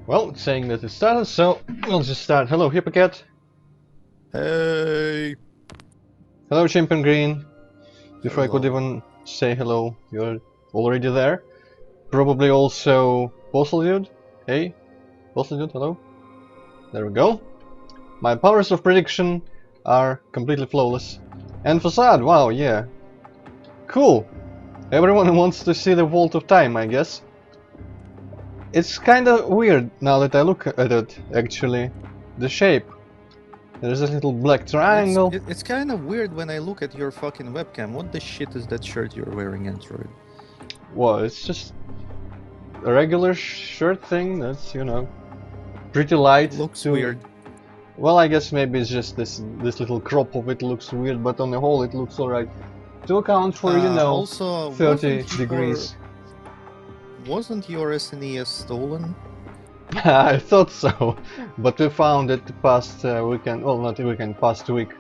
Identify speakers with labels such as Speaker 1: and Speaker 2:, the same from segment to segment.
Speaker 1: Well, it's saying that it started, so we'll just start. Hello, Hippocat.
Speaker 2: Hey.
Speaker 1: Hello, Chimp and Green. Before I could
Speaker 2: Hello.
Speaker 1: even say hello, you're already there. Probably also Postal Dude. Hey, Postal Dude, hello. There we go. My powers of prediction are completely flawless. And Facade, wow, yeah. Cool. Everyone wants to see the Vault of Time, I guess. It's kinda weird now that I look at it, actually. The shape. There's a little black triangle.
Speaker 2: It's kind of weird when I look at your fucking webcam. What the shit is that shirt you're wearing, Android?
Speaker 1: Well, it's just a regular shirt thing that's, pretty light
Speaker 2: Looks
Speaker 1: to...
Speaker 2: weird.
Speaker 1: Well, I guess maybe it's just this little crop of it looks weird, but on the whole it looks alright. To account for,
Speaker 2: Also,
Speaker 1: 30 degrees.
Speaker 2: wasn't your SNES stolen?
Speaker 1: I thought so, but we found it past weekend, well, not weekend, past week,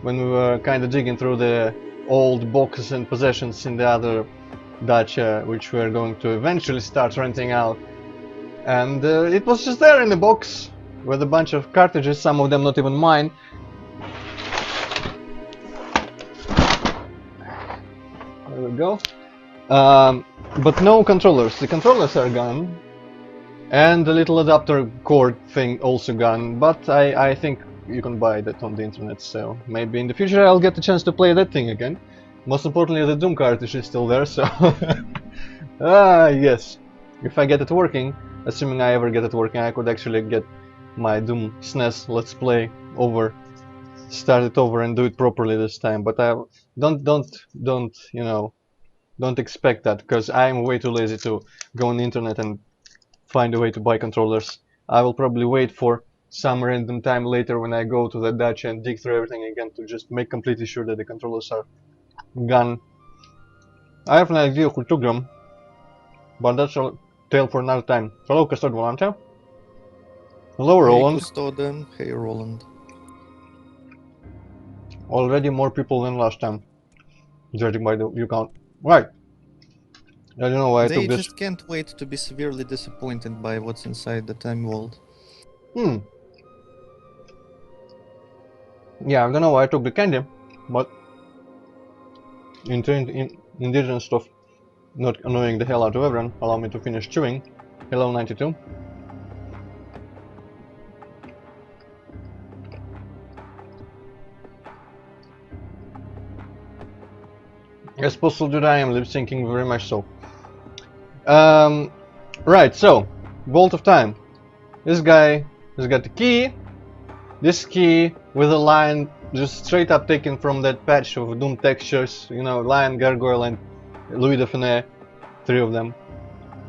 Speaker 1: when we were kind of digging through the old boxes and possessions in the other dacha, which we are going to eventually start renting out. And it was just there in the box with a bunch of cartridges, some of them not even mine. There we go. But no controllers. The controllers are gone. And the little adapter cord thing also gone. But I think you can buy that on the internet, so maybe in the future I'll get the chance to play that thing again. Most importantly, the Doom cartridge is still there, so... yes. If I get it working, assuming I ever get it working, I could actually get my Doom SNES Let's Play over, start it over and do it properly this time. But I don't expect that, because I'm way too lazy to go on the internet and find a way to buy controllers. I will probably wait for some random time later when I go to the dacha and dig through everything again to just make completely sure that the controllers are gone. I have an idea who took them, but that's a tale for another time. Hello, Custard Volante. Hello,
Speaker 2: Hey,
Speaker 1: Roland.
Speaker 2: Custoden. Hey, Roland.
Speaker 1: Already more people than last time, judging by the view count. Right. I don't know why I
Speaker 2: They
Speaker 1: took this.
Speaker 2: just can't wait to be severely disappointed by what's inside the time vault.
Speaker 1: Yeah, I don't know why I took the candy, but indigenous stuff not annoying the hell out of everyone, allow me to finish chewing. Hello, 92. Yes, Postal Dude, I am lip syncing very much so. Right, so, Vault of Time. This guy has got the key. This key with a line just straight up taken from that patch of Doom textures, Lion, Gargoyle, and Louis de Funès, three of them.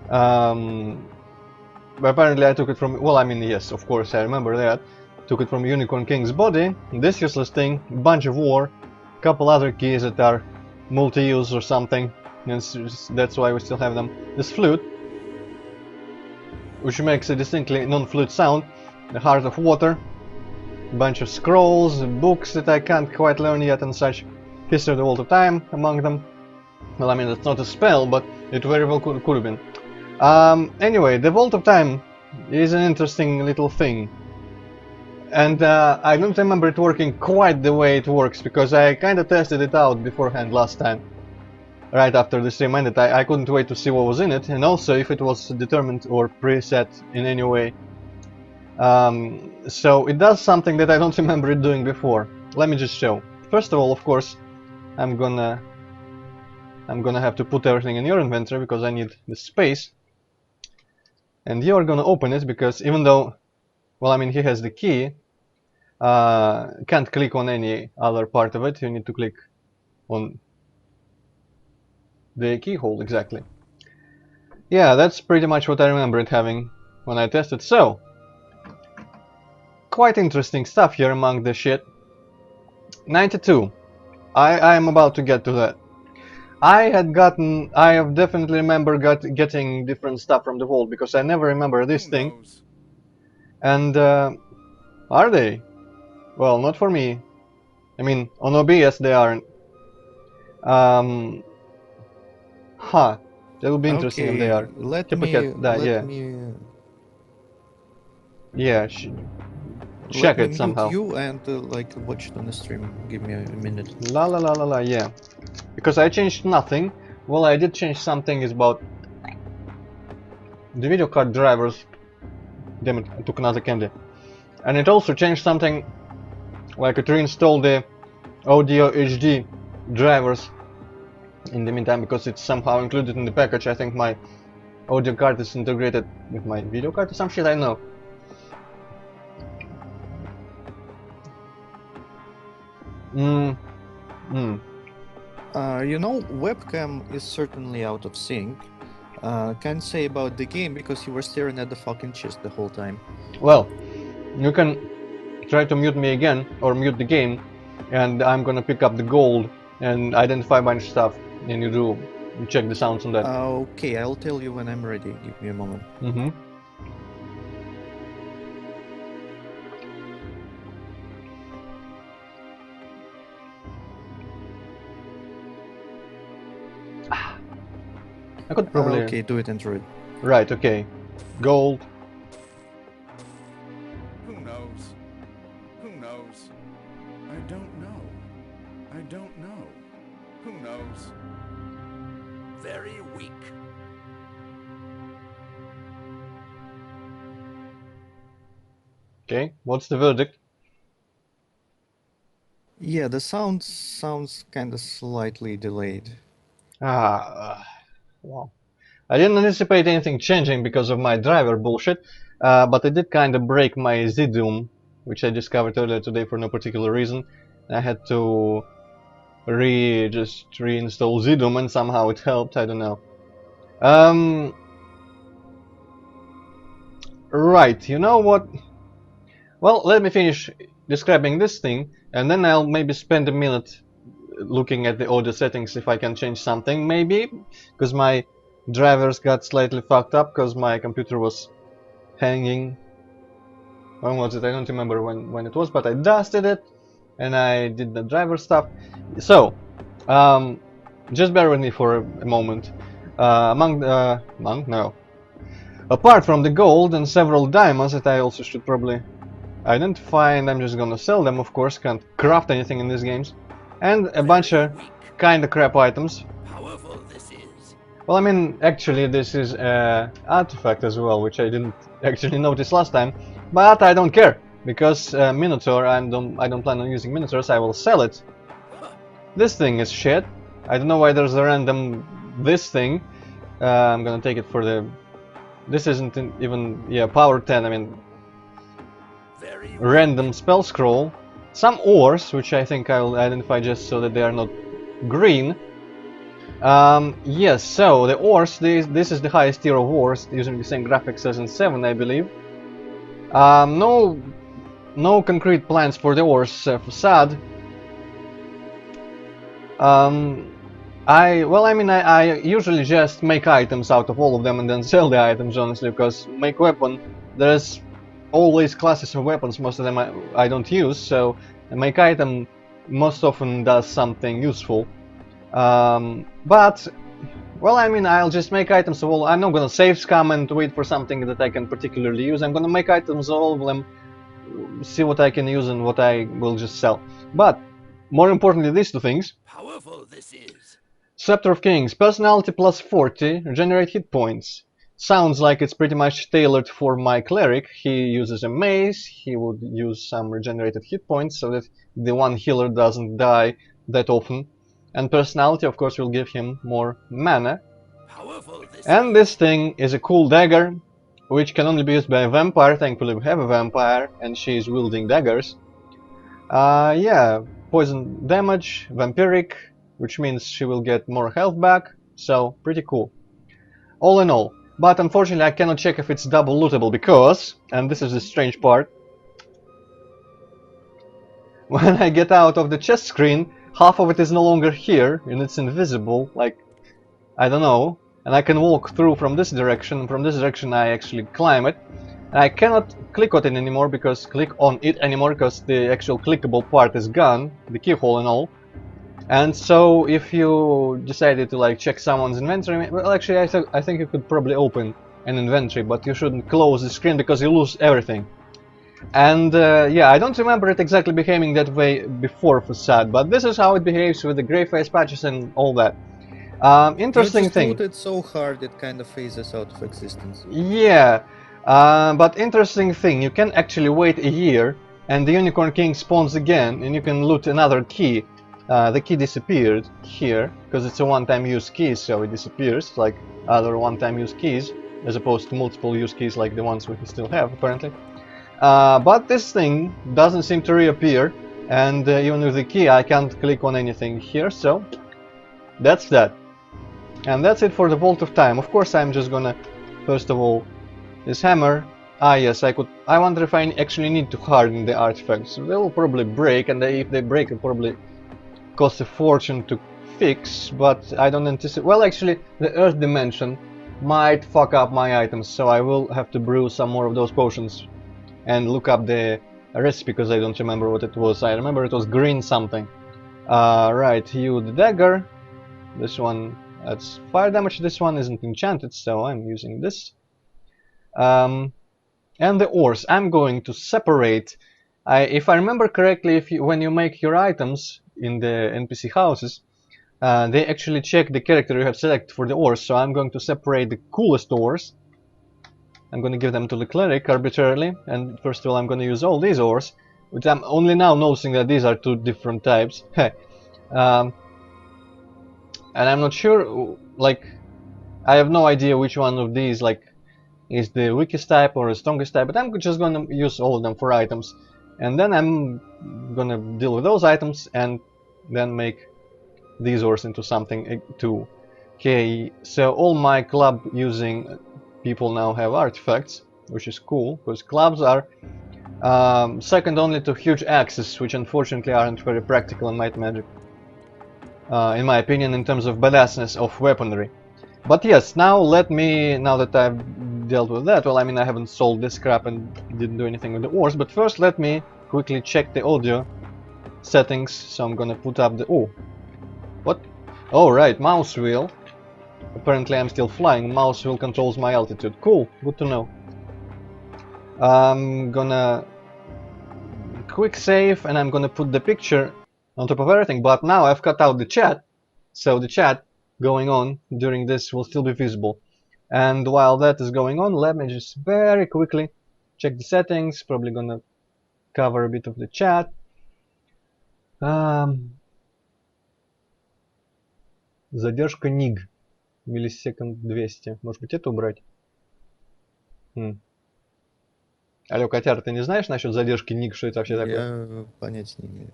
Speaker 1: But apparently I took it from, well, I mean, yes, of course, I remember that. Took it from Unicorn King's body, this useless thing, bunch of war, couple other keys that are multi-use or something, and that's why we still have them. This flute, which makes a distinctly non-flute sound, the Heart of Water, bunch of scrolls, books that I can't quite learn yet and such, History of the Vault of Time among them. Well, I mean, that's not a spell, but it very well could have been. Anyway, the Vault of Time is an interesting little thing. And I don't remember it working quite the way it works, because I kinda tested it out beforehand last time. Right after the stream ended, I couldn't wait to see what was in it, and also if it was determined or preset in any way. So it does something that I don't remember it doing before. Let me just show. First of all, of course, I'm gonna have to put everything in your inventory because I need the space. And you're gonna open it because even though, well, I mean, he has the key, can't click on any other part of it. You need to click on the keyhole, exactly. Yeah, that's pretty much what I remember it having when I tested. So, quite interesting stuff here among the shit. 92. I am about to get to that. I have definitely remember getting different stuff from the vault because I never remember this thing. And are they? Well, not for me. I mean, on OBS they aren't. That would be interesting if they are.
Speaker 2: Let
Speaker 1: Hippocat,
Speaker 2: me
Speaker 1: yeah. Yeah,
Speaker 2: Let
Speaker 1: check
Speaker 2: me
Speaker 1: it
Speaker 2: mute
Speaker 1: somehow.
Speaker 2: you and like watch it on the stream. Give me a minute.
Speaker 1: La la la la la, yeah. Because I changed nothing. Well, I did change something is about the video card drivers. Damn it, I took another candy. And it also changed something, like it reinstalled the audio HD drivers in the meantime, because it's somehow included in the package. I think my audio card is integrated with my video card or some shit, I know.
Speaker 2: You know, webcam is certainly out of sync. Can't say about the game because you were staring at the fucking chest the whole time.
Speaker 1: Well, you can try to mute me again, or mute the game, and I'm gonna pick up the gold and identify my stuff, and you check the sounds on that.
Speaker 2: Okay, I'll tell you when I'm ready. Give me a moment.
Speaker 1: I could probably...
Speaker 2: Okay, do it and through it.
Speaker 1: Right, okay. Gold.
Speaker 3: Who knows? Who knows? I don't know. I don't know. Who knows? Very weak.
Speaker 1: Okay, what's the verdict?
Speaker 2: Yeah, the sound sounds kind of slightly delayed.
Speaker 1: Well, I didn't anticipate anything changing because of my driver bullshit, but it did kind of break my ZDoom, which I discovered earlier today for no particular reason. I had to just reinstall ZDoom, and somehow it helped, I don't know. Right, you know what? Well, let me finish describing this thing, and then I'll maybe spend a minute looking at the audio settings if I can change something, maybe, because my drivers got slightly fucked up because my computer was hanging. When was it? I don't remember when it was, but I dusted it and I did the driver stuff. So, just bear with me for a moment. Apart from the gold and several diamonds that I also should probably identify, and I'm just gonna sell them, of course, can't craft anything in these games, and a bunch of kinda crap items.
Speaker 3: Powerful this is.
Speaker 1: Well, I mean, actually this is an artifact as well, which I didn't actually notice last time, but I don't care, because Minotaur, I don't plan on using Minotaurs, I will sell it. This thing is shit. I don't know why there's a random this thing. I'm gonna take it for the... This isn't even... yeah, power 10, I mean... random spell scroll. Some ores, which I think I'll identify just so that they are not green. Yes, so the ores, this is the highest tier of ores, using the same graphics as in 7, I believe. No concrete plans for the ores, sad. I usually just make items out of all of them and then sell the items, honestly, because make weapon, there's always classes of weapons, most of them I don't use, so a make item most often does something useful. But, well, I mean, I'll just make items of all. I'm not gonna save scam and wait for something that I can particularly use. I'm gonna make items of all of them, see what I can use and what I will just sell. But, more importantly, these two things.
Speaker 3: Powerful this is.
Speaker 1: Scepter of Kings, personality plus 40, regenerate hit points. Sounds like it's pretty much tailored for my cleric. He uses a mace, he would use some regenerated hit points so that the one healer doesn't die that often. And personality, of course, will give him more mana. And this thing is a cool dagger, which can only be used by a vampire. Thankfully we have a vampire, and she is wielding daggers. Yeah, poison damage, vampiric, which means she will get more health back, so pretty cool. All in all. But unfortunately I cannot check if it's double lootable because, and this is the strange part, when I get out of the chest screen, half of it is no longer here and it's invisible, like, I don't know, and I can walk through from this direction, and from this direction I actually climb it. And I cannot click on it anymore because the actual clickable part is gone, the keyhole and all. And so if you decided to like check someone's inventory, well actually I think you could probably open an inventory, but you shouldn't close the screen because you lose everything. And yeah, I don't remember it exactly behaving that way before Facade, but this is how it behaves with the gray face patches and all that.
Speaker 2: You
Speaker 1: Interesting
Speaker 2: just
Speaker 1: thing.
Speaker 2: loot it so hard it kind of phases out of existence.
Speaker 1: Yeah, but interesting thing, you can actually wait a year and the Unicorn King spawns again and you can loot another key. The key disappeared here because it's a one-time use key, so it disappears like other one-time use keys as opposed to multiple use keys like the ones we still have apparently. But this thing doesn't seem to reappear, and even with the key I can't click on anything here, so that's that. And that's it for the Vault of Time. Of course I'm just gonna, first of all, this hammer. Ah yes, I wonder if I actually need to harden the artifacts. They will probably break, and if they break it probably cost a fortune to fix, but I don't anticipate... Well, actually, the Earth Dimension might fuck up my items, so I will have to brew some more of those potions and look up the recipe because I don't remember what it was. I remember it was green something. Right, you the dagger. This one adds fire damage. This one isn't enchanted, so I'm using this. And the ores. I'm going to separate. If I remember correctly, when you make your items in the NPC houses, they actually check the character you have selected for the ores. So I'm going to separate the coolest ores. I'm going to give them to the cleric arbitrarily, and first of all I'm going to use all these ores, which I'm only now noticing that these are two different types. And I'm not sure, like, I have no idea which one of these, like, is the weakest type or the strongest type, but I'm just going to use all of them for items. And then I'm going to deal with those items and then make these ores into something too. Okay, so all my club using people now have artifacts, which is cool, because clubs are second only to huge axes, which unfortunately aren't very practical in Might Magic, in my opinion, in terms of badassness of weaponry. But yes, now that I've dealt with that, well, I mean, I haven't sold this crap and didn't do anything with the ores, but first let me quickly check the audio settings, so I'm gonna put up the... Oh, what? Oh, right, mouse wheel. Apparently I'm still flying. Mouse wheel controls my altitude. Cool, good to know. I'm gonna quick save and I'm gonna put the picture on top of everything, but now I've cut out the chat, so the chat going on during this will still be visible. And while that is going on, let me just very quickly check the settings. Probably gonna cover a bit of the chat. Задержка nig. Миллисекунд 200. Может быть, это убрать? Алло, котяра, ты не знаешь насчет задержки ник, что это вообще такое?
Speaker 2: Я понятия не имею.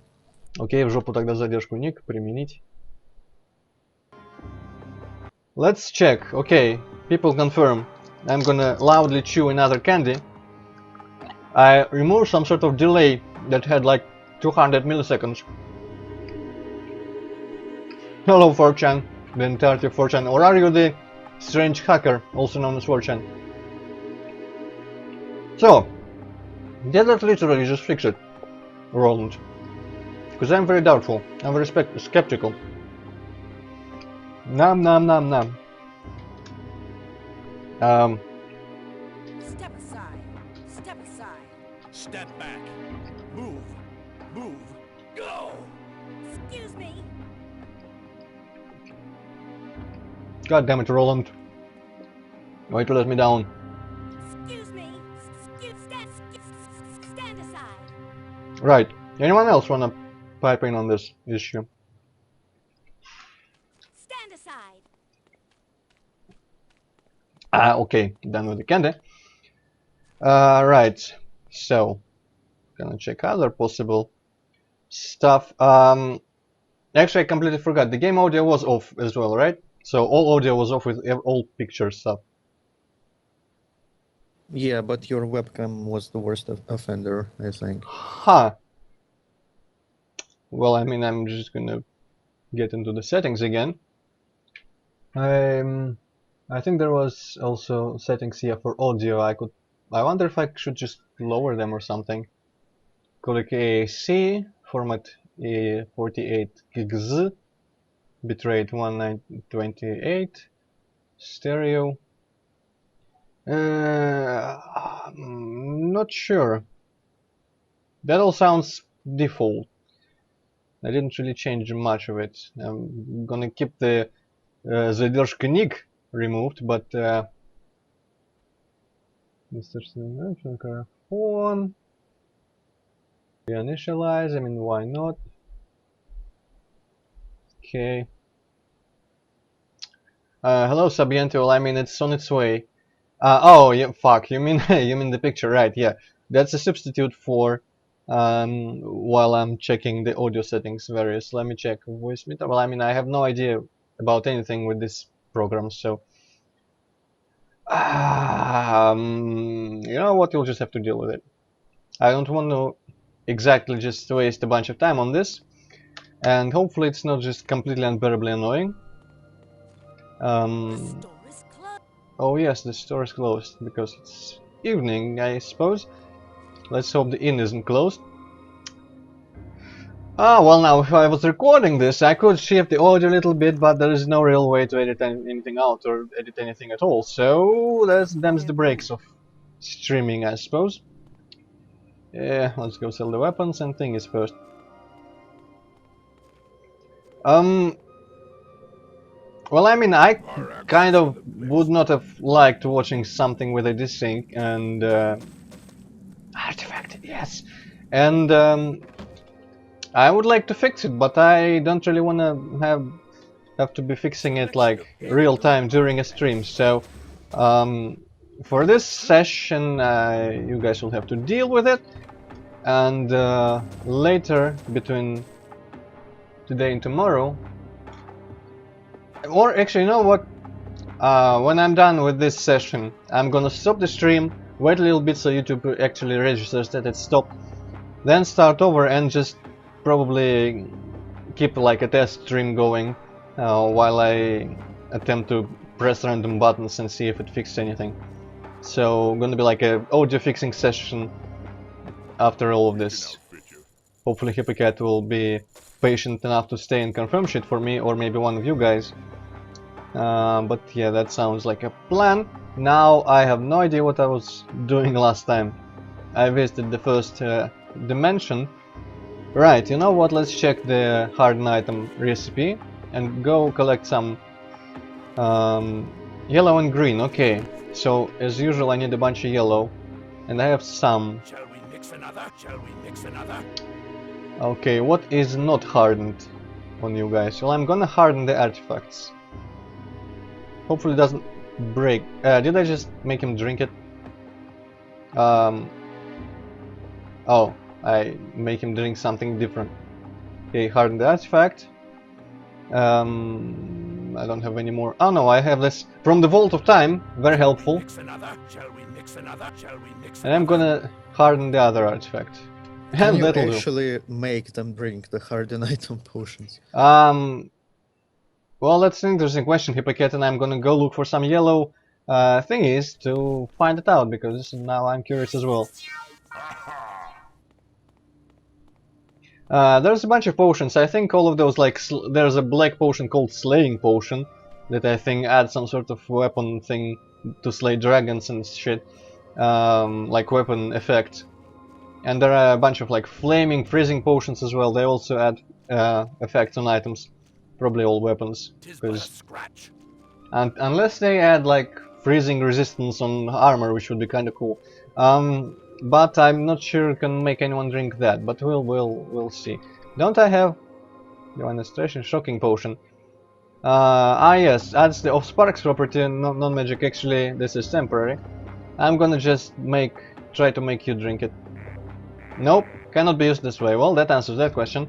Speaker 1: Окей, в жопу тогда задержку ник применить. Let's check. Okay, people confirm. I'm gonna loudly chew another candy. I removed some sort of delay that had like 200 milliseconds. Hello 4chan, the entirety of 4chan, or are you the strange hacker, also known as 4chan? So, did that literally just fix it, Roland? Because I'm very doubtful, I'm very skeptical. Nom nom nom nom.
Speaker 4: Step aside. Step aside.
Speaker 3: Step back. Move. Move. Go.
Speaker 4: Excuse me.
Speaker 1: God damn it, Roland. Why to let me down?
Speaker 4: Excuse me. Stand aside.
Speaker 1: Right. Anyone else wanna pipe in on this issue?
Speaker 4: Stand aside.
Speaker 1: Okay, done with the candy. Right. So, gonna check other possible stuff. Actually, I completely forgot. The game audio was off as well, right? So all audio was off with all picture stuff.
Speaker 2: Yeah, but your webcam was the worst offender, I think.
Speaker 1: Huh. Well, I mean, I'm just gonna get into the settings again. I think there was also settings here for audio. I wonder if I should just lower them or something. Codec AAC, format 48 gigs, bitrate 1928, stereo. Not sure. that all sounds default. I didn't really change much of it. I'm gonna keep the задержка ник removed, but Mr. phone reinitialize. I mean, why not? Okay. Hello, Sabiente. Well, I mean, it's on its way. Oh, yeah, fuck. You mean you mean the picture, right? Yeah, that's a substitute for while I'm checking the audio settings. Various. Let me check voice meter. Well, I mean, I have no idea about anything with this program, so you know what? You'll just have to deal with it. I don't want to exactly just waste a bunch of time on this, and hopefully it's not just completely unbearably annoying.
Speaker 4: The store is closed.
Speaker 1: Oh yes, the store is closed because it's evening, I suppose. Let's hope the inn isn't closed. Ah, well, now if I was recording this, I could shift the audio a little bit, but there is no real way to edit anything out or edit anything at all. So that's the breaks of streaming, I suppose. Yeah, let's go sell the weapons and thingies first. Well, I mean, I kind of would not have liked watching something with a desync and artifact, yes, and I would like to fix it, but I don't really want to have to be fixing it like real time during a stream. So for this session, you guys will have to deal with it, and later between today and tomorrow. Or actually, you know what? When I'm done with this session, I'm gonna stop the stream, wait a little bit so YouTube actually registers that it's stopped, then start over and just probably keep like a test stream going while I attempt to press random buttons and see if it fixes anything. So gonna be like a audio fixing session after all of this. Hopefully Hippycat will be patient enough to stay and confirm shit for me, or maybe one of you guys. But yeah, that sounds like a plan. Now I have no idea what I was doing last time. I visited the first dimension. Right, you know what, let's check the hardened item recipe and go collect some yellow and green. Okay, so as usual I need a bunch of yellow, and I have some.
Speaker 3: Shall we mix another? Shall we mix another?
Speaker 1: Okay, what is not hardened on you guys? Well, I'm gonna harden the artifacts. Hopefully it doesn't break. Did I just make him drink it? Oh, I make him drink something different. Okay, harden the artifact. I don't have any more. Oh no, I have this from the Vault of Time. Very helpful.
Speaker 3: Mix another? Shall we mix another? Shall we mix
Speaker 1: And I'm gonna harden the other artifact.
Speaker 2: Can
Speaker 1: And
Speaker 2: you
Speaker 1: that'll do.
Speaker 2: actually make them drink the hardened item potions?
Speaker 1: Well, that's an interesting question, Hippycat, and I'm gonna go look for some yellow thingies to find it out, because now I'm curious as well. There's a bunch of potions. I think all of those, like, there's a black potion called Slaying Potion that I think adds some sort of weapon thing to slay dragons and shit, like weapon effect. And there are a bunch of like flaming, freezing potions as well. They also add effects on items, probably all weapons.
Speaker 3: Tis but a
Speaker 1: 'Cause
Speaker 3: scratch.
Speaker 1: and unless they add like freezing resistance on armor, which would be kind of cool. But I'm not sure it can make anyone drink that. But we'll see. Don't I have the administration shocking potion? Yes, adds the off sparks property, non-magic. Actually, this is temporary. I'm gonna just try to make you drink it. Nope, cannot be used this way. Well, that answers that question.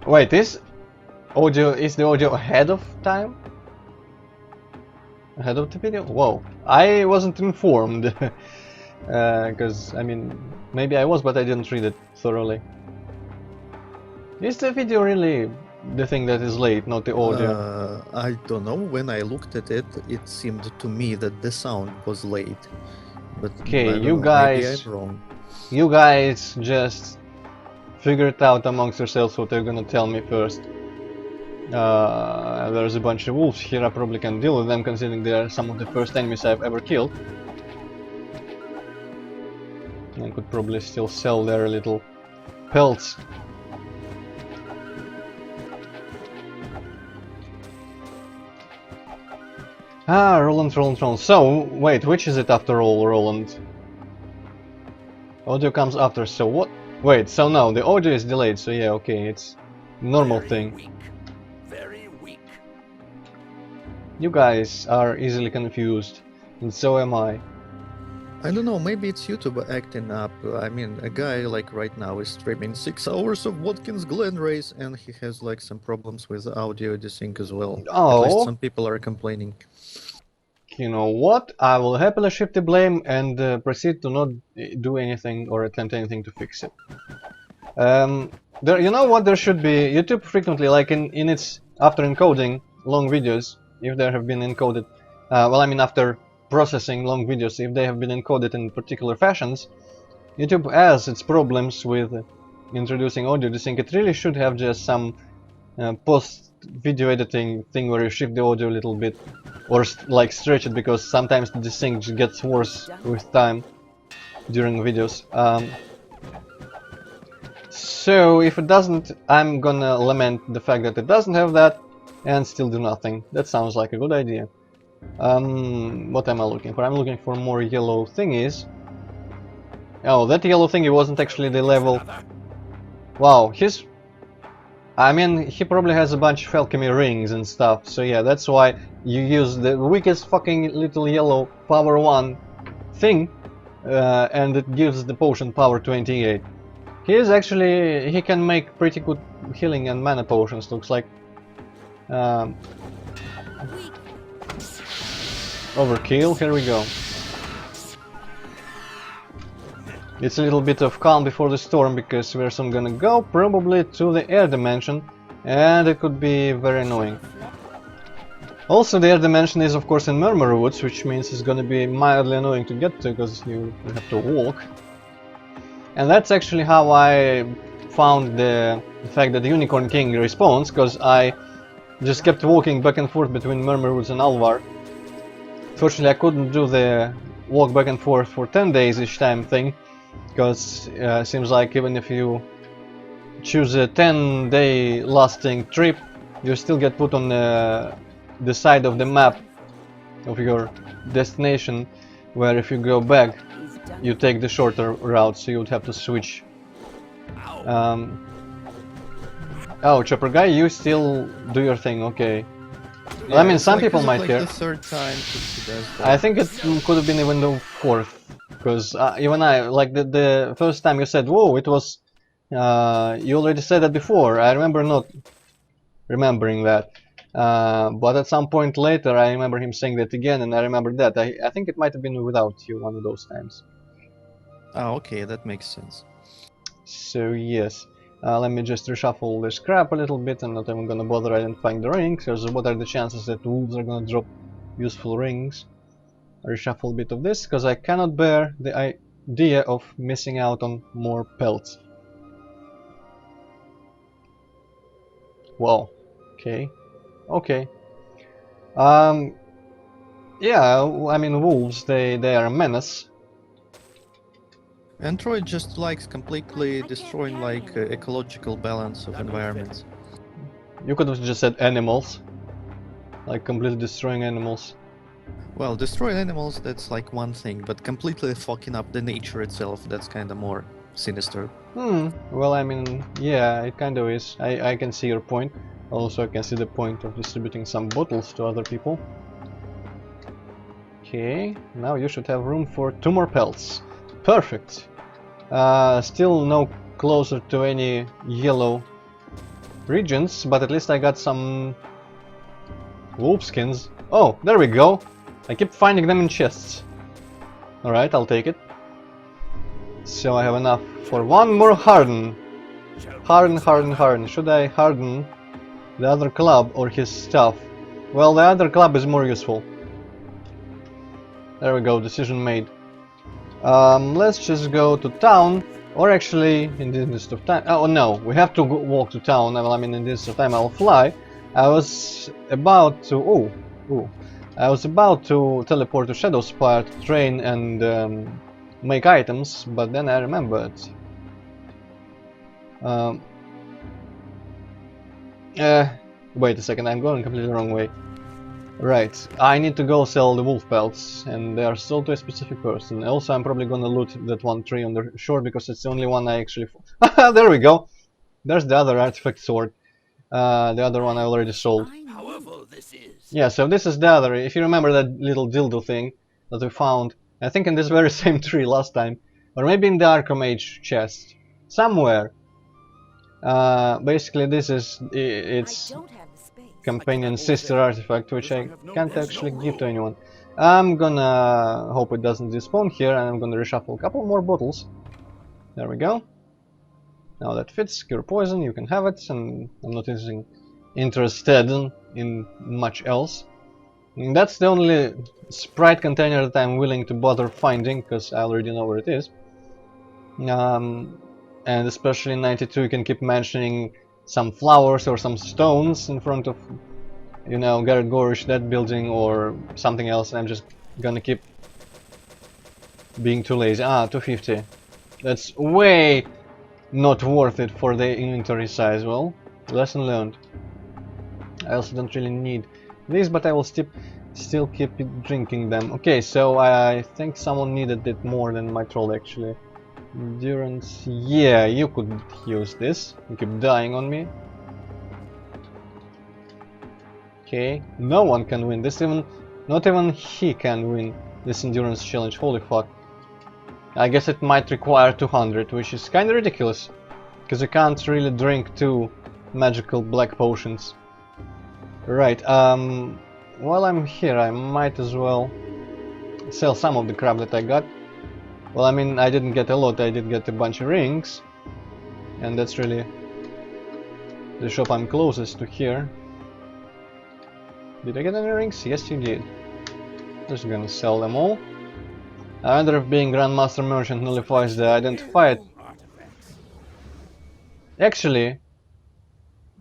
Speaker 1: Wait, is the audio ahead of time? Ahead of the video? Whoa, I wasn't informed. Because, I mean, maybe I was, but I didn't read it thoroughly. Is the video really the thing that is late, not the audio?
Speaker 2: I don't know. When I looked at it, it seemed to me that the sound was late. But
Speaker 1: Okay,
Speaker 2: I don't
Speaker 1: you
Speaker 2: know,
Speaker 1: guys-
Speaker 2: maybe I'm wrong.
Speaker 1: You guys just figure it out amongst yourselves what they're gonna tell me first. There's a bunch of wolves here, I probably can deal with them considering they are some of the first enemies I've ever killed. I could probably still sell their little pelts. Ah, Roland, Roland, Roland. So, wait, which is it after all, Roland? Audio comes after, so what? Wait, so no, the audio is delayed, so yeah, okay, it's normal thing.
Speaker 3: Weak. Very weak.
Speaker 1: You guys are easily confused, and so am I.
Speaker 2: I don't know, maybe it's YouTube acting up. I mean, a guy like right now is streaming 6 hours of Watkins Glen race and he has like some problems with audio desync as well. At least
Speaker 1: Oh,
Speaker 2: some people are complaining.
Speaker 1: you know what? I will happily shift the blame and proceed to not do anything or attempt anything to fix it. You know what? There should be YouTube frequently, like in its after encoding long videos, if there have been encoded. Well, I mean after processing long videos, if they have been encoded in particular fashions, YouTube has its problems with introducing audio desync. It really should have just some post video editing thing where you shift the audio a little bit or like stretch it, because sometimes the desync gets worse with time during videos. So if it doesn't, I'm gonna lament the fact that it doesn't have that and still do nothing. That sounds like a good idea. What am I looking for? I'm looking for more yellow thingies. Oh, that yellow thingy wasn't actually the level. Wow, I mean, he probably has a bunch of alchemy rings and stuff, so yeah, that's why you use the weakest fucking little yellow power 1 thing, and it gives the potion power 28. He can make pretty good healing and mana potions, looks like. Overkill, here we go. It's a little bit of calm before the storm, because we're soon gonna go probably to the air dimension, and it could be very annoying. Also, the air dimension is of course in Murmur Woods, which means it's gonna be mildly annoying to get to, because you have to walk. And that's actually how I found the fact that the Unicorn King respawns, because I just kept walking back and forth between Murmur Woods and Alvar. Fortunately, I couldn't do the walk back and forth for 10 days each time thing, because it seems like even if you choose a 10-day lasting trip, you still get put on the side of the map of your destination, where if you go back, you take the shorter route, so you would have to switch. Oh, Chopper Guy, you still do your thing, okay. Well, I mean, some people might care.
Speaker 2: The third time he does that.
Speaker 1: I think it could have been even the fourth, because even I, like the first time you said, whoa, it was, you already said that before. I remember not remembering that. But at some point later, I remember him saying that again, and I remember that. I think it might have been without you one of those times.
Speaker 2: Oh, okay, that makes sense.
Speaker 1: So yes, let me just reshuffle this crap a little bit. I'm not even gonna bother identifying the ring, because what are the chances that wolves are gonna drop useful rings? Reshuffle a bit of this, because I cannot bear the idea of missing out on more pelts. Wow. Okay. Okay. Yeah, I mean, wolves, they are a menace.
Speaker 2: Android just likes completely destroying like ecological balance of environments.
Speaker 1: You could have just said animals. Like completely destroying animals.
Speaker 2: Well, destroy animals, that's like one thing, but completely fucking up the nature itself, that's kinda more sinister.
Speaker 1: Well, I mean, yeah, it kind of is. I can see your point. Also, I can see the point of distributing some bottles to other people. Okay, now you should have room for 2 more pelts. Perfect. Still no closer to any yellow regions, but at least I got some wolf skins. Oh, there we go. I keep finding them in chests. Alright, I'll take it. So I have enough for one more harden. Harden. Should I harden the other club or his stuff? Well, the other club is more useful. There we go, decision made. Let's just go to town, or actually, in the interest of time. Oh no, we have to walk to town. Well, I mean, in the interest of time, I'll fly. I was about to. I was about to teleport to Shadowspire to train and make items, but then I remembered. Um, Wait a second, I'm going completely the wrong way. Right, I need to go sell the wolf pelts, and they are sold to a specific person. Also, I'm probably gonna loot that one tree on the shore because it's the only one I actually. There we go. There's the other artifact sword. The other one I already sold.
Speaker 4: I knew
Speaker 3: Powerful this is.
Speaker 1: Yeah, so this is the other. If you remember that little dildo thing that we found, I think in this very same tree last time, or maybe in the Arkham Age chest, somewhere. Basically, this is
Speaker 4: I
Speaker 1: its
Speaker 4: don't have the space.
Speaker 1: companion
Speaker 3: old
Speaker 1: sister
Speaker 3: thing.
Speaker 1: artifact, which
Speaker 3: If I
Speaker 1: I
Speaker 3: have no-
Speaker 1: can't
Speaker 3: there's
Speaker 1: actually
Speaker 3: no
Speaker 1: give to
Speaker 3: room.
Speaker 1: anyone. I'm gonna hope it doesn't despawn here, and I'm gonna reshuffle a couple more bottles. There we go. Now that fits. Cure poison, you can have it, and I'm not interested in much else. And that's the only Sprite container that I'm willing to bother finding, because I already know where it is. And especially in 92 you can keep mentioning some flowers or some stones in front of, you know, Garrett Gorish, that building, or something else, and I'm just gonna keep being too lazy. 250. That's way not worth it for the inventory size. Well, lesson learned. I also don't really need these, but I will still keep drinking them. Okay, so I think someone needed it more than my troll actually. Endurance, yeah, you could use this. You keep dying on me. Okay, no one can win this, not even he can win this endurance challenge. Holy fuck. I guess it might require 200, which is kinda ridiculous, because you can't really drink 2 magical black potions. Right, while I'm here I might as well sell some of the crap that I got. Well, I mean, I didn't get a lot, I did get a bunch of rings, and that's really the shop I'm closest to here. Did I get any rings? Yes, you did. Just gonna sell them all. I wonder if being Grandmaster Merchant nullifies the identified.
Speaker 3: Artifacts.
Speaker 1: Actually,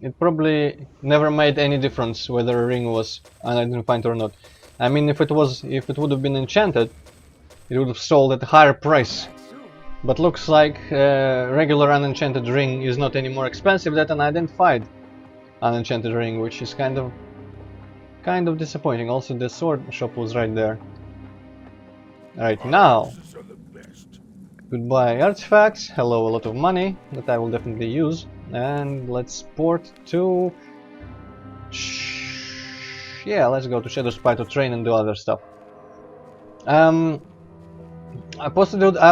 Speaker 1: it probably never made any difference whether a ring was unidentified or not. I mean, if it would have been enchanted, it would have sold at a higher price. But looks like a regular unenchanted ring is not any more expensive than an identified unenchanted ring, which is kind of disappointing. Also, the sword shop was right there. Right now,
Speaker 3: These are the best.
Speaker 1: goodbye artifacts. Hello, a lot of money that I will definitely use. And let's port to. Yeah, let's go to Shadow Spy to train and do other stuff. I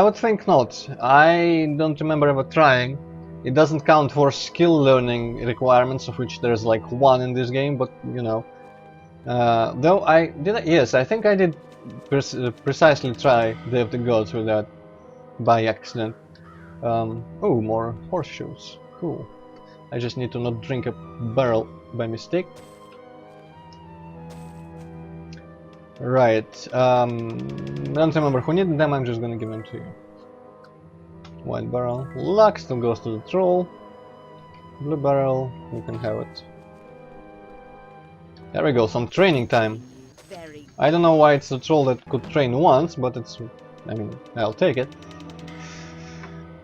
Speaker 1: would think not. I don't remember ever trying. It doesn't count for skill learning requirements, of which there's like 1 in this game, but you know. Though yes, I think I did precisely try Day of the Gods with that by accident. Oh, more horseshoes. Cool. I just need to not drink a barrel by mistake. Right. Don't remember who needed them, I'm just gonna give them to you. White barrel. Luck still goes to the troll. Blue barrel, you can have it. There we go, some training time.
Speaker 4: Very.
Speaker 1: I don't know why it's the troll that could train once, but I mean, I'll take it.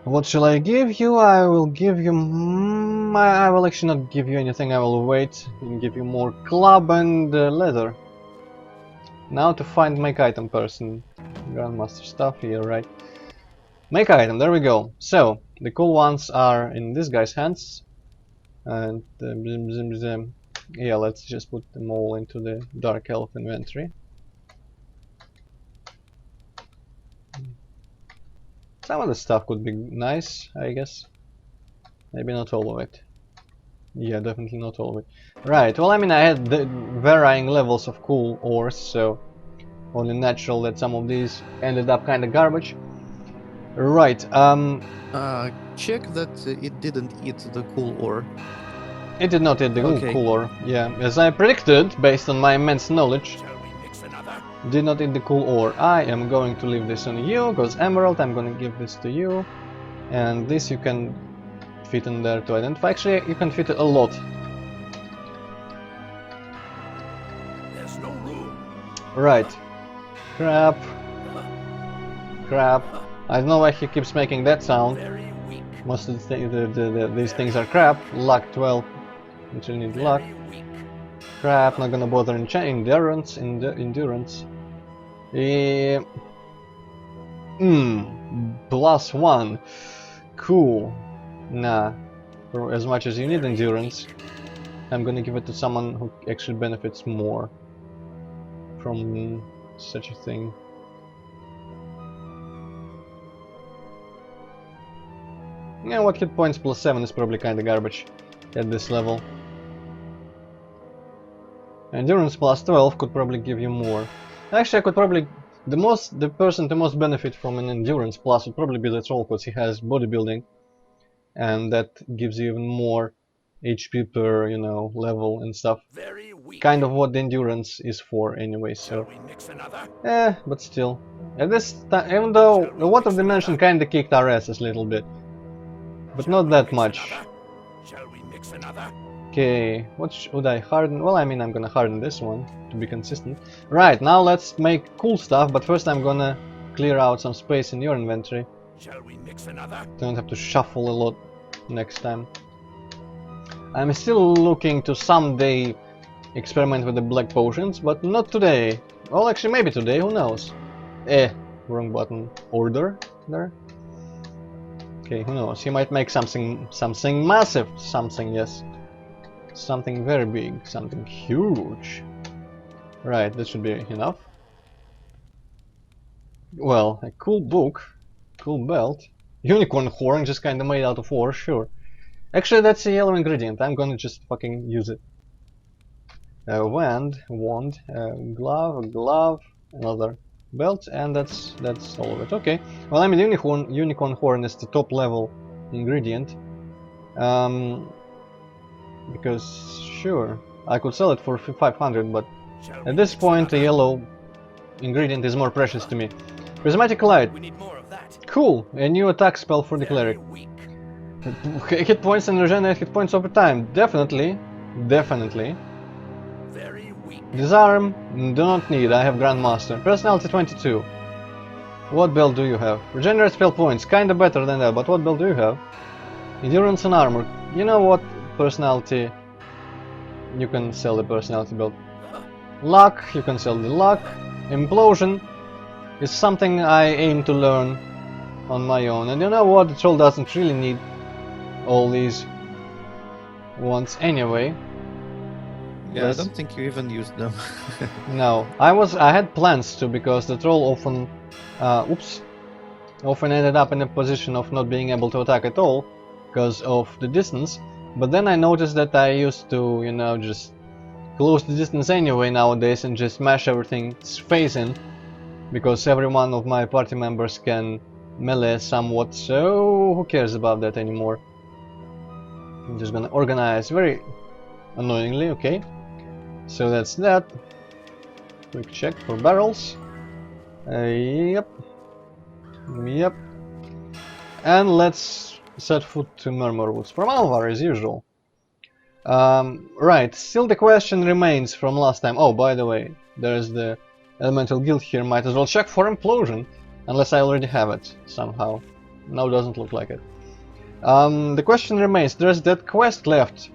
Speaker 1: What shall I give you? I will give you... I will actually not give you anything, I will wait and give you more club and leather. Now to find make item person. Grandmaster stuff here, right? Make item, there we go. So, the cool ones are in this guy's hands. And yeah, let's just put them all into the Dark Elf inventory. Some of the stuff could be nice, I guess. Maybe not all of it. Yeah, definitely not all of it. Right, well, I mean, I had the varying levels of cool ores, so only natural that some of these ended up kind of garbage. Right,
Speaker 2: Check that it didn't eat the cool ore.
Speaker 1: it did not hit the
Speaker 2: Okay.
Speaker 1: cool ore. Yeah, as I predicted, based on my immense knowledge,
Speaker 3: Shall we mix another?
Speaker 1: did not hit the cool ore. I am going to leave this on you, because Emerald, I'm going to give this to you. And this you can fit in there to identify. Actually, you can fit a lot.
Speaker 3: There's no room.
Speaker 1: Right. Crap. Crap. I don't know why he keeps making that sound.
Speaker 3: Very weak.
Speaker 1: Most of these things are crap. Luck 12. Which you need luck.
Speaker 3: Very weak.
Speaker 1: Crap, not gonna bother in endurance. Endurance. +1. Cool. Nah. For as much as you need endurance, I'm gonna give it to someone who actually benefits more from such a thing. Yeah, what hit points +7 is probably kinda garbage at this level. Endurance +12 could probably give you more. Actually, I could probably... The person to most benefit from an endurance plus would probably be the troll, because he has bodybuilding. And that gives you even more HP per, you know, level and stuff.
Speaker 3: Very weak.
Speaker 1: Kind of what the endurance is for anyway,
Speaker 3: Shall
Speaker 1: so...
Speaker 3: we mix another?
Speaker 1: But still. At this time, even though the Water Dimension kinda kicked our asses a little bit. But
Speaker 3: Shall
Speaker 1: not
Speaker 3: we
Speaker 1: that
Speaker 3: mix
Speaker 1: much.
Speaker 3: another? Shall we mix another?
Speaker 1: Okay, what should I harden? Well, I mean, I'm gonna harden this one to be consistent. Right, now let's make cool stuff, but first I'm gonna clear out some space in your inventory.
Speaker 3: Shall we mix another?
Speaker 1: Don't have to shuffle a lot next time. I'm still looking to someday experiment with the black potions, but not today. Well, actually, maybe today, who knows? Wrong button. Order there. Okay, who knows? He might make something massive. Something, yes. Something very big. Something huge. Right, that should be enough. Well, a cool book. Cool belt. Unicorn horn, just kinda made out of ore, sure. Actually, that's a yellow ingredient. I'm gonna just fucking use it. Wand, glove, another belt, and that's all of it. Okay. Well, I mean, unicorn horn is the top level ingredient. Because sure, I could sell it for 500, but
Speaker 3: Shall we
Speaker 1: at this
Speaker 3: mix
Speaker 1: point, the
Speaker 3: another?
Speaker 1: yellow ingredient is more precious to me. Prismatic light.
Speaker 3: We need more of that.
Speaker 1: Cool. A new attack spell for the
Speaker 3: Very
Speaker 1: cleric.
Speaker 3: weak.
Speaker 1: Hit points and regenerate hit points over time. Definitely. Definitely.
Speaker 3: Very weak.
Speaker 1: Disarm, do not need, I have Grandmaster. Personality 22. What belt do you have? Regenerate spell points, kinda better than that, but what belt do you have? Endurance and armor. You know what? Personality. You can sell the personality belt. Luck, you can sell the luck. Implosion is something I aim to learn on my own. And you know what? The troll doesn't really need all these ones anyway.
Speaker 2: Yeah,
Speaker 1: Yes.
Speaker 2: I don't think you even used them.
Speaker 1: No, I had plans to, because the troll often often ended up in a position of not being able to attack at all because of the distance. But then I noticed that I used to, you know, just close the distance anyway nowadays and just smash everything's face in, because every one of my party members can melee somewhat, so who cares about that anymore. I'm just gonna organize very annoyingly, okay. So that's that. Quick check for barrels. Yep. Yep. And let's set foot to Murmur Woods from Alvar as usual. Right, still the question remains from last time. Oh, by the way, there's the Elemental Guild here. Might as well check for Implosion, unless I already have it somehow. No, doesn't look like it. The question remains, there's that quest left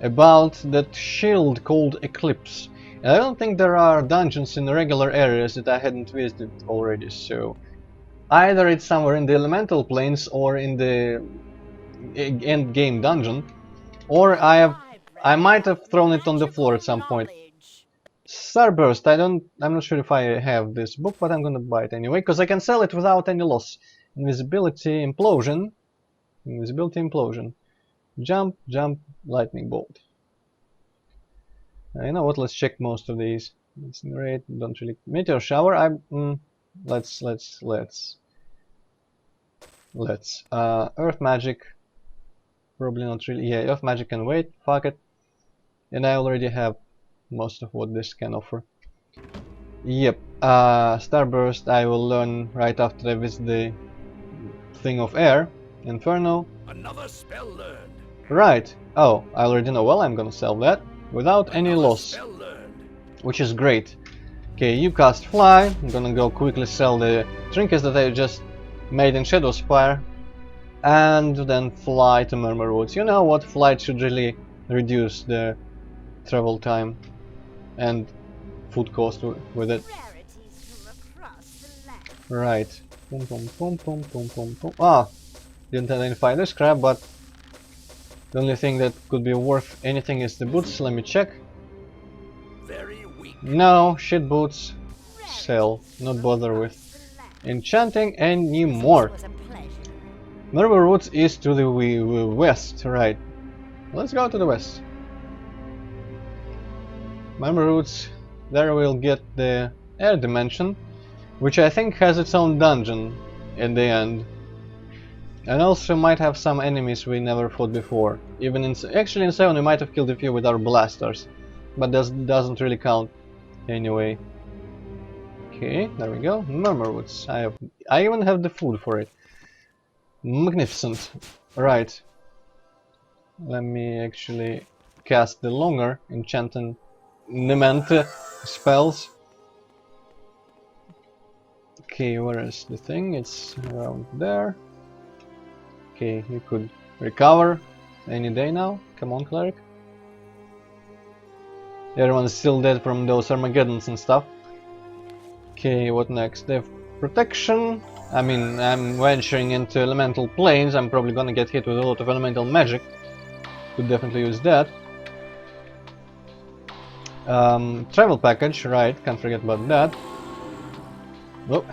Speaker 1: about that shield called Eclipse. And I don't think there are dungeons in regular areas that I hadn't visited already, so either it's somewhere in the elemental planes or in the end game dungeon, or I might have thrown it on the floor at some point. Starburst, I'm not sure if I have this book, but I'm gonna buy it anyway, because I can sell it without any loss. Invisibility Implosion. Invisibility Implosion. Jump, lightning bolt. You know what? Let's check most of these. Incinerate, don't really. Meteor shower. Let's. Earth magic. Probably not really. Yeah, earth magic can wait. Fuck it. And I already have most of what this can offer. Yep. Starburst. I will learn right after I visit the thing of air. Inferno.
Speaker 3: Another spell learned.
Speaker 1: Right. Oh, I already know. Well, I'm gonna sell that without any
Speaker 3: Another
Speaker 1: loss,
Speaker 3: spell learned.
Speaker 1: which is great. Okay, you cast fly. I'm gonna go quickly sell the trinkets that I just made in Shadow Spire, and then fly to Murmur Woods. You know what? Flight should really reduce the travel time and food cost with it.
Speaker 4: Rarities from across the land.
Speaker 1: Right. Pum pum pum pum pum pum pum. Ah! Didn't identify this crap, but the only thing that could be worth anything is the boots. Let me check.
Speaker 3: Very weak.
Speaker 1: No, shit boots. Sell. Not bother with enchanting anymore.
Speaker 4: This was a pleasure.
Speaker 1: Murmur Woods is to the west, right. Let's go to the west. Murmur Woods, there we'll get the air dimension, which I think has its own dungeon in the end. And also might have some enemies we never fought before. Even in actually in 7 we might have killed a few with our blasters, but doesn't really count anyway. Okay, there we go. Murmur Woods. I even have the food for it. Magnificent. Right. Let me actually cast the longer enchanting spells. Okay, where is the thing? It's around there. Okay, you could recover any day now. Come on, cleric. Everyone's still dead from those Armageddons and stuff. Okay, what next? They have protection. I mean, I'm venturing into elemental planes. I'm probably gonna get hit with a lot of elemental magic. Could definitely use that. Travel package, right? Can't forget about that. Oh.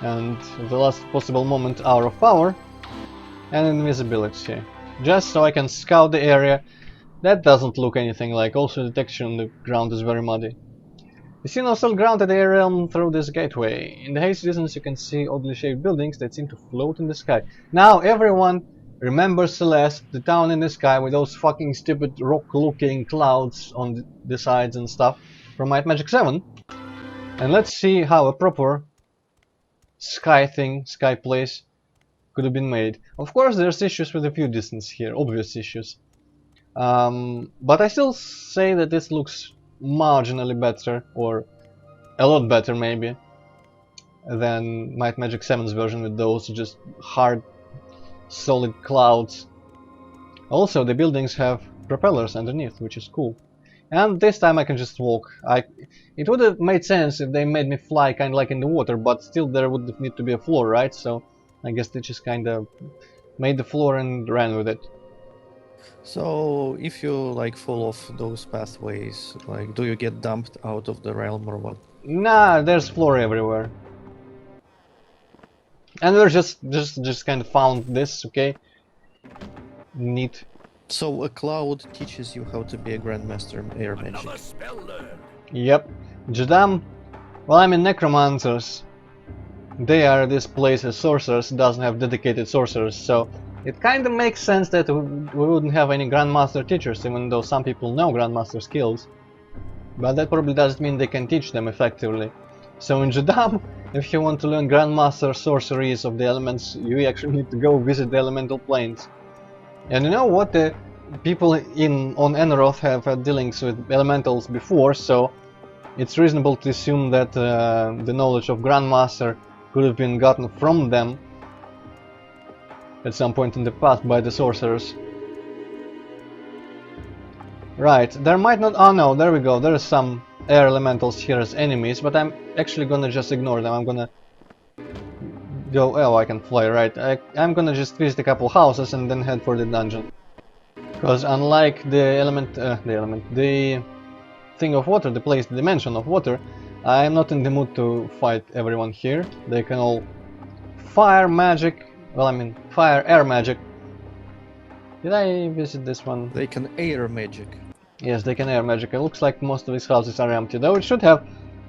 Speaker 1: And the last possible moment, Hour of Power. And invisibility. Just so I can scout the area. That doesn't look anything like. Also, the texture on the ground is very muddy. You see no solid ground at the realm through this gateway. In the hazy distance you can see oddly shaped buildings that seem to float in the sky. Now everyone remembers Celeste, the town in the sky with those fucking stupid rock-looking clouds on the sides and stuff from Might Magic 7. And let's see how a proper sky place could have been made. Of course there's issues with the view distance here, obvious issues. But I still say that this looks marginally better, or a lot better maybe, than Might Magic 7's version with those just hard, solid clouds. Also, the buildings have propellers underneath, which is cool. And this time I can just walk. It would have made sense if they made me fly kind of like in the water, but still there would need to be a floor, right? So I guess they just kind of made the floor and ran with it.
Speaker 2: So, if you like fall off those pathways, like, do you get dumped out of the realm or what?
Speaker 1: Nah, there's floor everywhere. And we're just kind of found this, okay? Neat.
Speaker 2: So, a cloud teaches you how to be a grandmaster in air magic.
Speaker 3: Another spell learned.
Speaker 1: Yep. Jadam. Well, I mean necromancers. They are this place's sorcerers, doesn't have dedicated sorcerers, so it kind of makes sense that we wouldn't have any grandmaster teachers, even though some people know grandmaster skills. But that probably doesn't mean they can teach them effectively. So in Jadam, if you want to learn grandmaster sorceries of the elements, you actually need to go visit the elemental planes. And you know what? The people on Enroth have had dealings with elementals before, so it's reasonable to assume that the knowledge of grandmaster could have been gotten from them at some point in the past by the sorcerers. Right, there might not... oh no, there we go, there are some air elementals here as enemies, but I'm actually gonna just ignore them. I'm gonna go... oh, I can fly, right. I'm gonna just visit a couple houses and then head for the dungeon. Because unlike the thing of water, the dimension of water, I'm not in the mood to fight everyone here. They can all fire magic. Well, I mean, fire air magic. Did I visit this one?
Speaker 2: They can air magic.
Speaker 1: Yes, they can air magic. It looks like most of these houses are empty, though it should have...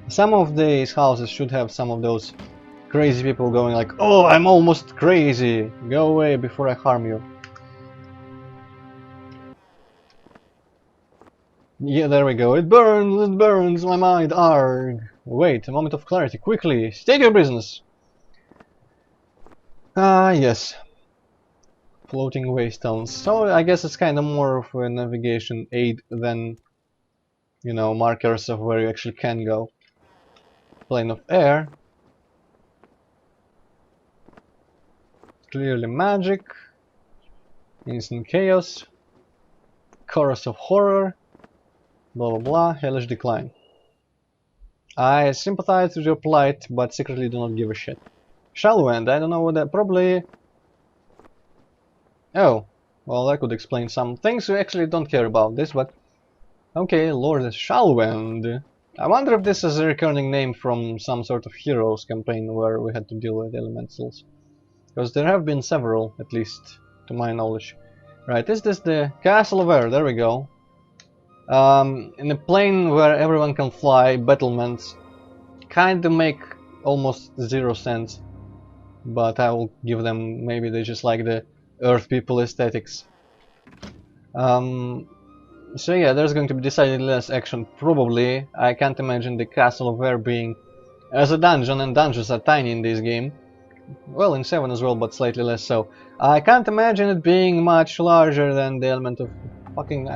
Speaker 1: some of these houses should have some of those crazy people going like, oh, I'm almost crazy! Go away before I harm you. Yeah, there we go. It burns my mind, arg! Wait, a moment of clarity, quickly, state your business! Ah, yes. Floating waystones. So I guess it's kind of more of a navigation aid than, you know, markers of where you actually can go. Plane of air. Clearly magic. Instant chaos. Chorus of horror. Blah blah blah. Hellish decline. I sympathize with your plight, but secretly do not give a shit. Shall we end? I don't know what that probably. Oh, well, that could explain some things we actually don't care about this, but okay, Lord Shalwend. I wonder if this is a recurring name from some sort of Heroes campaign where we had to deal with elementals. Because there have been several, at least, to my knowledge. Right, is this the Castle of Air? There we go. In a plane where everyone can fly, battlements kinda make almost zero sense. But I will give them, maybe they just like the Earth people aesthetics. So yeah, there's going to be decidedly less action, probably. I can't imagine the Castle of Air being as a dungeon, and dungeons are tiny in this game. Well, in 7 as well, but slightly less so. I can't imagine it being much larger than the element of fucking...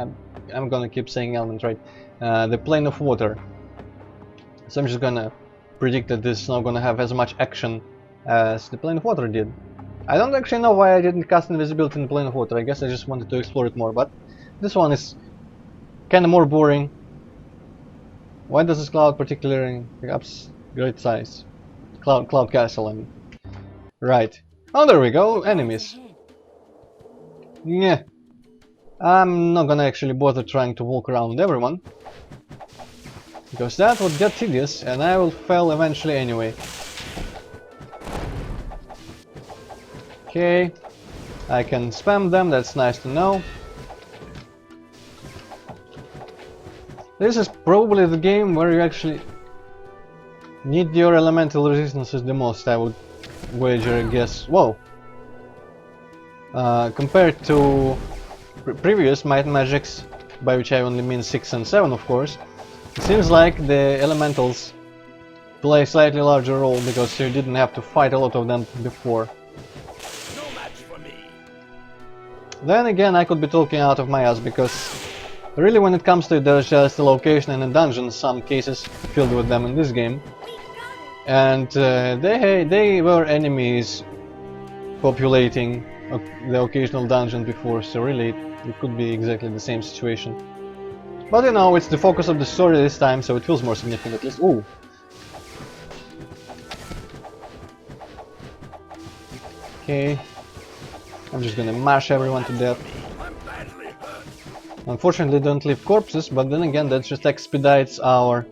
Speaker 1: I'm gonna keep saying element, right? The plane of water. So I'm just gonna predict that this is not gonna have as much action as the plane of water did. I don't actually know why I didn't cast invisibility in the plane of water. I guess I just wanted to explore it more, but this one is kinda more boring. Why does this cloud particularly perhaps great size? Cloud castle, I mean. Right. Oh, there we go, enemies. Yeah. I'm not gonna actually bother trying to walk around everyone. Because that would get tedious, and I will fail eventually anyway. Okay. I can spam them, that's nice to know. This is probably the game where you actually need your elemental resistances the most, I would wager a guess. Whoa! Compared to previous Might Magics, by which I only mean 6 and 7 of course, it seems like the elementals play a slightly larger role because you didn't have to fight a lot of them before.
Speaker 3: No match for me.
Speaker 1: Then again, I could be talking out of my ass because really when it comes to it, there's just a location and a dungeon in some cases filled with them in this game. And they were enemies populating the occasional dungeon before, so really it could be exactly the same situation. But you know, it's the focus of the story this time, so it feels more significant at least. Ooh! Okay. I'm just gonna mash everyone to death.
Speaker 3: I'm badly hurt.
Speaker 1: Unfortunately, don't leave corpses, but then again, that just expedites our...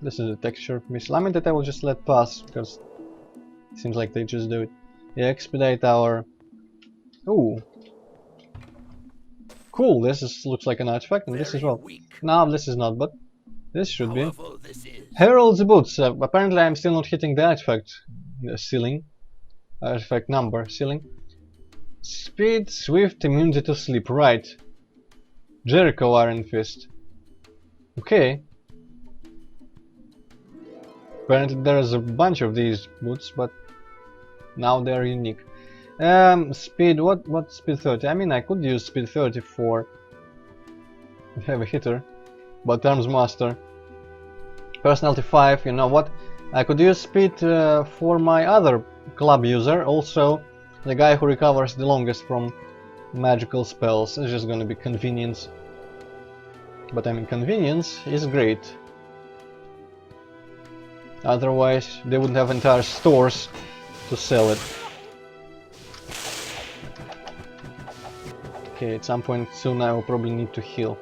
Speaker 1: This is a texture misalignment that I will just let pass, because it seems like they just do it. Yeah, expedite our... Ooh. Cool, this looks like an artifact, and this as well.
Speaker 3: Weak.
Speaker 1: No, this is not, but this should be.
Speaker 3: Powerful this is.
Speaker 1: Herald's Boots. Apparently I'm still not hitting the artifact ceiling. Artifact number ceiling. Speed, swift, immunity to sleep. Right. Jericho Iron Fist. Okay. Apparently there's a bunch of these boots, but now they're unique. Speed, what speed 30? I mean, I could use speed 30 for heavy hitter, but Arms Master. Personality 5, you know what? I could use speed for my other club user, also the guy who recovers the longest from magical spells. It's just gonna be convenience. But I mean, convenience is great. Otherwise, they wouldn't have entire stores to sell it. Okay, at some point soon I will probably need to heal.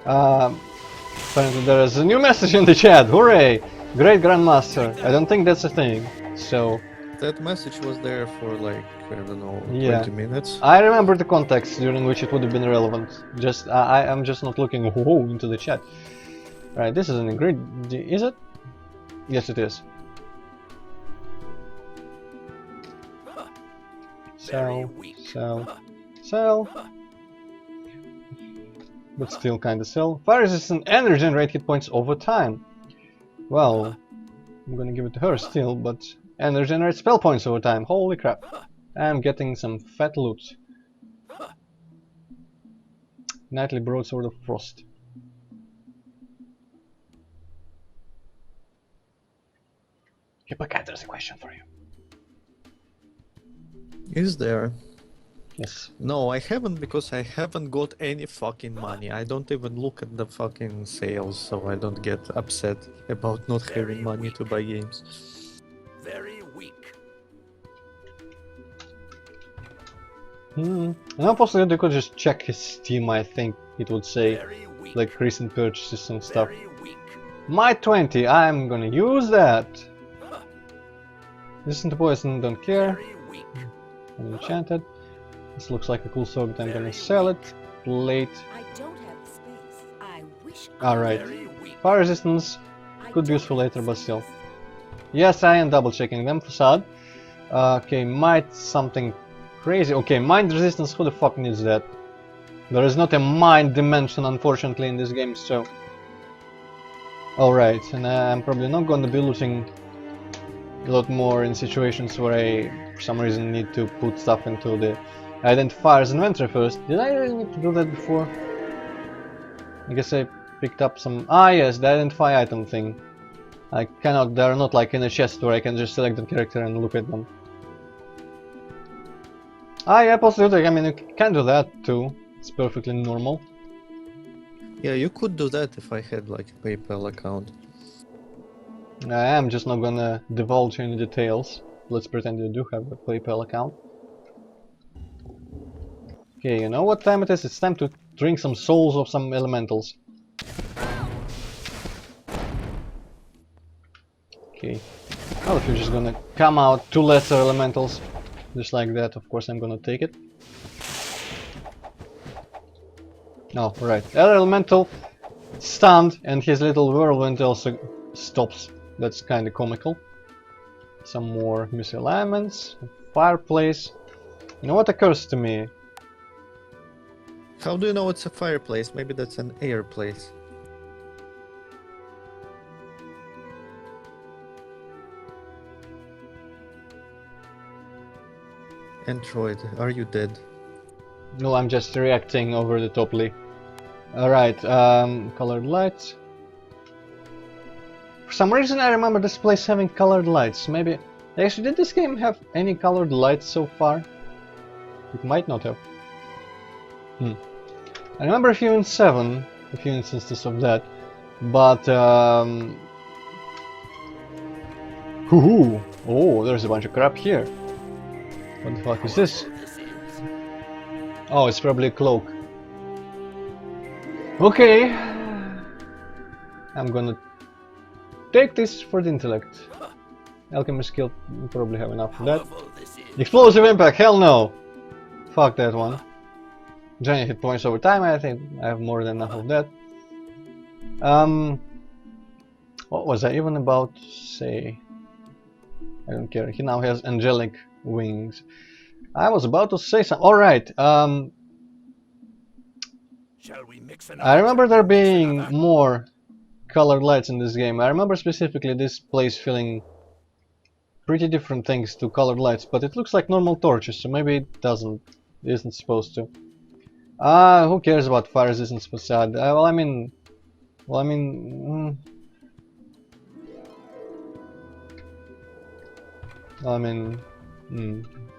Speaker 1: Apparently there is a new message in the chat. Hooray! Great Grandmaster. I don't think that's a thing. So
Speaker 2: That message was there for like, I don't know,
Speaker 1: yeah.
Speaker 2: 20 minutes.
Speaker 1: I remember the context during which it would have been relevant. Just I'm just not looking into the chat. Right, this is an ingredient. Is it? Yes, it is.
Speaker 3: Very
Speaker 1: Sell,
Speaker 3: weak.
Speaker 1: sell. But still kinda sell. Fire resistant and regenerate hit points over time. Well, I'm gonna give it to her still, but... And regenerate spell points over time. Holy crap. I'm getting some fat loot. Nightly Broadsword of Frost. Hippocat, there's a question for you.
Speaker 2: Is there?
Speaker 1: Yes.
Speaker 2: No, I haven't because I haven't got any fucking money. I don't even look at the fucking sales, so I don't get upset about not having money to buy games.
Speaker 3: Very weak.
Speaker 1: And possibly they could just check his Steam, I think it would say,
Speaker 3: Very weak.
Speaker 1: like recent purchases and stuff.
Speaker 3: Very weak.
Speaker 1: My 20, I'm gonna use that. Listen to poison, don't care.
Speaker 3: Very weak.
Speaker 1: Enchanted. This looks like a cool sword, I'm gonna sell it. Plate.
Speaker 4: I don't have the space. I wish.
Speaker 1: Alright.
Speaker 3: Very weak.
Speaker 1: Fire resistance could be useful later, but still. Yes, I am double checking them. Facade. Okay, might something crazy. Okay, mind resistance, who the fuck needs that? There is not a mind dimension, unfortunately, in this game, so. Alright, and I'm probably not going to be losing a lot more in situations where I, for some reason, need to put stuff into the identifier's inventory first. Did I really need to do that before? I guess I picked up some... Ah yes, the identify item thing. I cannot... They're not like in a chest where I can just select the character and look at them. Ah yeah, possibly. I mean, you can do that too. It's perfectly normal.
Speaker 2: Yeah, you could do that if I had like a PayPal account.
Speaker 1: I am just not gonna divulge any details. Let's pretend you do have a PayPal account. Okay, you know what time it is? It's time to drink some souls of some elementals. Okay. Well, if you're just gonna come out two lesser elementals, just like that, of course I'm gonna take it. Oh, right. Other elemental stunned, and his little whirlwind also stops. That's kinda comical. Some more misalignments, fireplace. You know what occurs to me?
Speaker 2: How do you know it's a fireplace? Maybe that's an air place. Android, are you dead?
Speaker 1: No, I'm just reacting over the toply. Alright, colored lights. For some reason I remember this place having colored lights. Maybe... Actually, did this game have any colored lights so far? It might not have. I remember a few in 7, a few instances of that. But, Hoo-hoo! Oh, there's a bunch of crap here. What the fuck is this? Oh, it's probably a cloak. Okay. I'm gonna take this for the intellect. Alchemy skill, you probably have enough of that. Explosive impact, hell no! Fuck that one. Giant hit points over time, I think I have more than enough of that. What was I even about to say? I don't care, he now has angelic wings. I was about to say something. Alright,
Speaker 3: Shall we mix
Speaker 1: I remember there being more colored lights in this game. I remember specifically this place feeling pretty different things to colored lights, but it looks like normal torches, so maybe it isn't supposed to. Who cares about fire resistance facade? Well, I mean,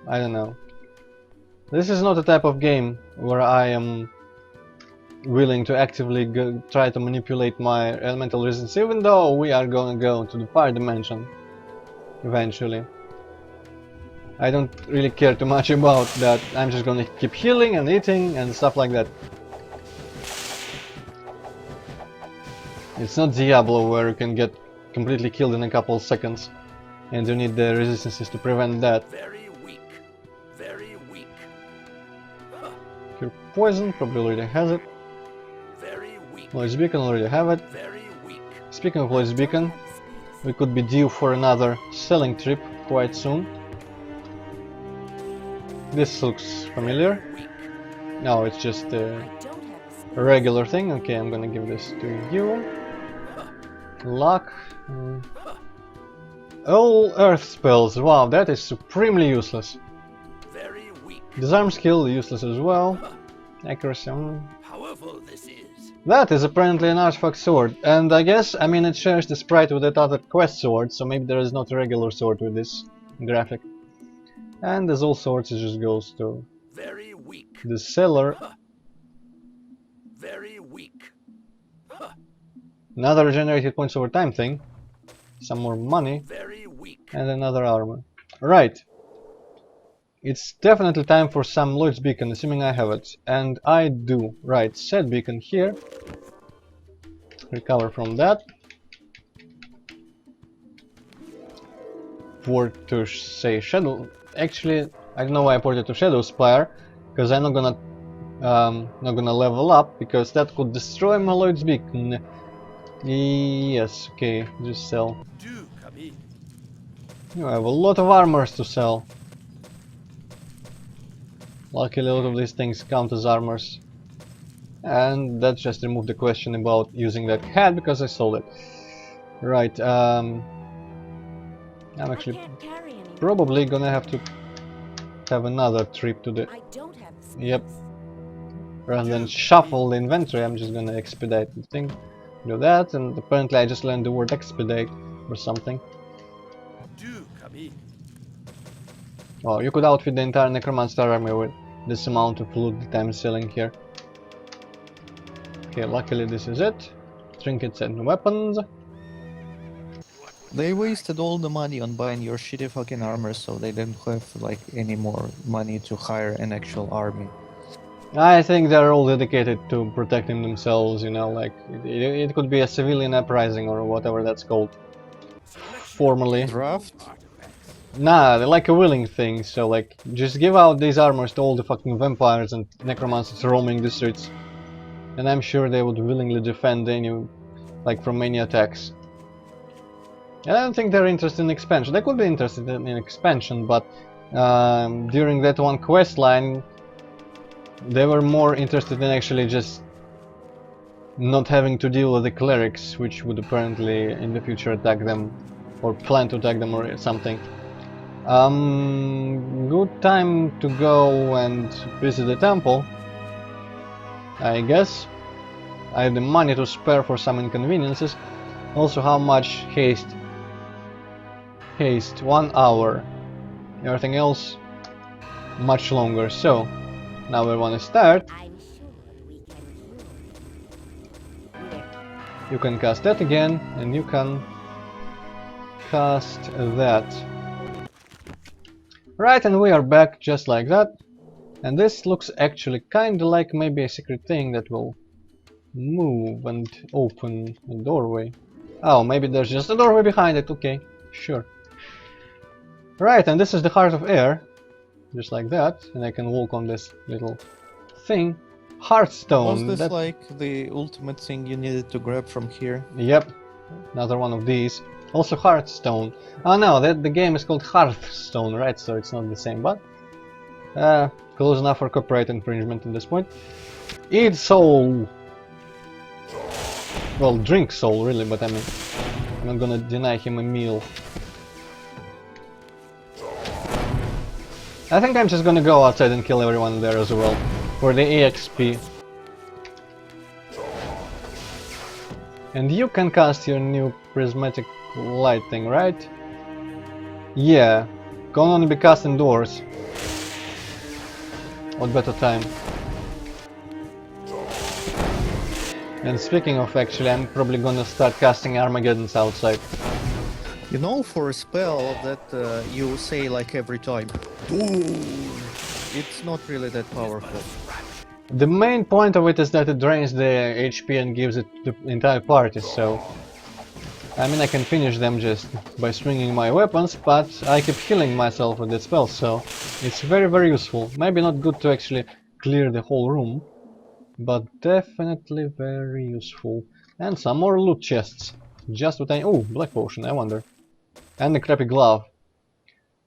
Speaker 1: I don't know. This is not the type of game where I am willing to actively try to manipulate my elemental resistance, even though we are gonna go to the fire dimension eventually. I don't really care too much about that. I'm just gonna keep healing and eating and stuff like that. It's not Diablo where you can get completely killed in a couple of seconds and you need the resistances to prevent that.
Speaker 3: Very weak. Very weak.
Speaker 1: Cure poison, probably already has it.
Speaker 3: Very weak.
Speaker 1: Lois Beacon, already have it.
Speaker 3: Very weak.
Speaker 1: Speaking of Lois Beacon, we could be due for another selling trip quite soon. This looks familiar. No, it's just a regular thing. Okay, I'm gonna give this to you. Luck. All earth spells. Wow, that is supremely useless.
Speaker 3: Very weak.
Speaker 1: Disarm skill, useless as well. Accuracy.
Speaker 3: Powerful this is.
Speaker 1: That is apparently an artifact sword, and I guess, I mean, it shares the sprite with that other quest sword, so maybe there is not a regular sword with this graphic. And as all swords, it just goes to
Speaker 3: Very weak.
Speaker 1: the seller.
Speaker 3: Very weak.
Speaker 1: Another regenerated points over time thing, some more money,
Speaker 3: Very weak.
Speaker 1: and another armor. Right. It's definitely time for some Lloyd's beacon, assuming I have it. And I do. Right, set beacon here. Recover from that. Port to say Shadow. Actually, I don't know why I ported to Shadow Spire, because I'm not gonna level up, because that could destroy my Lloyd's beacon. Yes, okay, just sell.
Speaker 3: Do come in.
Speaker 1: You have a lot of armors to sell. Luckily, a lot of these things count as armors. And that just removed the question about using that hat, because I sold it. Right, I'm actually
Speaker 4: I can't carry anymore.
Speaker 1: probably gonna have to have another trip to the...
Speaker 4: I don't have the space.
Speaker 1: Yep. Rather than shuffle the inventory, I'm just gonna expedite the thing. Do that, and apparently I just learned the word expedite or something.
Speaker 3: Do come in.
Speaker 1: Oh, you could outfit the entire Necromancer army with this amount of loot that I'm selling here. Okay, luckily this is it. Trinkets and weapons.
Speaker 2: They wasted all the money on buying your shitty fucking armor, so they didn't have like any more money to hire an actual army.
Speaker 1: I think they're all dedicated to protecting themselves, you know, like it could be a civilian uprising or whatever that's called formally.
Speaker 2: Draft?
Speaker 1: Nah, they're like a willing thing, so like just give out these armors to all the fucking vampires and necromancers roaming the streets. And I'm sure they would willingly defend any, like, from any attacks. And I don't think they're interested in expansion. They could be interested in expansion, but during that one quest line, they were more interested in actually just not having to deal with the clerics, which would apparently in the future attack them, or plan to attack them or something. Good time to go and visit the temple, I guess. I have the money to spare for some inconveniences. Also, how much haste? Haste, 1 hour. Everything else, much longer. So, now we want to start.
Speaker 4: I'm sure we can heal.
Speaker 1: You can cast that again, and you can cast that. Right, and we are back just like that. And this looks actually kinda like maybe a secret thing that will move and open a doorway. Oh, maybe there's just a doorway behind it. Okay, sure. Right, and this is the Heart of Air. Just like that. And I can walk on this little thing. Heartstone.
Speaker 2: Was this like the ultimate thing you needed to grab from here?
Speaker 1: Yep, another one of these. Also Hearthstone. Oh no, the game is called Hearthstone, right? So it's not the same, but close enough for copyright infringement at this point. Eat soul. Well, drink soul, really, but I mean, I'm not gonna deny him a meal. I think I'm just gonna go outside and kill everyone there as well, for the EXP. And you can cast your new prismatic light thing, right? Yeah, can only be cast indoors. What better time? And speaking of, actually, I'm probably gonna start casting Armageddons outside.
Speaker 2: You know, for a spell that you say like every time, "Boom," it's not really that powerful.
Speaker 1: The main point of it is that it drains the HP and gives it to the entire party, so... I mean, I can finish them just by swinging my weapons, but I keep healing myself with that spell, so it's very, very useful. Maybe not good to actually clear the whole room, but definitely very useful. And some more loot chests. Just what I... Oh, black potion, I wonder. And a crappy glove.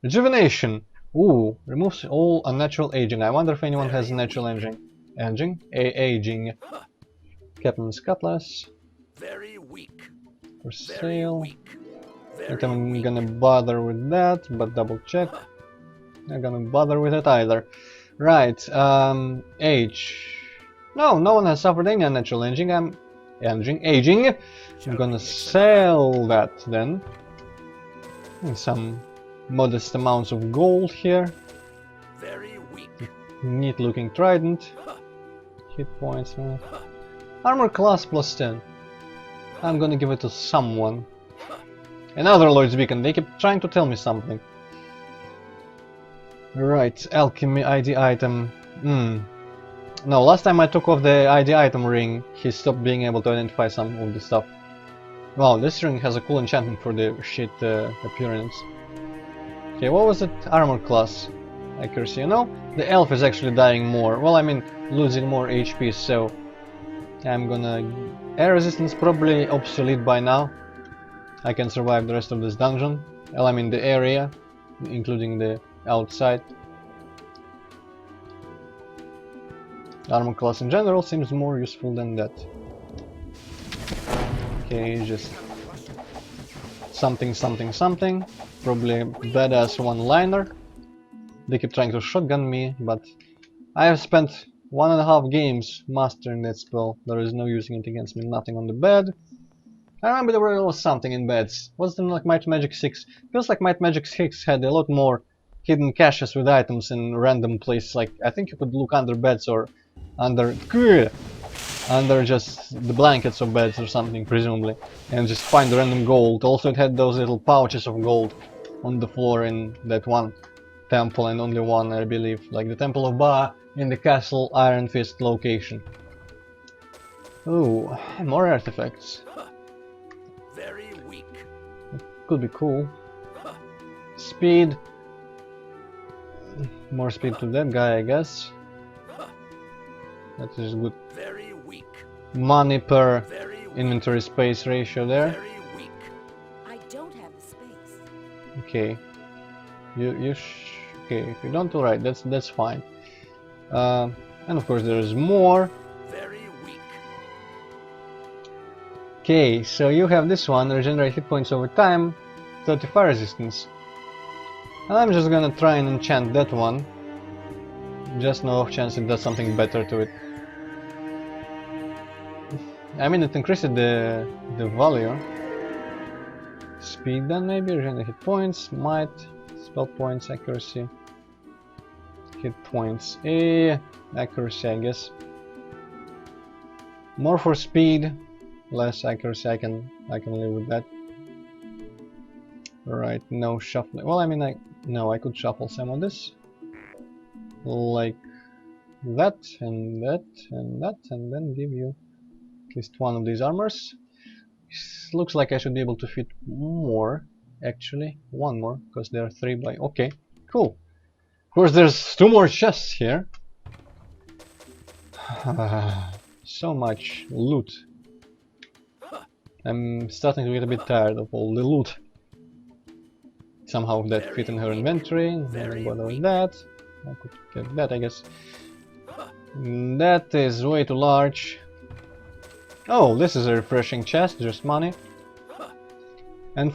Speaker 1: Rejuvenation. Ooh, removes all unnatural aging. I wonder if anyone has natural aging. Aging. Captain's Cutlass.
Speaker 3: Very weak.
Speaker 1: For
Speaker 3: Very
Speaker 1: sale.
Speaker 3: weak.
Speaker 1: Not
Speaker 3: Very
Speaker 1: even
Speaker 3: weak.
Speaker 1: gonna bother with that, but double check. Not gonna bother with it either. Right, age. No, no one has suffered any unnatural aging. Aging. I'm gonna sell that then. And some modest amounts of gold here.
Speaker 3: Very weak.
Speaker 1: Neat looking trident. Hit points. Armor class plus 10. I'm gonna give it to someone. Another Lord's Beacon. They keep trying to tell me something. Right, alchemy ID item. No, last time I took off the ID item ring, he stopped being able to identify some of the stuff. Wow, this ring has a cool enchantment for the shit appearance. Okay, what was it? Armor class. Accuracy. You know, the elf is actually dying more. Well, I mean, losing more HP, so I'm gonna... Air resistance probably obsolete by now. I can survive the rest of this dungeon. Well, I mean the area, including the outside. Armor class in general seems more useful than that. Okay, just something, something, something. Probably a badass one-liner. They keep trying to shotgun me, but I have spent 1.5 games mastering that spell. There is no using it against me. Nothing on the bed. I remember there was something in beds. Wasn't it like Might Magic 6? Feels like Might Magic 6 had a lot more hidden caches with items in random places. Like, I think you could look under beds or under just the blankets of beds or something, presumably, and just find random gold. Also, it had those little pouches of gold on the floor in that one temple, and only one, I believe, like the Temple of Ba in the Castle Iron Fist location. Ooh, more artifacts.
Speaker 3: Very weak.
Speaker 1: Could be cool. Speed. More speed to that guy, I guess. That is good.
Speaker 3: Very weak.
Speaker 1: Money per
Speaker 3: Very weak.
Speaker 1: inventory space ratio there.
Speaker 3: Very weak.
Speaker 4: I don't have the space.
Speaker 1: Okay. Okay, if you don't, alright, that's fine. And of course there is more.
Speaker 3: Very weak.
Speaker 1: Okay, so you have this one, regenerate hit points over time, 30 fire resistance. And I'm just gonna try and enchant that one. Just no off chance it does something better to it. I mean, it increased the value. Speed then maybe, regenerate hit points, might, spell points, accuracy. Hit points, accuracy I guess. More for speed, less accuracy, I can live with that. Right, no shuffling. Well, I mean, I could shuffle some of this. Like that, and that, and that, and then give you at least one of these armors. Looks like I should be able to fit more, actually. One more, because there are 3 by... Okay, cool. Of course, there's 2 more chests here. So much loot. I'm starting to get a bit tired of all the loot. Somehow that fit in her inventory. I don't bother with that. I could get that, I guess. That is way too large. Oh, this is a refreshing chest, just money. And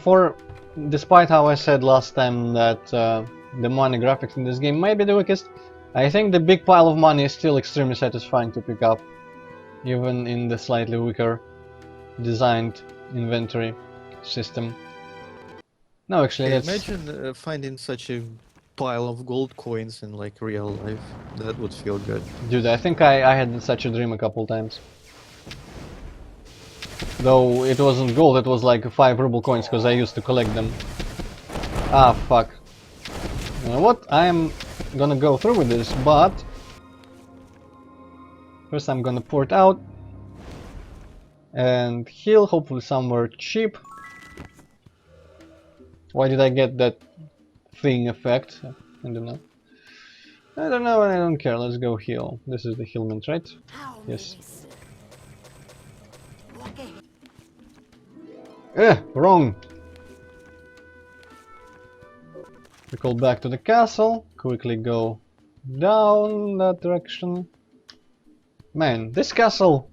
Speaker 1: despite how I said last time that the money graphics in this game might be the weakest, I think the big pile of money is still extremely satisfying to pick up, even in the slightly weaker designed inventory system. No, actually,
Speaker 2: Hey,
Speaker 1: that's...
Speaker 2: imagine finding such a pile of gold coins in like real life. That would feel good.
Speaker 1: Dude, I think I had such a dream a couple times. Though it wasn't gold, it was like 5 ruble coins, because I used to collect them. Ah, fuck. You know what? I'm gonna go through with this, but... First I'm gonna port out. And heal, hopefully somewhere cheap. Why did I get that thing effect? I don't know. I don't know and I don't care. Let's go heal. This is the healment, right?
Speaker 4: How
Speaker 1: Yes.
Speaker 4: may I serve? Walk ahead.
Speaker 1: Wrong! We call back to the castle. Quickly go down that direction. Man, this castle...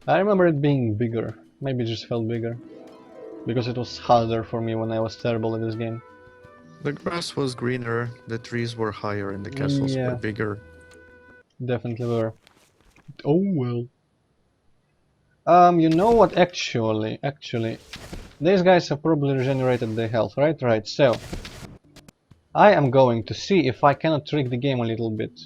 Speaker 1: I remember it being bigger. Maybe it just felt bigger. Because it was harder for me when I was terrible at this game.
Speaker 2: The grass was greener, the trees were higher, and the castles
Speaker 1: Yeah.
Speaker 2: were bigger.
Speaker 1: Definitely were. Oh well. You know what? Actually, these guys have probably regenerated their health, right? Right. So I am going to see if I cannot trick the game a little bit.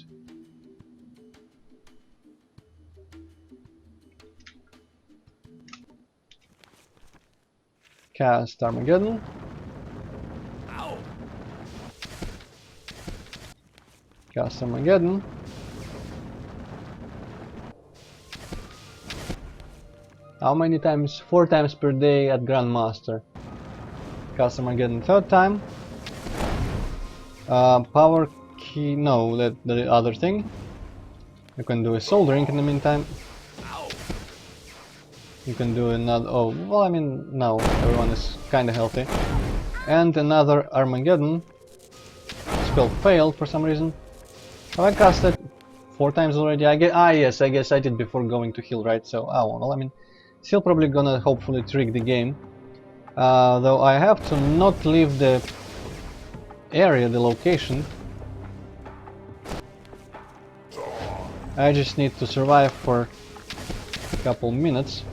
Speaker 1: Cast Armageddon.
Speaker 3: Ow!
Speaker 1: Cast Armageddon. How many times? 4 times per day at Grandmaster. Cast Armageddon third time. Power key. No, that the other thing. You can do a soldering in the meantime.
Speaker 3: Ow!
Speaker 1: You can do another. Oh, well, I mean, no, everyone is kinda healthy. And another Armageddon. Spell failed for some reason. Have I cast it 4 times already? I guess. Yes, I guess I did before going to heal, right? So, oh, well, I mean, still probably gonna hopefully trick the game. Though I have to not leave the area, the location. I just need to survive for a couple minutes.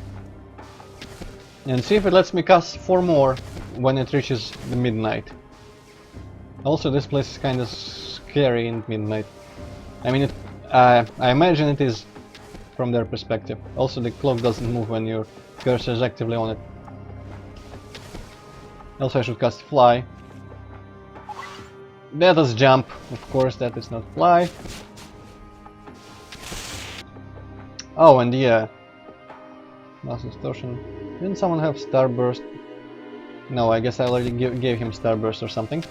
Speaker 1: And see if it lets me cast 4 more when it reaches the midnight. Also, this place is kind of scary in midnight. I mean, I imagine it is from their perspective. Also, the clock doesn't move when your cursor is actively on it. Also, I should cast Fly. That is Jump. Of course, that is not Fly. Oh, and yeah. Mass Distortion. Didn't someone have Starburst? No, I guess I already gave him Starburst or something.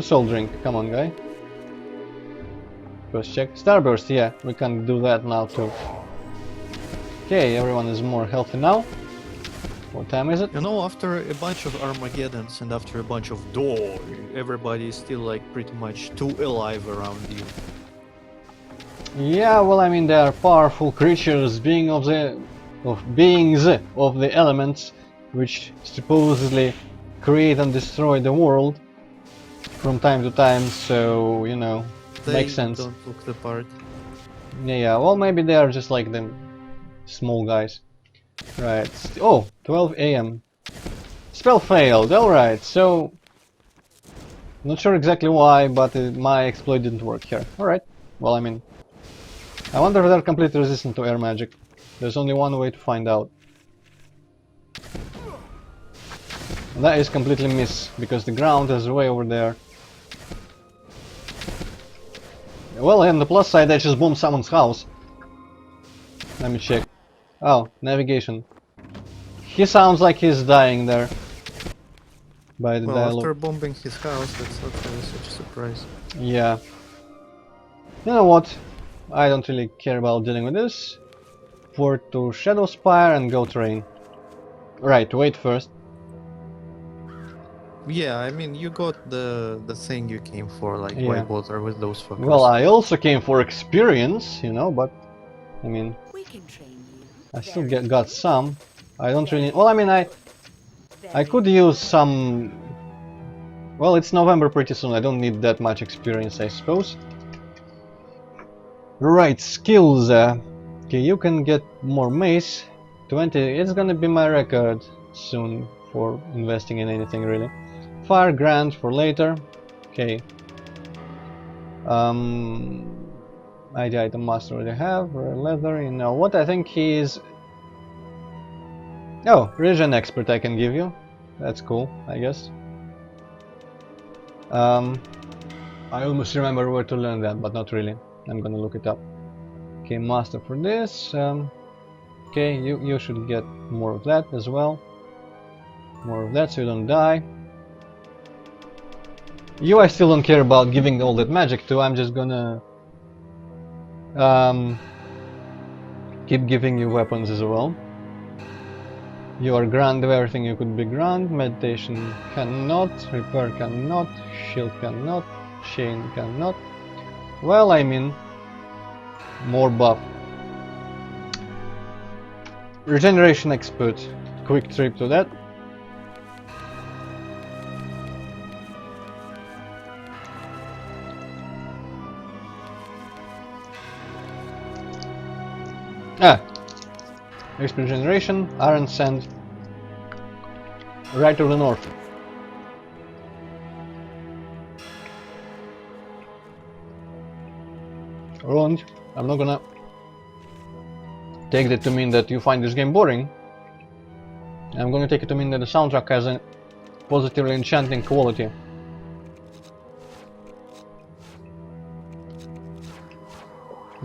Speaker 1: Soldering, come on, guy. First check. Starburst, yeah, we can do that now too. Okay, everyone is more healthy now. What time is it?
Speaker 2: You know, after a bunch of Armageddons and after a bunch of door, everybody is still like pretty much too alive around you.
Speaker 1: Yeah, well, I mean, they are powerful creatures, beings of the elements, which supposedly create and destroy the world from time to time. So you know,
Speaker 2: They
Speaker 1: makes sense.
Speaker 2: don't look the part.
Speaker 1: Yeah, well, maybe they are just like the small guys. Right. Oh, 12 a.m. Spell failed. Alright, so not sure exactly why, but my exploit didn't work here. Alright. Well, I mean, I wonder if they're completely resistant to air magic. There's only one way to find out. And that is completely miss, because the ground is way over there. Well, on the plus side, I just boomed someone's house. Let me check. Oh, navigation. He sounds like he's dying there. By the
Speaker 2: Well,
Speaker 1: dialogue.
Speaker 2: after bombing his house, that's not really such a surprise.
Speaker 1: Yeah. You know what? I don't really care about dealing with this. Port to Shadow Spire and go train. Right, wait first.
Speaker 2: Yeah, I mean, you got the thing you came for, like
Speaker 1: Yeah.
Speaker 2: Whitewater with those fuckers.
Speaker 1: Well, I also came for experience, you know, but I mean,
Speaker 4: We can train you.
Speaker 1: I still
Speaker 4: Very
Speaker 1: got some. I don't really. Well, I mean, I
Speaker 4: very
Speaker 1: could use some. Well, it's November pretty soon. I don't need that much experience, I suppose. Right, skills. Okay, you can get more mace. 20. It's gonna be my record soon for investing in anything really. Fire grant for later. Okay. ID item master already have. Leather. You know what? I think he is. Oh, regen expert I can give you. That's cool, I guess. I almost remember where to learn that, but not really. I'm gonna look it up. Okay, master for this. Okay, you should get more of that as well. More of that so you don't die. You I still don't care about giving all that magic to. I'm just gonna keep giving you weapons as well. You are grand of everything you could be grand. Meditation cannot, repair cannot, shield cannot, chain cannot. Well, I mean, more buff. Regeneration expert. Quick trip to that. Ah! XP generation, iron sand. Right to the north. Roland, I'm not gonna take that to mean that you find this game boring. I'm gonna take it to mean that the soundtrack has a positively enchanting quality.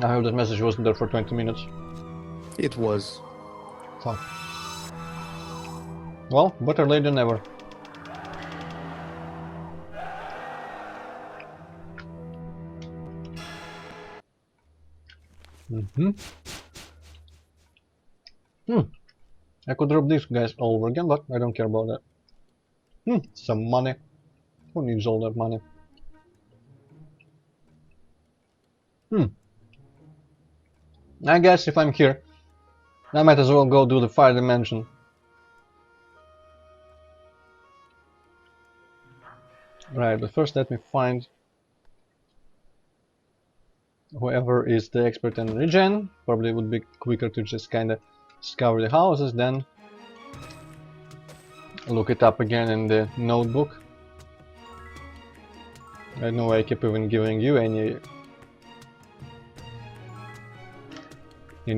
Speaker 1: I hope that message wasn't there for 20 minutes.
Speaker 2: It was.
Speaker 1: Fuck. Well, better late than never. I could drop these guys all over again, but I don't care about that. Some money. Who needs all that money? I guess if I'm here, I might as well go do the fire dimension. Right, but first let me find whoever is the expert in regen. Probably would be quicker to just kinda discover the houses, then look it up again in the notebook. I don't know why I keep even giving you any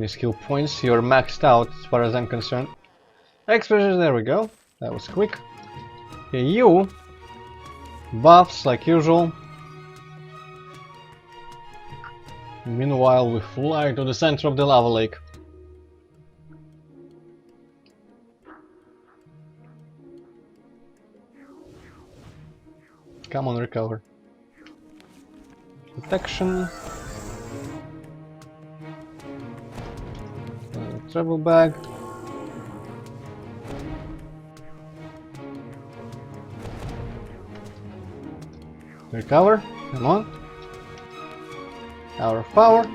Speaker 1: skill points. You're maxed out as far as I'm concerned. Expertise, there we go. That was quick. Okay, you buffs like usual. Meanwhile, we fly to the center of the lava lake. Come on, recover. Protection. Travel bag. Recover. Come on. Hour of power.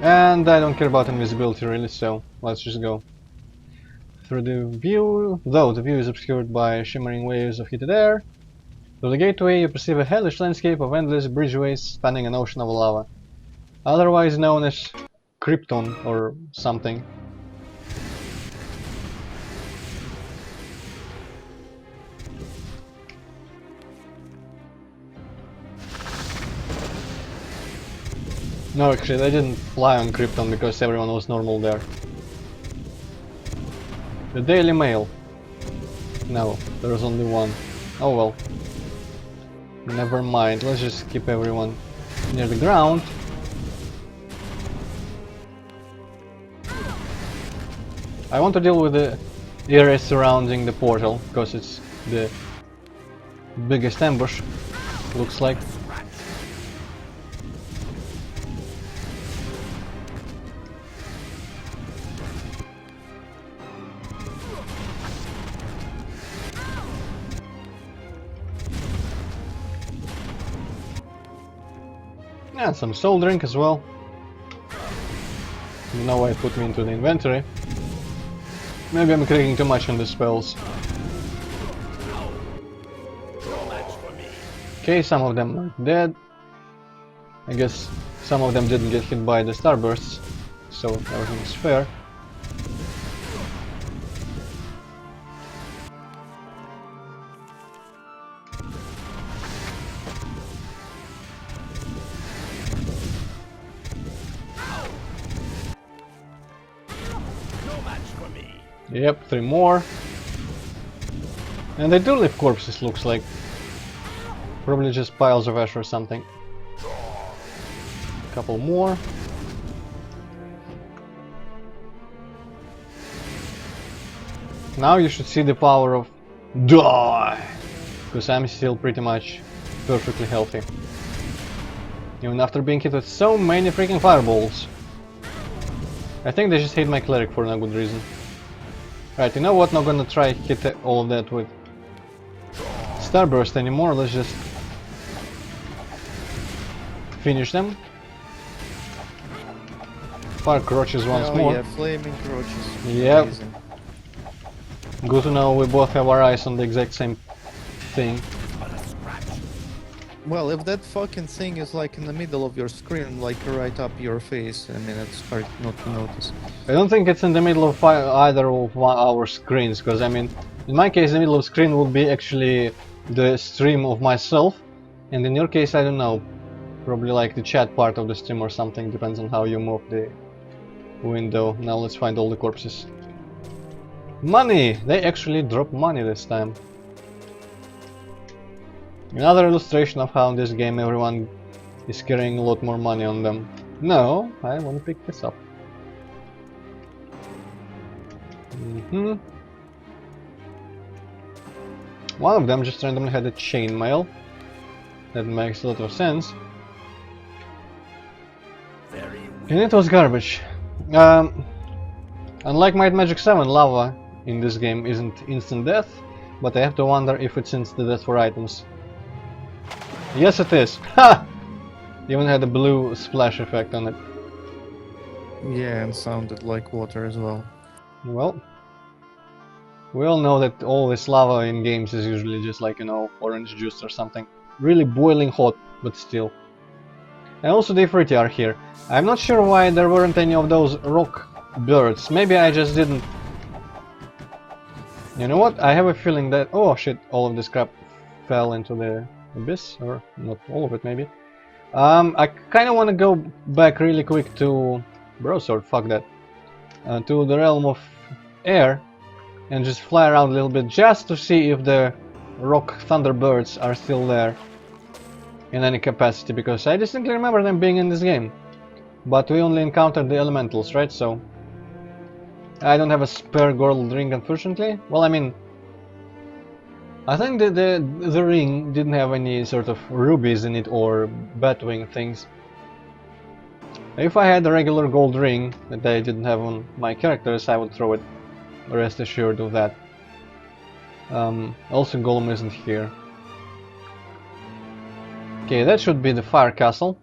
Speaker 1: And I don't care about invisibility really, so let's just go. Through the view, though the view is obscured by shimmering waves of heated air. Through the gateway you perceive a hellish landscape of endless bridgeways spanning an ocean of lava, otherwise known as Krypton or something. No, actually, they didn't fly on Krypton because everyone was normal there. The Daily Mail. No, there was only one. Oh well. Never mind, let's just keep everyone near the ground. I want to deal with the area surrounding the portal, because it's the biggest ambush, looks like. And some soul drink as well. Now I put me into the inventory. Maybe I'm clicking too much on the spells. Okay, some of them are dead. I guess some of them didn't get hit by the starbursts, so everything is fair. Yep, 3 more. And they do leave corpses, looks like. Probably just piles of ash or something. Couple more. Now you should see the power of die! Because I'm still pretty much perfectly healthy. Even after being hit with so many freaking fireballs. I think they just hate my cleric for no good reason. Right, you know what, not gonna try hit all of that with Starburst anymore, let's just finish them. Fire crotches once more.
Speaker 2: Yeah, flaming crotches.
Speaker 1: Yep.
Speaker 2: Amazing.
Speaker 1: Good to know we both have our eyes on the exact same thing.
Speaker 2: Well, if that fucking thing is like in the middle of your screen, like right up your face, I mean, it's hard not to notice.
Speaker 1: I don't think it's in the middle of either of our screens, because I mean, in my case, the middle of screen would be actually the stream of myself, and in your case, I don't know, probably like the chat part of the stream or something, depends on how you move the window. Now let's find all the corpses. Money! They actually drop money this time. Another illustration of how in this game everyone is carrying a lot more money on them. No, I want to pick this up. One of them just randomly had a chainmail. That makes a lot of sense.
Speaker 3: Very weak.
Speaker 1: And it was garbage. Unlike Might Magic 7, lava in this game isn't instant death, but I have to wonder if it's instant death for items. Yes, it is. Ha! Even had a blue splash effect on it.
Speaker 2: Yeah, and sounded like water as well.
Speaker 1: Well, we all know that all this lava in games is usually just like, you know, orange juice or something. Really boiling hot, but still. And also the Ifriti are here. I'm not sure why there weren't any of those rock birds. Maybe I just didn't... You know what? I have a feeling that... Oh shit, all of this crap fell into the abyss. Or not all of it, maybe. I kinda wanna go back really quick to... Browsword, fuck that. To the realm of air. And just fly around a little bit just to see if the rock thunderbirds are still there. In any capacity, because I distinctly remember them being in this game. But we only encountered the elementals, right? So I don't have a spare gold ring, unfortunately. Well, I mean, I think the ring didn't have any sort of rubies in it or batwing things. If I had a regular gold ring that I didn't have on my characters, I would throw it. Rest assured of that. Also, Golem isn't here. Okay, that should be the fire castle.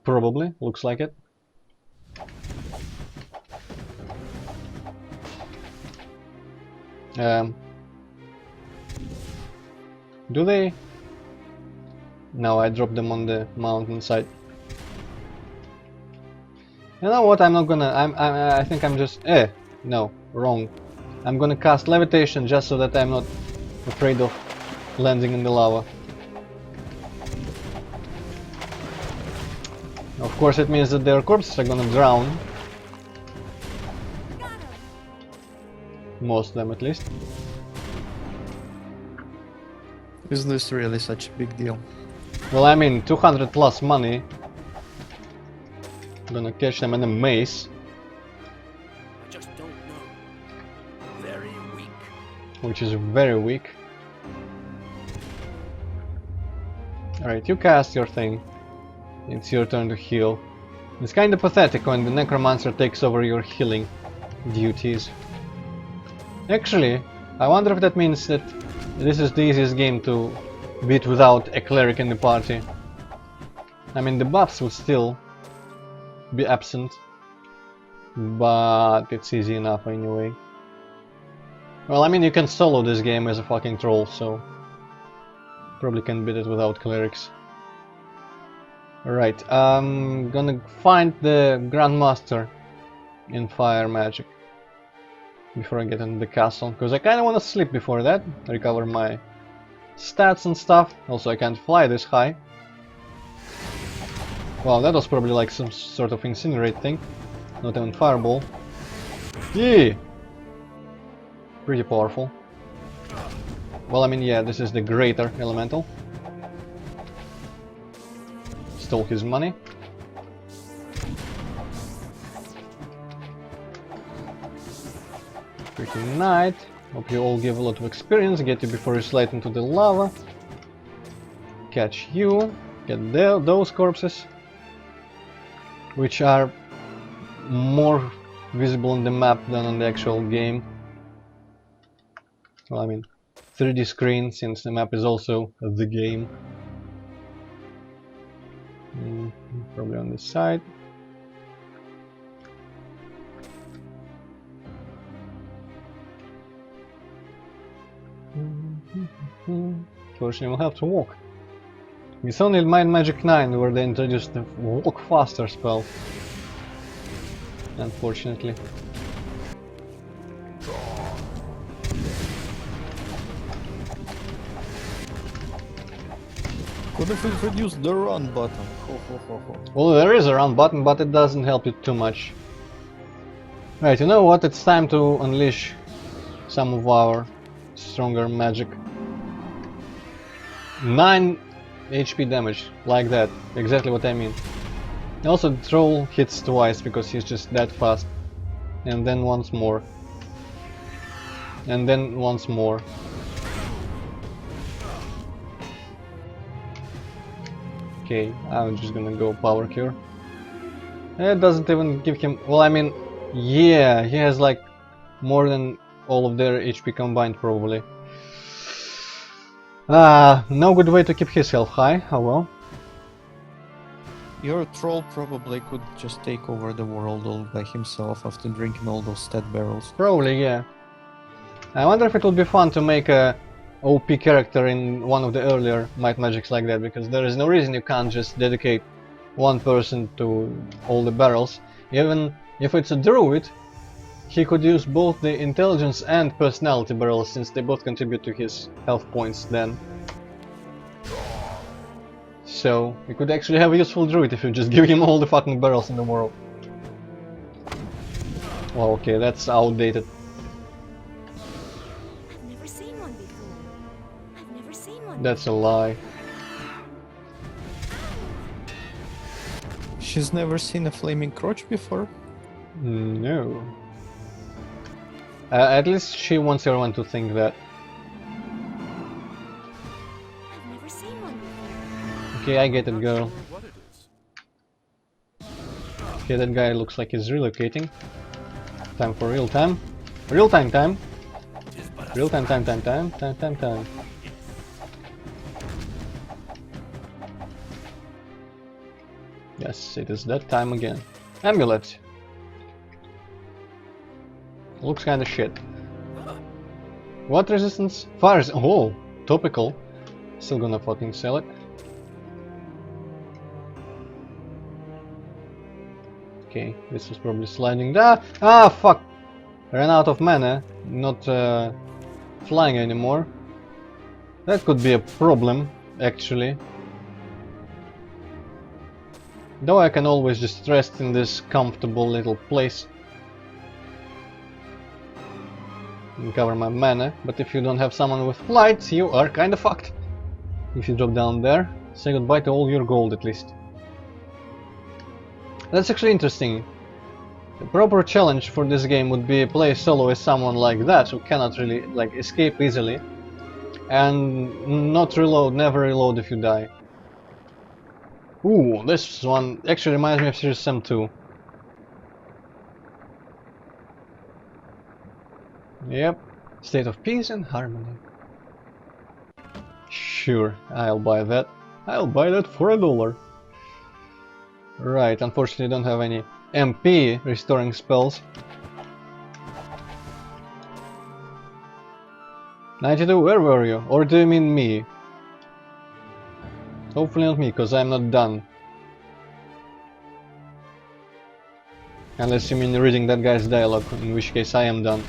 Speaker 1: Probably, looks like it. Do they? No, I dropped them on the mountainside. You know what? I'm not gonna. I think I'm just. No, wrong. I'm gonna cast levitation just so that I'm not afraid of landing in the lava. Of course, it means that their corpses are gonna drown. Most of them, at least.
Speaker 2: Is this really such a big deal?
Speaker 1: Well, I mean, 200 plus money. Gonna catch them in a maze,
Speaker 3: I just don't know. Very weak.
Speaker 1: which is very weak. Alright, you cast your thing. It's your turn to heal. It's kinda pathetic when the necromancer takes over your healing duties. Actually, I wonder if that means that this is the easiest game to beat without a cleric in the party. I mean, the buffs would still be absent, but it's easy enough anyway. Well, I mean, you can solo this game as a fucking troll, so probably can beat it without clerics. Alright, I'm gonna find the Grandmaster in fire magic before I get into the castle, because I kinda wanna sleep before that, recover my stats and stuff. Also, I can't fly this high. Wow, that was probably like some sort of incinerate thing, not even fireball. Yeah! Pretty powerful. Well, I mean, yeah, this is the greater elemental. Stole his money. Pretty nice. Hope you all give a lot of experience. Get you before you slide into the lava. Catch you. Get those corpses, which are more visible on the map than on the actual game. Well, I mean, 3D screen, since the map is also the game. Probably on this side. Fortunately, we'll have to walk. It's only in Might Magic 9 where they introduced the walk faster spell. Unfortunately.
Speaker 2: Could have introduced the run button. Ho, ho, ho, ho.
Speaker 1: Well, there is a run button, but it doesn't help you too much. Right, you know what? It's time to unleash some of our stronger magic. 9 HP damage, like that. Exactly what I mean. Also, the troll hits twice because he's just that fast. And then once more. And then once more. Okay, I'm just gonna go power cure. It doesn't even give him... Well, I mean, yeah, he has like more than all of their HP combined probably. No good way to keep his health high, oh well.
Speaker 2: Your troll probably could just take over the world all by himself after drinking all those stat barrels.
Speaker 1: Probably, yeah. I wonder if it would be fun to make a OP character in one of the earlier Might Magics like that, because there is no reason you can't just dedicate one person to all the barrels. Even if it's a druid, he could use both the intelligence and personality barrels, since they both contribute to his health points then. So, you could actually have a useful druid if you just give him all the fucking barrels in the world. Well, okay, that's outdated.
Speaker 4: I've never seen one before. I've never seen one.
Speaker 1: That's a lie.
Speaker 2: She's never seen a flaming crotch before?
Speaker 1: No. At least she wants everyone to think that.
Speaker 4: I've never seen one before.
Speaker 1: Okay, I get it, girl.
Speaker 3: Sure what it is.
Speaker 1: Okay, that guy looks like he's relocating. Time for real time. Real time time.
Speaker 3: Tis but a
Speaker 1: Real time time time time time time time. Yes, it is that time again. Amulet. Looks kinda shit. What resistance? Fires. Oh, topical. Still gonna fucking sell it. Okay, this was probably sliding. Ah, fuck! Ran out of mana. Not flying anymore. That could be a problem, actually. Though I can always just rest in this comfortable little place and cover my mana, but if you don't have someone with flight, you are kinda fucked. If you drop down there, say goodbye to all your gold at least. That's actually interesting. The proper challenge for this game would be play solo as someone like that, who cannot really like escape easily, and not reload, never reload if you die. Ooh, this one actually reminds me of Series Sam 2. Yep, state of peace and harmony. Sure, I'll buy that. I'll buy that for $1. Right, unfortunately I don't have any MP restoring spells. 92, where were you? Or do you mean me? Hopefully not me, because I'm not done. Unless you mean reading that guy's dialogue, in which case I am done.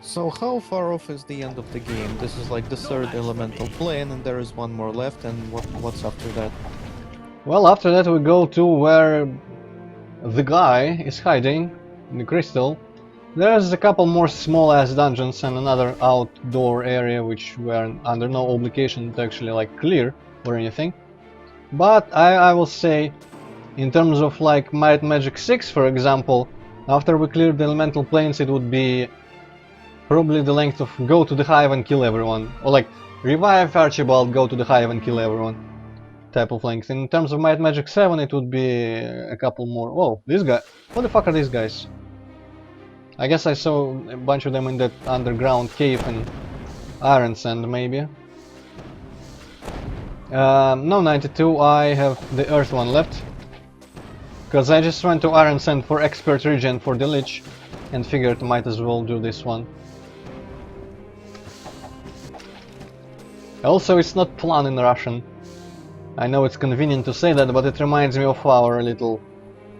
Speaker 2: So how far off is the end of the game? This is like the third elemental plane and there is one more left, and what's after that?
Speaker 1: Well, after that we go to where the guy is hiding in the crystal. There's a couple more small ass dungeons and another outdoor area which we're under no obligation to actually like clear or anything. But I will say, in terms of like Might Magic 6 for example, after we clear the elemental planes it would be probably the length of go to the hive and kill everyone, or like revive Archibald, go to the hive and kill everyone type of length. In terms of Might Magic 7 it would be a couple more. Whoa, this guy, what the fuck are these guys? I guess I saw a bunch of them in that underground cave in Iron Sand maybe. No 92, I have the Earth one left. Because I just went to Iron Sand for expert regen for the Lich and figured might as well do this one. Also, it's not plan in Russian. I know it's convenient to say that, but it reminds me of our little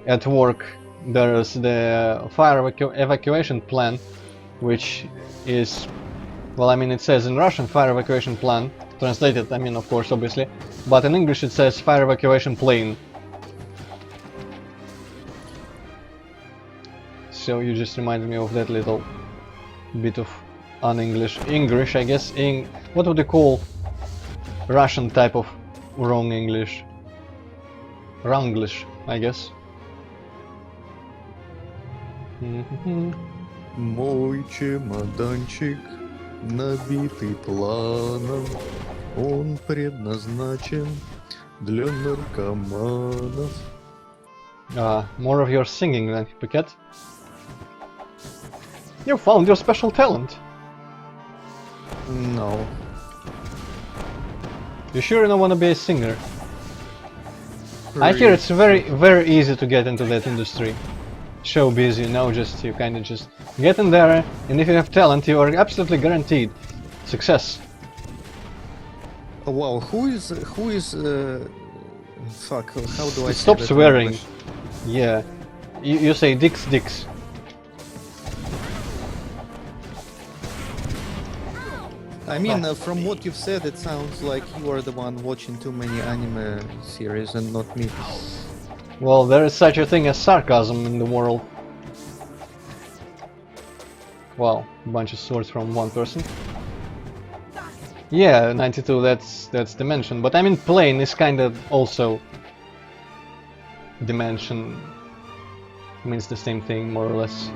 Speaker 1: at work. There's the fire evacuation plan, which is, well, I mean, it says in Russian fire evacuation plan, translated, I mean, of course, obviously, but in English it says fire evacuation plane. So you just reminded me of that little bit of English, I guess. What would they call Russian type of wrong English? Wranglish, I guess.
Speaker 2: Мой чемоданчик, набитый планом, он предназначен для наркоманов.
Speaker 1: More of your singing then, Piquet. You found your special talent.
Speaker 2: No.
Speaker 1: You sure you don't want to be a singer? I hear it's very easy to get into that industry. Showbiz, you know, just you kind of just get in there, and if you have talent, you are absolutely guaranteed success.
Speaker 2: Oh, wow, who is fuck, how do I say
Speaker 1: Stop
Speaker 2: that in
Speaker 1: swearing.
Speaker 2: English?
Speaker 1: Yeah, you say dicks.
Speaker 2: I mean, from what you've said, it sounds like you are the one watching too many anime series and not me.
Speaker 1: Well, there is such a thing as sarcasm in the world. Wow, a bunch of swords from one person. Yeah, 92, that's dimension, but I mean plane is kind of also dimension, means the same thing more or less.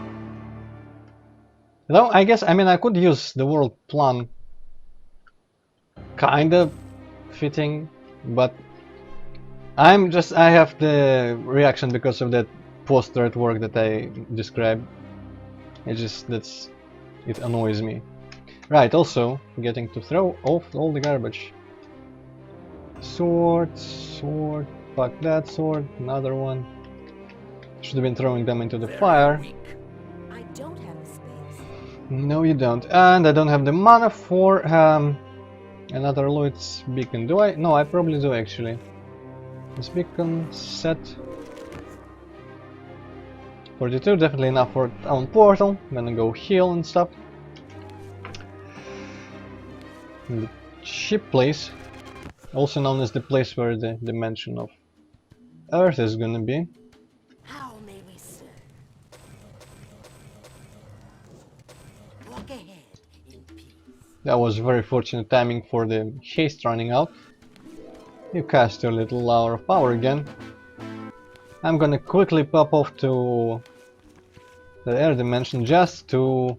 Speaker 1: Though I guess, I mean, I could use the word plan, kind of fitting, but I have the reaction because of that poster at work that I described. It annoys me. Right, also getting to throw off all the garbage. Sword, fuck that sword, another one. Should have been throwing them into the fire.
Speaker 4: I don't have the space.
Speaker 1: No, you don't. And I don't have the mana for another Lloyd's beacon. Do I? No, I probably do actually. This beacon set 42, definitely enough for town portal. I'm gonna go heal and stuff. And the ship place, also known as the place where the dimension of Earth is gonna be.
Speaker 4: How may we serve? Walk ahead in peace.
Speaker 1: That was very fortunate timing for the haste running out. You cast your little hour of power again. I'm gonna quickly pop off to the air dimension just to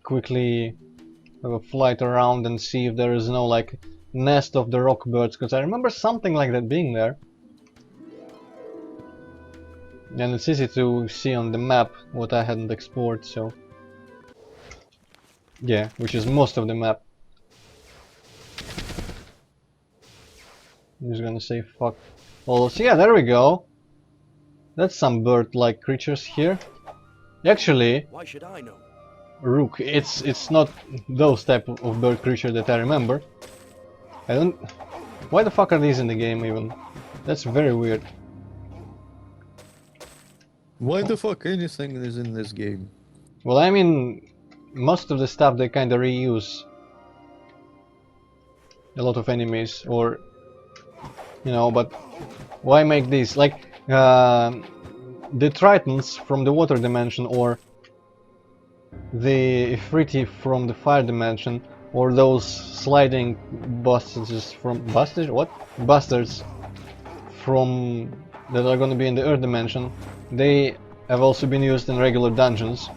Speaker 1: quickly have a flight around and see if there is no like nest of the rock birds, because I remember something like that being there. And it's easy to see on the map what I hadn't explored, so yeah, which is most of the map. I'm just gonna say fuck all those. Yeah, there we go. That's some bird-like creatures here. Actually,
Speaker 3: Why should I know?
Speaker 1: Rook, it's not those type of bird creature that I remember. I don't... Why the fuck are these in the game even? That's very weird.
Speaker 2: Why the fuck anything is in this game?
Speaker 1: Well, I mean, most of the stuff they kinda reuse. A lot of enemies, or... You know, but... Why make these? Like, the Tritons from the water dimension, or the Ifriti from the fire dimension, or those sliding bastards from bastards from that are going to be in the earth dimension. They have also been used in regular dungeons.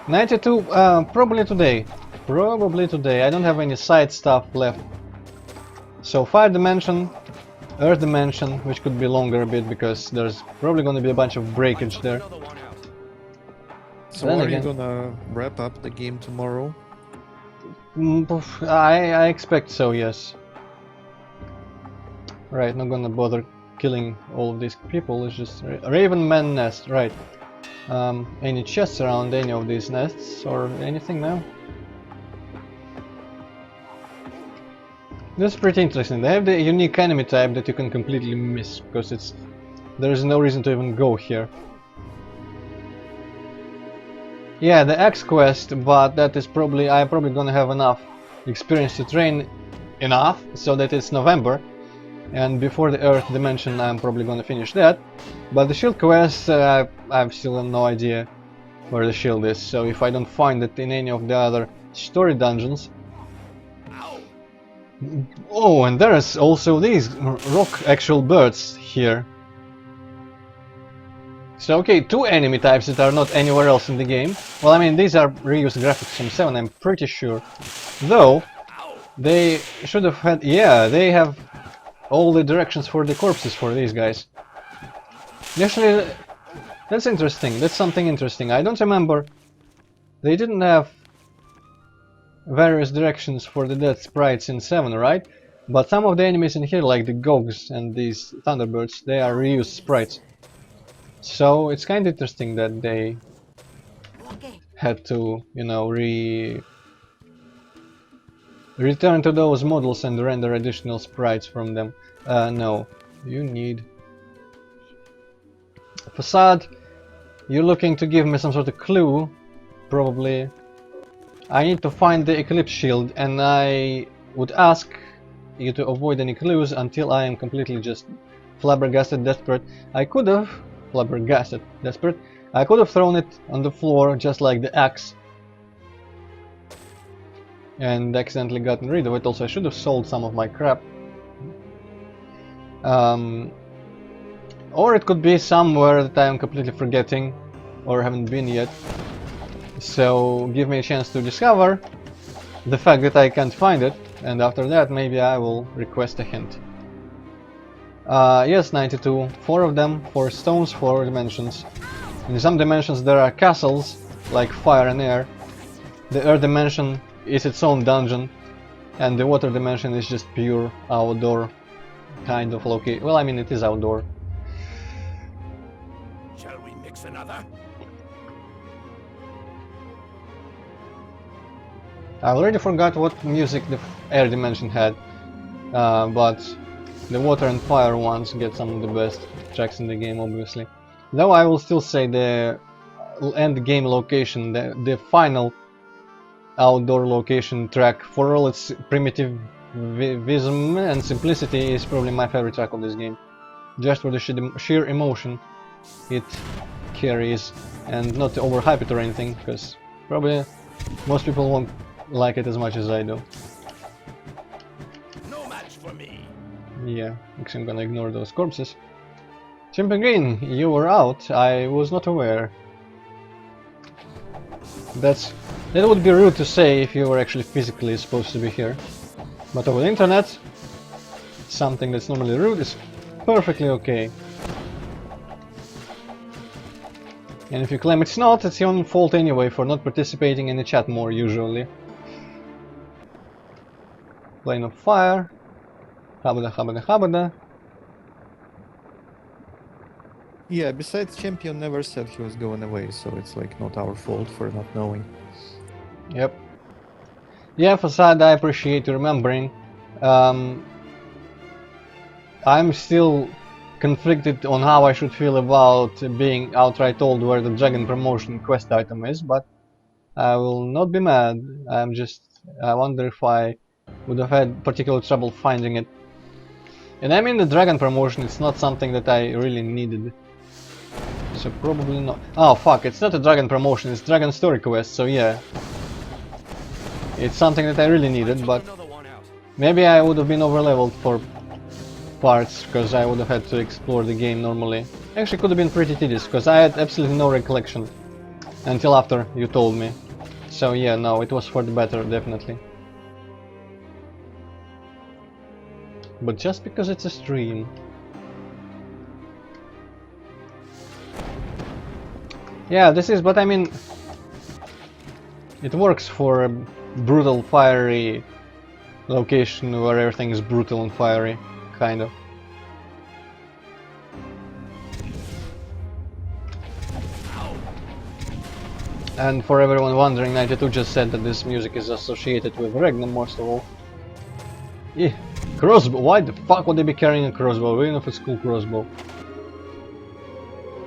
Speaker 1: 92, probably today. I don't have any side stuff left. So fire dimension, earth dimension, which could be longer a bit because there's probably going to be a bunch of breakage there.
Speaker 3: Another one out.
Speaker 2: So
Speaker 1: Then
Speaker 2: are
Speaker 1: again-
Speaker 2: you gonna wrap up the game tomorrow?
Speaker 1: I expect so, yes. Right, not gonna bother killing all of these people. It's just Raven Man nest, right? Any chests around any of these nests or anything now? That's pretty interesting. They have the unique enemy type that you can completely miss, because there is no reason to even go here. Yeah, the X quest, but that is I'm probably gonna have enough experience to train enough so that it's November, and before the Earth dimension I'm probably gonna finish that. But the shield quest, I've still no idea where the shield is, so if I don't find it in any of the other story dungeons. Oh, and there's also these rock actual birds here. So okay, two enemy types that are not anywhere else in the game. Well, I mean, these are reused graphics from 7, I'm pretty sure. Though, they should have had... yeah, they have all the directions for the corpses for these guys. Actually, that's interesting, that's something interesting. I don't remember... they didn't have various directions for the dead sprites in 7, right? But some of the enemies in here, like the Gogs and these Thunderbirds, they are reused sprites. So it's kind of interesting that they had to, you know, return to those models and render additional sprites from them. No, you need facade. You're looking to give me some sort of clue, probably. I need to find the Eclipse Shield, and I would ask you to avoid any clues until I am completely just flabbergasted, desperate. I could have flabbergasted, desperate. I could have thrown it on the floor just like the axe and accidentally gotten rid of it. Also, I should have sold some of my crap. Or it could be somewhere that I am completely forgetting or haven't been yet. So give me a chance to discover the fact that I can't find it, and after that maybe I will request a hint. Yes, 92. 4 of them, 4 stones, 4 dimensions. In some dimensions there are castles, like fire and air. The earth dimension is its own dungeon, and the water dimension is just pure outdoor kind of location. Well, I mean, it is outdoor.
Speaker 3: Shall we mix another?
Speaker 1: I already forgot what music the air dimension had, but the water and fire ones get some of the best tracks in the game, obviously. Though I will still say the end game location, the final outdoor location track, for all its primitivism and simplicity, is probably my favorite track of this game. Just for the sheer emotion it carries, and not to overhype it or anything, because probably most people won't like it as much as I do.
Speaker 3: No match for me.
Speaker 1: Yeah, actually I'm gonna ignore those corpses. Chimping Green, you were out. I was not aware. That would be rude to say if you were actually physically supposed to be here. But over the internet, something that's normally rude is perfectly okay. And if you claim it's not, it's your own fault anyway for not participating in the chat more usually. Plane of fire. Habada, habada, habada.
Speaker 2: Yeah, besides Champion never said he was going away, so it's like not our fault for not knowing.
Speaker 1: Yep. Yeah, Facade, I appreciate you remembering. I'm still conflicted on how I should feel about being outright told where the Dragon Promotion quest item is, but I will not be mad. I wonder if I would have had particular trouble finding it. And I mean, the Dragon Promotion, it's not something that I really needed. So probably not. Oh fuck, it's not a Dragon Promotion, it's Dragon Story Quest, so yeah. It's something that I really needed, but maybe I would have been overleveled for parts, because I would have had to explore the game normally. Actually, could have been pretty tedious, because I had absolutely no recollection until after you told me. So yeah, no, it was for the better, definitely. But just because it's a stream. Yeah, this is, but I mean, it works for a brutal, fiery location where everything is brutal and fiery, kind of. And for everyone wondering, 92 just said that this music is associated with Regnum most of all. Eh, crossbow. Why the fuck would they be carrying a crossbow? Even if it's a cool crossbow.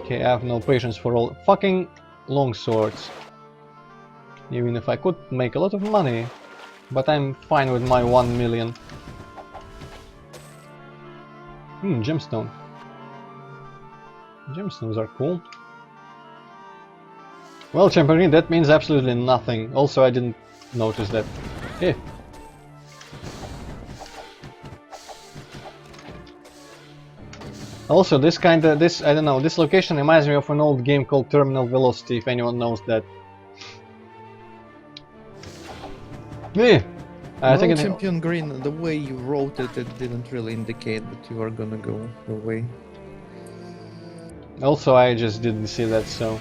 Speaker 1: Okay, I have no patience for all fucking long swords. Even if I could make a lot of money. But I'm fine with my 1 million. Gemstone. Gemstones are cool. Well, Champion, that means absolutely nothing. Also, I didn't notice that. Eh. Also, this I don't know, this location reminds me of an old game called Terminal Velocity, if anyone knows that. Eh. I think
Speaker 2: Champion Green, the way you wrote it, it didn't really indicate that you are gonna go away.
Speaker 1: Also, I just didn't see that, so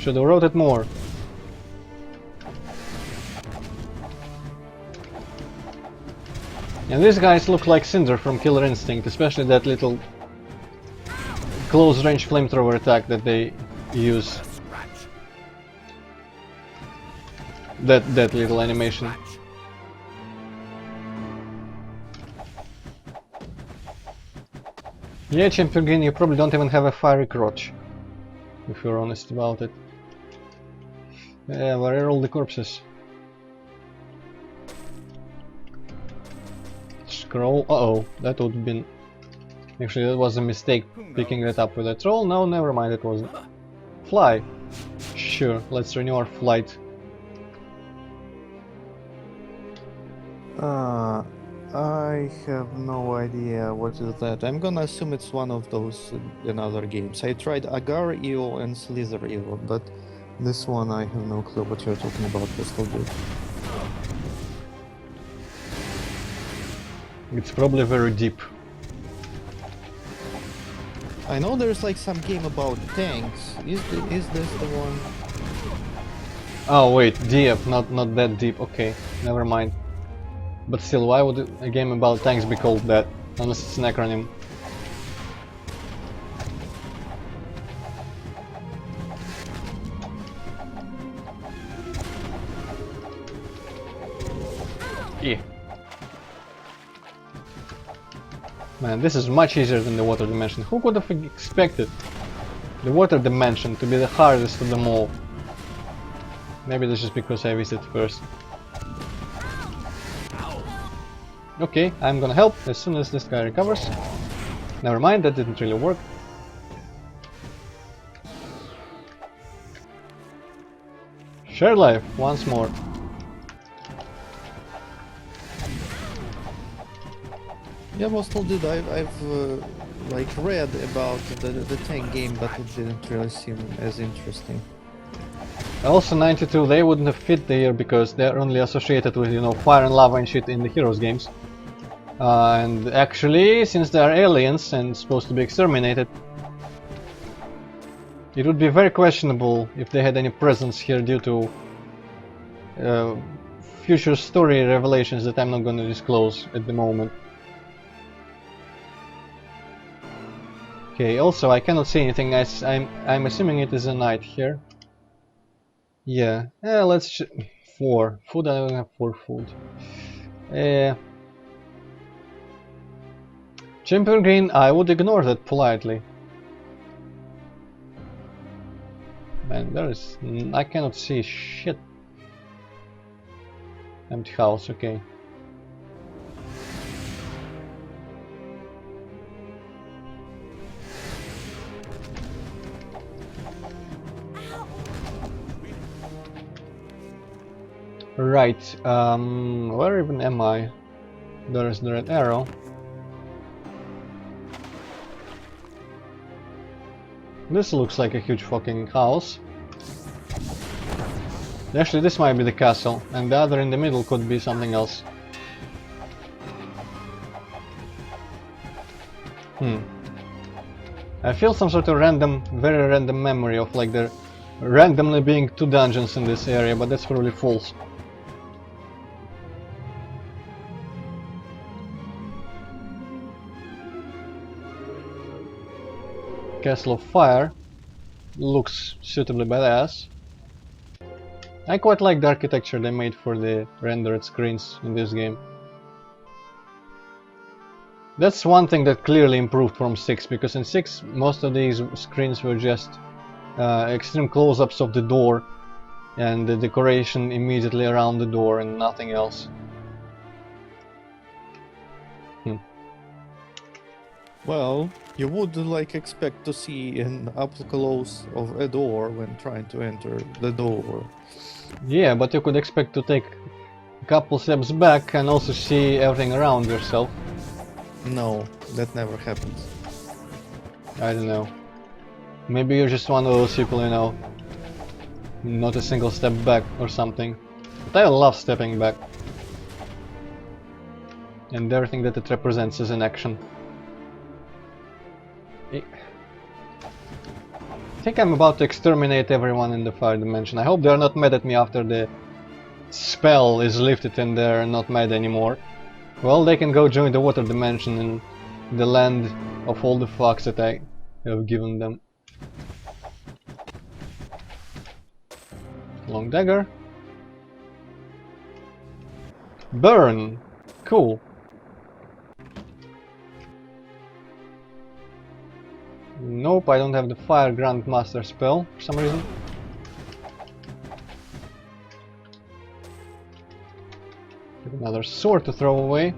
Speaker 1: should have wrote it more. And these guys look like Cinder from Killer Instinct, especially that little close-range flamethrower attack that they use. That little animation. Yeah, Champion Green, you probably don't even have a fiery crotch, if you're honest about it. Yeah, where are all the corpses? Scroll. Uh-oh, that would have been... Actually, that was a mistake, picking that up with a troll. No, never mind, it wasn't. Fly. Sure, let's renew our flight.
Speaker 2: I have no idea what is that. I'm gonna assume it's one of those in other games. I tried Agar EO and Slither EO, but this one I have no clue what you're talking about. Pistol Dude.
Speaker 1: It's probably very deep.
Speaker 2: I know there's like some game about tanks. Is this the one?
Speaker 1: Oh wait, deep, not that deep. Okay, never mind. But still, why would a game about tanks be called that? Unless it's an acronym. Yeah. Man, this is much easier than the water dimension. Who could have expected the water dimension to be the hardest of them all? Maybe that's just because I visited first. Okay, I'm gonna help as soon as this guy recovers. Never mind, that didn't really work. Share life, once more.
Speaker 2: Yeah, Postal Dude, I've like read about the tank game, but it didn't really seem as interesting.
Speaker 1: Also 92, they wouldn't have fit the year because they're only associated with, you know, fire and lava and shit in the Heroes games. And actually, since they are aliens and supposed to be exterminated, it would be very questionable if they had any presence here due to future story revelations that I'm not going to disclose at the moment. Okay, also I cannot see anything. I'm assuming it is a night here. Yeah, let's 4 food. I don't have 4 food. Champion Green, I would ignore that politely. Man, I cannot see shit. Empty house, okay. Right, where even am I? There's the red arrow. This looks like a huge fucking house. Actually, this might be the castle, and the other in the middle could be something else. I feel some sort of very random memory of like there randomly being 2 dungeons in this area, but that's probably false. Castle of Fire looks suitably badass. I quite like the architecture they made for the rendered screens in this game. That's one thing that clearly improved from 6, because in 6 most of these screens were just extreme close-ups of the door and the decoration immediately around the door and nothing else.
Speaker 2: Well, you would like expect to see an up close of a door when trying to enter the door.
Speaker 1: Yeah, but you could expect to take a couple steps back and also see everything around yourself.
Speaker 2: No, that never happens.
Speaker 1: I don't know. Maybe you're just one of those people, you know, not a single step back or something. But I love stepping back. And everything that it represents is an action. I think I'm about to exterminate everyone in the fire dimension. I hope they're not mad at me after the spell is lifted and they're not mad anymore. Well, they can go join the water dimension in the land of all the fucks that I have given them. Long dagger. Burn! Cool. Nope, I don't have the Fire Grandmaster spell for some reason. Another sword to throw away.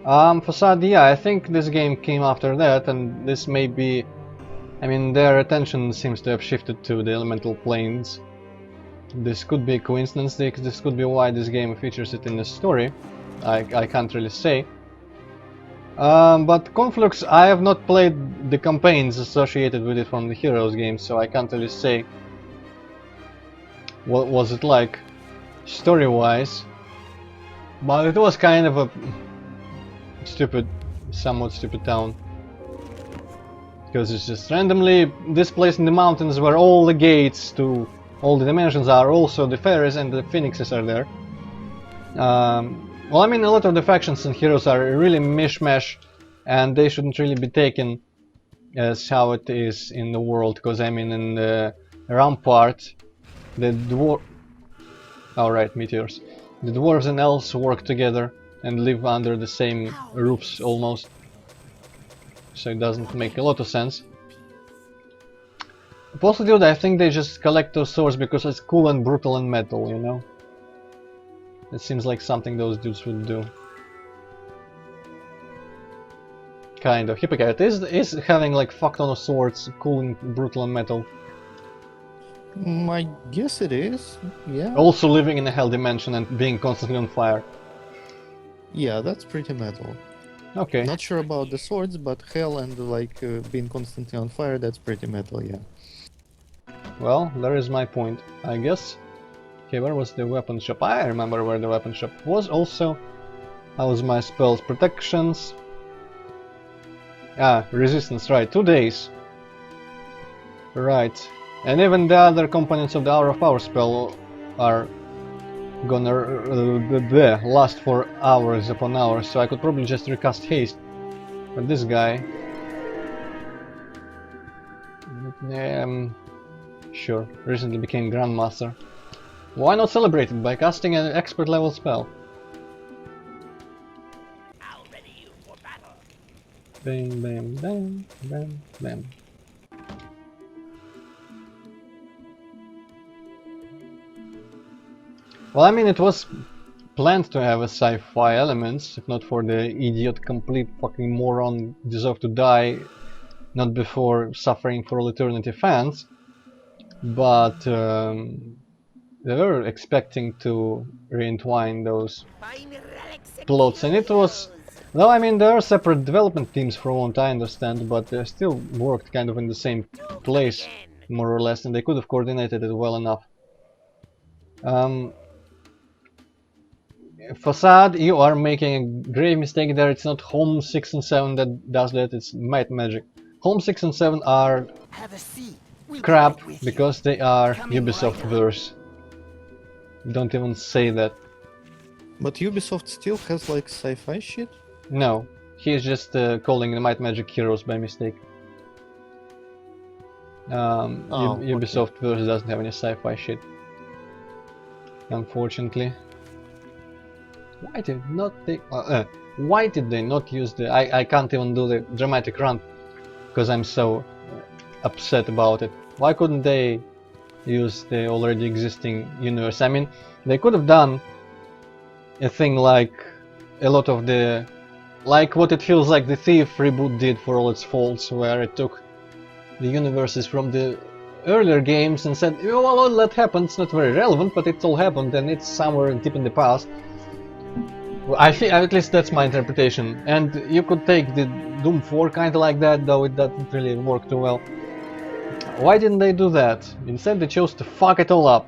Speaker 1: Facade, yeah, I think this game came after that, and this may be... I mean, their attention seems to have shifted to the elemental planes. This could be a coincidence, this could be why this game features it in the story. I can't really say. But Conflux, I have not played the campaigns associated with it from the Heroes game, so I can't really say what was it like story-wise. But it was kind of a somewhat stupid town. Because it's just randomly displaced in the mountains where all the gates to all the dimensions are, also the fairies and the phoenixes are there. Well, I mean, a lot of the factions and heroes are really mishmash, and they shouldn't really be taken as how it is in the world, because I mean, in the Rampart, the meteors. The dwarves and elves work together and live under the same roofs almost. So it doesn't make a lot of sense. Possibly, I think they just collect those swords because it's cool and brutal and metal, you know? It seems like something those dudes would do. Kind of. Hippocate is having like fuck ton of swords, cool and brutal and metal.
Speaker 2: I guess it is, yeah.
Speaker 1: Also living in a hell dimension and being constantly on fire.
Speaker 2: Yeah, that's pretty metal.
Speaker 1: Okay.
Speaker 2: Not sure about the swords, but hell and like being constantly on fire, that's pretty metal, yeah.
Speaker 1: Well, there is my point, I guess. Okay, where was the weapon shop? I remember where the weapon shop was also. How was my spells? Protections. Ah, resistance, right, 2 days. Right. And even the other components of the Hour of Power spell are gonna last for hours upon hours, so I could probably just recast haste. But this guy... sure, recently became Grandmaster. Why not celebrate it by casting an expert level spell?
Speaker 3: I'll ready you for battle.
Speaker 1: Bam, bam, bam, bam, bam. Well, I mean, it was planned to have a sci-fi elements, if not for the idiot, complete fucking moron deserve to die, not before suffering for all eternity fans. But they were expecting to re-entwine those plots, and it was... Well, I mean, there are separate development teams from what I understand, but they still worked kind of in the same place, more or less, and they could have coordinated it well enough. Facade, you are making a grave mistake there. It's not Home 6 and 7 that does that, it's Might Magic. Home 6 and 7 are
Speaker 3: Have a seat. We'll
Speaker 1: crap
Speaker 3: be right with you.
Speaker 1: because they are
Speaker 3: Coming
Speaker 1: Ubisoft
Speaker 3: right up.
Speaker 1: verse. Don't even say that.
Speaker 2: But Ubisoft still has like sci-fi shit?
Speaker 1: No, he is just calling the Might Magic heroes by mistake.
Speaker 2: Okay.
Speaker 1: Ubisoft verse doesn't have any sci-fi shit, unfortunately. Why did not they? Why did they not use the? I can't even do the dramatic run because I'm so upset about it. Why couldn't they use the already existing universe? I mean, they could have done a thing like a lot of the, like what it feels like the Thief reboot did for all its faults, where it took the universes from the earlier games and said, oh, well, all that happened, it's not very relevant, but it all happened and it's somewhere deep in the past. Well, I think at least that's my interpretation. And you could take the Doom 4 kind of like that, though it doesn't really work too well. Why didn't they do that? Instead they chose to fuck it all up.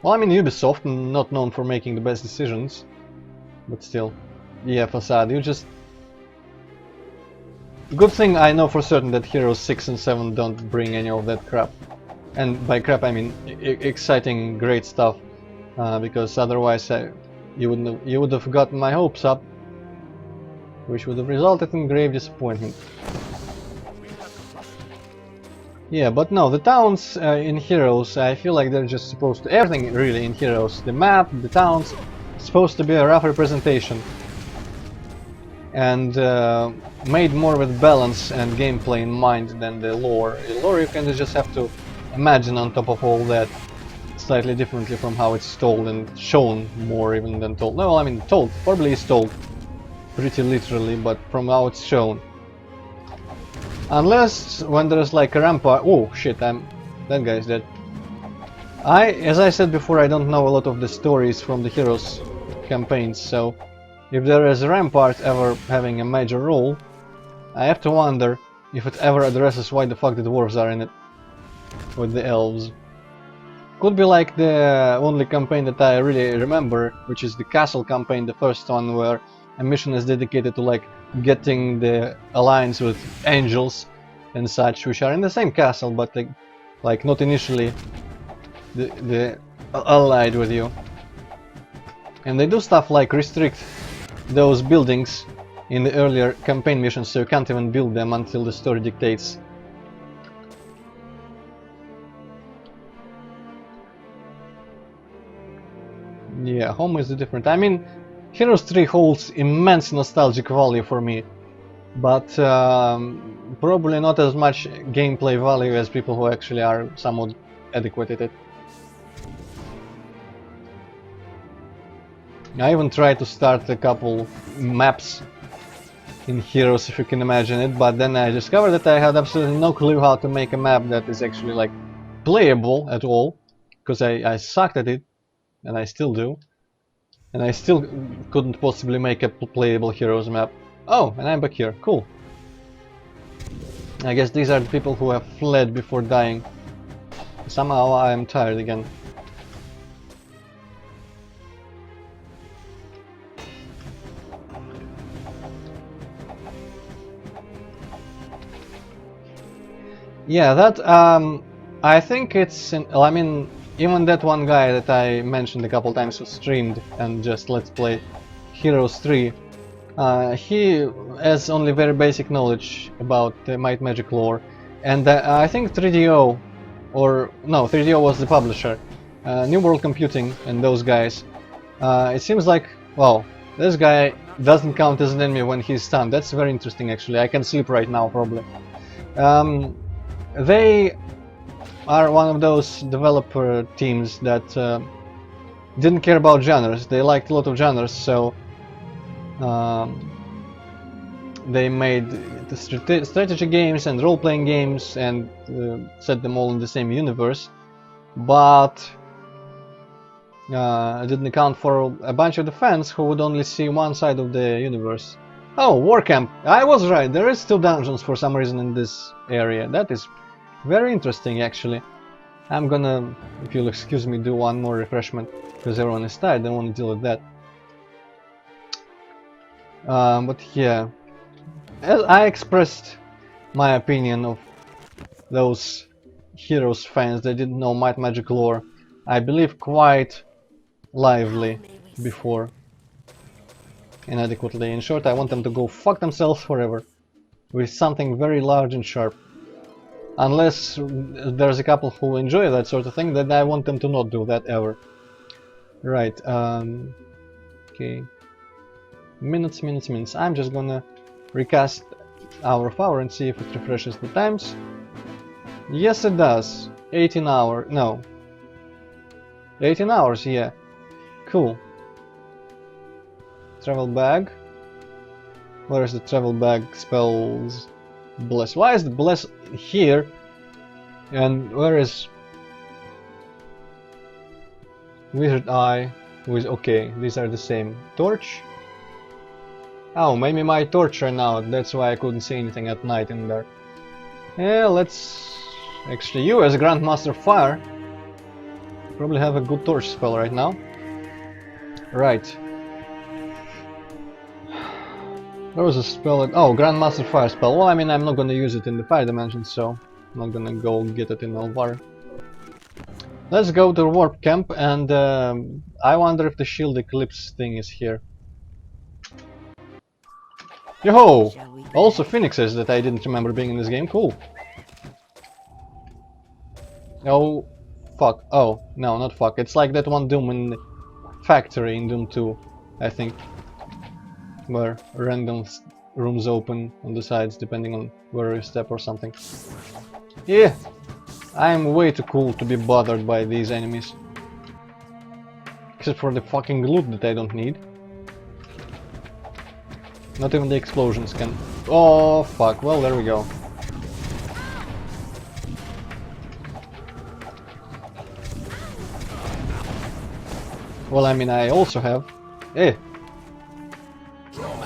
Speaker 1: Well, I mean, Ubisoft, not known for making the best decisions, but still. Yeah, Facade, you just... Good thing I know for certain that Heroes 6 and 7 don't bring any of that crap. And by crap I mean exciting, great stuff, because otherwise you would have gotten my hopes up, which would have resulted in grave disappointment. Yeah, but no, the towns in Heroes, I feel like they're just supposed to... Everything really in Heroes, the map, the towns, supposed to be a rough representation. And made more with balance and gameplay in mind than the lore. The lore you kind of just have to imagine on top of all that, slightly differently from how it's told and shown more even than told. No, I mean told, probably is told pretty literally, but from how it's shown. Unless when there's like a rampart. Oh shit, that guy's dead. As I said before, I don't know a lot of the stories from the Heroes campaigns, so if there is a rampart ever having a major role, I have to wonder if it ever addresses why the fuck the dwarves are in it with the elves. Could be like the only campaign that I really remember, which is the castle campaign, the first one, where a mission is dedicated to like getting the alliance with angels and such, which are in the same castle but like not initially the allied with you. And they do stuff like restrict those buildings in the earlier campaign missions, so you can't even build them until the story dictates. Yeah, home is different. I mean, Heroes 3 holds immense nostalgic value for me, but probably not as much gameplay value as people who actually are somewhat adequate at it. I even tried to start a couple maps in Heroes, if you can imagine it, but then I discovered that I had absolutely no clue how to make a map that is actually like playable at all, because I sucked at it, and I still do. And I still couldn't possibly make a playable Heroes map. Oh, and I'm back here. Cool. I guess these are the people who have fled before dying. Somehow I am tired again. Yeah, that I think it's I mean, even that one guy that I mentioned a couple times who streamed and just let's play Heroes 3, he has only very basic knowledge about the Might Magic lore, and I think 3DO, or no, 3DO was the publisher, New World Computing and those guys, it seems like, well, this guy doesn't count as an enemy when he's stunned. That's very interesting actually. I can sleep right now probably. They are one of those developer teams that didn't care about genres. They liked a lot of genres, so they made the strategy games and role-playing games and set them all in the same universe, but didn't account for a bunch of the fans who would only see one side of the universe. Oh, War Camp! I was right, there is still dungeons for some reason in this area. That is very interesting actually. I'm gonna, if you'll excuse me, do one more refreshment, because everyone is tired, I don't want to deal with that. But yeah, as I expressed my opinion of those Heroes fans that didn't know Might Magic lore, I believe quite lively before. Inadequately. In short, I want them to go fuck themselves forever with something very large and sharp. Unless there's a couple who enjoy that sort of thing, then I want them to not do that ever. Right, okay. Minutes. I'm just gonna recast hour of hour and see if it refreshes the times. Yes, it does. 18 hour, no. 18 hours, yeah. Cool. Travel bag. Where is the travel bag spells? Bless. Why is the bless here? And where is Wizard Eye? Okay, these are the same. Torch? Oh, maybe my torch ran out, that's why I couldn't see anything at night in there. Yeah, let's... Actually, you as Grandmaster of Fire probably have a good torch spell right now. Right. There was a spell... Oh, Grandmaster Fire spell. Well, I mean, I'm not gonna use it in the Fire Dimension, so I'm not gonna go get it in Alvar. Let's go to Warp Camp, and I wonder if the Shield Eclipse thing is here. Yo-ho!
Speaker 3: Shall we?
Speaker 1: Also Phoenixes that I didn't remember being in this game. Cool. Oh, fuck. Oh, no, not fuck. It's like that one Doom in the Factory in Doom 2, I think. Where random rooms open on the sides depending on where you step or something. Yeah! I'm way too cool to be bothered by these enemies. Except for the fucking loot that I don't need. Not even the explosions can... Oh, fuck. Well, there we go. Well, I mean, I also have... Eh!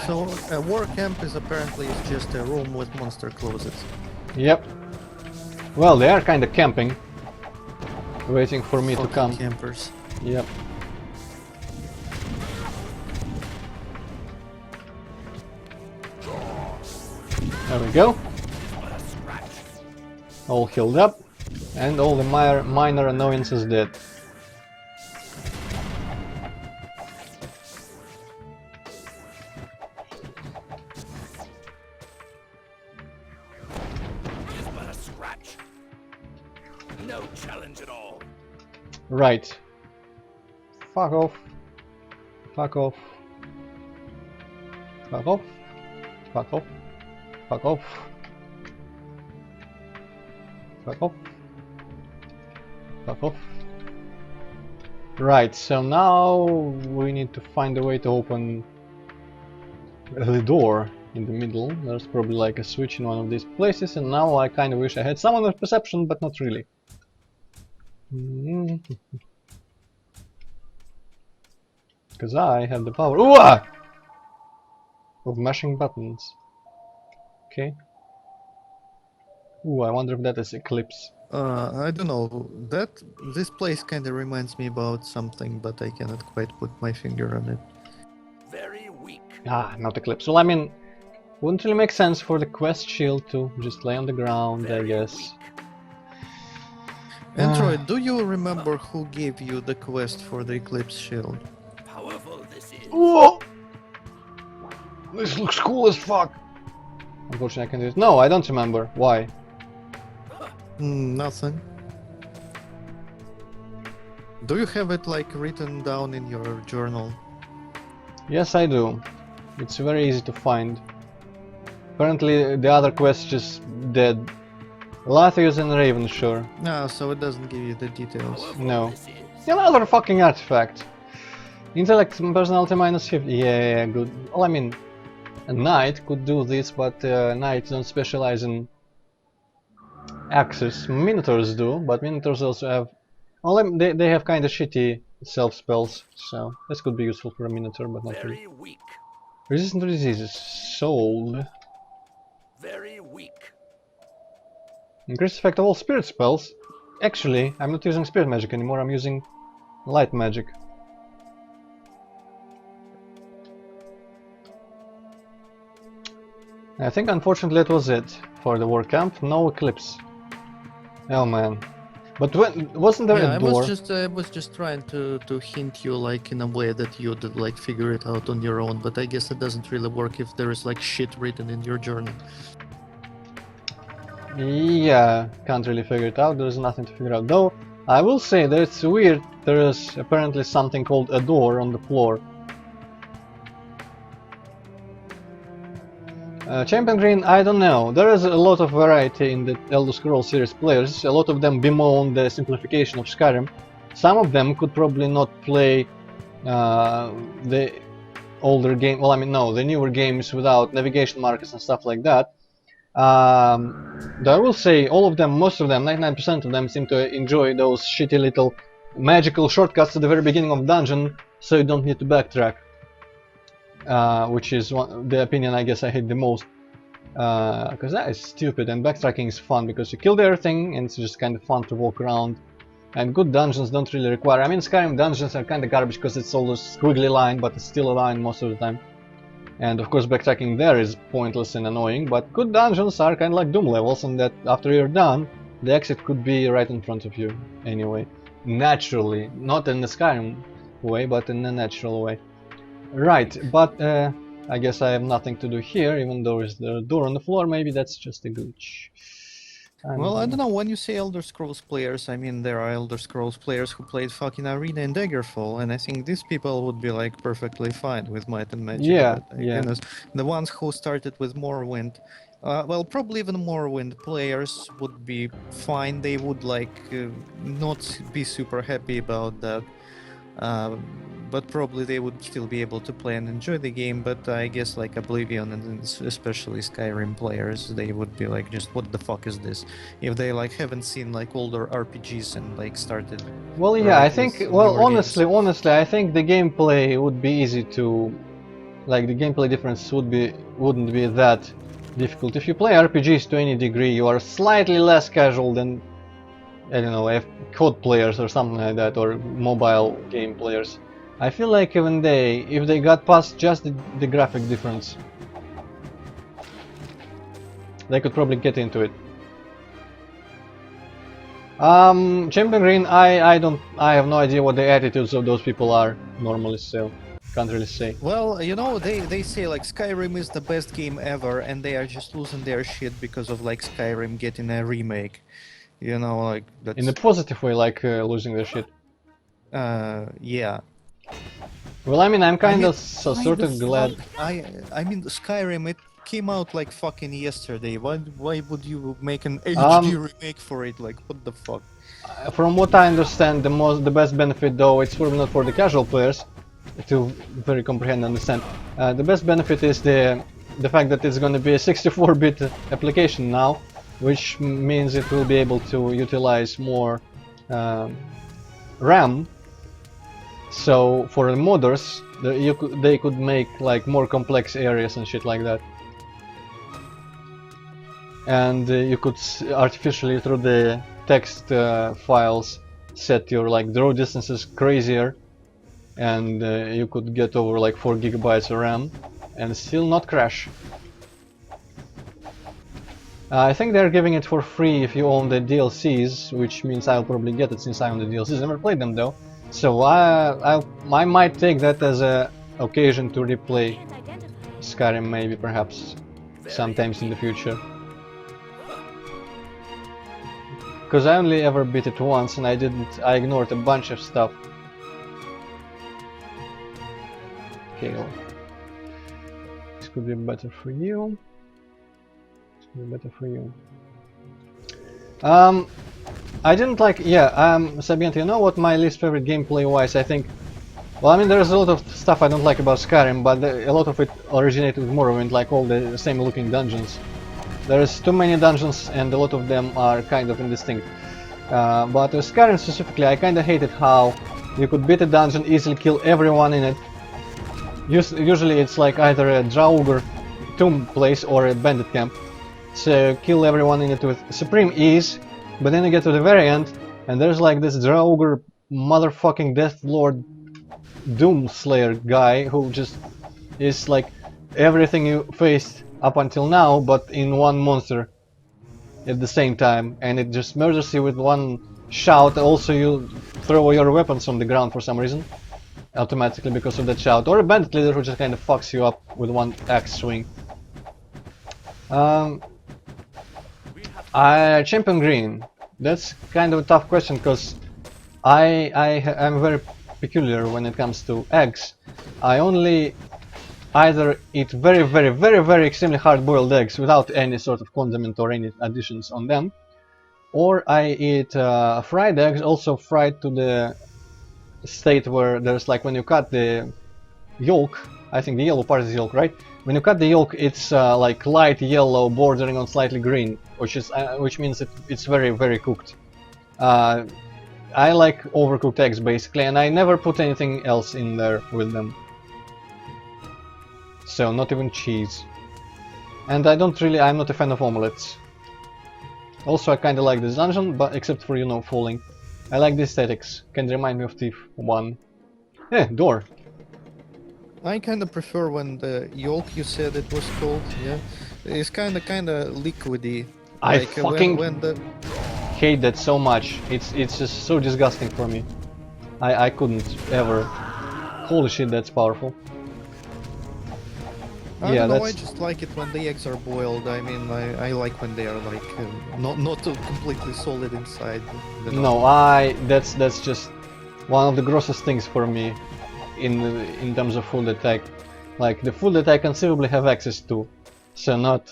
Speaker 2: So a war camp is apparently just a room with monster closets.
Speaker 1: Yep. Well, they are kinda camping. Waiting for me to
Speaker 2: Fucking
Speaker 1: come.
Speaker 2: campers.
Speaker 1: Yep. There we go. All healed up. And all the minor annoyances dead.
Speaker 3: But a scratch. No challenge at all.
Speaker 1: Right. Fuck off. Fuck off. Fuck off. Fuck off. Fuck off. Fuck off. Fuck off. Right, so now we need to find a way to open the door in the middle. There's probably like a switch in one of these places, and now I kind of wish I had someone with perception, but not really. Because I have the power of mashing buttons. Okay. Ooh, I wonder if that is Eclipse.
Speaker 2: I don't know. This place kind of reminds me about something, but I cannot quite put my finger on it.
Speaker 3: Very weak.
Speaker 1: Ah, not Eclipse. Well, I mean, wouldn't really make sense for the quest shield to just lay on the ground, I guess.
Speaker 2: Android, do you remember who gave you the quest for the Eclipse Shield?
Speaker 3: Powerful this is.
Speaker 1: Whoa! This looks cool as fuck! Unfortunately, I can do it. No, I don't remember. Why?
Speaker 2: Nothing. Do you have it like written down in your journal?
Speaker 1: Yes, I do. It's very easy to find. Apparently, the other quest just dead. Lathius and Ravenshire.
Speaker 2: No, so it doesn't give you the details.
Speaker 3: Powerful
Speaker 1: No.
Speaker 3: this is.
Speaker 1: Another fucking artifact. Intellect and personality minus 50. Yeah, good. Well, I mean, a knight could do this, but knights don't specialize in axes. Minotaurs do, but Minotaurs also have... Well, they have kind of shitty self spells, so this could be useful for a Minotaur, but not really.
Speaker 3: Very weak.
Speaker 1: Resistant to diseases. Sold.
Speaker 3: Very weak.
Speaker 1: Increased effect of all spirit spells. Actually, I'm not using spirit magic anymore, I'm using light magic. I think unfortunately that was it for the war camp. No eclipse. Oh man. But when wasn't there
Speaker 2: Yeah,
Speaker 1: a door?
Speaker 2: I was just trying to hint you like in a way that you'd like figure it out on your own, but I guess it doesn't really work if there is like shit written in your journal.
Speaker 1: Yeah, can't really figure it out. There's nothing to figure out. Though, I will say that it's weird. There is apparently something called a door on the floor. Champion Green, I don't know. There is a lot of variety in the Elder Scrolls series players. A lot of them bemoan the simplification of Skyrim. Some of them could probably not play the older game. Well, I mean, no, the newer games without navigation markers and stuff like that. I will say all of them, most of them, 99% of them seem to enjoy those shitty little magical shortcuts at the very beginning of dungeon, so you don't need to backtrack. Which is the opinion I guess I hate the most. Because that is stupid, and backtracking is fun because you kill everything and it's just kind of fun to walk around. And good dungeons don't really require. I mean, Skyrim dungeons are kind of garbage because it's all a squiggly line, but it's still a line most of the time. And of course, backtracking there is pointless and annoying. But good dungeons are kind of like Doom levels, and that after you're done, the exit could be right in front of you. Anyway, naturally, not in the Skyrim way, but in a natural way. Right, but I guess I have nothing to do here, even though there's the door on the floor. Maybe that's just a glitch.
Speaker 2: Well, I don't know, when you say Elder Scrolls players, I mean, there are Elder Scrolls players who played fucking Arena and Daggerfall, and I think these people would be, like, perfectly fine with Might and Magic.
Speaker 1: Yeah,
Speaker 2: but,
Speaker 1: yeah.
Speaker 2: goodness, the ones who started with Morrowind, well, probably even Morrowind players would be fine. They would, like, not be super happy about that. But probably they would still be able to play and enjoy the game. But I guess like Oblivion and especially Skyrim players, they would be like, just what the fuck is this? If they like haven't seen like older RPGs and like started.
Speaker 1: Well, yeah, I think. Well, honestly, I think the gameplay would be easy to, like, the gameplay difference wouldn't be that difficult. If you play RPGs to any degree, you are slightly less casual than, I don't know, COD players or something like that, or mobile game players. I feel like even if they got past just the graphic difference, they could probably get into it. Champion Green, I have no idea what the attitudes of those people are normally, so can't really say.
Speaker 2: Well, you know, they say like Skyrim is the best game ever, and they are just losing their shit because of like Skyrim getting a remake. You know, like that's...
Speaker 1: In a positive way, like losing their shit.
Speaker 2: Yeah.
Speaker 1: Well, I mean, I'm kind of sort of glad.
Speaker 2: I mean, Skyrim, it came out like fucking yesterday. Why would you make an HD remake for it? Like, what the fuck?
Speaker 1: From what I understand, the best benefit, though, it's probably not for the casual players to very comprehend and understand. The best benefit is the fact that it's going to be a 64-bit application now, which means it will be able to utilize more RAM. So for the modders, they could make like more complex areas and shit like that. And you could artificially, through the text files, set your like draw distances crazier, and you could get over like 4 gigabytes of RAM and still not crash. I think they're giving it for free if you own the DLCs, which means I'll probably get it since I own the DLCs. Never played them though, so I might take that as a occasion to replay Skyrim, maybe perhaps sometimes in the future. Because I only ever beat it once and I ignored a bunch of stuff. Kale. This could be better for you. This could be better for you. I didn't like, Sabiente, you know what my least favorite gameplay wise, I think. Well, I mean, there's a lot of stuff I don't like about Skyrim, but a lot of it originated with Morrowind, like all the same looking dungeons. There's too many dungeons and a lot of them are kind of indistinct. But with Skyrim specifically, I kinda hated how you could beat a dungeon, easily kill everyone in it. Usually it's like either a Draugr tomb place or a bandit camp. So kill everyone in it with supreme ease, but then you get to the very end and there's like this Draugr motherfucking Death Lord Doom Slayer guy who just is like everything you faced up until now, but in one monster at the same time, and it just murders you with one shout. Also, you throw your weapons on the ground for some reason, automatically because of that shout, or a bandit leader who just kind of fucks you up with one axe swing. Champion Green, that's kind of a tough question because I'm very peculiar when it comes to eggs. I only either eat very extremely hard-boiled eggs without any sort of condiment or any additions on them, or I eat fried eggs, also fried to the state where there's like when you cut the yolk, I think the yellow part is yolk, right? When you cut the yolk, it's like light yellow bordering on slightly green, which means it's very cooked. I like overcooked eggs basically, and I never put anything else in there with them. So not even cheese. And I'm not a fan of omelets. Also, I kinda like this dungeon, but except for, you know, falling. I like the aesthetics. Can remind me of Thief 1. Eh, door.
Speaker 2: I kind of prefer when the yolk you said it was called, yeah, it's kind of liquidy.
Speaker 1: I
Speaker 2: Like
Speaker 1: fucking
Speaker 2: when the
Speaker 1: hate that so much. It's just so disgusting for me. I couldn't ever. Holy shit, that's powerful.
Speaker 2: I
Speaker 1: Yeah,
Speaker 2: don't know, I
Speaker 1: that's
Speaker 2: just like it when the eggs are boiled. I mean, I like when they are like not completely solid inside. You know.
Speaker 1: no. That's just one of the grossest things for me in terms of food that like the food that I conceivably have access to. So not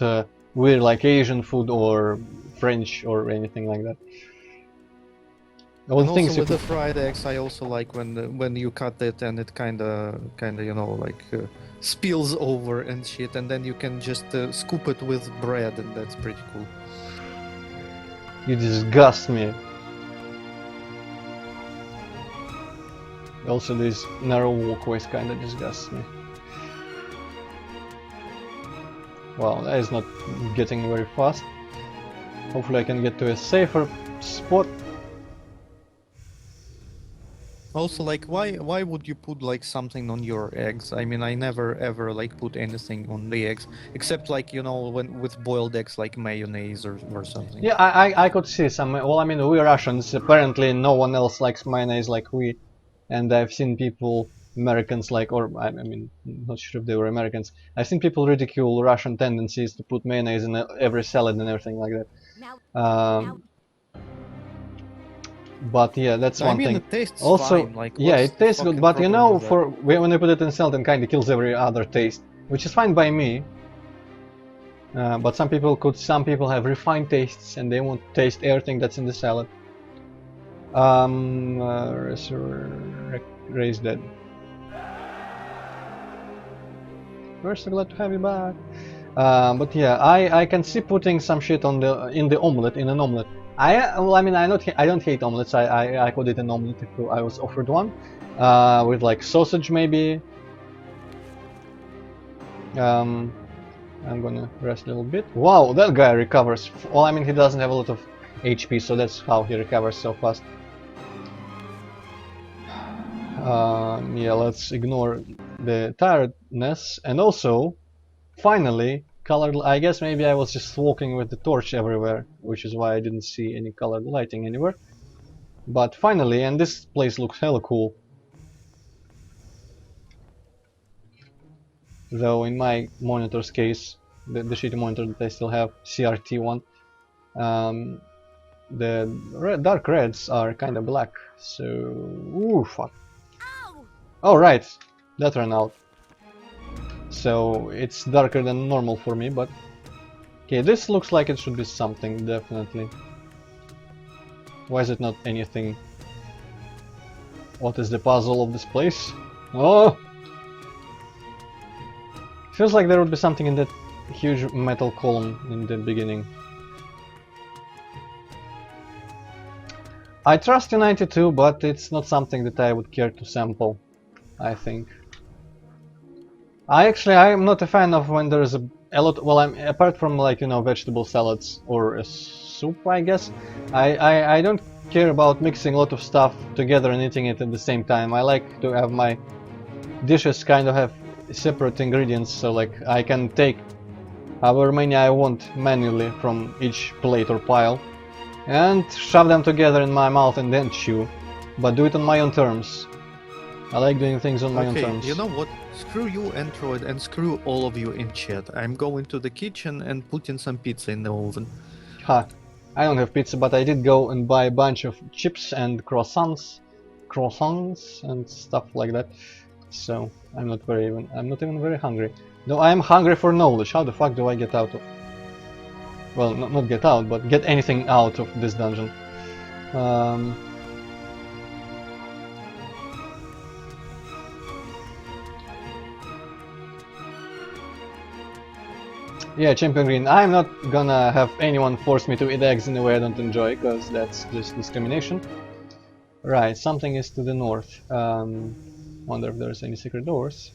Speaker 1: weird like Asian food or French or anything like that. All
Speaker 2: And
Speaker 1: the things
Speaker 2: also
Speaker 1: you
Speaker 2: with the
Speaker 1: could,
Speaker 2: fried eggs, I also like when you cut it and it kind of you know like spills over and shit, and then you can just scoop it with bread, and that's pretty cool.
Speaker 1: you disgust me. Also, these narrow walkways kind of disgust me. Well, that is not getting very fast. Hopefully I can get to a safer spot.
Speaker 2: Also, like, why would you put like something on your eggs? I mean, I never ever like put anything on the eggs except like, you know, when with boiled eggs like mayonnaise or something.
Speaker 1: Yeah, I could see some. Well, I mean, we Russians, apparently no one else likes mayonnaise like we. And I've seen people, Americans like, or I mean, not sure if they were Americans. I've seen people ridicule Russian tendencies to put mayonnaise in every salad and everything like that.
Speaker 4: Now,
Speaker 1: But yeah, that's
Speaker 2: I
Speaker 1: one
Speaker 2: mean,
Speaker 1: thing.
Speaker 2: it tastes
Speaker 1: Also,
Speaker 2: fine. Like,
Speaker 1: yeah,
Speaker 2: what's
Speaker 1: it
Speaker 2: the
Speaker 1: tastes good,
Speaker 2: fucking
Speaker 1: but you
Speaker 2: problem
Speaker 1: know,
Speaker 2: with that?
Speaker 1: for when you put it in salad, it kind of kills every other taste, which is fine by me. But some people have refined tastes and they won't taste everything that's in the salad. Raise dead. We're so glad to have you back. But yeah, I can see putting some shit on in an omelet. Well, I mean, I don't hate omelets. I could eat an omelet if I was offered one, with like sausage maybe. I'm gonna rest a little bit. Wow, that guy recovers. Well, I mean, he doesn't have a lot of HP, so that's how he recovers so fast. Yeah, let's ignore the tiredness, and also, finally, colored. I guess maybe I was just walking with the torch everywhere, which is why I didn't see any colored lighting anywhere. But finally, and this place looks hella cool. Though in my monitor's case, the shitty monitor that I still have, CRT one, the dark reds are kind of black. So, ooh, fuck.
Speaker 4: ow!
Speaker 1: Oh right, that ran out. So it's darker than normal for me, but okay, this looks like it should be something, definitely. Why is it not anything? What is the puzzle of this place? Oh! Feels like there would be something in that huge metal column in the beginning. I trust United 2, but it's not something that I would care to sample, I think. I'm not a fan of when there's a lot, well, apart from like, you know, vegetable salads or a soup, I guess. I don't care about mixing a lot of stuff together and eating it at the same time. I like to have my dishes kind of have separate ingredients, so like I can take however many I want manually from each plate or pile and shove them together in my mouth and then chew, but do it on my own terms. I like doing things on my own terms.
Speaker 2: Okay, you know what? Screw you, Android, and screw all of you in chat. I'm going to the kitchen and putting some pizza in the oven.
Speaker 1: Ha! I don't have pizza, but I did go and buy a bunch of chips and croissants croissants and stuff like that. So I'm not even very hungry. No, I am hungry for knowledge. How the fuck do I get out of? Well, not get out, but get anything out of this dungeon. Yeah, Champion Green. I'm not gonna have anyone force me to eat eggs in a way I don't enjoy, because that's just discrimination. Right, something is to the north. Wonder if there's any secret doors.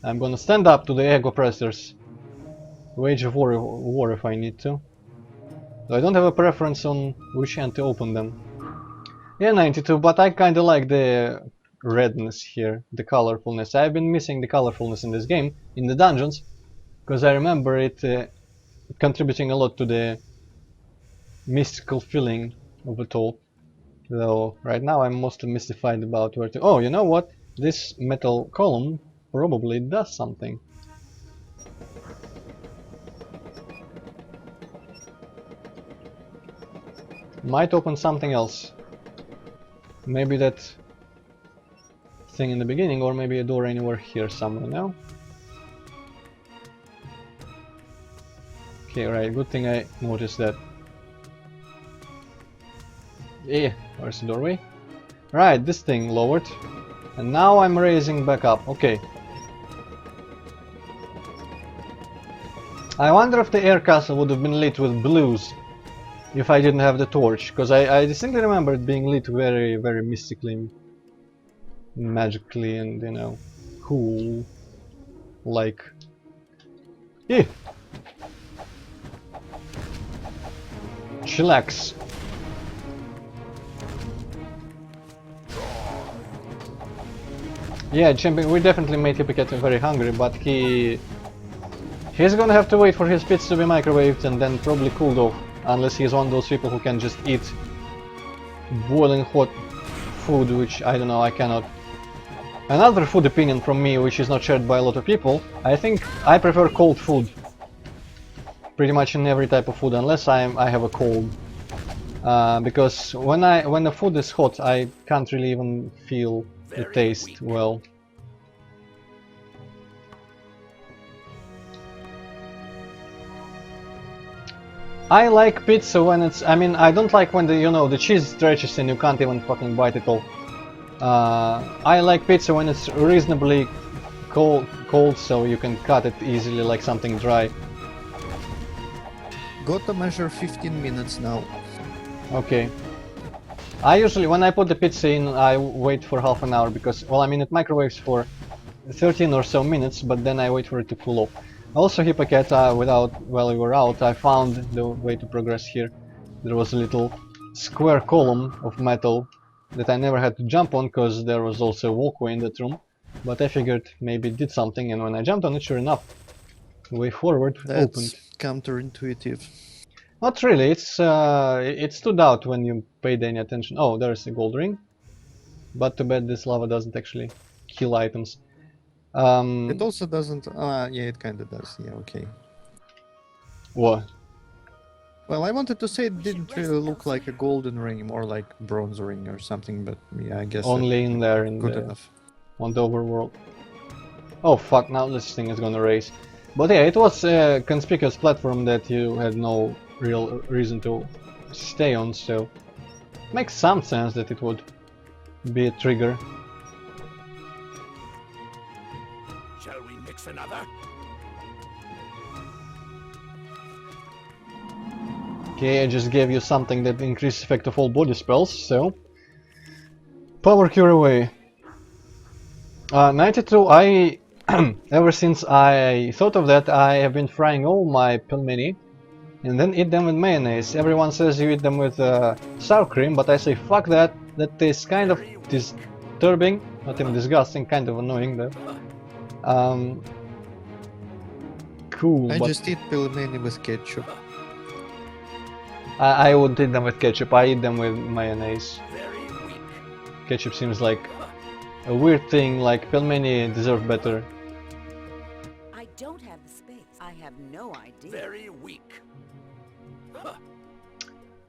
Speaker 1: I'm gonna stand up to the egg oppressors. Wage of war if I need to. Though I don't have a preference on which hand to open them. Yeah, 92, but I kinda like the redness here, the colorfulness. I've been missing the colorfulness in this game, in the dungeons, because I remember it contributing a lot to the mystical feeling of it all. Though right now I'm mostly mystified about where to... Oh, you know what? This metal column probably does something. Might open something else. Maybe that thing in the beginning, or maybe a door anywhere here somewhere now. Okay, right, good thing I noticed that. Yeah, where's the doorway? Right, this thing lowered. And now I'm raising back up. Okay. I wonder if the air castle would have been lit with blues if I didn't have the torch, because I distinctly remember it being lit very, very mystically, magically, and you know, cool. Like. Eh. Chillax. Yeah, champion, we definitely made Hippocate very hungry, but he's gonna have to wait for his pits to be microwaved and then probably cooled off, unless he's one of those people who can just eat boiling hot food, which I don't know, I cannot. Another food opinion from me, which is not shared by a lot of people, I think I prefer cold food. Pretty much in every type of food, unless I have a cold. Because when the food is hot, I can't really even feel the taste well. I like pizza when it's... I mean, I don't like when the cheese stretches and you can't even fucking bite it all. I like pizza when it's reasonably cold, so you can cut it easily like something dry.
Speaker 2: Got to measure 15 minutes now.
Speaker 1: Okay. I usually, when I put the pizza in, I wait for half an hour because, well, I mean, it microwaves for 13 or so minutes, but then I wait for it to cool off. Also, Hippocate, while you were out, I found the way to progress here. There was a little square column of metal that I never had to jump on because there was also a walkway in that room. But I figured maybe it did something, and when I jumped on it, sure enough, the way forward opened.
Speaker 2: That's counterintuitive.
Speaker 1: Not really, it stood out when you paid any attention. Oh, there's a gold ring. But too bad this lava doesn't actually kill items.
Speaker 2: It also doesn't... yeah, it kinda does, yeah, okay.
Speaker 1: What?
Speaker 2: Well, I wanted to say it didn't really look like a golden ring, more like bronze ring or something, but yeah, I guess
Speaker 1: Only in there,
Speaker 2: good enough.
Speaker 1: on the overworld. Oh fuck, now this thing is gonna race. But yeah, it was a conspicuous platform that you had no real reason to stay on, so makes some sense that it would be a trigger.
Speaker 3: Shall we mix another?
Speaker 1: Okay, I just gave you something that increases effect of all body spells, so power cure away. 92, I ever since I thought of that, I have been frying all my pelmeni and then eat them with mayonnaise. Everyone says you eat them with sour cream, but I say fuck that. That tastes kind of disturbing, not even disgusting, kind of annoying though. Cool.
Speaker 2: I
Speaker 1: but
Speaker 2: just eat pelmeni with ketchup.
Speaker 1: I would eat them with ketchup. I eat them with mayonnaise.
Speaker 3: Very weak.
Speaker 1: Ketchup seems like a weird thing. Like pelmeni deserve better.
Speaker 4: I don't have the space. I have no idea.
Speaker 3: Very weak.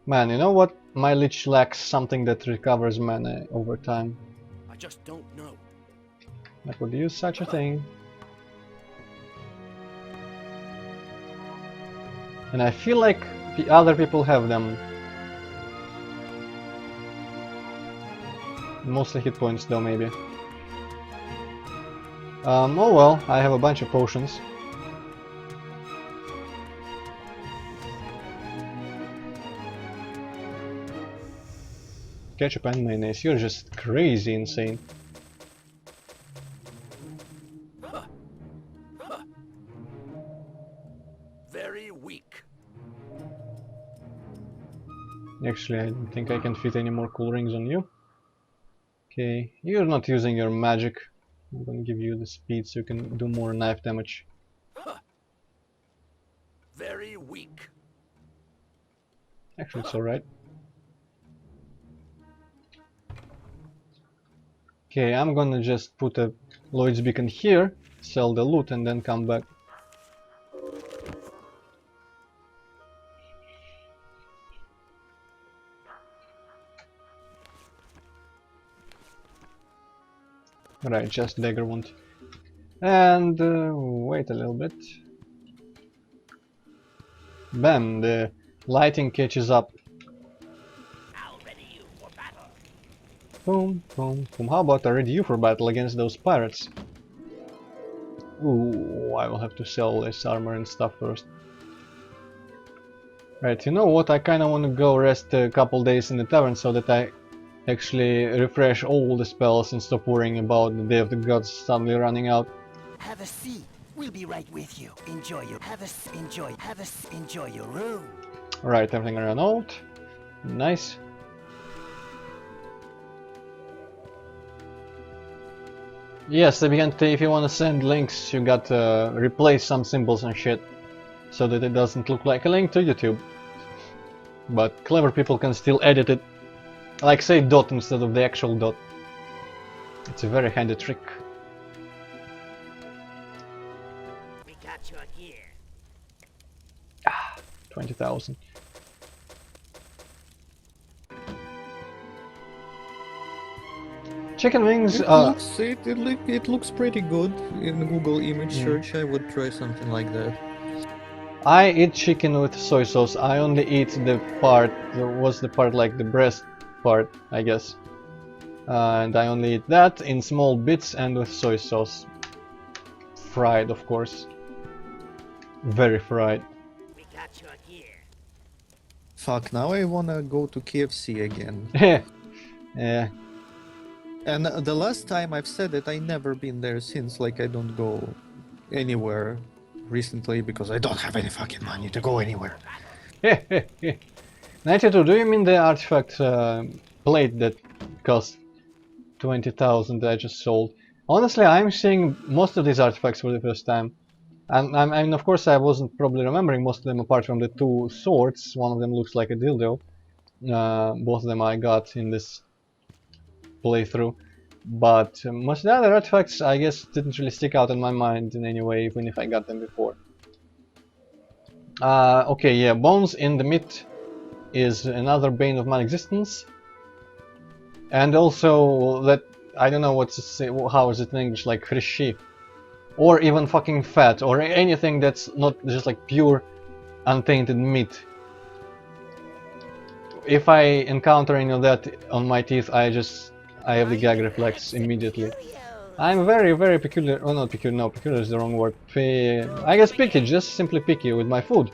Speaker 1: Man, you know what? My lich lacks something that recovers mana over time.
Speaker 3: I just don't know.
Speaker 1: I could use such a thing. And I feel like the other people have them. Mostly hit points though, maybe. Oh well, I have a bunch of potions. Ketchup and mayonnaise, you're just crazy insane.
Speaker 3: Very weak.
Speaker 1: Actually, I don't think I can fit any more cool rings on you. Okay, you're not using your magic. I'm gonna give you the speed so you can do more knife damage.
Speaker 3: Very weak.
Speaker 1: Actually, it's alright. Okay, I'm gonna just put a Lloyd's Beacon here, sell the loot, and then come back. Right, just dagger wound. And wait a little bit. Bam, the lighting catches up.
Speaker 3: I'll ready you for battle.
Speaker 1: Boom, boom, boom. How about I ready you for battle against those pirates? Ooh, I will have to sell this armor and stuff first. Right, you know what? I kinda wanna go rest a couple days in the tavern so that I actually refresh all the spells and stop worrying about the Day of the Gods suddenly running out.
Speaker 5: Have a seat. We'll be right with you. Enjoy your enjoy your room.
Speaker 1: Right, everything ran out. Nice. Yes, if you wanna send links, you gotta replace some symbols and shit so that it doesn't look like a link to YouTube. But clever people can still edit it. Like say dot instead of the actual dot. It's a very handy trick.
Speaker 5: We got your gear.
Speaker 1: 20,000. Chicken wings,
Speaker 2: It looks pretty good in Google image search. I would try something like that.
Speaker 1: I eat chicken with soy sauce. I only eat the part, what's the part like the breast part, I guess. And I only eat that in small bits and with soy sauce. Fried, of course. Very fried.
Speaker 5: We got your gear.
Speaker 2: Fuck, now I wanna go to KFC again.
Speaker 1: Yeah.
Speaker 2: And the last time I've said it, I never been there since. Like, I don't go anywhere recently because I don't have any fucking money to go anywhere.
Speaker 1: 92, do you mean the artifact plate that cost 20,000 that I just sold? Honestly, I'm seeing most of these artifacts for the first time. And of course I wasn't probably remembering most of them apart from the two swords. One of them looks like a dildo. Both of them I got in this playthrough. But most of the other artifacts I guess didn't really stick out in my mind in any way, even if I got them before. Okay, yeah, bones in the meat is another bane of my existence. And also that, I don't know what to say, how is it in English, like hrishi. Or even fucking fat, or anything that's not just like pure, untainted meat. If I encounter any of that on my teeth, I have the gag reflex immediately. I'm very, very peculiar, well not peculiar, no, peculiar is the wrong word. I guess picky, just simply picky with my food.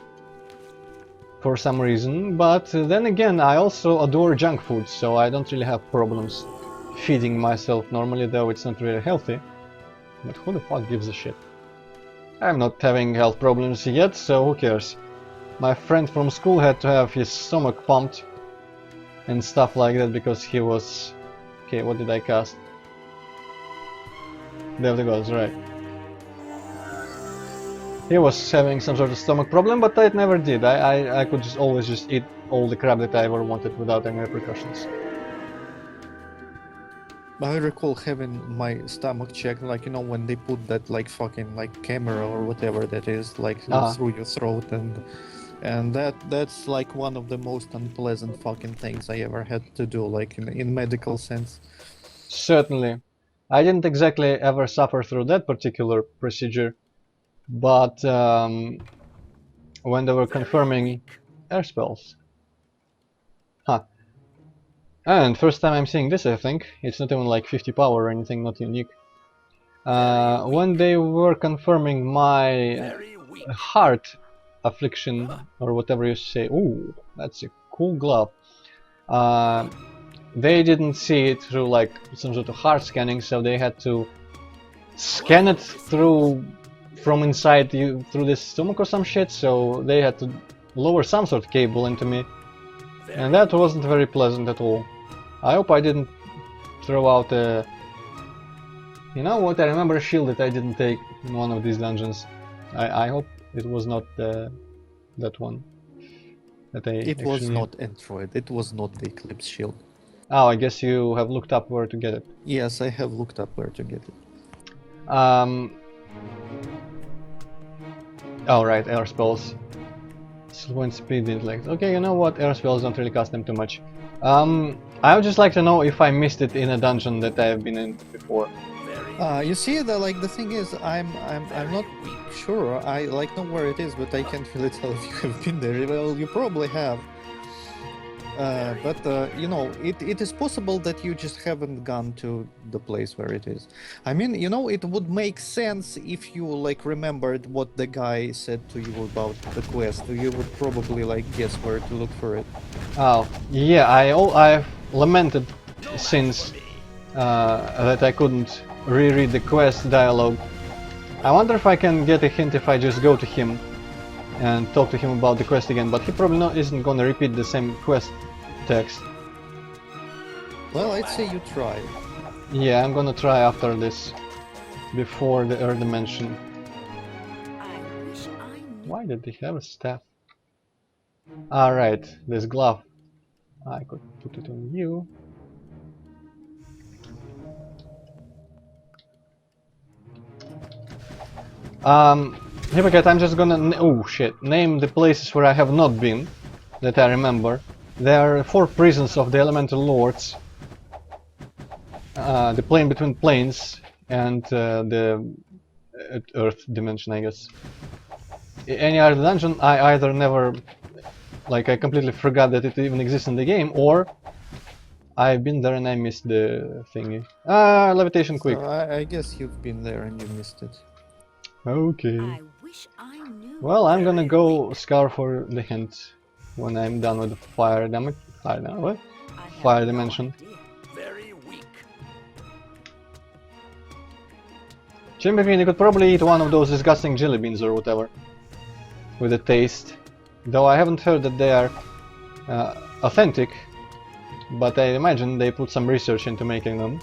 Speaker 1: For some reason, but then again, I also adore junk food, so I don't really have problems feeding myself normally, though it's not really healthy. But who the fuck gives a shit? I'm not having health problems yet, so who cares? My friend from school had to have his stomach pumped and stuff like that because he was... Okay, what did I cast? There the goes, right. He was having some sort of stomach problem, but I never did. I could always just eat all the crap that I ever wanted without any repercussions.
Speaker 2: I recall having my stomach checked, like, you know, when they put that, like, fucking, like, camera or whatever that is, like, through your throat, and And that's like one of the most unpleasant fucking things I ever had to do, like in medical sense.
Speaker 1: Certainly. I didn't exactly ever suffer through that particular procedure, but when they were confirming air spells. Huh. And first time I'm seeing this, I think. It's not even like 50 power or anything, not unique. When they were confirming my
Speaker 3: Very weak.
Speaker 1: heart affliction, or whatever you say. Ooh, that's a cool glove. They didn't see it through like some sort of heart scanning, so they had to scan it through from inside you through the stomach or some shit, so they had to lower some sort of cable into me, and that wasn't very pleasant at all. I hope I didn't throw out a... You know what, I remember a shield that I didn't take in one of these dungeons. I hope it was not that one. That I
Speaker 2: It was
Speaker 1: actually...
Speaker 2: not Android, it was not the Eclipse shield.
Speaker 1: Oh, I guess you have looked up where to get it.
Speaker 2: Yes, I have looked up where to get it.
Speaker 1: Oh right, air spells. Slow and speed intellect. Okay, you know what? Air spells don't really cost them too much. I would just like to know if I missed it in a dungeon that I have been in before.
Speaker 2: You see, the thing is, I'm not sure. I like know where it is, but I can't really tell if you have been there. Well, you probably have. But you know, it is possible that you just haven't gone to the place where it is. I mean, you know, it would make sense if you like remembered what the guy said to you about the quest. You would probably like guess where to look for it.
Speaker 1: Oh, yeah, I've lamented since that I couldn't reread the quest dialogue. I wonder if I can get a hint if I just go to him and talk to him about the quest again, but he probably isn't gonna repeat the same quest text.
Speaker 2: Well, I'd say you try.
Speaker 1: Yeah, I'm gonna try after this, before the Earth Dimension.
Speaker 4: I wish I knew.
Speaker 1: Why did he have a staff? Alright, this glove. I could put it on you. Hypocrite, I'm just gonna... oh shit, name the places where I have not been, that I remember. There are 4 prisons of the Elemental Lords. The plane between planes and the Earth Dimension, I guess. Any other dungeon, I either never... like, I completely forgot that it even exists in the game, or I've been there and I missed the thingy. Levitation quick.
Speaker 2: So I guess you've been there and you missed it.
Speaker 1: Okay.
Speaker 4: I wish I knew.
Speaker 1: Well, I'm gonna go scour for the hint when I'm done with the fire damage. Fire damage? What?
Speaker 4: I have
Speaker 1: Fire
Speaker 4: no
Speaker 1: dimension.
Speaker 4: idea.
Speaker 3: Very weak.
Speaker 1: Chimpy, you could probably eat one of those disgusting jelly beans or whatever. With a taste. Though I haven't heard that they are authentic. But I imagine they put some research into making them.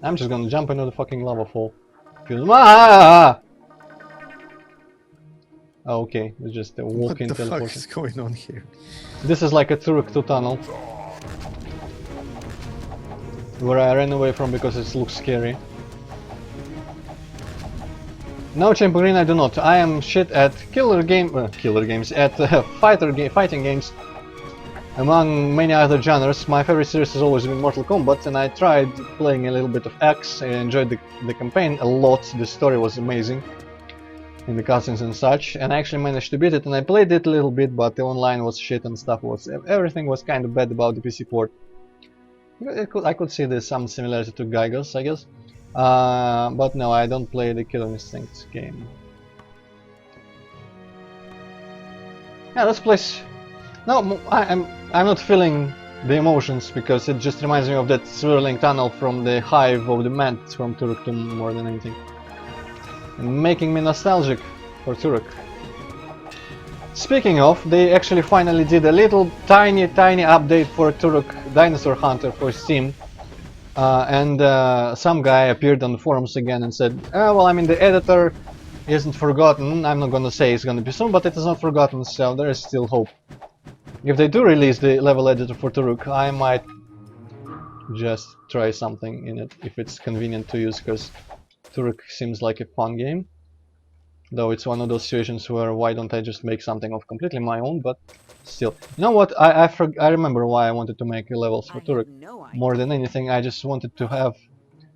Speaker 1: I'm just gonna jump into the fucking lava fall. Ah! Oh, okay, it's just a walk-in
Speaker 2: What the fuck
Speaker 1: teleportation.
Speaker 2: is going on here?
Speaker 1: This is like a Turok 2 tunnel. Where I ran away from because it looks scary. No, Champion, I do not. I am shit at killer games, at fighting games. Among many other genres, my favorite series has always been Mortal Kombat, and I tried playing a little bit of X. I enjoyed the campaign a lot. The story was amazing in the cutscenes and such, and I actually managed to beat it. And I played it a little bit, but the online was shit and stuff everything was kind of bad about the PC port. I could see there's some similarity to Gygus, I guess, but no, I don't play the Killer Instinct game. Yeah, this place. No, I'm not feeling the emotions because it just reminds me of that swirling tunnel from the hive of the Mant from Turok 2 more than anything. And making me nostalgic for Turok. Speaking of, they actually finally did a little tiny update for Turok Dinosaur Hunter for Steam. And some guy appeared on the forums again and said, well, I mean, the editor isn't forgotten. I'm not gonna say it's gonna be soon, but it is not forgotten, so there is still hope. If they do release the level editor for Turok, I might just try something in it if it's convenient to use, because Turk seems like a fun game. Though it's one of those situations where why don't I just make something of completely my own, but still. You know what, I remember why I wanted to make levels for
Speaker 5: I
Speaker 1: Turk.
Speaker 5: had no
Speaker 1: More
Speaker 5: idea.
Speaker 1: than anything, I just wanted to have...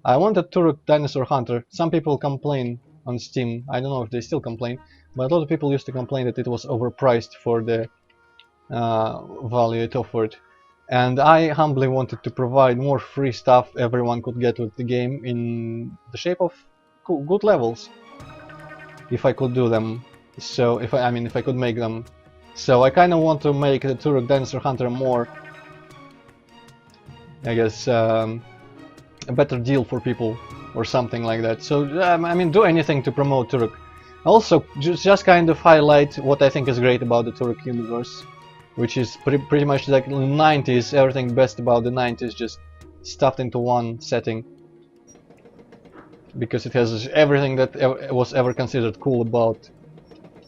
Speaker 1: I wanted Turk Dinosaur Hunter. Some people complain on Steam, I don't know if they still complain, but a lot of people used to complain that it was overpriced for the value it offered. And I humbly wanted to provide more free stuff everyone could get with the game in the shape of good levels, if I could do them. So if I mean if I could make them. So I kind of want to make the Turok Dinosaur Hunter more, I guess, a better deal for people or something like that. So I mean, do anything to promote Turok. Also, just kind of highlight what I think is great about the Turok universe, which is pretty much like the 90s, everything best about the 90s just stuffed into one setting. Because it has everything that was ever considered cool about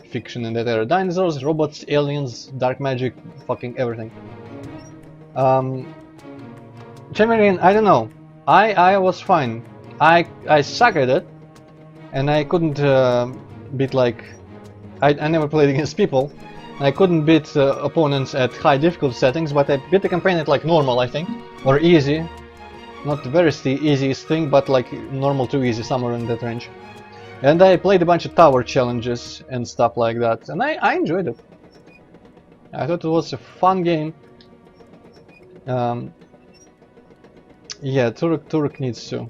Speaker 1: fiction in that era. Dinosaurs, robots, aliens, dark magic, fucking everything. Chimerian, I don't know. I was fine. I suck at it, and I couldn't beat like... I never played against people. I couldn't beat opponents at high difficulty settings, but I beat the campaign at like normal, I think, or easy. Not the very easiest thing, but like normal to easy, somewhere in that range. And I played a bunch of tower challenges and stuff like that, and I enjoyed it. I thought it was a fun game. Yeah, Turok needs to.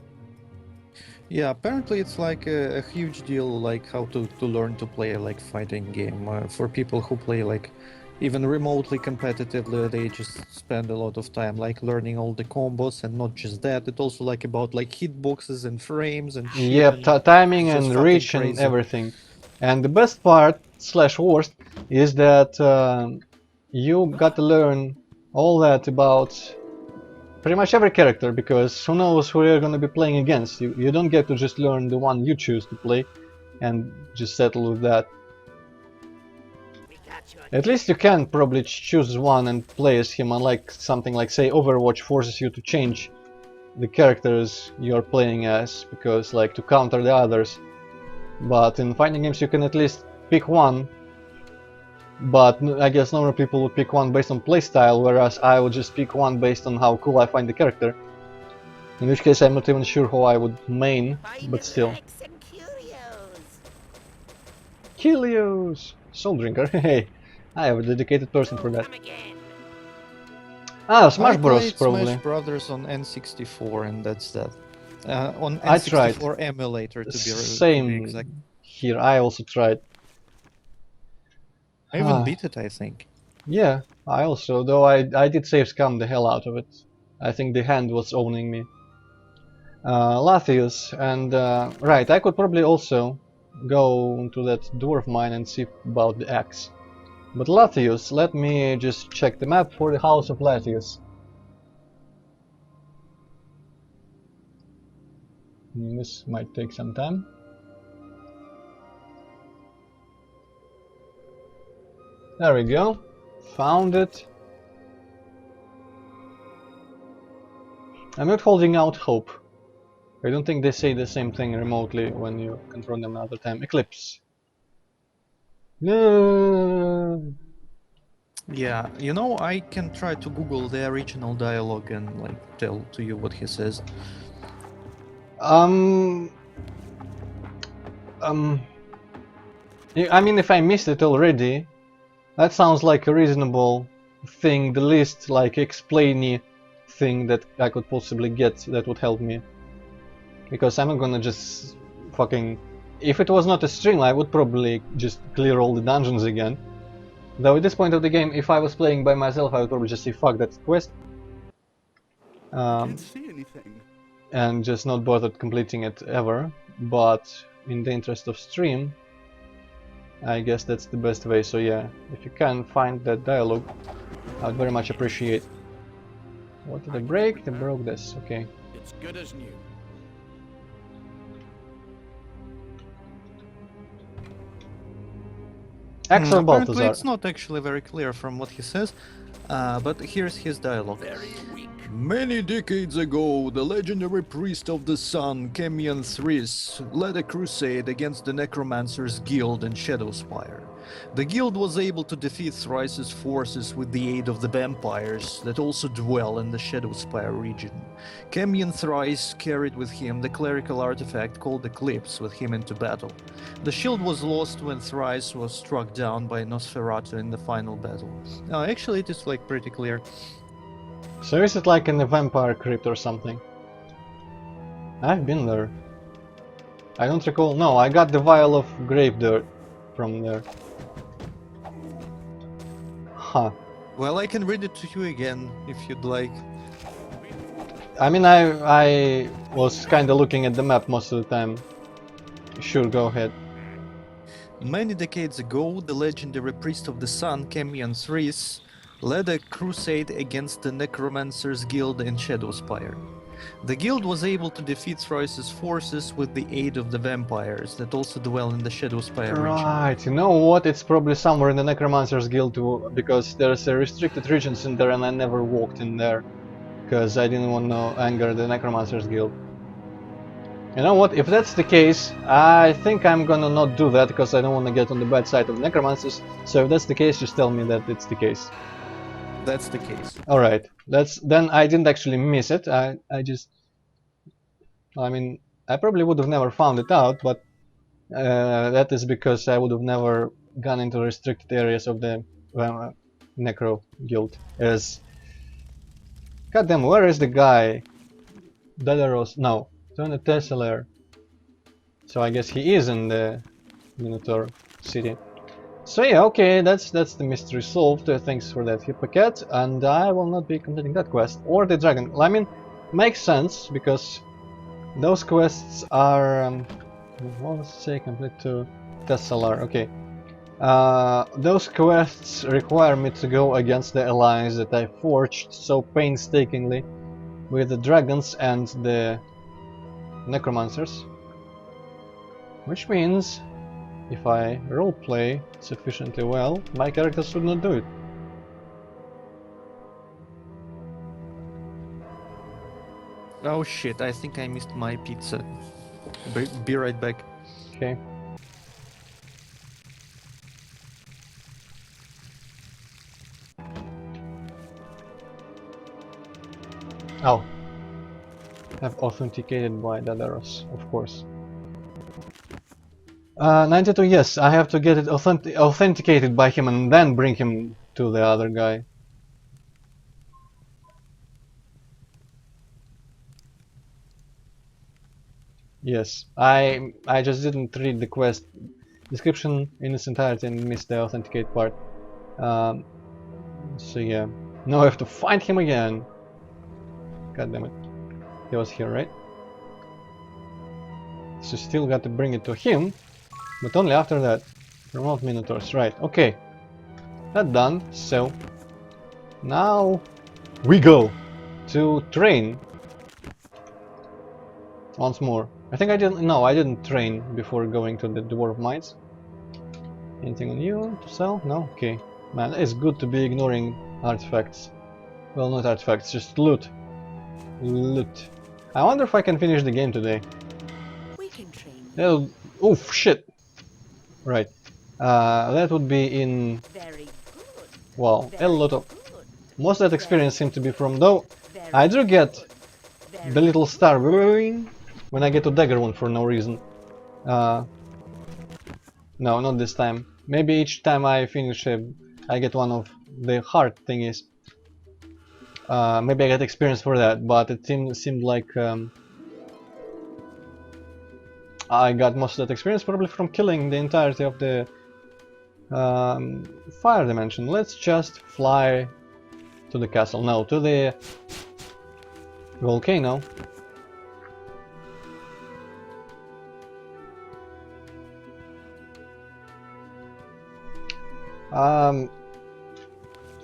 Speaker 2: Yeah, apparently it's like a huge deal, like how to learn to play like fighting game. For people who play like even remotely competitively, they just spend a lot of time like learning all the combos, and not just that. It's also like about like hitboxes and frames and shit.
Speaker 1: Yep,
Speaker 2: And
Speaker 1: timing
Speaker 2: it's just
Speaker 1: and
Speaker 2: fucking
Speaker 1: reach and
Speaker 2: crazy.
Speaker 1: everything. And the best part, slash worst, is that you got to learn all that about pretty much every character, because who knows who you're gonna be playing against. You don't get to just learn the one you choose to play and just settle with that.
Speaker 5: We got your
Speaker 1: At least you can probably choose one and play as him, unlike something like, say, Overwatch forces you to change the characters you're playing as, because like to counter the others. But in fighting games you can at least pick one. But I guess normal people would pick one based on playstyle, whereas I would just pick one based on how cool I find the character. In which case I'm not even sure how I would main, but still.
Speaker 5: Rex and Curios.
Speaker 1: Kilios! Soul Drinker, hey, I have a dedicated person for that.
Speaker 5: Come again.
Speaker 1: Ah, Smash
Speaker 2: I
Speaker 1: Bros.
Speaker 2: played
Speaker 1: Probably.
Speaker 2: Smash Brothers on N64, and that's that. On
Speaker 1: I tried.
Speaker 2: N64 emulator to be
Speaker 1: Same
Speaker 2: exact.
Speaker 1: here, I also tried.
Speaker 2: I even beat it, I think.
Speaker 1: Yeah, I also, though I did save scam the hell out of it. I think the hand was owning me. Lathius, and right, I could probably also go into that dwarf mine and see about the axe. But Lathius, let me just check the map for the house of Lathius. This might take some time. There we go. Found it. I'm not holding out hope. I don't think they say the same thing remotely when you confront them another time. Eclipse. No.
Speaker 2: Yeah, you know, I can try to Google the original dialogue and like tell to you what he says.
Speaker 1: I mean, if I missed it already, that sounds like a reasonable thing, the least like explainy thing that I could possibly get that would help me. Because I'm not gonna just fucking... If it was not a stream, I would probably just clear all the dungeons again. Though at this point of the game, if I was playing by myself, I would probably just say fuck that quest.
Speaker 3: Can't see anything.
Speaker 1: And just not bother completing it ever. But in the interest of stream, I guess that's the best way. So yeah, if you can find that dialogue, I would very much appreciate. What did I break? They broke this. Okay.
Speaker 3: It's good as new.
Speaker 1: Axel
Speaker 2: Apparently
Speaker 1: Balthazar.
Speaker 2: it's not actually very clear from what he says, but here's his dialogue.
Speaker 3: Very weak.
Speaker 2: Many decades ago, the legendary priest of the sun, Kemian Thris, led a crusade against the Necromancers Guild in Shadowspire. The guild was able to defeat Thrice's forces with the aid of the vampires that also dwell in the Shadowspire region. Kemian Thrice carried with him the clerical artifact called Eclipse with him into battle. The shield was lost when Thrice was struck down by Nosferatu in the final battle. Actually, it is like pretty clear.
Speaker 1: So is it like in the vampire crypt or something? I've been there. I don't recall. No, I got the vial of grave dirt from there. Huh.
Speaker 2: Well, I can read it to you again if you'd like.
Speaker 1: I mean, I was kinda looking at the map most of the time. Sure, go ahead.
Speaker 2: Many decades ago, the legendary priest of the sun, Kemian Thris, led a crusade against the Necromancers Guild in Shadowspire. The guild was able to defeat Thrice's forces with the aid of the vampires that also dwell in the Shadowspire region.
Speaker 1: Right, you know what? It's probably somewhere in the Necromancers Guild too, because there's a restricted regions in there and I never walked in there. Because I didn't want to anger the Necromancers Guild. You know what? If that's the case, I think I'm gonna not do that because I don't want to get on the bad side of Necromancers. So if that's the case, just tell me that it's the case.
Speaker 2: That's the case.
Speaker 1: Alright, then I didn't actually miss it. I mean, I probably would have never found it out, but that is because I would have never gone into restricted areas of the Necro Guild. Goddamn, where is the guy? Dadaros? No, turn the Tessellaire. So I guess he is in the Minotaur city. So yeah, okay, that's the mystery solved. Thanks for that, Hippocat, and I will not be completing that quest or the dragon. I mean, makes sense because those quests are. What was it say? Complete to Tessellaire. Okay. Those quests require me to go against the alliance that I forged so painstakingly with the dragons and the necromancers, which means if I roleplay sufficiently well, my character should not do it.
Speaker 2: Oh shit, I think I missed my pizza. Be right back.
Speaker 1: Okay. Oh. Have authenticated by Dadaros, of course. 92, yes, I have to get it authenticated by him and then bring him to the other guy. Yes, I just didn't read the quest description in its entirety and missed the authenticate part. So yeah, now I have to find him again. God damn it, he was here, right? So still got to bring it to him, but only after that. Promote Minotaurs, right? Okay, that done. So now we go to train once more. I think I didn't. No, I didn't train before going to the Dwarf Mines. Anything on you to sell? No? Okay. Man, it's good to be ignoring artifacts. Well, not artifacts, just loot. Loot. I wonder if I can finish the game today.
Speaker 4: We can train.
Speaker 1: That'll... Oof, shit! Right. That would be in...
Speaker 4: Very good.
Speaker 1: Well, a lot of...
Speaker 4: Good.
Speaker 1: Most of that experience seemed to be from... Though, I do get the little star when I get to dagger one for no reason. No, not this time. Maybe each time I finish I get one of the heart thingies. Maybe I get experience for that, but it seemed like I got most of that experience probably from killing the entirety of the fire dimension. Let's just fly to the castle. No, to the volcano.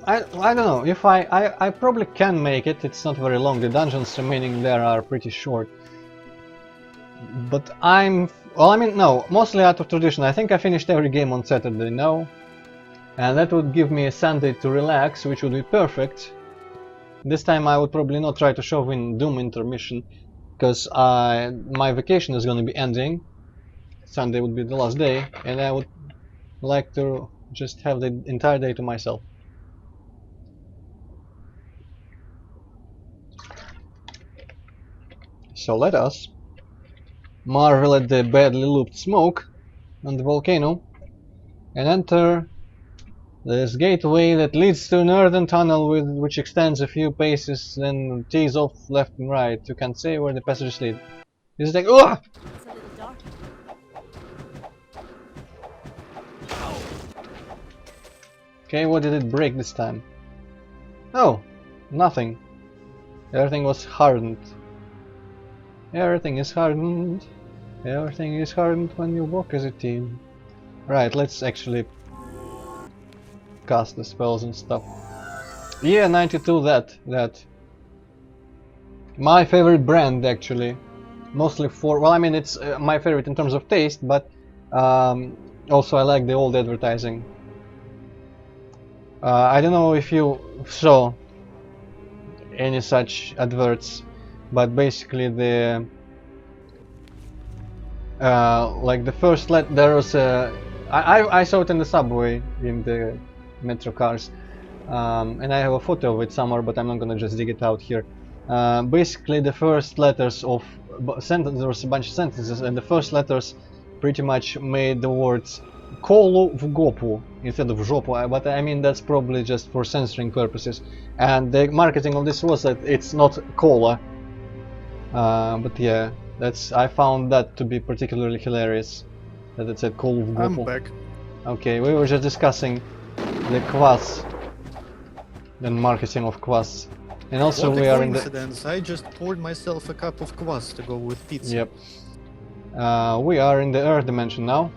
Speaker 1: I don't know if I probably can make it. It's not very long. The dungeons remaining there are pretty short. But well, I mean, no, mostly out of tradition. I think I finished every game on Saturday, no? And that would give me a Sunday to relax, which would be perfect. This time I would probably not try to shove in Doom intermission, because my vacation is going to be ending. Sunday would be the last day, and I would like to just have the entire day to myself. So let us marvel at the badly looped smoke on the volcano and enter this gateway that leads to an earthen tunnel which extends a few paces, then tees off left and right. You can't say where the passages lead. It's like, ugh!
Speaker 4: It's a little dark.
Speaker 1: Okay, what did it break this time? Oh, nothing. Everything was hardened. Everything is hardened. Everything is hardened when you walk as a team. Right, let's actually cast the spells and stuff. Yeah, 92, that. My favorite brand, actually. Mostly for, well, I mean, it's my favorite in terms of taste, but also I like the old advertising. I don't know if you saw any such adverts, but basically the like the first there was a I saw it in the subway, in the metro cars, and I have a photo of it somewhere, but I'm not gonna just dig it out here. Basically the first letters of sentence, there was a bunch of sentences, and the first letters pretty much made the words "kolu v gopu" instead of "žopu," but I mean that's probably just for censoring purposes, and the marketing of this was that it's not cola, but yeah, I found that to be particularly hilarious, that it said "kolu v
Speaker 2: I'm
Speaker 1: gopu."
Speaker 2: back.
Speaker 1: Okay, we were just discussing the kvass, the marketing of kvass. And also
Speaker 2: What
Speaker 1: we
Speaker 2: a
Speaker 1: are in the...
Speaker 2: coincidence! I just poured myself a cup of kvass to go with pizza.
Speaker 1: Yep. We are in the Earth dimension now.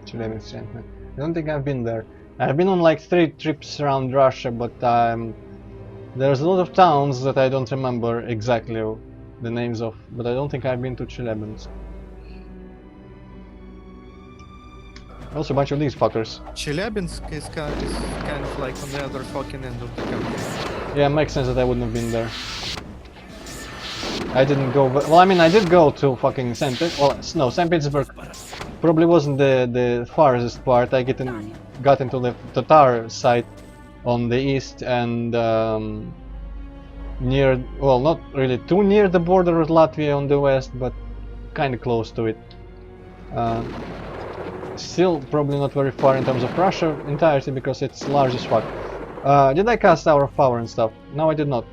Speaker 1: Chelyabinsk. I don't think I've been there. I've been on like 3 trips around Russia, but there's a lot of towns that I don't remember exactly the names of, but I don't think I've been to Chelyabinsk. Also a bunch of these fuckers.
Speaker 2: Chelyabinsk is kind of like on the other fucking end of the country.
Speaker 1: Yeah, it makes sense that I wouldn't have been there. I didn't go, well, I mean, I did go to fucking St. Petersburg probably wasn't the farthest part. I got into the Tatar side on the east and near, well, not really too near the border with Latvia on the west, but kind of close to it. Still probably not very far in terms of Russia entirety, because it's large as fuck. Did I cast Hour of Power and stuff? No, I did not.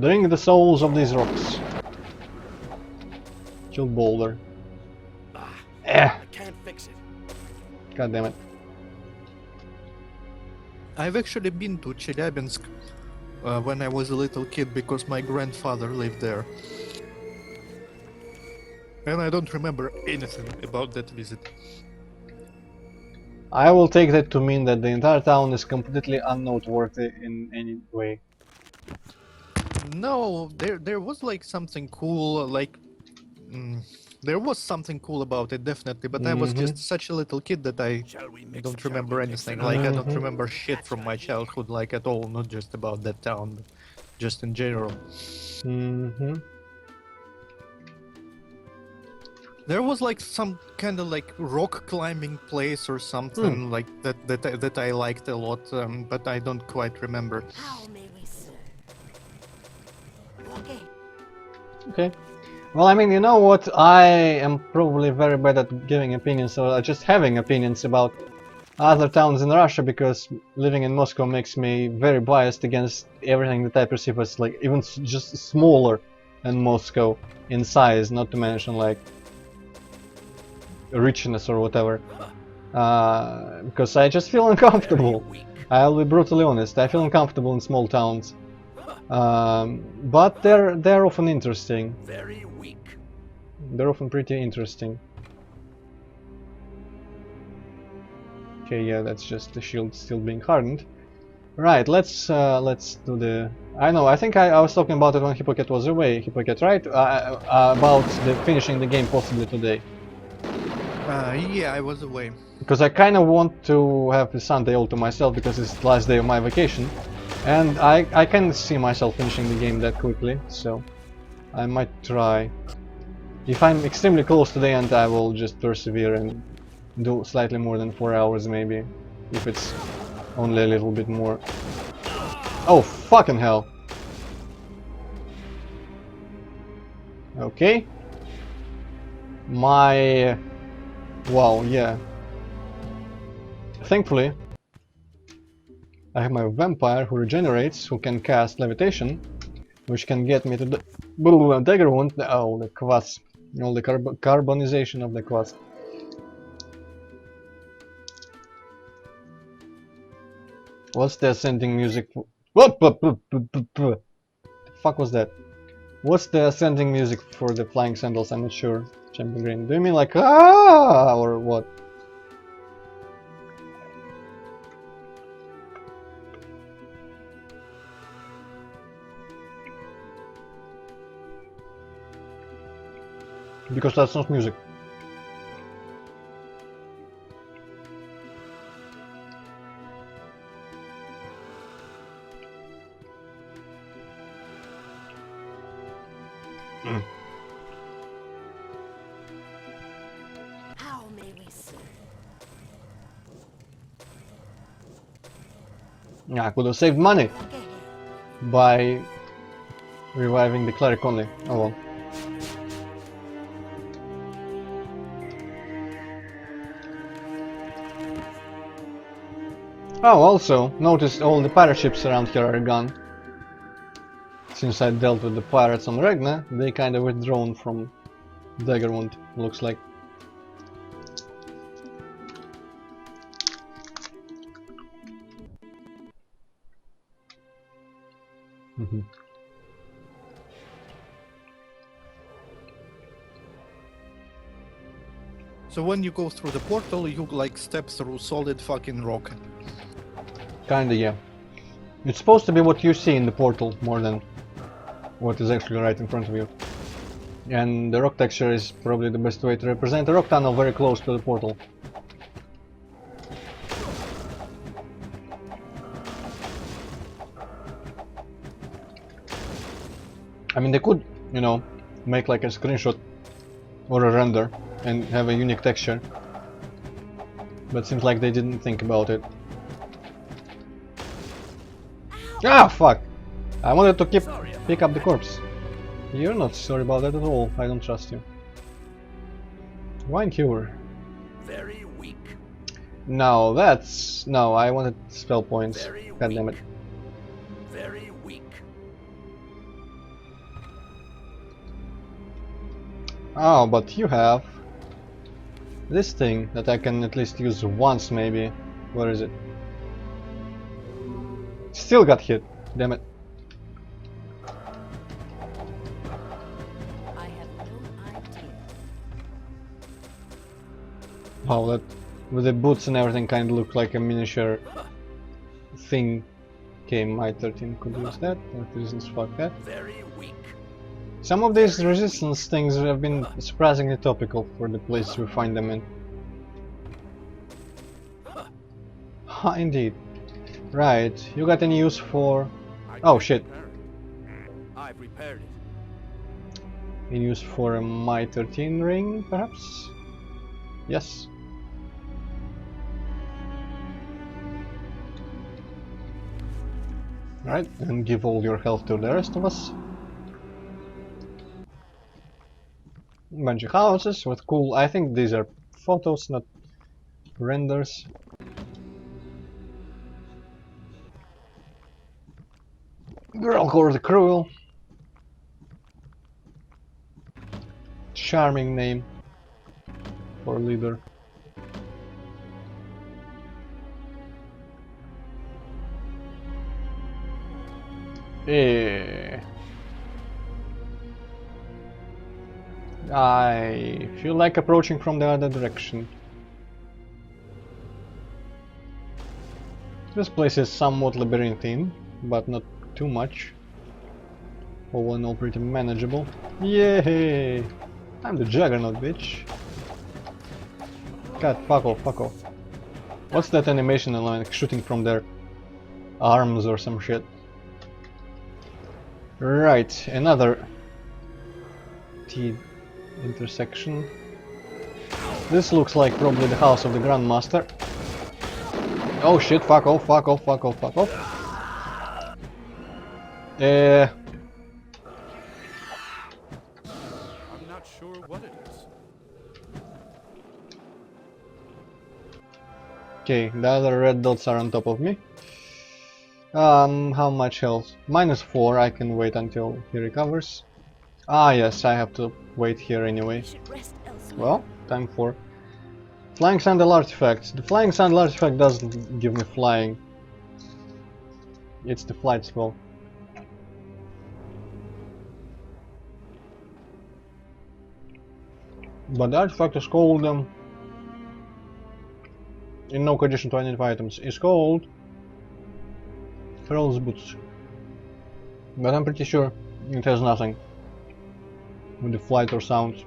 Speaker 1: Drink the souls of these rocks. Kill boulder.
Speaker 3: I can't fix it.
Speaker 1: God damn it.
Speaker 2: I've actually been to Chelyabinsk when I was a little kid because my grandfather lived there. And I don't remember anything about that visit.
Speaker 1: I will take that to mean that the entire town is completely unnoteworthy in any way.
Speaker 2: No, there was like something cool, like there was something cool about it, definitely. But I was just such a little kid that I don't remember anything. Like I don't remember shit from my childhood, like at all. Not just about that town, but just in general. There was like some kind of like rock climbing place or something like that I liked a lot, but I don't quite remember.
Speaker 4: How may we serve? Okay.
Speaker 1: Okay. Well, I mean, you know what? I am probably very bad at giving opinions, or just having opinions about other towns in Russia, because living in Moscow makes me very biased against everything that I perceive as like even just smaller than Moscow in size, not to mention like richness or whatever. Because I just feel uncomfortable. I'll be brutally honest. I feel uncomfortable in small towns. But they're often interesting.
Speaker 3: Very weak.
Speaker 1: They're often pretty interesting. Okay, yeah, that's just the shield still being hardened. Right, let's do the I know, I think I was talking about it when Hippocat was away. Hippocat, right? About the finishing the game possibly today.
Speaker 2: Yeah, I was away.
Speaker 1: Because I kind of want to have the Sunday all to myself because it's the last day of my vacation. And I can see myself finishing the game that quickly, so I might try. If I'm extremely close to the end, I will just persevere and do slightly more than 4 hours maybe. If it's only a little bit more. Oh, fucking hell. Okay. My... Wow, yeah. Thankfully, I have my vampire who regenerates, who can cast levitation, which can get me to the dagger wound. Oh, the kvass. All the carbonization of the kvass. What's the ascending music? What the fuck was that? What's the ascending music for the flying sandals? I'm not sure. Champion Green. Do you mean like ah or what? Because that's not music.
Speaker 4: How may we serve?
Speaker 1: Yeah, I could have saved money
Speaker 4: Walk ahead.
Speaker 1: by reviving the cleric only. Oh well. Oh, also, notice all the pirate ships around here are gone. Since I dealt with the pirates on Regna, they kind of withdrawn from Daggerwound, looks like.
Speaker 2: So when you go through the portal, you like step through solid fucking rock.
Speaker 1: Kinda, yeah. It's supposed to be what you see in the portal more than what is actually right in front of you. And the rock texture is probably the best way to represent a rock tunnel very close to the portal. I mean, they could, you know, make like a screenshot or a render and have a unique texture. But seems like they didn't think about it. Ah, fuck! I wanted to pick up the corpse. You're not sorry about that at all. I don't trust you. Wine cure.
Speaker 3: Very weak.
Speaker 1: No, that's... No, I wanted spell points.
Speaker 3: Very
Speaker 1: God damn it.
Speaker 3: weak. Very weak.
Speaker 1: Oh, but you have... this thing that I can at least use once, maybe. Where is it? Still got hit. Damn it.
Speaker 4: I have no idea.
Speaker 1: Wow, that... with the boots and everything kind of looked like a miniature thing. Okay, my 13 could use that. What reasons fuck that?
Speaker 3: Very weak.
Speaker 1: Some of these resistance things have been surprisingly topical for the places we find them in. Ha, indeed. Right, you got any use for... Oh shit.
Speaker 3: I've repaired it.
Speaker 1: Any use for a my 13 ring, perhaps? Yes. Right, and give all your health to the rest of us. Bunch of houses with cool... I think these are photos, not renders. Girl called Cruel. Charming name for a leader. Eh. I feel like approaching from the other direction. This place is somewhat labyrinthine, but not too much. All in all, pretty manageable. Yay! I'm the juggernaut, bitch. God, fuck off, fuck off. What's that animation like shooting from their arms or some shit? Right, another T intersection. This looks like probably the house of the Grandmaster. Oh shit, fuck off, fuck off, fuck off, fuck off.
Speaker 3: I'm not sure what it is.
Speaker 1: Okay, the other red dots are on top of me. How much health? -4, I can wait until he recovers. Ah yes, I have to wait here anyway.
Speaker 4: We should rest elsewhere.
Speaker 1: Well, time for Flying Sandal Artifact. The Flying Sandal Artifact doesn't give me flying. It's the flight spell. But the artifact is called, in no condition to identify items, is called Thrall's Boots. But I'm pretty sure it has nothing with the flight or sound.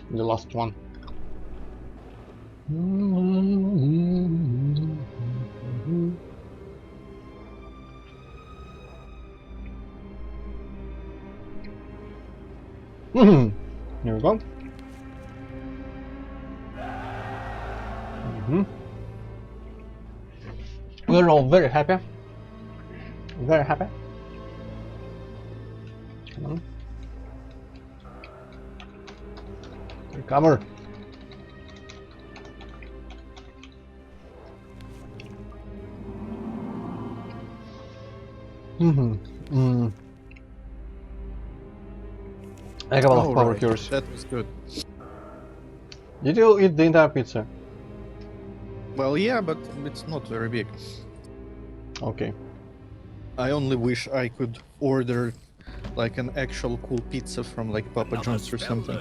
Speaker 1: The last one. Here we go. We're all very happy. Very happy. Come on. Recover. I got a lot of power cures.
Speaker 2: That was good.
Speaker 1: Did you eat the entire pizza?
Speaker 2: Well, yeah, but it's not very big.
Speaker 1: Okay.
Speaker 2: I only wish I could order like an actual cool pizza from like Papa John's or something.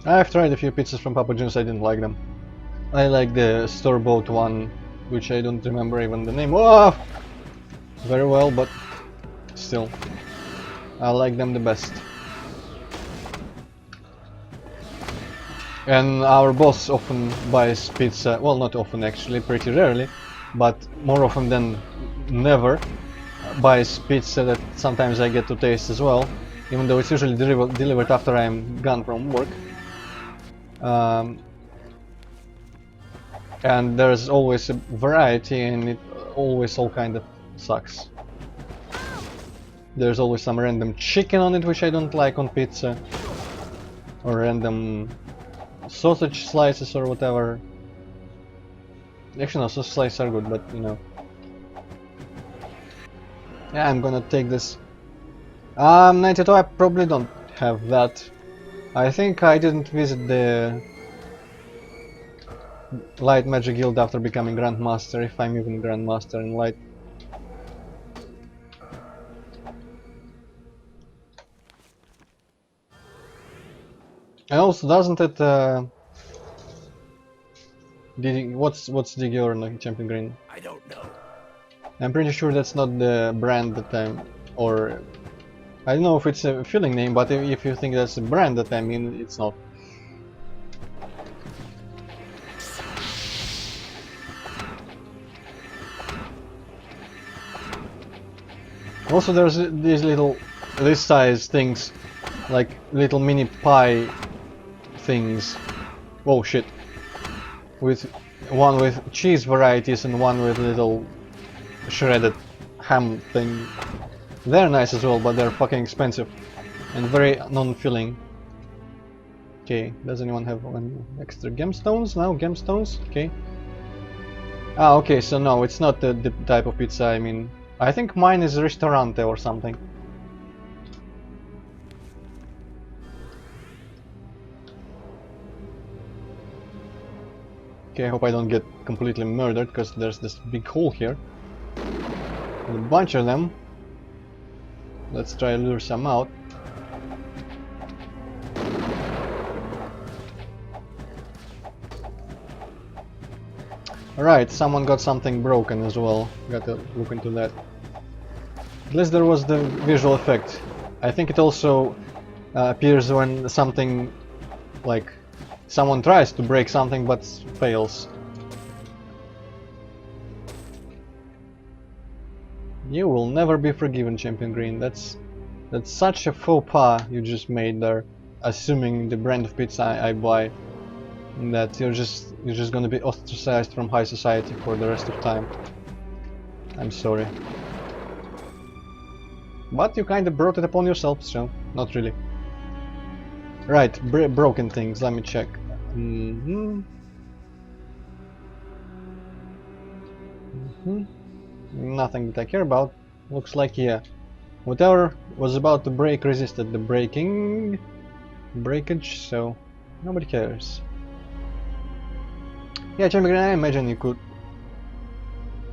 Speaker 1: I've tried a few pizzas from Papa John's, I didn't like them. I like the store-bought one, which I don't remember even the name of very well, but still, I like them the best. And our boss often buys pizza, well, not often actually, pretty rarely, but more often than never buys pizza that sometimes I get to taste as well, even though it's usually delivered after I'm gone from work. And there's always a variety, and it always all kind of sucks. There's always some random chicken on it, which I don't like on pizza, or random sausage slices or whatever. Actually no, sausage slices are good, but you know. Yeah, I'm gonna take this. 92, I probably don't have that. I think I didn't visit the Light Magic Guild after becoming Grandmaster, if I'm even Grandmaster in Light. And also, doesn't it what's Digor on Champion Green?
Speaker 3: I don't know.
Speaker 1: I'm pretty sure that's not the brand that I'm, or I don't know if it's a filling name, but if you think that's a brand that I mean, it's not. Also, there's these little this size things, like little mini pie things. Oh shit! With one with cheese varieties and one with little shredded ham thing. They're nice as well, but they're fucking expensive and very non-filling. Okay, does anyone have any extra gemstones now? Gemstones? Okay. Ah, okay, so no, it's not the type of pizza I mean. I think mine is ristorante or something. Okay, I hope I don't get completely murdered, because there's this big hole here. And a bunch of them. Let's try to lure some out. Right, someone got something broken as well. Gotta look into that. At least there was the visual effect. I think it also appears when something, like, someone tries to break something but fails. You will never be forgiven, Champion Green. That's such a faux pas you just made there, assuming the brand of pizza I buy, that you're just gonna be ostracized from high society for the rest of time. I'm sorry. But you kinda brought it upon yourself, so not really. Right, broken things, let me check. Nothing that I care about. Looks like, yeah. Whatever was about to break resisted the breakage, so nobody cares. Yeah, Champion, I imagine you could.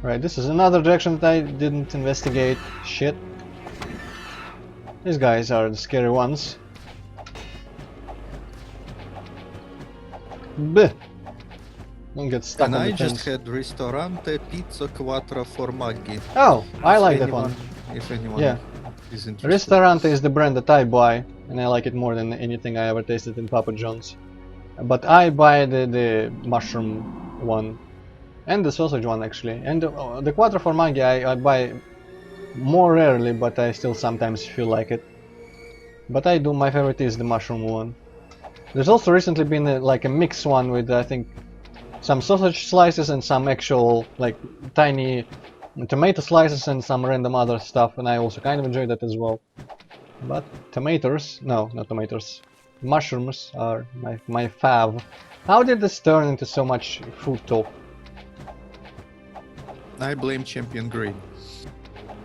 Speaker 1: Right, this is another direction that I didn't investigate. Shit. These guys are the scary ones. Bleh. Don't get stuck
Speaker 2: And
Speaker 1: on
Speaker 2: I
Speaker 1: the
Speaker 2: just
Speaker 1: fence.
Speaker 2: had Ristorante Pizza Quattro Formaggi.
Speaker 1: Oh, I like that
Speaker 2: anyone,
Speaker 1: one.
Speaker 2: If anyone
Speaker 1: Yeah.
Speaker 2: is interested.
Speaker 1: Ristorante is the brand that I buy, and I like it more than anything I ever tasted in Papa John's. But I buy the mushroom one, and the sausage one actually, and the Quattro Formaggi I buy more rarely, but I still sometimes feel like it. But I do, my favorite is the mushroom one. There's also recently been like a mix one with, I think, some sausage slices and some actual like tiny tomato slices and some random other stuff, and I also kind of enjoy that as well. But tomatoes, no, not tomatoes, mushrooms are my fav. How did this turn into so much food talk?
Speaker 2: I blame Champion Green.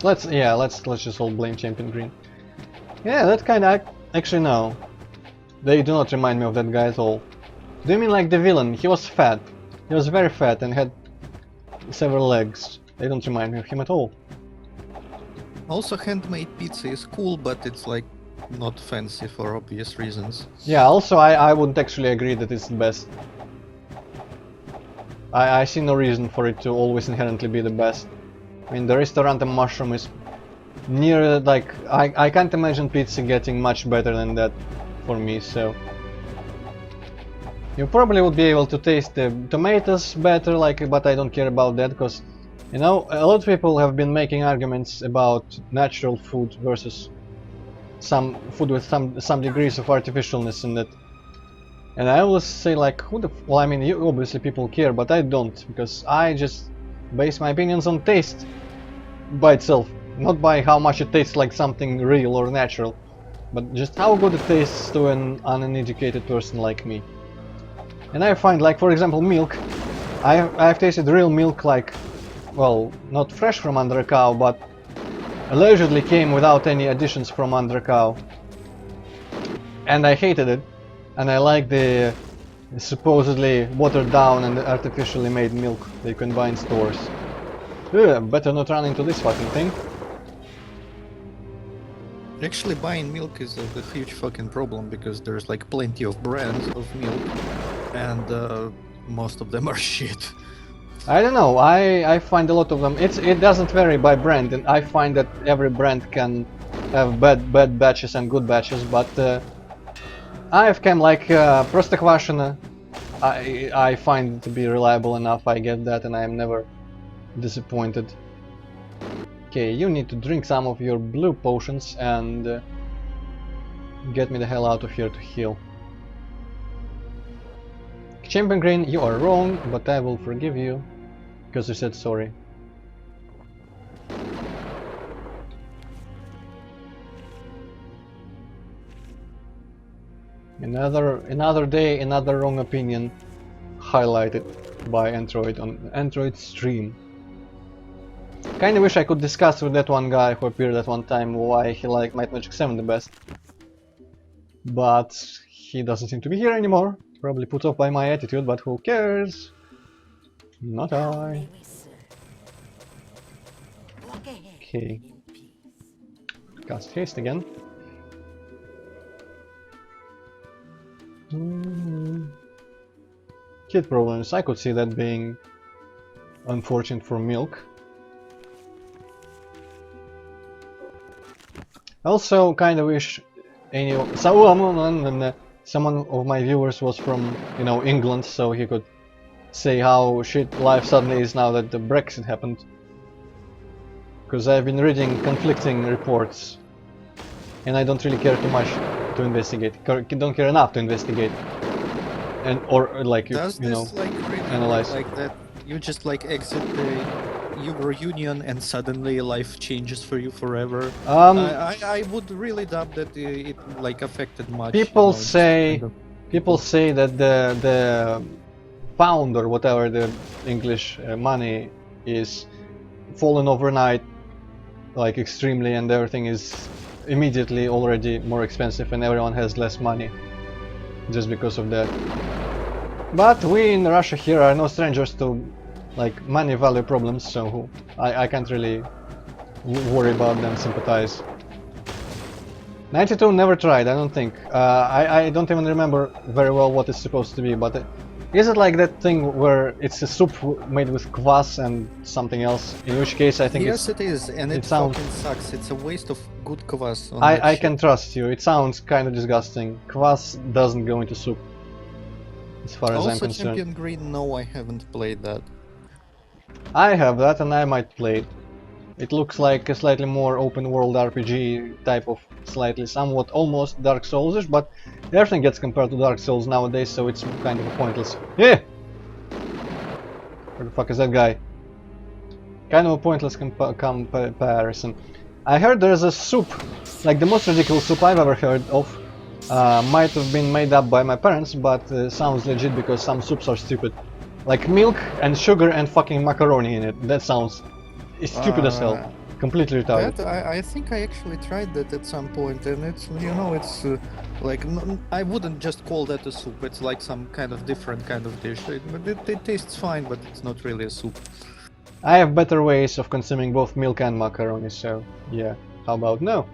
Speaker 1: Let's just all blame Champion Green. Yeah, that kind of actually no. They do not remind me of that guy at all. Do you mean like the villain? He was fat. He was very fat and had several legs. They don't remind me of him at all.
Speaker 2: Also, handmade pizza is cool, but it's like not fancy for obvious reasons.
Speaker 1: Yeah, also I wouldn't actually agree that it's the best. I see no reason for it to always inherently be the best. I mean, the restaurant and mushroom is near, like, I can't imagine pizza getting much better than that for me, so... You probably would be able to taste the tomatoes better, like, but I don't care about that, because, you know, a lot of people have been making arguments about natural food versus some food with some degrees of artificialness in it. And I always say, like, well, I mean, obviously people care, but I don't, because I just base my opinions on taste by itself, not by how much it tastes like something real or natural, but just how good it tastes to an uneducated person like me. And I find, like, for example, milk. I've tasted real milk, like, well, not fresh from under a cow, but allegedly came without any additions from under a cow. And I hated it. And I like the supposedly watered down and artificially made milk that you can buy in stores. Ugh, better not run into this fucking thing.
Speaker 2: Actually, buying milk is a huge fucking problem because there's like plenty of brands of milk, and most of them are shit.
Speaker 1: I don't know, I find a lot of them, it doesn't vary by brand, and I find that every brand can have bad batches and good batches, but I've come like Простоквашино, I find it to be reliable enough, I get that, and I am never disappointed. Okay, you need to drink some of your blue potions and get me the hell out of here to heal. Champion Green, you are wrong, but I will forgive you, because you said sorry. Another day, another wrong opinion, highlighted by Android on Android stream. Kinda wish I could discuss with that one guy who appeared at one time why he liked Might Magic 7 the best. But he doesn't seem to be here anymore. Probably put off by my attitude, but who cares? Not I. Okay. Cast haste again. Kid problems, I could see that being unfortunate for milk. I also kind of wish someone of my viewers was from, you know, England, so he could say how shit life suddenly is now that the Brexit happened. Because I've been reading conflicting reports, and I don't really care too much to investigate. Don't care enough to investigate, and or like you know,
Speaker 2: like really
Speaker 1: analyze.
Speaker 2: like that? You just like exit the Euro Union and suddenly life changes for you forever. I would really doubt that it like affected much.
Speaker 1: People
Speaker 2: just
Speaker 1: say
Speaker 2: kind of
Speaker 1: people say that the pound or whatever the English money is fallen overnight, like extremely, and everything is immediately already more expensive and everyone has less money just because of that. But we in Russia here are no strangers to like money value problems, so I can't really worry about them, sympathize. 92 never tried, I don't think. I don't even remember very well what it's supposed to be, but is it like that thing where it's a soup made with kvass and something else? In which case I think
Speaker 2: yes, it is, and it
Speaker 1: sounds...
Speaker 2: fucking sucks. It's a waste of good kvass on
Speaker 1: I
Speaker 2: shit.
Speaker 1: can trust you, it sounds kind of disgusting. Kvass doesn't go into soup, as far as I'm concerned.
Speaker 2: Champion Green, no, I haven't played that.
Speaker 1: I have that and I might play it. It looks like a slightly more open world RPG type of somewhat almost Dark Souls-ish, but everything gets compared to Dark Souls nowadays, so it's kind of a pointless... Yeah! Where the fuck is that guy? Kind of a pointless comparison. I heard there's a soup, like the most ridiculous soup I've ever heard of. Might have been made up by my parents, but sounds legit because some soups are stupid. Like milk and sugar and fucking macaroni in it. That sounds stupid as hell. Completely retarded.
Speaker 2: I think I actually tried that at some point, and it's, you know, it's like, I wouldn't just call that a soup. It's like some kind of different kind of dish. It tastes fine, but it's not really a soup.
Speaker 1: I have better ways of consuming both milk and macaroni, so yeah, how about no?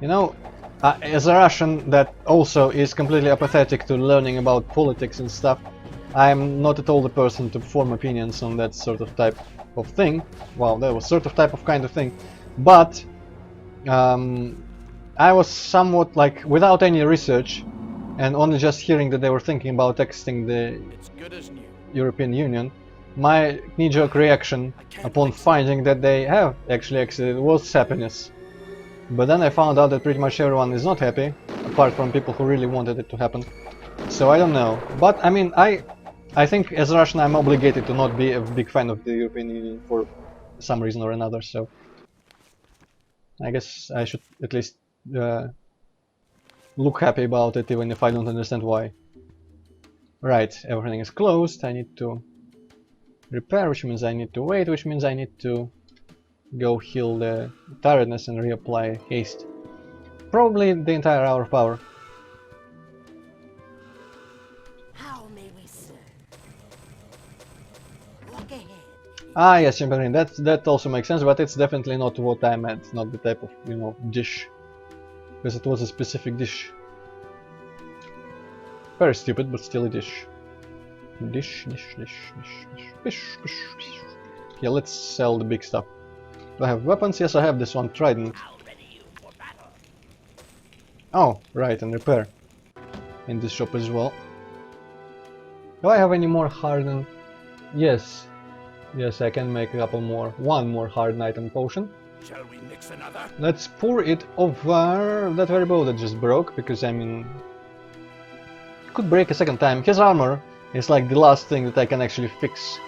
Speaker 1: You know, as a Russian that also is completely apathetic to learning about politics and stuff, I'm not at all the person to form opinions on that sort of type of thing. Well, that was sort of type of kind of thing, but I was somewhat like, without any research, and only just hearing that they were thinking about exiting the European Union, my knee-jerk reaction upon finding that they have actually exited was happiness. But then I found out that pretty much everyone is not happy, apart from people who really wanted it to happen. So I don't know. But I mean, I think as a Russian I'm obligated to not be a big fan of the European Union for some reason or another, so I guess I should at least look happy about it, even if I don't understand why. Right, everything is closed. I need to repair, which means I need to wait, which means I need to go heal the tiredness and reapply haste. Probably the entire hour of power.
Speaker 5: How may we serve? Walk ahead.
Speaker 1: Ah yes, champagne, that also makes sense, but it's definitely not what I meant, not the type of, you know, dish. Because it was a specific dish. Very stupid, but still a dish. Dish. Yeah, let's sell the big stuff. Do I have weapons? Yes, I have this one trident. Oh, right, and repair. In this shop as well. Do I have any more hardened? Yes. Yes, I can make a couple more. One more hardened item potion.
Speaker 3: Shall we mix another?
Speaker 1: Let's pour it over that very bow that just broke, because I mean... it could break a second time. His armor is like the last thing that I can actually fix.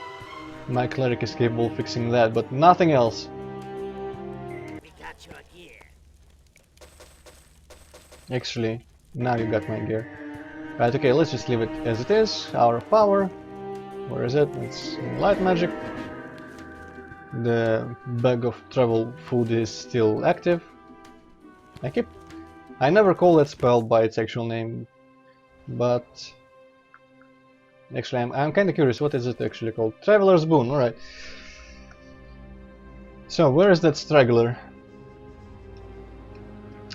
Speaker 1: My cleric is capable of fixing that, but nothing else. Actually, now you got my gear. Right, okay, let's just leave it as it is. Hour of power. Where is it? It's light magic. The bag of travel food is still active. I never call that spell by its actual name, but actually I'm kind of curious, what is it actually called? Traveler's Boon, alright. So, where is that straggler?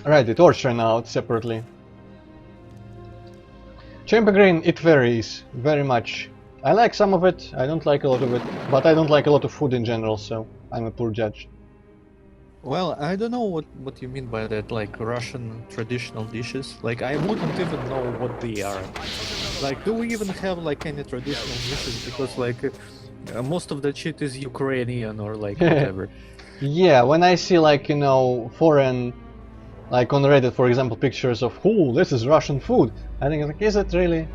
Speaker 1: Right, the torch ran out separately. Chamber grain, it varies very much. I like some of it, I don't like a lot of it, but I don't like a lot of food in general, so I'm a poor judge.
Speaker 2: Well, I don't know what you mean by that, like Russian traditional dishes. Like, I wouldn't even know what they are. Like, do we even have like any traditional dishes? Because like most of that shit is Ukrainian or like whatever.
Speaker 1: Yeah, when I see like, you know, foreign, like on Reddit for example, pictures of, oh, this is Russian food, I think like, is it really?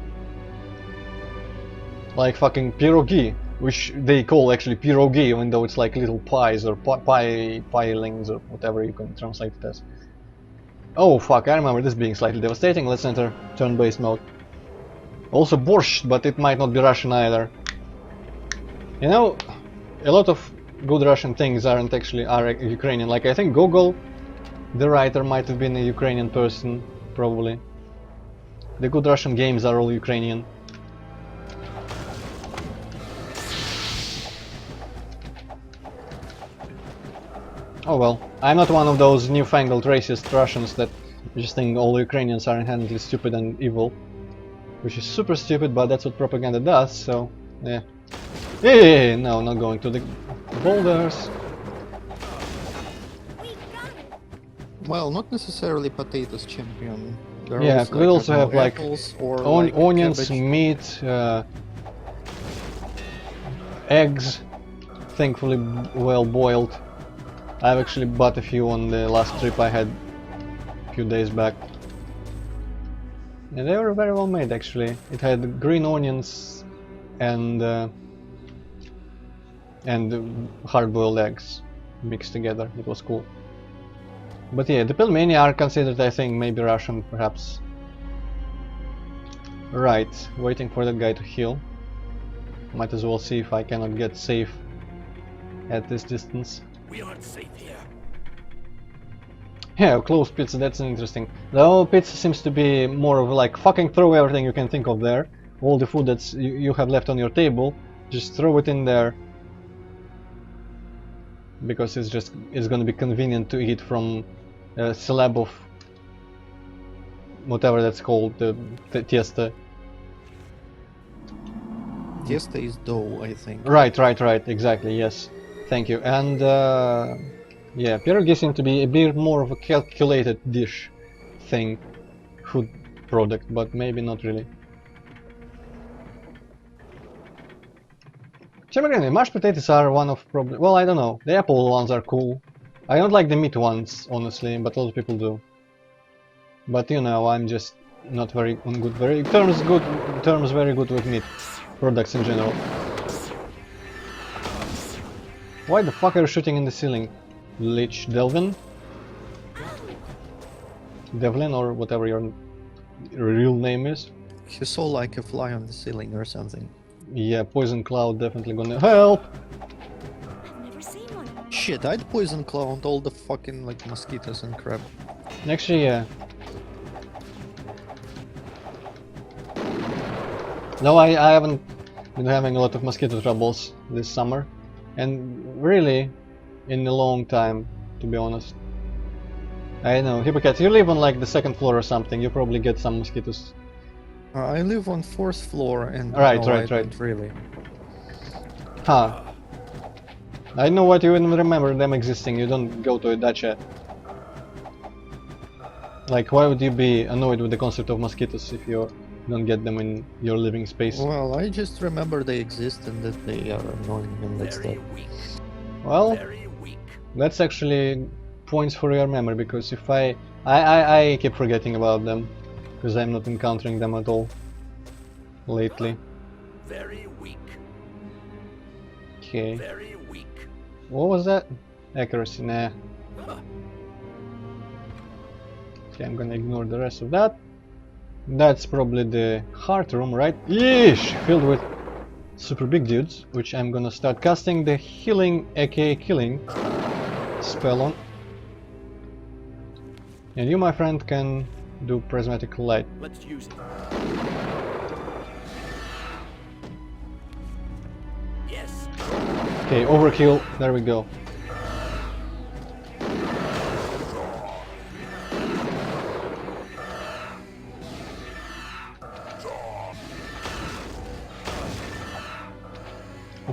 Speaker 1: Like fucking pierogi, which they call actually pierogi, even though it's like little pies or pilings or whatever you can translate it as. Oh fuck, I remember this being slightly devastating. Let's enter turn-based mode. Also borscht, but it might not be Russian either. You know, a lot of good Russian things are Ukrainian. Like I think Gogol, the writer, might have been a Ukrainian person, probably. The good Russian games are all Ukrainian. Oh well, I'm not one of those newfangled racist Russians that just think all Ukrainians are inherently stupid and evil. Which is super stupid, but that's what propaganda does, so yeah. Hey, no, not going to the boulders.
Speaker 2: Well, not necessarily potatoes, champion. There are
Speaker 1: Yeah,
Speaker 2: also,
Speaker 1: we
Speaker 2: like,
Speaker 1: also
Speaker 2: I don't
Speaker 1: have
Speaker 2: know,
Speaker 1: like
Speaker 2: apples or like
Speaker 1: onions,
Speaker 2: cabbage.
Speaker 1: meat, eggs, thankfully well boiled. I've actually bought a few on the last trip I had a few days back. And they were very well made actually. It had green onions and hard-boiled eggs mixed together. It was cool. But yeah, the pelmeni are considered, I think, maybe Russian, perhaps. Right, waiting for that guy to heal. Might as well see if I cannot get safe at this distance.
Speaker 3: We aren't safe here.
Speaker 1: Yeah, closed pizza, that's interesting. Though pizza seems to be more of like fucking throw everything you can think of there. All the food that's you have left on your table, just throw it in there. Because it's gonna be convenient to eat from a slab of whatever that's called, the tiesta.
Speaker 2: Tiesta is dough, I think.
Speaker 1: Right, exactly, yes. Thank you. And yeah, pierogi seem to be a bit more of a calculated dish thing, food product, but maybe not really. Again, mashed potatoes are one of probably, well, I don't know. The apple ones are cool. I don't like the meat ones, honestly, but a lot of people do. But you know, I'm just not very on good, terms very good with meat products in general. Why the fuck are you shooting in the ceiling? Lich Delvin? Devlin, or whatever your real name is.
Speaker 2: He saw like a fly on the ceiling or something.
Speaker 1: Yeah, poison cloud definitely gonna help.
Speaker 4: I've never seen one.
Speaker 2: Shit, I'd poison cloud all the fucking like mosquitoes and crap.
Speaker 1: Actually, yeah. No, I haven't been having a lot of mosquito troubles this summer, and really in a long time, to be honest. I know, Hippocat, you live on like the second floor or something, you probably get some mosquitoes.
Speaker 2: I live on 4th floor and
Speaker 1: Right,
Speaker 2: no,
Speaker 1: right,
Speaker 2: I
Speaker 1: right.
Speaker 2: don't really.
Speaker 1: Huh. I know what you even remember them existing, you don't go to a dacha. Like, why would you be annoyed with the concept of mosquitoes if you don't get them in your living space?
Speaker 2: Well, I just remember they exist and that they are annoying and that's
Speaker 3: Very
Speaker 2: that.
Speaker 3: weak.
Speaker 1: Well,
Speaker 3: Very weak.
Speaker 1: that's actually points for your memory, because if I keep forgetting about them, because I'm not encountering them at all lately.
Speaker 3: Very weak.
Speaker 1: Okay,
Speaker 3: Very weak.
Speaker 1: what was that? Accuracy, nah.
Speaker 3: Huh.
Speaker 1: Okay, I'm gonna ignore the rest of that. That's probably the heart room, right? Yeesh! Filled with super big dudes, which I'm gonna start casting the healing, aka killing, spell on. And you, my friend, can do prismatic light.
Speaker 3: Let's use it. Yes.
Speaker 1: Okay, overkill, there we go.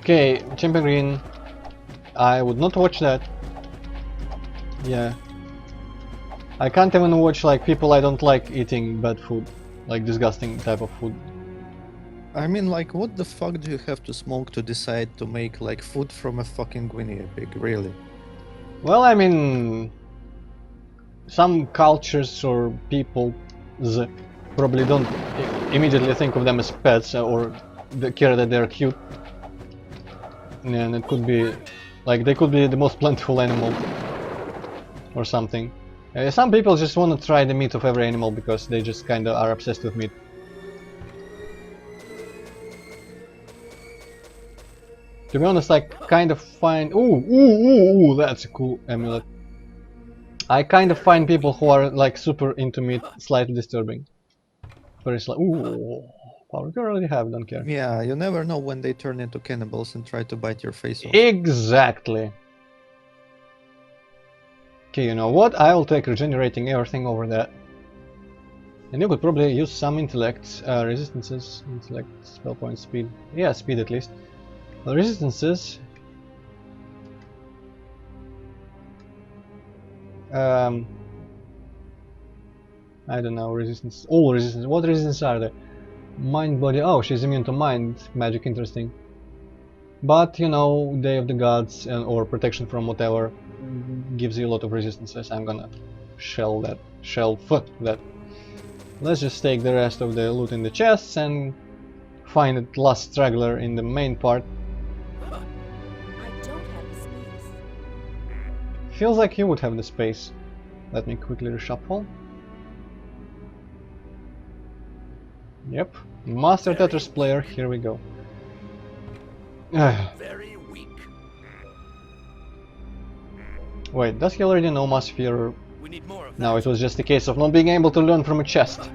Speaker 1: Okay, Champion Green. I would not watch that. Yeah. I can't even watch like people I don't like eating bad food. Like disgusting type of food.
Speaker 2: I mean, like, what the fuck do you have to smoke to decide to make like food from a fucking guinea pig? Really?
Speaker 1: Well, I mean, some cultures or people probably don't immediately think of them as pets or care that they're cute. And it could be like they could be the most plentiful animal or something. Some people just want to try the meat of every animal because they just kind of are obsessed with meat. To be honest, I kind of find ooh, that's a cool amulet. I kind of find people who are like super into meat slightly disturbing. Very slightly. Ooh, power you already have, don't care.
Speaker 2: Yeah, you never know when they turn into cannibals and try to bite your face off.
Speaker 1: Exactly. Okay, you know what? I'll take regenerating everything over that. And you could probably use some intellect, resistances, intellect, spell point, speed. Yeah, speed at least. Well, resistances. I don't know, resistance. All resistance. What resistance are there? Mind, body. Oh, she's immune to mind magic. Interesting. But you know, Day of the Gods or protection from whatever gives you a lot of resistances. I'm gonna shelf that. Let's just take the rest of the loot in the chests and find the last straggler in the main part.
Speaker 4: I don't have the space.
Speaker 1: Feels like you would have the space. Let me quickly reshuffle. Yep. Master Tetris player, here we go.
Speaker 3: Very weak.
Speaker 1: Wait, does he already know Masphere?
Speaker 3: We need more of
Speaker 1: No,
Speaker 3: that.
Speaker 1: it was just a case of not being able to learn from a chest.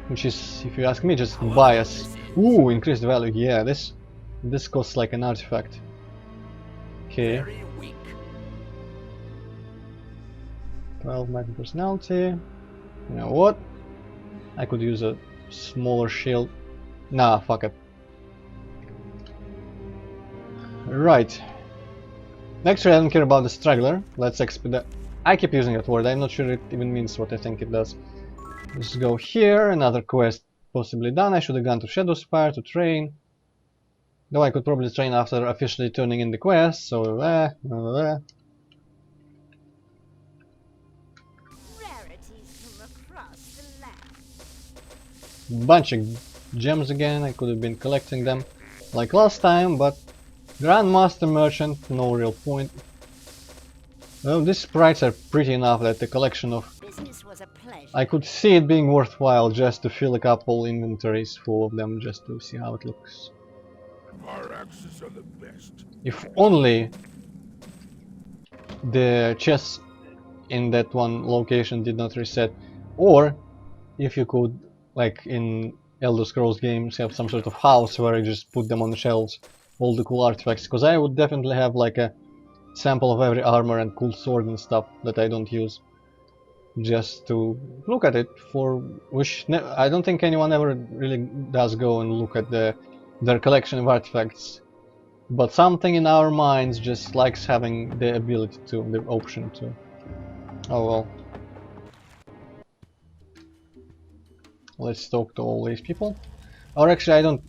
Speaker 1: Which is, if you ask me, just bias. Ooh, increased value. Yeah, this costs like an artifact. Okay.
Speaker 3: Very weak.
Speaker 1: 12 magic personality. You know what? I could use a smaller shield. Nah, fuck it. Right. Actually, I don't care about the straggler. Let's expedite. I keep using that word. I'm not sure it even means what I think it does. Let's go here. Another quest possibly done. I should have gone to Shadowspire to train. Though I could probably train after officially turning in the quest. So,
Speaker 4: Rarities from across the land.
Speaker 1: bunch of gems again. I could have been collecting them like last time, but Grandmaster Merchant, no real point. Well, these sprites are pretty enough that the collection of...
Speaker 4: Business was a pleasure.
Speaker 1: I could see it being worthwhile just to fill a couple inventories full of them just to see how it looks.
Speaker 3: Our axes are the best.
Speaker 1: If only the chests in that one location did not reset, or if you could, like in Elder Scrolls games, have some sort of house where you just put them on the shelves, all the cool artifacts, because I would definitely have like a sample of every armor and cool sword and stuff that I don't use, just to look at it, for which I don't think anyone ever really does go and look at their collection of artifacts, but something in our minds just likes having the ability to, the option to. Oh well. Let's talk to all these people. Or actually,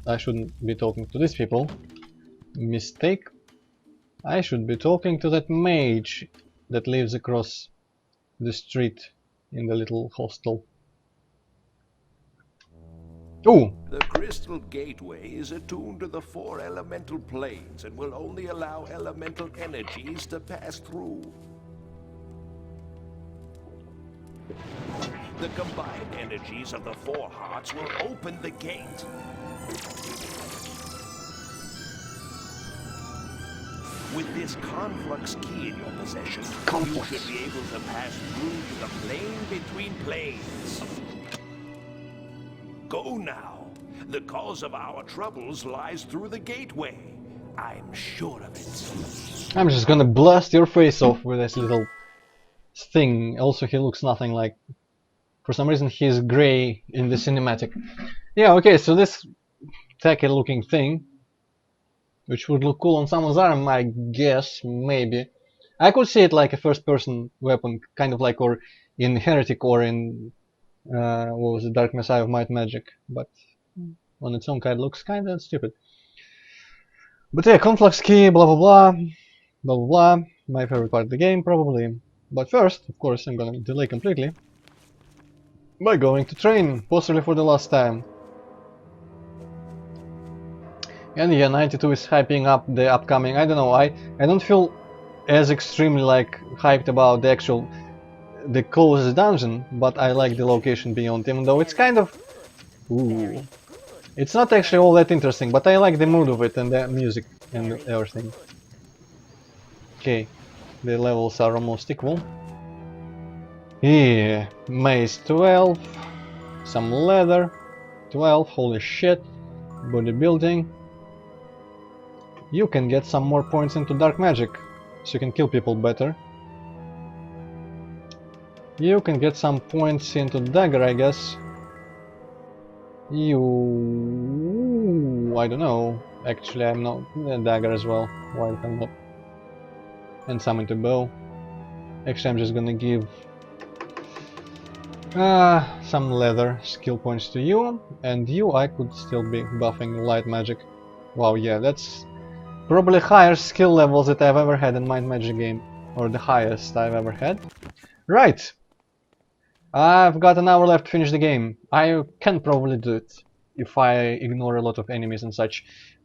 Speaker 1: I shouldn't be talking to these people. Mistake. I should be talking to that mage that lives across the street in the little hostel. Ooh!
Speaker 6: The crystal gateway is attuned to the 4 elemental planes and will only allow elemental energies to pass through. The combined energies of the 4 hearts will open the gate. With this conflux key in your possession, you should be able to pass through to the plane between planes. Go now. The cause of our troubles lies through the gateway. I'm sure of it.
Speaker 1: I'm just gonna blast your face off with this little thing. Also, he looks nothing like... For some reason, he's grey in the cinematic. Yeah, okay, so this tacky looking thing which would look cool on someone's arm, I guess, maybe. I could see it like a first-person weapon, kind of like or in Heretic or in what was it, Dark Messiah of Might Magic, but on its own kind of looks kind of stupid. But yeah, Conflux Key, blah blah blah, blah blah blah, my favorite part of the game probably. But first, of course, I'm gonna delay completely by going to train, possibly for the last time. And yeah, 92 is hyping up the upcoming, I don't know, I don't feel as extremely like hyped about the closest dungeon, but I like the location beyond, even though it's kind of, ooh, it's not actually all that interesting, but I like the mood of it and the music and everything. Okay, the levels are almost equal. Yeah, mace 12, some leather, 12, holy shit, bodybuilding. You can get some more points into dark magic, so you can kill people better. You can get some points into dagger, I guess. I don't know. Actually, I'm not dagger as well. Why the hell not? And some into bow. Actually, I'm just gonna give some leather skill points to you, and you I could still be buffing light magic. Wow, yeah, that's probably higher skill levels that I've ever had in Mind Magic game, or the highest I've ever had. Right, I've got an hour left to finish the game. I can probably do it if I ignore a lot of enemies and such.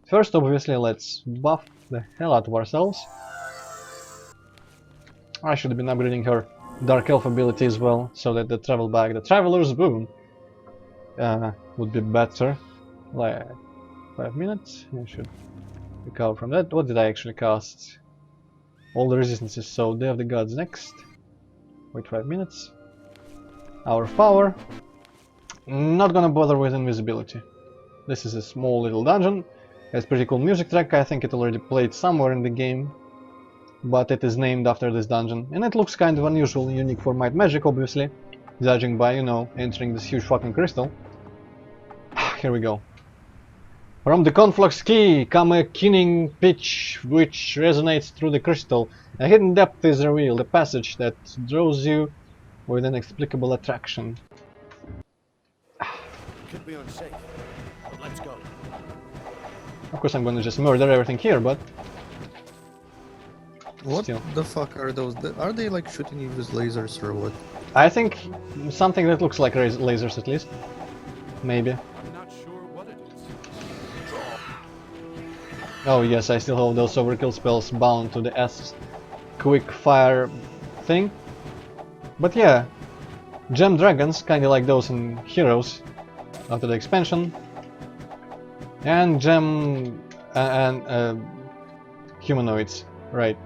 Speaker 1: First, obviously, let's buff the hell out of ourselves. I should have been upgrading her Dark Elf ability as well, so that the travel bag, the Traveler's Boon, would be better. Like 5 minutes, I should recover from that. What did I actually cast? All the resistances, so Day of the Gods next. Wait 5 minutes. Hour of Power. Not gonna bother with invisibility. This is a small little dungeon. Has pretty cool music track, I think it already played somewhere in the game. But it is named after this dungeon, and it looks kind of unusual and unique for Might Magic, obviously, judging by, you know, entering this huge fucking crystal. Here we go. From the Conflux Key come a keening pitch which resonates through the crystal. A hidden depth is revealed, a passage that draws you with an inexplicable attraction.
Speaker 6: Could be unsafe, but let's go.
Speaker 1: Of course I'm gonna just murder everything here, but
Speaker 2: What
Speaker 1: still.
Speaker 2: the fuck are those? Are they like shooting you with lasers or what?
Speaker 1: I think something that looks like lasers at least. Maybe.
Speaker 3: I'm not sure what it is.
Speaker 1: Oh yes, I still have those overkill spells bound to the S quick fire thing. But yeah, gem dragons, kinda like those in Heroes after the expansion. And gem and humanoids, right.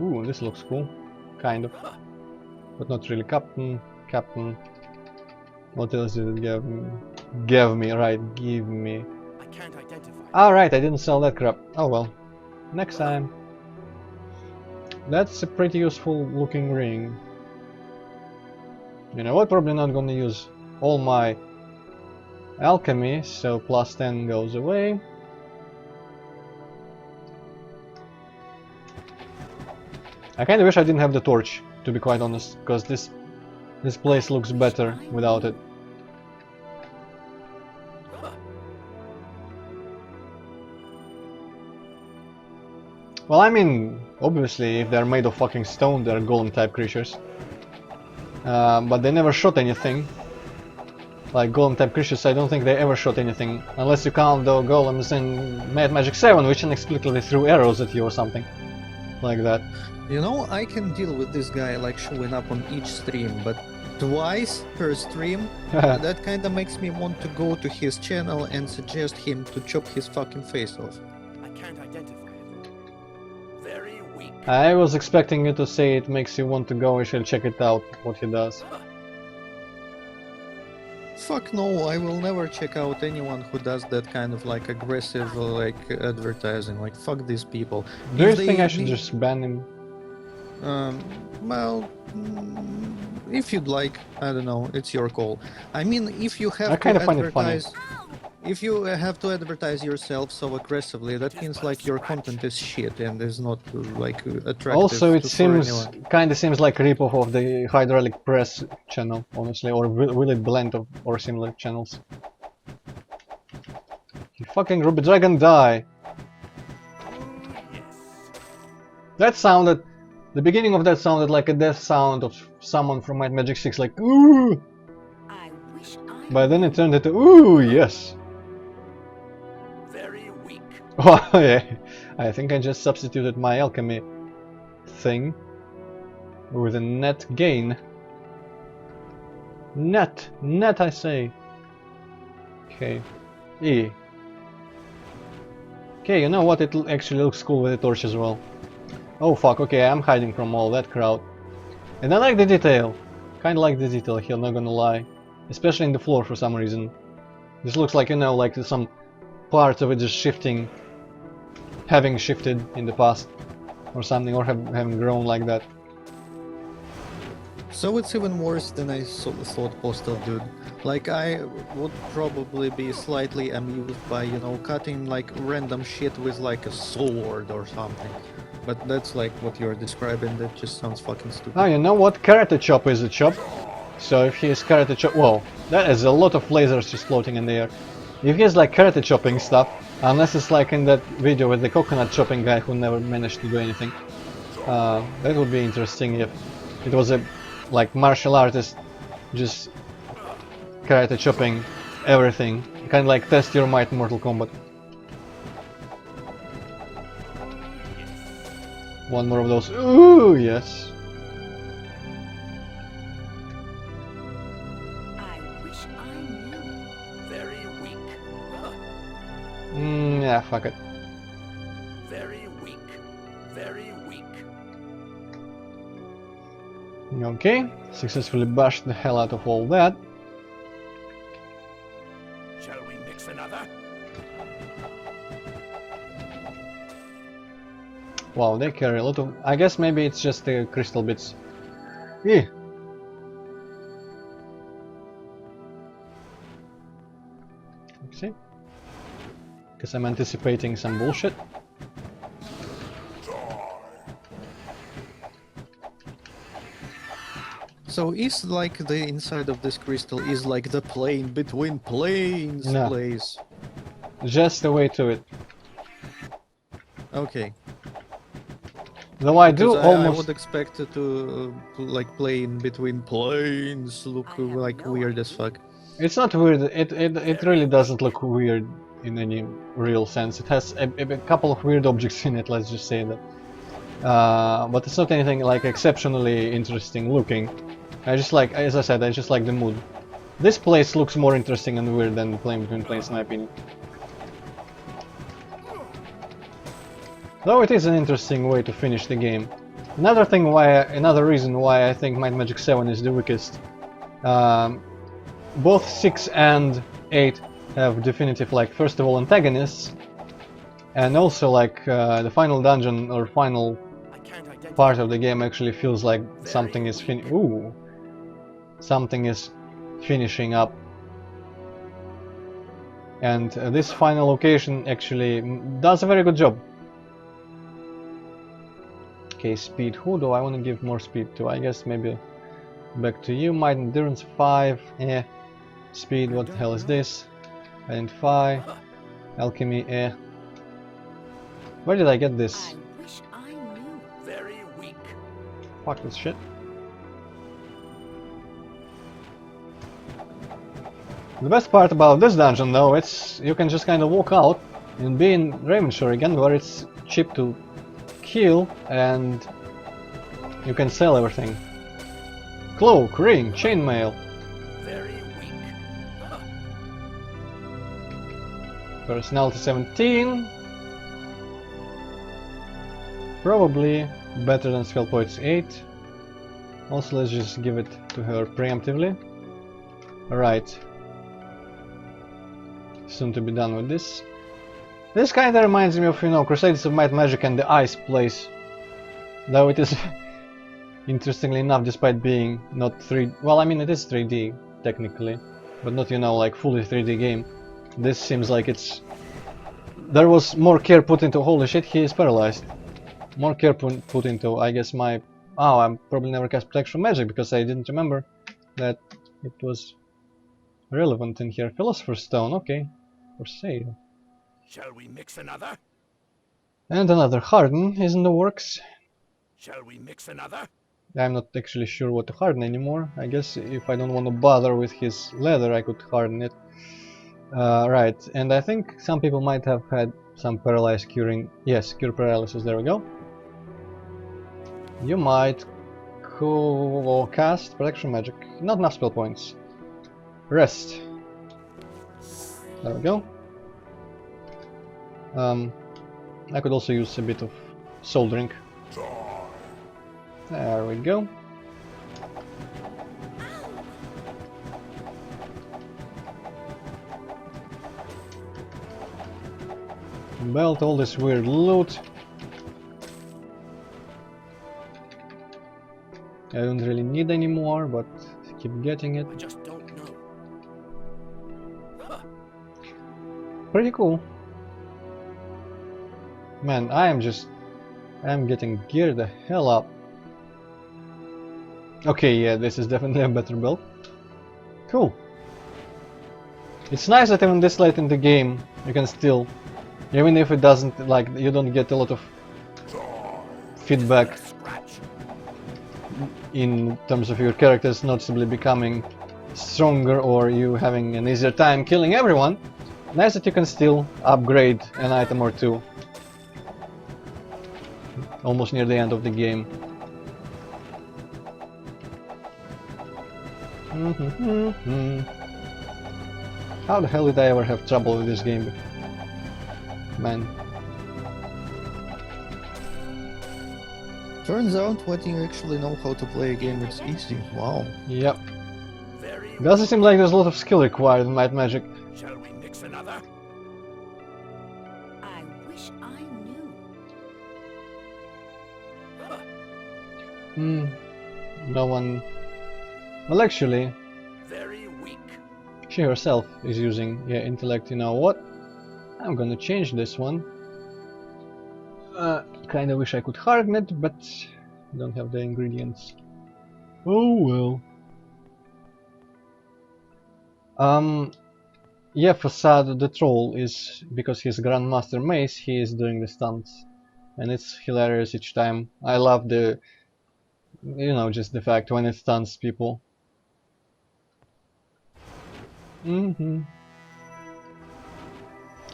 Speaker 1: Ooh, this looks cool, kind of. But not really. Captain. What else did it give me? Give me, right, give me.
Speaker 6: I can't identify.
Speaker 1: Alright, I didn't sell that crap. Oh well. Next time. That's a pretty useful looking ring. You know what? Probably not gonna use all my alchemy, so plus 10 goes away. I kinda wish I didn't have the torch, to be quite honest, because this place looks better without it. Well, I mean, obviously, if they're made of fucking stone, they're golem-type creatures. But they never shot anything. Like golem-type creatures, I don't think they ever shot anything, unless you count the golems in Might Magic 7, which inexplicably threw arrows at you or something like that.
Speaker 2: You know, I can deal with this guy like showing up on each stream, but twice per stream, that kinda makes me want to go to his channel and suggest him to chop his fucking face off.
Speaker 6: I can't identify it.
Speaker 3: Very weak.
Speaker 1: I was expecting you to say it makes you want to go, you should check it out, what he does.
Speaker 2: Fuck no, I will never check out anyone who does that kind of like aggressive like advertising. Like fuck these people.
Speaker 1: Do you
Speaker 2: If
Speaker 1: think
Speaker 2: they
Speaker 1: I should
Speaker 2: need-
Speaker 1: just ban him?
Speaker 2: Well, if you'd like, I don't know, it's your call. I mean, if you have
Speaker 1: I
Speaker 2: to
Speaker 1: kinda find it funny.
Speaker 2: advertise, if you have to advertise yourself so aggressively, that means like your content is shit and is not like attractive
Speaker 1: Also, it
Speaker 2: for
Speaker 1: seems
Speaker 2: anyone.
Speaker 1: kind of seems like a ripoff of the Hydraulic Press channel, honestly, or really blend of or similar channels. You fucking Ruby Dragon, die! That sounded, the beginning of that sounded like a death sound of someone from Might Magic 6, like ooh.
Speaker 4: I wish I
Speaker 1: But then it turned into ooh, yes.
Speaker 3: Very weak.
Speaker 1: Oh yeah, I think I just substituted my alchemy thing with a net gain. Net, I say. Okay, E. Okay, you know what? It actually looks cool with the torch as well. Oh fuck, okay, I'm hiding from all that crowd. And I like the detail. Kinda like the detail here, not gonna lie. Especially in the floor for some reason. This looks like, you know, like some parts of it just shifting. Having shifted in the past. Or something, or having grown like that.
Speaker 2: So it's even worse than I thought, Postal Dude. Like, I would probably be slightly amused by, you know, cutting like random shit with like a sword or something. But that's like what you're describing, that just sounds fucking stupid.
Speaker 1: Oh, you know what? Karate Chop is a chop. So if he is Karate Chop... Whoa, that is a lot of lasers just floating in the air. If he's like Karate Chopping stuff, unless it's like in that video with the coconut chopping guy who never managed to do anything. That would be interesting if it was a like martial artist just Karate Chopping everything. Kind of like Test Your Might in Mortal Kombat. One more of those. Ooh, yes.
Speaker 4: I wish I knew.
Speaker 3: Very weak.
Speaker 1: Yeah, fuck it.
Speaker 3: Very weak. Very weak.
Speaker 1: Okay, successfully bashed the hell out of all that.
Speaker 3: Shall we mix another?
Speaker 1: Wow, they carry a lot of... I guess maybe it's just the crystal bits. Yeah. See? Because I'm anticipating some bullshit.
Speaker 2: So is like the inside of this crystal is like the plane between planes
Speaker 1: No.
Speaker 2: place?
Speaker 1: Just the way to it.
Speaker 2: Okay.
Speaker 1: Though I do
Speaker 2: Because I
Speaker 1: almost...
Speaker 2: would expect it to like play in between planes look
Speaker 4: I have
Speaker 2: like
Speaker 4: no
Speaker 2: weird as
Speaker 4: idea.
Speaker 2: fuck.
Speaker 1: It's not weird, it really doesn't look weird in any real sense. It has a couple of weird objects in it, let's just say that. But it's not anything like exceptionally interesting looking. I just like, as I said, I just like the mood. This place looks more interesting and weird than Playing Between Planes, in my opinion. Though it is an interesting way to finish the game. Another reason why I think Might Magic 7 is the weakest. Both 6 and 8 have definitive, like, first of all, antagonists, and also like the final dungeon or final
Speaker 3: I can't identify.
Speaker 1: part of the game actually feels like something is finishing up. And this final location actually does a very good job. Okay, speed. Who do I want to give more speed to? I guess maybe back to you. Might Endurance 5. Speed, what the hell is this? Identify. Alchemy, Where did I get this?
Speaker 4: I wish I knew.
Speaker 3: Very weak.
Speaker 1: Fuck this shit. The best part about this dungeon though, it's you can just kind of walk out and be in Ravenshire again, where it's cheap to kill and you can sell everything. Cloak, ring, chainmail.
Speaker 3: Very weak.
Speaker 1: Personality 17. Probably better than Spell Points 8. Also, let's just give it to her preemptively. Alright. Soon to be done with this. This kinda reminds me of, you know, Crusaders of Might Magic and the Ice place. Though it is, interestingly enough, despite being not 3D... Well, I mean, it is 3D, technically. But not, you know, like fully 3D game. This seems like it's... There was more care put into... Holy shit, he is paralyzed. More care put into, I guess, my... Oh, I probably never cast protection magic because I didn't remember that it was relevant in here. Philosopher's Stone, okay. For sale.
Speaker 3: Shall we mix another?
Speaker 1: And another harden is in the works.
Speaker 3: Shall we mix another?
Speaker 1: I'm not actually sure what to harden anymore. I guess if I don't want to bother with his leather, I could harden it. Right, and I think some people might have had some paralysis curing. Yes, cure paralysis, there we go. You might cast protection magic. Not enough spell points. Rest. There we go. I could also use a bit of soul drink. There we go. Belt all this weird loot. I don't really need any more, but keep getting it.
Speaker 3: I just don't know. Huh.
Speaker 1: Pretty cool. Man, I'm getting geared the hell up. Okay, yeah, this is definitely a better build. Cool. It's nice that even this late in the game you can still, even if it doesn't, like, you don't get a lot of feedback in terms of your characters noticeably becoming stronger or you having an easier time killing everyone. Nice that you can still upgrade an item or two almost near the end of the game. How the hell did I ever have trouble with this game? Man.
Speaker 2: Turns out when you actually know how to play a game, it's easy. Wow.
Speaker 1: Yep.
Speaker 3: Very
Speaker 1: Doesn't seem like there's a lot of skill required in Might Magic.
Speaker 3: Shall we mix another?
Speaker 4: I wish I knew.
Speaker 3: Huh.
Speaker 1: No one... Well, actually,
Speaker 3: Very weak.
Speaker 1: she herself is using, yeah, intellect. You know what? I'm gonna change this one. Kinda wish I could harden it, but don't have the ingredients. Oh well. Yeah, Facade the Troll is, because he's Grandmaster Mace, he is doing the stunts. And it's hilarious each time. I love the, you know, just the fact when it stuns people.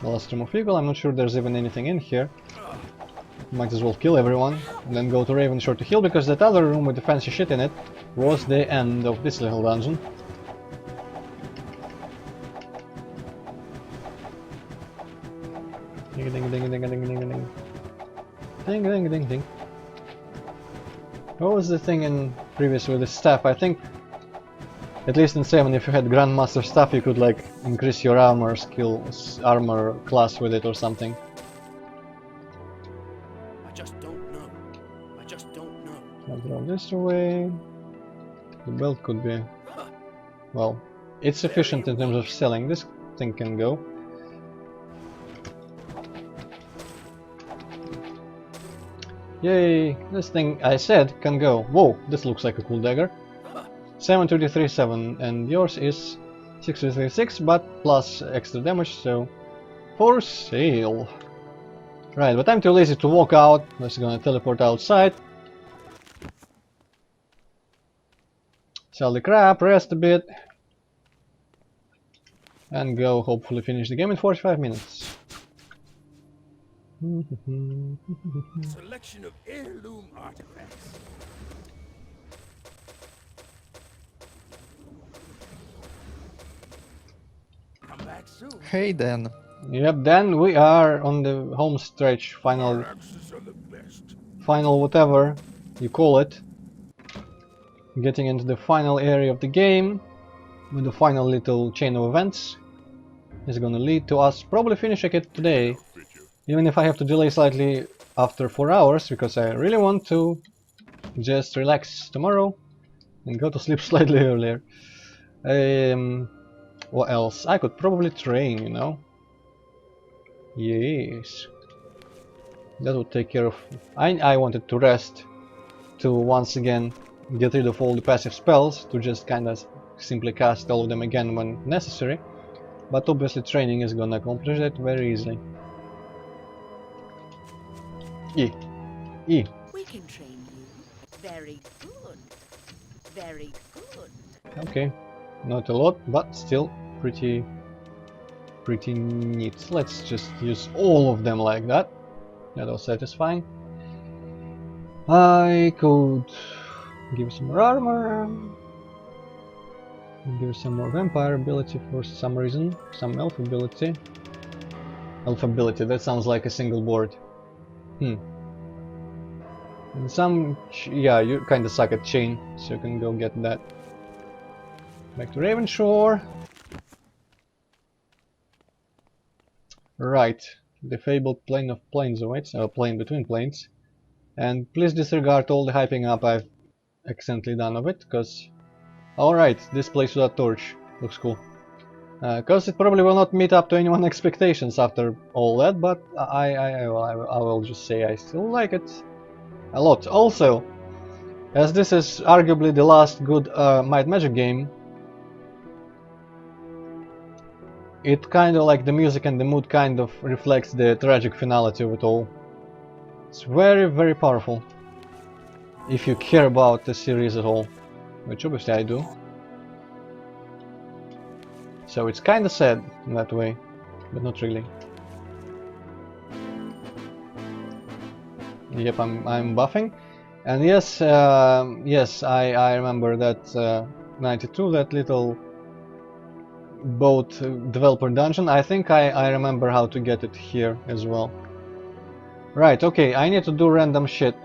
Speaker 1: Last room of Eagle, I'm not sure there's even anything in here. Might as well kill everyone, and then go to Ravenshore to heal, because that other room with the fancy shit in it was the end of this little dungeon. Ding ding ding ding ding ding ding ding. Ding ding ding ding. What was the thing in previous with the staff? I think at least in 7, if you had Grandmaster staff, you could like increase your armor skills, armor class with it or something.
Speaker 3: I just don't know. I just don't know.
Speaker 1: I'll throw this away. The belt could be... Well, it's sufficient in terms of selling. This thing can go. Yay! This thing, I said, can go. Whoa, this looks like a cool dagger. 723.7, and yours is 636, but plus extra damage, so for sale. Right, but I'm too lazy to walk out. I'm just gonna teleport outside. Sell the crap, rest a bit, and go hopefully finish the game in 45 minutes.
Speaker 3: Selection of heirloom artifacts. Come back soon.
Speaker 2: Hey Dan.
Speaker 1: Yep, then we are on the home stretch, final
Speaker 3: Axes are the best.
Speaker 1: whatever you call it. Getting into the final area of the game, with the final little chain of events is gonna lead to us probably finishing it today, even if I have to delay slightly after 4 hours, because I really want to just relax tomorrow and go to sleep slightly earlier. What else? I could probably train, you know? Yes. That would take care of... I wanted to rest, to once again get rid of all the passive spells, to just kinda simply cast all of them again when necessary. But obviously training is gonna accomplish that very easily. E. E.
Speaker 4: We can train you. Very good. Very good.
Speaker 1: Okay. Not a lot, but still pretty neat. Let's just use all of them like that. That was satisfying. I could give some more armor. Give some more vampire ability for some reason. Some elf ability. Elf ability, that sounds like a single board. And some... yeah, you kinda suck at chain, so you can go get that. Back to Ravenshore. Right. The fabled plane of planes awaits, plane between planes. And please disregard all the hyping up I've accidentally done of it, because... alright, this place without torch looks cool. Because it probably will not meet up to anyone's expectations after all that, but I will just say I still like it a lot. Also, as this is arguably the last good Might Magic game, it kind of like the music and the mood kind of reflects the tragic finality of it all. It's very, very powerful. If you care about the series at all, which obviously I do. So it's kind of sad in that way, but not really. Yep, I'm buffing, and yes, yes, I remember that 92, that little boat developer dungeon. I think I remember how to get it here as well. Right, okay, I need to do random shit,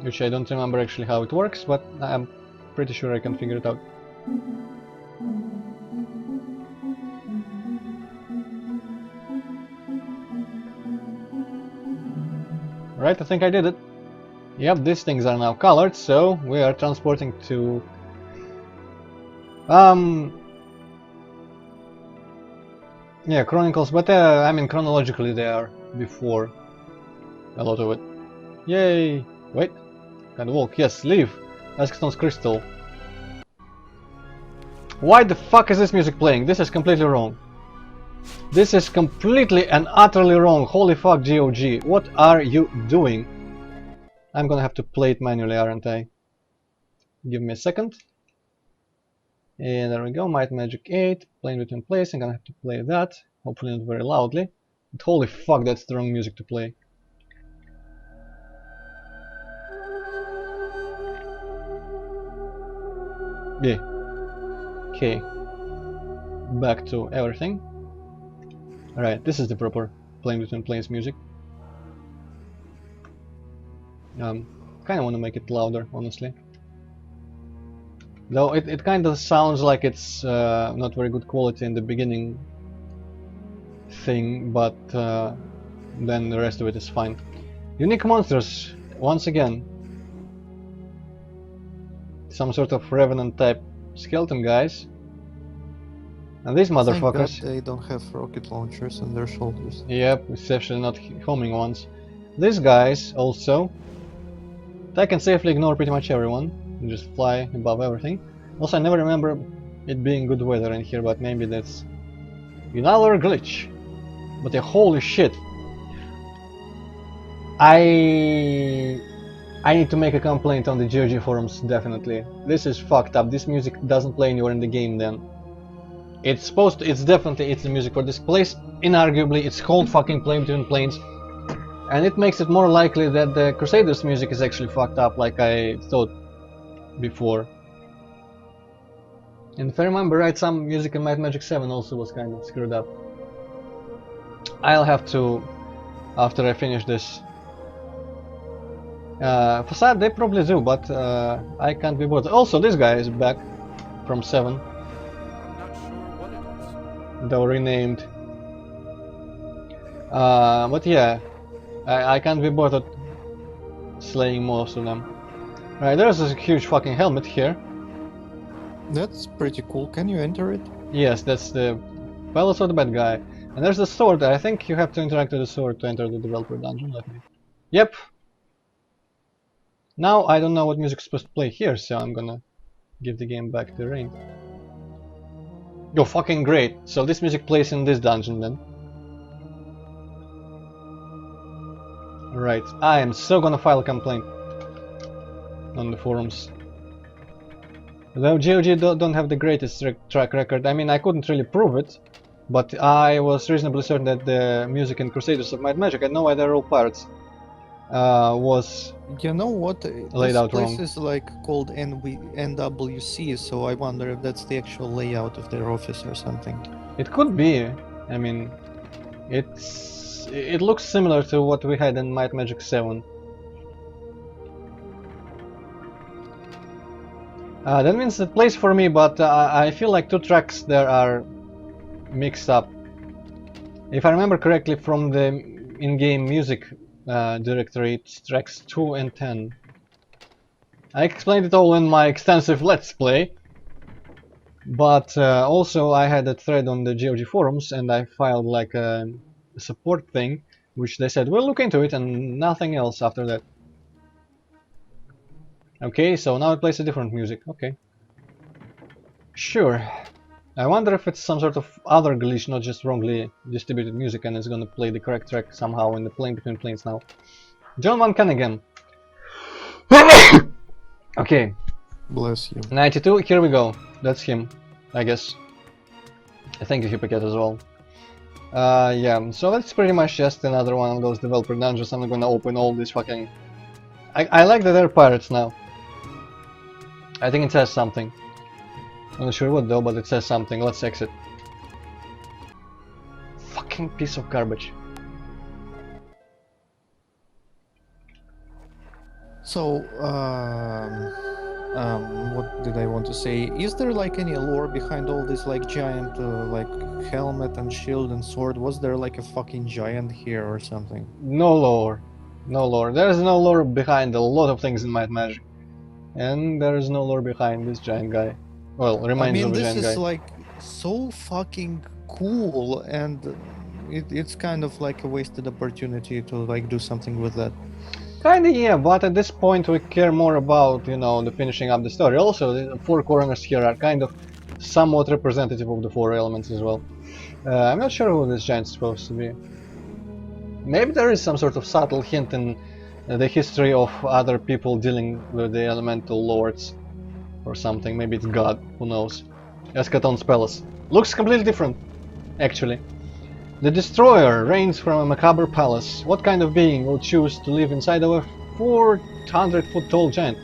Speaker 1: which I don't remember actually how it works, but I'm pretty sure I can figure it out. Right, I think I did it. Yep, these things are now colored, so we are transporting to... yeah, Chronicles, but I mean chronologically they are before a lot of it. Yay! Wait, can't walk. Yes, leave. Esketon's Crystal. Why the fuck is this music playing? This is completely wrong. This is completely and utterly wrong. Holy fuck, GOG. What are you doing? I'm gonna have to play it manually, aren't I? Give me a second. And there we go, Might Magic 8, playing between plays. I'm gonna have to play that. Hopefully not very loudly. But holy fuck, that's the wrong music to play. Yeah. Okay. Back to everything. Alright, this is the proper playing between planes music. Kinda wanna make it louder, honestly. Though it kinda sounds like it's not very good quality in the beginning thing, but then the rest of it is fine. Unique monsters, once again. Some sort of revenant type skeleton guys. And these motherfuckers.
Speaker 2: Thank God they don't have rocket launchers on their shoulders.
Speaker 1: Yep, especially not homing ones. These guys also. I can safely ignore pretty much everyone and just fly above everything. Also, I never remember it being good weather in here, but maybe that's another glitch. But yeah, holy shit. I need to make a complaint on the GOG forums, definitely. This is fucked up. This music doesn't play anywhere in the game then. It's supposed to, it's the music for this place. Inarguably, it's called fucking Play Between Planes. And it makes it more likely that the Crusaders music is actually fucked up, like I thought before. And if I remember right, some music in Might Magic 7 also was kind of screwed up. I'll have to, after I finish this. Facade, they probably do, but I can't be bothered. Also, this guy is back from 7.
Speaker 3: I'm not sure what it is.
Speaker 1: They were renamed. But yeah, I can't be bothered slaying most of them. Right, there's a huge fucking helmet here.
Speaker 2: That's pretty cool. Can you enter it?
Speaker 1: Yes, that's the palace of the bad guy. And there's the sword. I think you have to interact with the sword to enter the developer dungeon. Let me. Yep. Now I don't know what music is supposed to play here, so I'm gonna give the game back to Rain. Yo, fucking great. So this music plays in this dungeon then. Right. I am so gonna file a complaint on the forums. Though GOG don't have the greatest track record. I mean, I couldn't really prove it, but I was reasonably certain that the music in Crusaders of Might Magic, I know why they're all pirates, was
Speaker 2: You know what?
Speaker 1: laid
Speaker 2: This
Speaker 1: out
Speaker 2: place
Speaker 1: wrong.
Speaker 2: is like called NWC, so I wonder if that's the actual layout of their office or something.
Speaker 1: It could be. I mean, it looks similar to what we had in Might Magic 7. That means the place for me, but I feel like two tracks there are mixed up. If I remember correctly from the in-game music directory, it's tracks 2 and 10. I explained it all in my extensive Let's Play, but also I had a thread on the GOG forums and I filed like a support thing, which they said, we'll look into it, and nothing else after that. Okay, so now it plays a different music. Okay. Sure. I wonder if it's some sort of other glitch, not just wrongly distributed music, and it's gonna play the correct track somehow in the plane between planes now. John Van Cunningham. Okay.
Speaker 2: Bless you.
Speaker 1: 92, here we go. That's him, I guess. Thank you, Hypocat, as well. Yeah, so that's pretty much just another one of those developer dungeons. I'm not gonna open all these fucking... I like that they're pirates now. I think it says something. I'm not sure what though, but it says something. Let's exit. Fucking piece of garbage.
Speaker 2: So, what did I want to say? Is there like any lore behind all this like giant like helmet and shield and sword? Was there like a fucking giant here or something?
Speaker 1: No lore. No lore. There is no lore behind a lot of things in Might Magic. And there is no lore behind this giant guy. Well, reminds of a
Speaker 2: this
Speaker 1: giant
Speaker 2: is
Speaker 1: guy.
Speaker 2: like so fucking cool, and it's kind of like a wasted opportunity to like do something with that.
Speaker 1: Kinda, yeah, but at this point we care more about, you know, the finishing up the story. Also, the four corners here are kind of somewhat representative of the four elements as well. I'm not sure who this giant is supposed to be. Maybe there is some sort of subtle hint in the history of other people dealing with the elemental lords or something. Maybe it's God, who knows. Eschaton's palace. Looks completely different, actually. The Destroyer reigns from a macabre palace. What kind of being will choose to live inside of a 400-foot tall giant?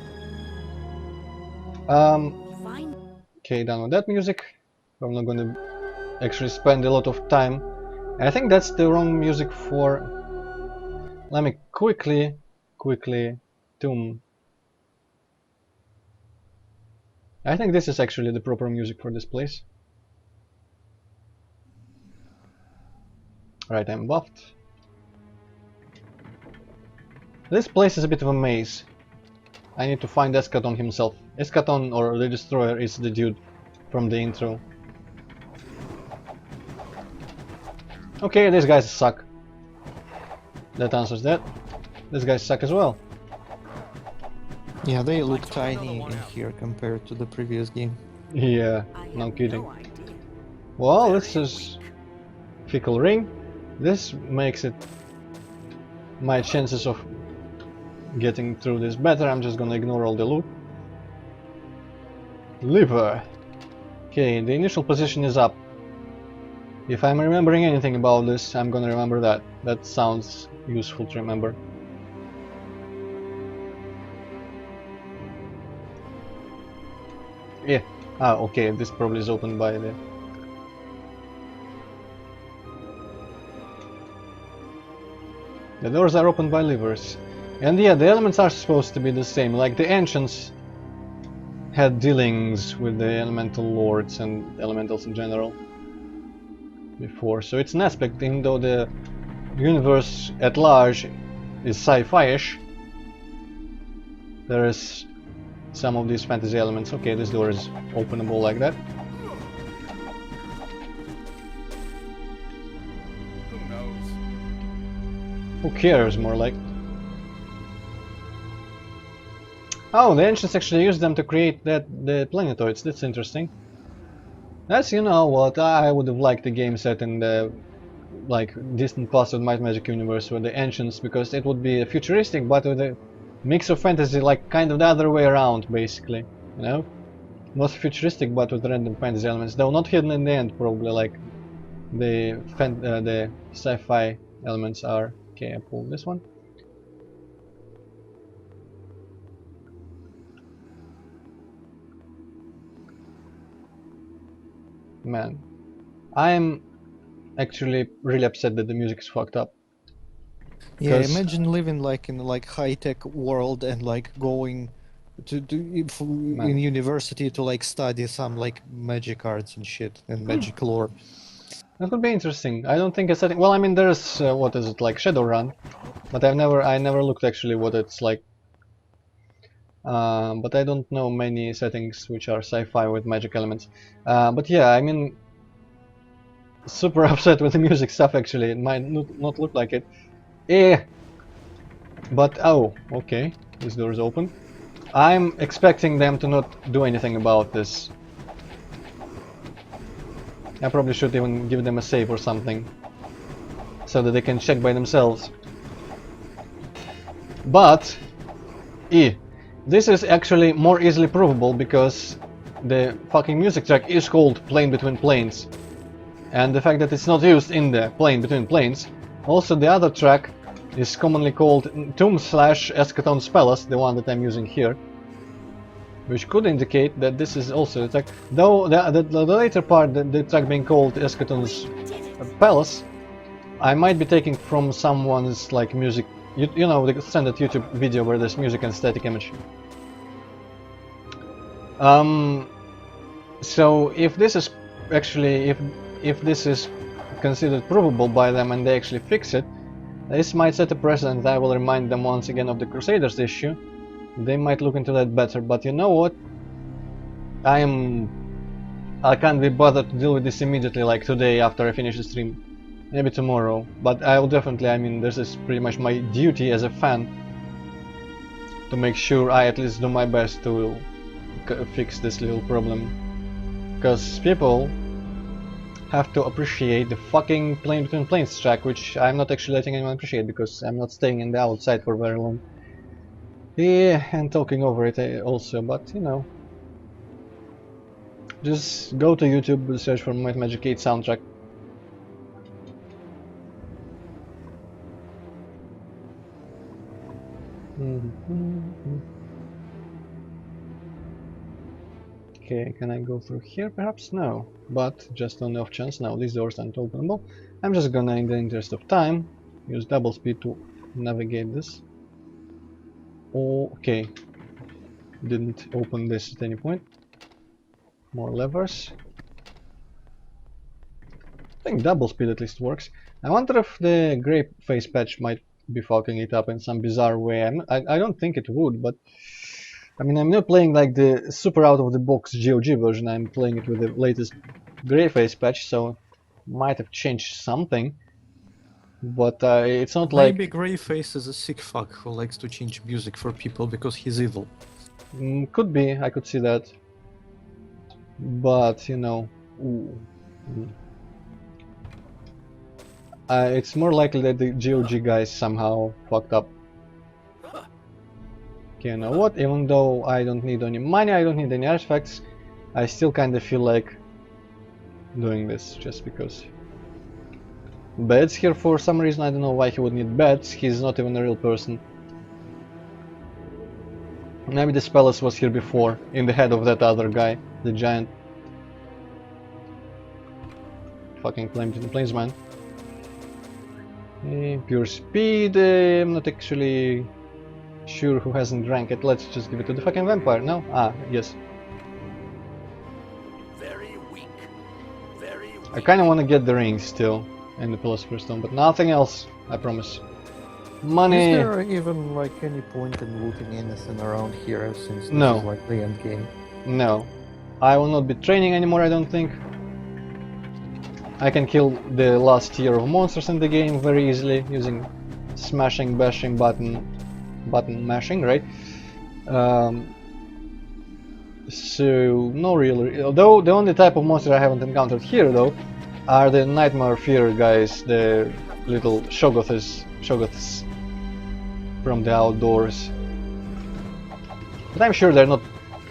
Speaker 4: Fine.
Speaker 1: Okay, done with that music. I'm not gonna actually spend a lot of time. I think that's the wrong music for... Let me quickly tomb. I think this is actually the proper music for this place. Right, I'm buffed. This place is a bit of a maze. I need to find Eschaton himself. Eschaton, or the Destroyer, is the dude from the intro. Okay, these guys suck. That answers that. These guys suck as well.
Speaker 2: Yeah, they look tiny in here compared to the previous game.
Speaker 1: Yeah,
Speaker 4: I have
Speaker 1: no kidding.
Speaker 4: no idea.
Speaker 1: Well, this is Fickle Ring. This makes it my chances of getting through this better. I'm just gonna ignore all the loot. Liver. Okay, the initial position is up. If I'm remembering anything about this, I'm gonna remember that. That sounds useful to remember. Yeah. Ah, okay, this probably is opened by the... The doors are opened by levers. And yeah, the elements are supposed to be the same, like the ancients had dealings with the elemental lords and elementals in general before. So it's an aspect, even though the universe at large is sci-fi-ish, there is some of these fantasy elements. Okay, this door is openable like that.
Speaker 3: Who knows?
Speaker 1: Who cares, more like. Oh, the ancients actually used them to create the planetoids. That's interesting. That's, you know what, I would have liked the game set in the like distant past of Might and Magic universe with the ancients, because it would be futuristic but with a mix of fantasy, like kind of the other way around basically, you know? Not futuristic but with random fantasy elements, though not hidden in the end probably like the sci-fi elements are. Okay, I pull this one. Man, I'm actually really upset that the music is fucked up.
Speaker 2: Yeah,
Speaker 1: 'Cause-
Speaker 2: imagine living like in like high-tech world and like going in university to like study some like magic arts and shit and magic lore.
Speaker 1: That could be interesting. I don't think a setting. Well, I mean, there's what is it, like Shadowrun, but I never looked actually what it's like. But I don't know many settings which are sci-fi with magic elements. But yeah, I mean, super upset with the music stuff actually. It might not look like it. Eh. But oh, okay, this door is open. I'm expecting them to not do anything about this. I probably should even give them a save or something, so that they can check by themselves. But, this is actually more easily provable because the fucking music track is called Plane Between Planes. And the fact that it's not used in the Plane Between Planes. Also, the other track is commonly called Tomb/Eschaton's Palace, the one that I'm using here. Which could indicate that this is also the track, though the later part, the track being called Eschaton's Palace, I might be taking from someone's like music, you know, the standard YouTube video where there's music and static image. So if this is actually, if this is considered provable by them and they actually fix it, this might set a precedent. I will remind them once again of the Crusaders issue. They might look into that better, but you know what? I can't be bothered to deal with this immediately, like today after I finish the stream. Maybe tomorrow, but I will definitely, I mean, this is pretty much my duty as a fan to make sure I at least do my best to fix this little problem. Because people have to appreciate the fucking Plane Between Planes track, which I'm not actually letting anyone appreciate because I'm not staying in the outside for very long. Yeah, and talking over it also, but you know, just go to YouTube, search for Might Magic 8 soundtrack. Okay, can I go through here? Perhaps no, but just on the off chance, no, these doors aren't openable. I'm just gonna, in the interest of time, use double speed to navigate this. Okay, didn't open this at any point. More levers. I think double speed at least works. I wonder if the grey face patch might be fucking it up in some bizarre way. I don't think it would, but I mean, I'm not playing like the super out of the box GOG version. I'm playing it with the latest grey face patch, so might have changed something. But it's not like
Speaker 2: Maybe Greyface is a sick fuck who likes to change music for people because he's evil.
Speaker 1: Could be, I could see that. But, you know, ooh. It's more likely that the GOG guys somehow fucked up. Okay, you know what? Even though I don't need any money, I don't need any artifacts, I still kind of feel like doing this just because. Beds here for some reason, I don't know why he would need beds, he's not even a real person. Maybe this palace was here before, in the head of that other guy, the giant. Fucking Plainsman. Pure speed, I'm not actually sure who hasn't drank it. Let's just give it to the fucking vampire, no? Ah, yes.
Speaker 3: Very weak. Very weak.
Speaker 1: I kinda wanna get the ring still, and the Philosopher's Stone, but nothing else, I promise. Money.
Speaker 2: Is there even like any point in looting anything around here since this
Speaker 1: No.
Speaker 2: is like the end game?
Speaker 1: No. I will not be training anymore, I don't think. I can kill the last tier of monsters in the game very easily using smashing, bashing, button mashing, right? So no real. Although the only type of monster I haven't encountered here though are the Nightmare Fear guys, the little Shoggoths from the outdoors. But I'm sure they're not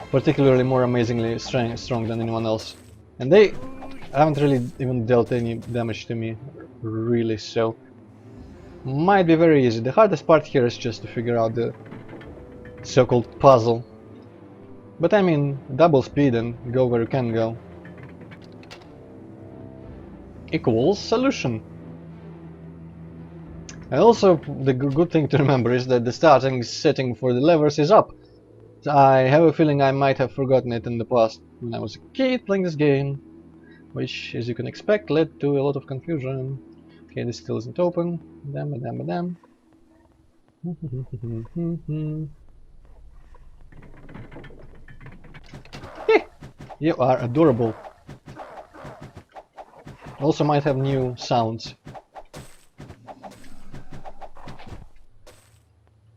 Speaker 1: particularly more amazingly strong than anyone else, and they haven't really even dealt any damage to me, really, so might be very easy. The hardest part here is just to figure out the so-called puzzle. But I mean, double speed and go where you can go equals solution. And also, the good thing to remember is that the starting setting for the levers is up. I have a feeling I might have forgotten it in the past when I was a kid playing this game, which, as you can expect, led to a lot of confusion. Okay, this still isn't open. Damn. You are adorable. Also might have new sounds.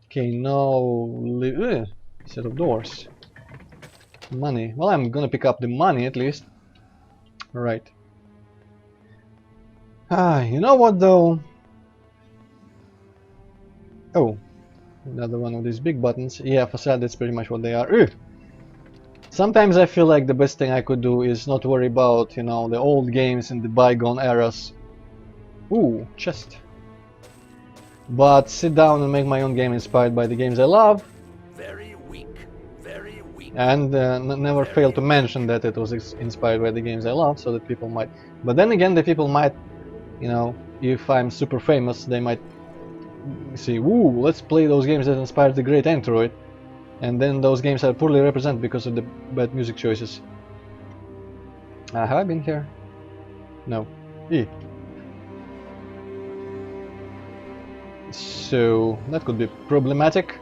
Speaker 1: Okay, no set of doors. Money. Well, I'm gonna pick up the money at least. Right. You know what though? Oh, another one of these big buttons. Yeah, facade, that's pretty much what they are. Ugh. Sometimes I feel like the best thing I could do is not worry about, you know, the old games in the bygone eras. Ooh, chest. But sit down and make my own game inspired by the games I love.
Speaker 3: Very weak. Very weak.
Speaker 1: And never fail to mention that it was inspired by the games I love, so that people might. But then again, the people might, you know, if I'm super famous, they might say, "Ooh, let's play those games that inspired the great Android," and then those games are poorly represented because of the bad music choices. Have I been here? No. So that could be problematic.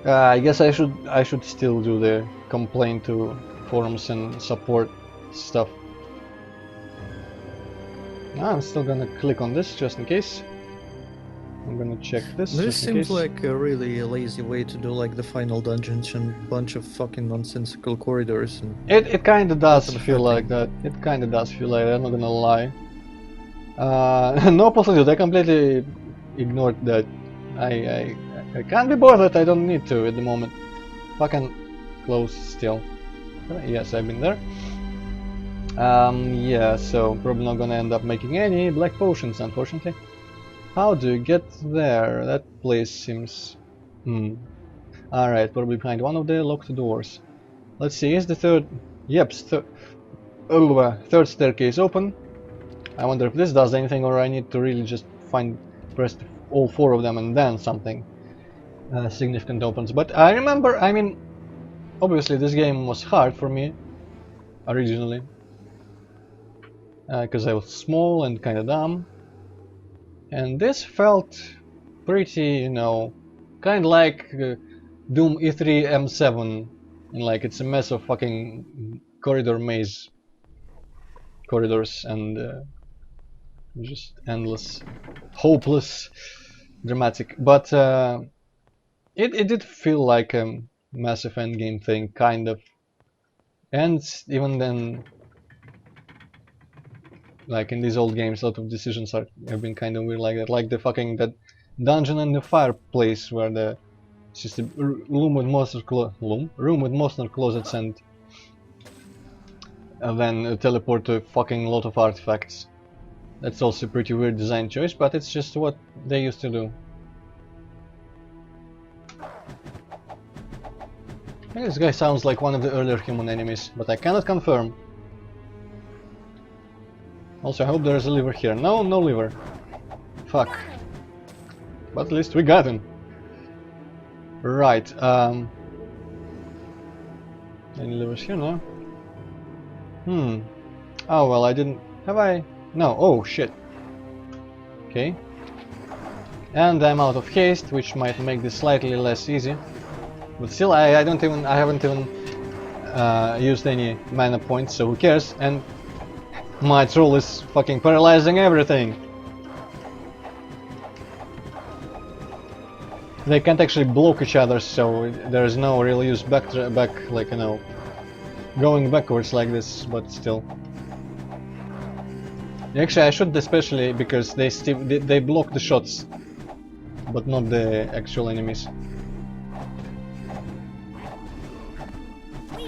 Speaker 1: I guess I should still do the complaint to forums and support stuff. I'm still gonna click on this just in case. I'm gonna check this.
Speaker 2: This
Speaker 1: just in
Speaker 2: seems
Speaker 1: case.
Speaker 2: like a really lazy way to do like the final dungeons and bunch of fucking nonsensical corridors. And
Speaker 1: It kind of does
Speaker 2: nothing
Speaker 1: feel like
Speaker 2: happening.
Speaker 1: that. It kind of does feel like that. I'm not gonna lie. No possibility. I completely ignored that. I can't be bothered. I don't need to at the moment. Fucking close still. Yes, I've been there. Yeah, so probably not gonna end up making any black potions, unfortunately. How do you get there? That place seems... Alright, probably behind one of the locked doors. Let's see, is the third... Yep, third staircase open. I wonder if this does anything, or I need to really just press all four of them and then something significant opens. But I remember, I mean, obviously this game was hard for me originally. Because I was small and kind of dumb. And this felt pretty, you know, kind of like Doom E3 M7. And like it's a mess of fucking corridor maze corridors and just endless, hopeless, dramatic. But it did feel like a massive endgame thing, kind of. And even then, like in these old games, a lot of decisions have been kind of weird like that. Like the fucking that dungeon in the fireplace where it's just a room with monster closets and then teleport to a fucking lot of artifacts. That's also a pretty weird design choice, but it's just what they used to do. This guy sounds like one of the earlier human enemies, but I cannot confirm. Also, I hope there's a liver here. No, no liver. Fuck. But at least we got him. Right, any livers here? No? Oh, well, I didn't... Have I? No. Oh, shit. Okay. And I'm out of haste, which might make this slightly less easy. But still, I haven't even used any mana points, so who cares? And my troll is fucking paralyzing everything. They can't actually block each other, so there's no real use back like, you know, going backwards like this, but still. Actually, I should especially because they block the shots, but not the actual enemies.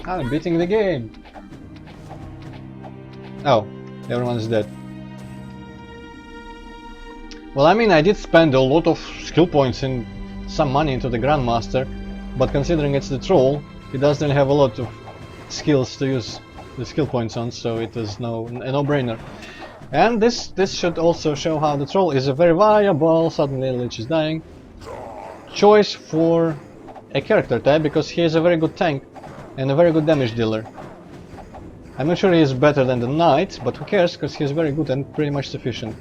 Speaker 1: I'm beating the game. Oh, everyone's dead. Well, I mean, I did spend a lot of skill points and some money into the Grandmaster, but considering it's the troll, he doesn't have a lot of skills to use the skill points on, so it is a no-brainer. And this should also show how the troll is a very viable, suddenly Lich is dying, choice for a character type, because he is a very good tank and a very good damage dealer. I'm not sure he is better than the Knight, but who cares, because he is very good and pretty much sufficient.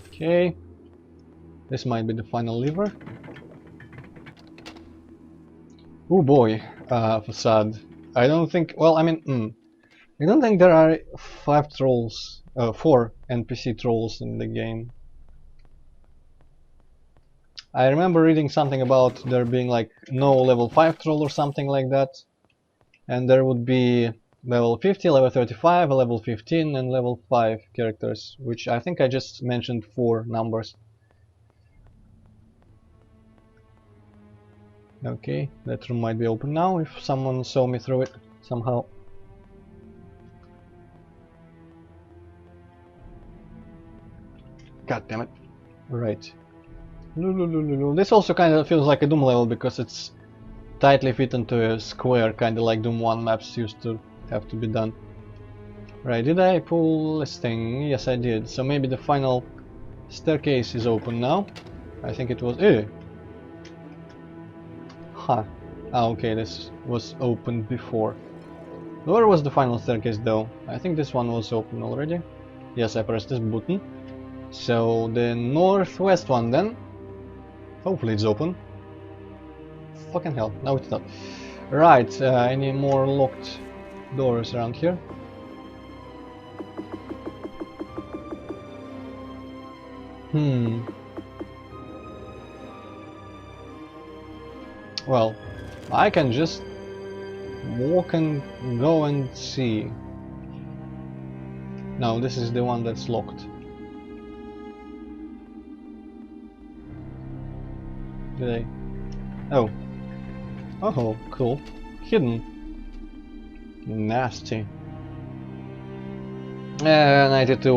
Speaker 1: Okay, this might be the final lever. Oh boy, facade. I don't think. Well, I mean, I don't think there are 4 NPC trolls in the game. I remember reading something about there being like no level 5 troll or something like that, and there would be level 50, level 35, level 15, and level 5 characters, which I think I just mentioned 4 numbers. Okay, that room might be open now if someone saw me through it somehow. God damn it. Right. This also kind of feels like a Doom level because it's tightly fit into a square, kind of like Doom 1 maps used to have to be done. Right, did I pull this thing? Yes, I did. So maybe the final staircase is open now. I think it was... Huh. Ah, okay, this was opened before. Where was the final staircase though? I think this one was open already. Yes, I pressed this button. So the northwest one then. Hopefully it's open. Fucking hell, no it's not. Right, any more locked doors around here? Well, I can just walk and go and see. No, this is the one that's locked. Did I? Oh. Oh, cool. Hidden. Nasty. 92.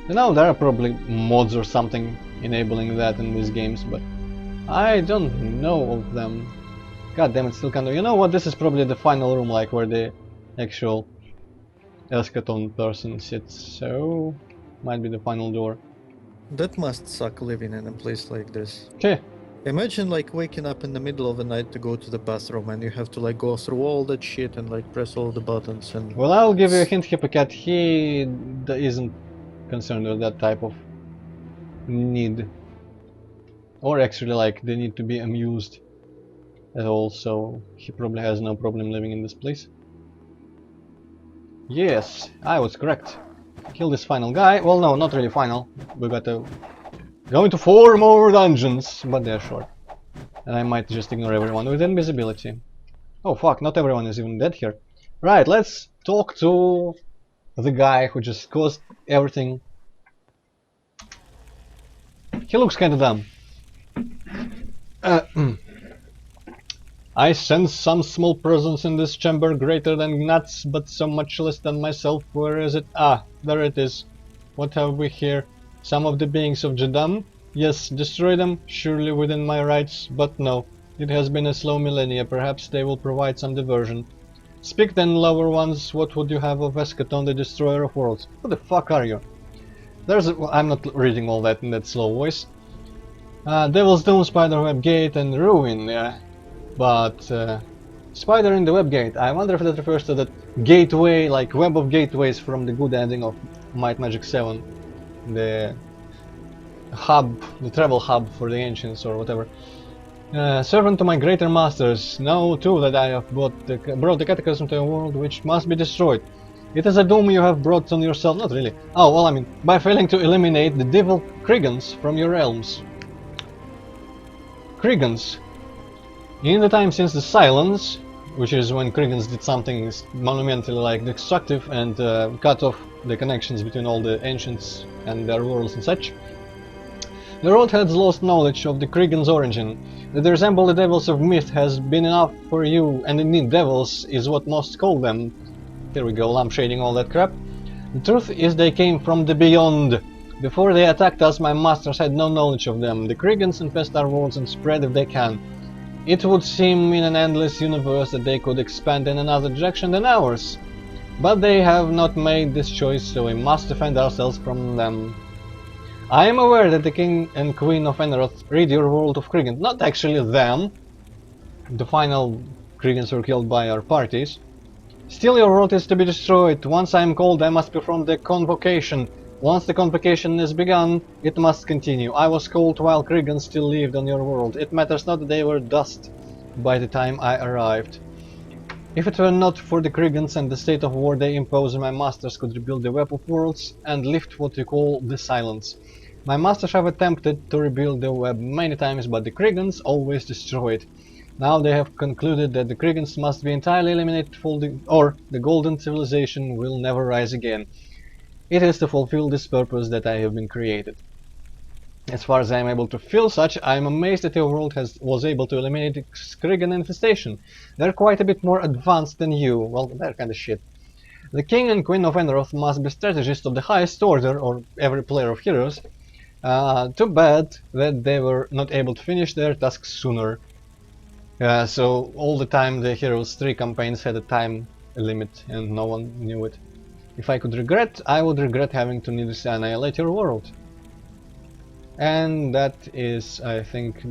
Speaker 1: You know, there are probably mods or something enabling that in these games, but I don't know of them. God damn it, still can't do. You know what? This is probably the final room, like where the actual Eschaton person sits. So might be the final door.
Speaker 2: That must suck living in a place like this.
Speaker 1: Okay.
Speaker 2: Imagine like waking up in the middle of the night to go to the bathroom and you have to like go through all that shit and like press all the buttons and...
Speaker 1: Well, I'll give you a hint, Hippocat. He isn't concerned with that type of need. Or actually like the need to be amused at all, so he probably has no problem living in this place. Yes, I was correct. Kill this final guy. Well, no, not really final. We got to go into 4 more dungeons, but they're short. And I might just ignore everyone with invisibility. Oh fuck, not everyone is even dead here. Right, let's talk to the guy who just caused everything. He looks kinda dumb. I sense some small presence in this chamber greater than nuts, but so much less than myself. Where is it? Ah, there it is. What have we here? Some of the beings of Jadam? Yes, destroy them, surely within my rights, but no. It has been a slow millennia, perhaps they will provide some diversion. Speak then, lower ones, what would you have of Eschaton, the destroyer of worlds? Who the fuck are you? I'm not reading all that in that slow voice. Devil's Doom, Spiderweb Gate and Ruin, yeah. But Spider in the web gate. I wonder if that refers to that gateway, like web of gateways from the good ending of Might Magic 7. The hub, the travel hub for the ancients or whatever. Servant to my greater masters, know too that I have brought the cataclysm to a world which must be destroyed. It is a doom you have brought on yourself, not really. Oh, well, I mean, by failing to eliminate the devil Kriegans from your realms. Kriegans. In the time since the Silence, which is when Kriegans did something monumentally like destructive and cut off the connections between all the ancients and their worlds and such, the world has lost knowledge of the Kriegans' origin. That they resemble the devils of myth has been enough for you, and indeed devils is what most call them. Here we go, lampshading all that crap. The truth is they came from the beyond. Before they attacked us, my masters had no knowledge of them. The Kriegans infest our worlds and spread if they can. It would seem in an endless universe that they could expand in another direction than ours. But they have not made this choice, so we must defend ourselves from them. I am aware that the King and Queen of Eneroth rid your world of Kriegans. Not actually them. The final Kriegans were killed by our parties. Still, your world is to be destroyed. Once I am called, I must perform the convocation. Once the convocation is begun, it must continue. I was called while Kriegans still lived on your world. It matters not that they were dust by the time I arrived. If it were not for the Kriegans and the state of war they impose, my masters could rebuild the web of worlds and lift what you call the Silence. My masters have attempted to rebuild the web many times, but the Kriegans always destroy it. Now they have concluded that the Kriegans must be entirely eliminated or the Golden Civilization will never rise again. It is to fulfill this purpose that I have been created. As far as I am able to feel such, I am amazed that your world was able to eliminate the Krigan infestation. They're quite a bit more advanced than you. Well, they're kinda shit. The King and Queen of Eneroth must be strategists of the highest order, or every player of heroes. Too bad that they were not able to finish their tasks sooner. So all the time the Heroes 3 campaigns had a time limit and no one knew it. If I could regret, I would regret having to needlessly annihilate your world. And that is, I think,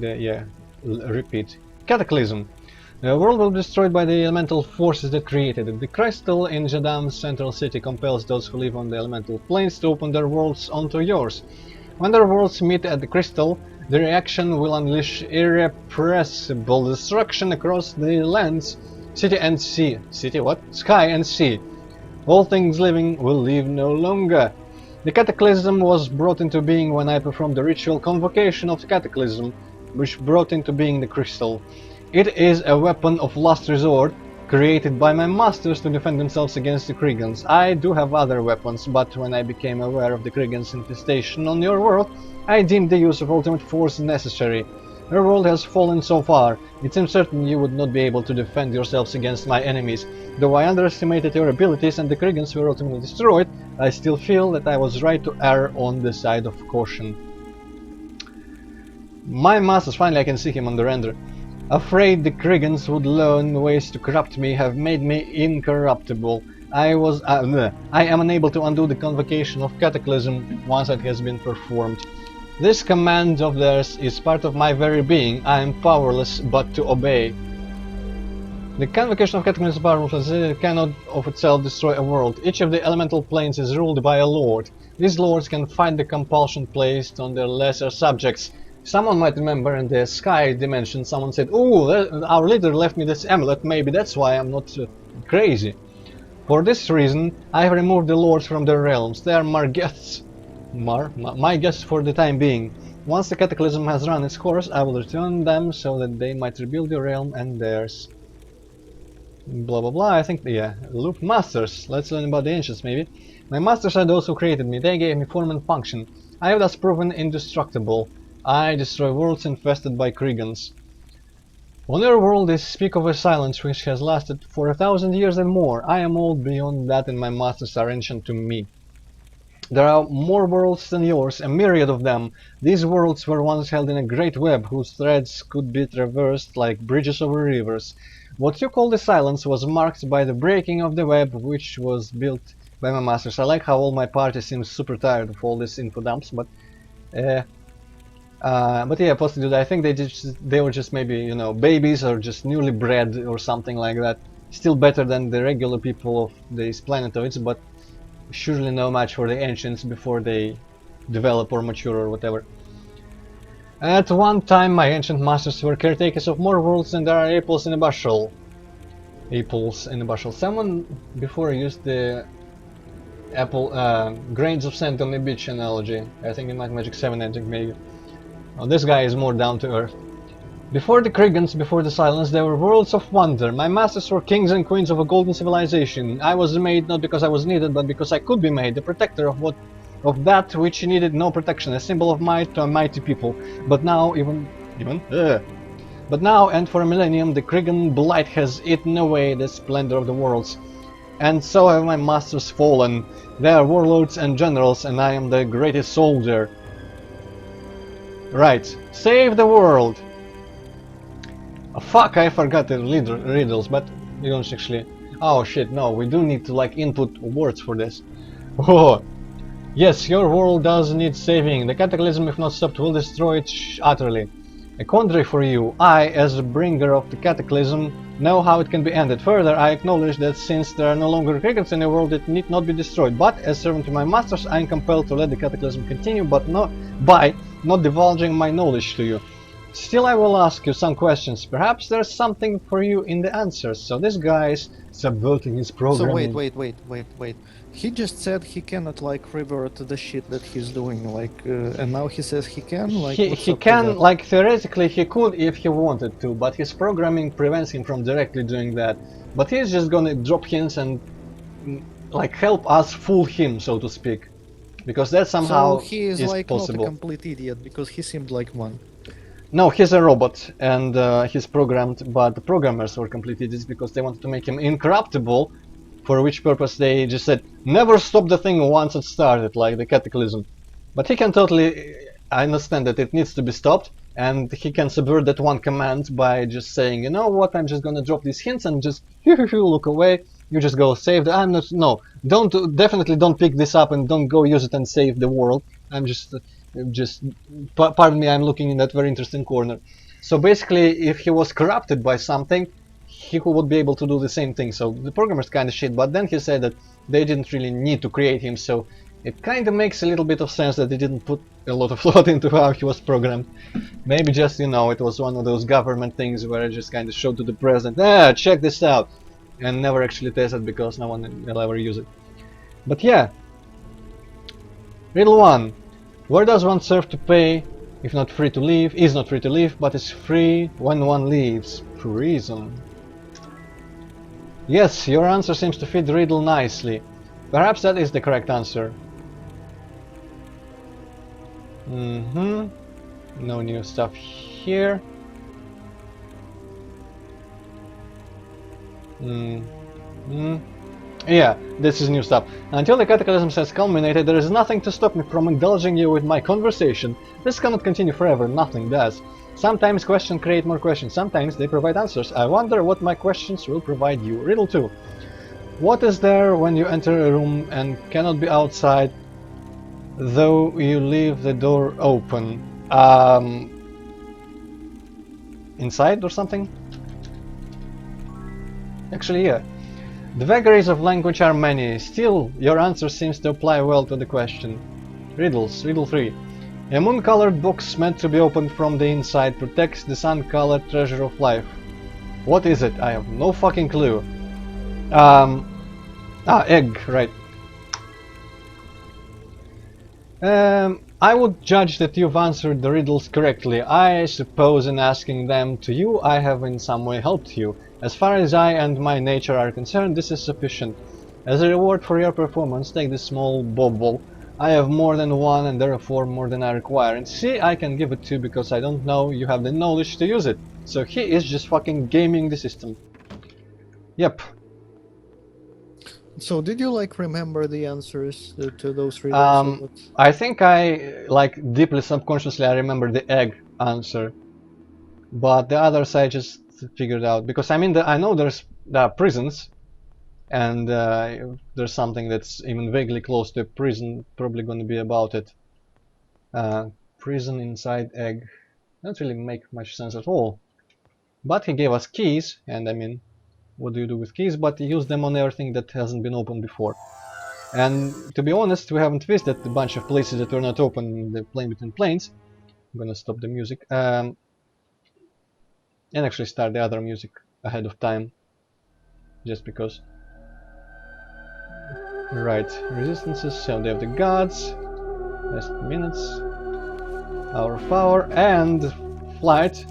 Speaker 1: repeat. Cataclysm. The world will be destroyed by the elemental forces that created it. The crystal in Jadam's central city compels those who live on the elemental planes to open their worlds onto yours. When their worlds meet at the crystal, the reaction will unleash irrepressible destruction across the lands, city and sea. City what? Sky and sea. All things living will live no longer. The cataclysm was brought into being when I performed the ritual convocation of the cataclysm, which brought into being the crystal. It is a weapon of last resort, created by my masters to defend themselves against the Kriegans. I do have other weapons, but when I became aware of the Kriegans' infestation on your world, I deemed the use of ultimate force necessary. Your world has fallen so far. It seems certain you would not be able to defend yourselves against my enemies. Though I underestimated your abilities and the Kriegans were ultimately destroyed, I still feel that I was right to err on the side of caution. My masters, finally I can see him on the render. Afraid the Kriegans would learn ways to corrupt me, have made me incorruptible. I am unable to undo the convocation of Cataclysm once it has been performed. This command of theirs is part of my very being. I am powerless but to obey. The convocation of Cataclysm is powerless. It cannot of itself destroy a world. Each of the elemental planes is ruled by a lord. These lords can fight the compulsion placed on their lesser subjects. Someone might remember in the Sky dimension, someone said, "Oh, our leader left me this amulet, maybe that's why I'm not crazy." For this reason, I have removed the lords from their realms. They are my guests for the time being. Once the cataclysm has run its course, I will return them so that they might rebuild your realm and theirs. Blah blah blah, I think, yeah. Loop masters. Let's learn about the ancients, maybe. My masters are those who created me. They gave me form and function. I have thus proven indestructible. I destroy worlds infested by Kriegans. On your world they speak of a silence which has lasted for 1,000 years and more. I am old beyond that and my masters are ancient to me. There are more worlds than yours, a myriad of them. These worlds were once held in a great web whose threads could be traversed like bridges over rivers. What you call the silence was marked by the breaking of the web which was built by my masters. I like how all my party seems super tired of all these info dumps, but But yeah, possibly I think they were just maybe, you know, babies or just newly bred or something like that. Still better than the regular people of these planetoids, but surely no match for the ancients before they develop or mature or whatever. At one time, my ancient masters were caretakers of more worlds than there are apples in a bushel. Apples in a bushel. Someone before used the apple grains of sand on the beach analogy. I think in Magic 7, I think maybe. Oh, this guy is more down to earth. Before the Kriggans, before the silence, there were worlds of wonder. My masters were kings and queens of a golden civilization. I was made not because I was needed, but because I could be made, the protector of that which needed no protection, a symbol of might to a mighty people. But now, but now, and for a millennium, the Kriggan blight has eaten away the splendor of the worlds. And so have my masters fallen. They are warlords and generals, and I am the greatest soldier. Right, save the world! Oh, fuck, I forgot the riddles, but we don't actually... Oh shit, no, we do need to like input words for this. Oh, yes, your world does need saving. The cataclysm, if not stopped, will destroy it utterly. A quandary for you. I, as the bringer of the cataclysm, know how it can be ended. Further, I acknowledge that since there are no longer crickets in the world, it need not be destroyed. But, as servant to my masters, I am compelled to let the cataclysm continue, but not divulging my knowledge to you. Still, I will ask you some questions. Perhaps there's something for you in the answers. So this guy's subverting his
Speaker 2: So
Speaker 1: programming.
Speaker 2: wait. He just said he cannot like revert the shit that he's doing, like, and now he says he can. Like, what's
Speaker 1: He
Speaker 2: up with
Speaker 1: can,
Speaker 2: that?
Speaker 1: like, theoretically he could if he wanted to, but his programming prevents him from directly doing that. But he's just gonna drop hints and like help us fool him, so to speak, because that somehow
Speaker 2: So he is like
Speaker 1: possible.
Speaker 2: not a complete idiot because he seemed like one.
Speaker 1: No, he's a robot, and he's programmed, but the programmers were complete idiots because they wanted to make him incorruptible, for which purpose they just said, never stop the thing once it started, like the cataclysm. But he can totally, I understand that it needs to be stopped, and he can subvert that one command by just saying, you know what, I'm just gonna drop these hints and just look away, you just go save the, I'm not, no, definitely don't pick this up and don't go use it and save the world, I'm just pardon me, I'm looking in that very interesting corner. So basically, if he was corrupted by something, he would be able to do the same thing. So the programmer's kind of shit, but then he said that they didn't really need to create him, so it kind of makes a little bit of sense that they didn't put a lot of thought into how he was programmed. Maybe just, you know, it was one of those government things where it just kind of showed to the president, check this out, and never actually tested because no one will ever use it. But yeah, riddle 1. Where does one serve to pay, if not free to leave, is not free to leave, but is free when one leaves? Prison. Yes, your answer seems to fit the riddle nicely. Perhaps that is the correct answer. No new stuff here. Yeah, this is new stuff. Until the cataclysm has culminated, there is nothing to stop me from indulging you with my conversation. This cannot continue forever, nothing does. Sometimes questions create more questions, sometimes they provide answers. I wonder what my questions will provide you. Riddle 2. What is there when you enter a room and cannot be outside, though you leave the door open? Inside or something? Actually, yeah. The vagaries of language are many, still your answer seems to apply well to the question. Riddles. Riddle 3. A moon-colored box meant to be opened from the inside protects the sun-colored treasure of life. What is it? I have no fucking clue. Egg, right. I would judge that you've answered the riddles correctly. I suppose in asking them to you I have in some way helped you. As far as I and my nature are concerned, this is sufficient. As a reward for your performance, take this small bauble. I have more than one and therefore more than I require. And see, I can give it to you because I don't know you have the knowledge to use it. So he is just fucking gaming the system. Yep.
Speaker 2: So did you like remember the answers to those riddles?
Speaker 1: I think I, like, deeply subconsciously I remember the egg answer. But the others I just figured out because I mean I know there are prisons, and there's something that's even vaguely close to a prison probably going to be about it. Prison inside egg. Doesn't really make much sense at all. But he gave us keys, and I mean, what do you do with keys? But use them on everything that hasn't been opened before. And to be honest, we haven't visited a bunch of places that were not open in the Plane Between Planes. I'm gonna stop the music. And actually start the other music ahead of time. Just because. Right, resistances, so they have the gods. Last minutes. Hour of power and flight.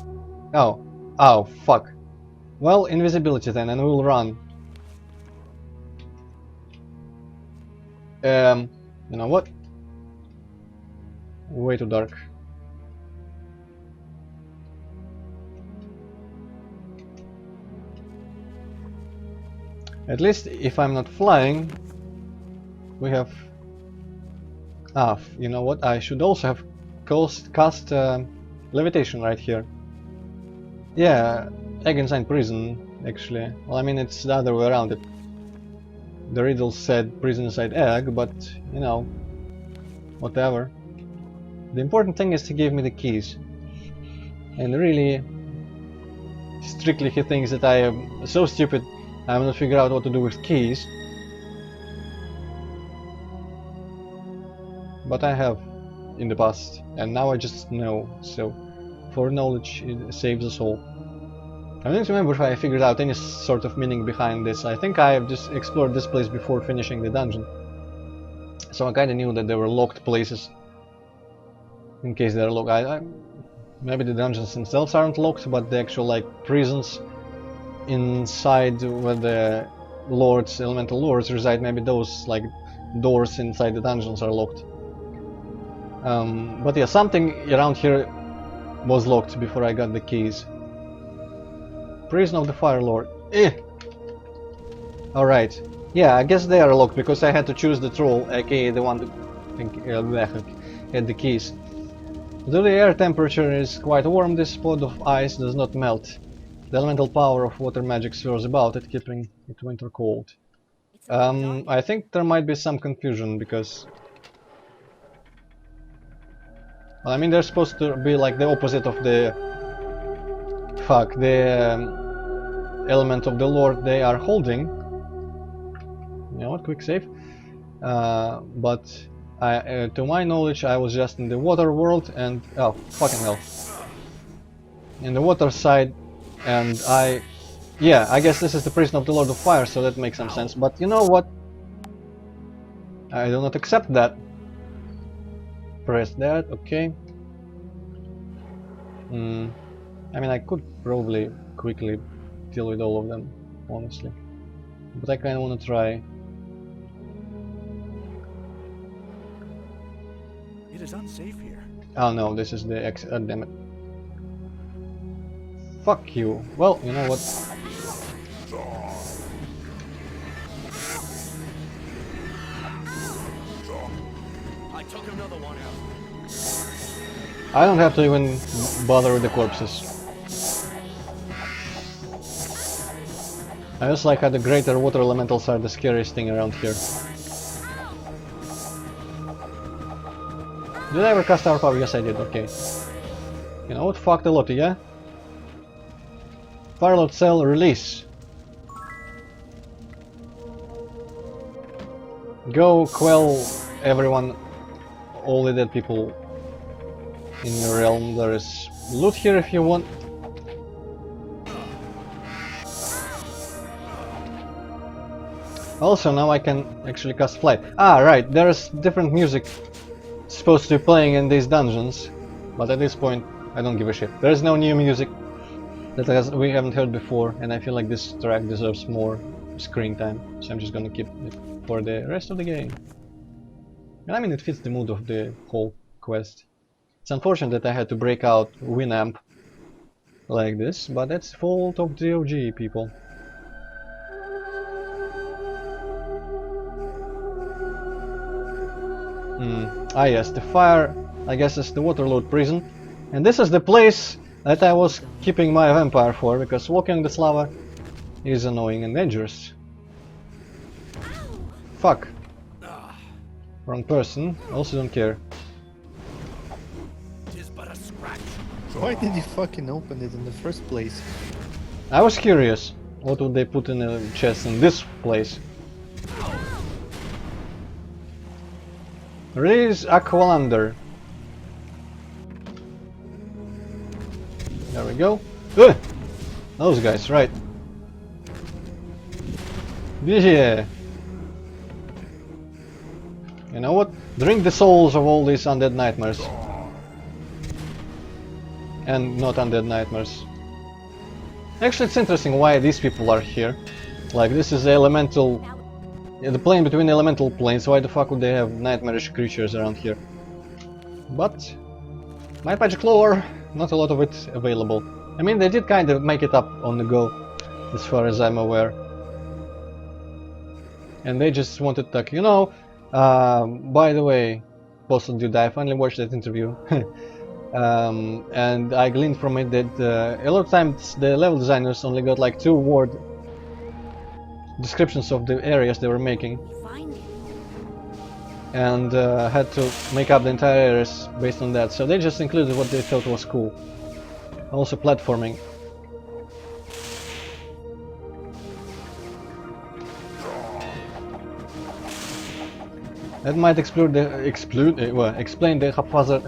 Speaker 1: Oh, fuck. Well, invisibility then, and we'll run. You know what? Way too dark. At least if I'm not flying, we have... you know what? I should also have cast levitation right here. Yeah, egg inside prison, actually. Well, I mean, it's the other way around it. The riddle said prison inside egg, but, you know, whatever. The important thing is he gave me the keys. And really, strictly he thinks that I am so stupid I will not figure out what to do with keys. But I have in the past, and now I just know, so foreknowledge it saves us all. I don't remember if I figured out any sort of meaning behind this. I think I have just explored this place before finishing the dungeon. So I kinda knew that there were locked places. In case they're locked. Maybe the dungeons themselves aren't locked, but the actual like prisons inside where the lords, elemental lords reside, maybe those like doors inside the dungeons are locked. But yeah, something around here was locked before I got the keys. Prison of the Fire Lord. Alright. Yeah, I guess they are locked because I had to choose the troll, aka the one that had the keys. Though the air temperature is quite warm, this spot of ice does not melt. The elemental power of water magic swirls about it, keeping it winter cold. I think there might be some confusion because... Well, I mean, they're supposed to be like the opposite of the... Fuck, the element of the Lord they are holding. You know what, quick save. But to my knowledge, I was just in the water world and... Oh, fucking hell. In the water side, and yeah, I guess this is the prison of the Lord of Fire, so that makes some sense. But you know what? I do not accept that. Press that, okay. I mean, I could probably quickly deal with all of them, honestly. But I kinda wanna try.
Speaker 3: It is unsafe here.
Speaker 1: Oh no, this is the X. Damn it. Fuck you. Well, you know what?
Speaker 3: I took another one out.
Speaker 1: I don't have to even bother with the corpses. I just like how the greater water elementals are the scariest thing around here. Did I ever cast our power? Yes I did, okay. You know what? Fuck the lot, yeah? Firelord cell release. Go quell everyone, all the dead people in your realm. There is loot here if you want. Also now I can actually cast flight. Ah right, there's different music supposed to be playing in these dungeons, but at this point I don't give a shit. There is no new music that we haven't heard before, and I feel like this track deserves more screen time, so I'm just gonna keep it for the rest of the game. And I mean, it fits the mood of the whole quest. It's unfortunate that I had to break out Winamp like this, but that's the fault of the OG people. Ah yes, the fire, I guess, is the Waterlord prison. And this is the place that I was keeping my vampire for, because walking this lava is annoying and dangerous. Fuck. Wrong person, also don't care.
Speaker 2: Why did you fucking open it in the first place?
Speaker 1: I was curious. What would they put in a chest in this place? Release Aqualander. There we go. Ugh! Those guys, right. Yeah. You know what? Drink the souls of all these undead nightmares. And not undead nightmares. Actually, it's interesting why these people are here. Like, this is elemental... the plane between elemental planes, why the fuck would they have nightmarish creatures around here? But... my magic lore, not a lot of it available. I mean, they did kind of make it up on the go, as far as I'm aware. And they just wanted, like, you know... by the way, posted dude, I finally watched that interview. And I gleaned from it that a lot of times the level designers only got like 2-word descriptions of the areas they were making,
Speaker 4: Find it.
Speaker 1: and had to make up the entire areas based on that. So they just included what they thought was cool. Also platforming. That might explain the haphazard.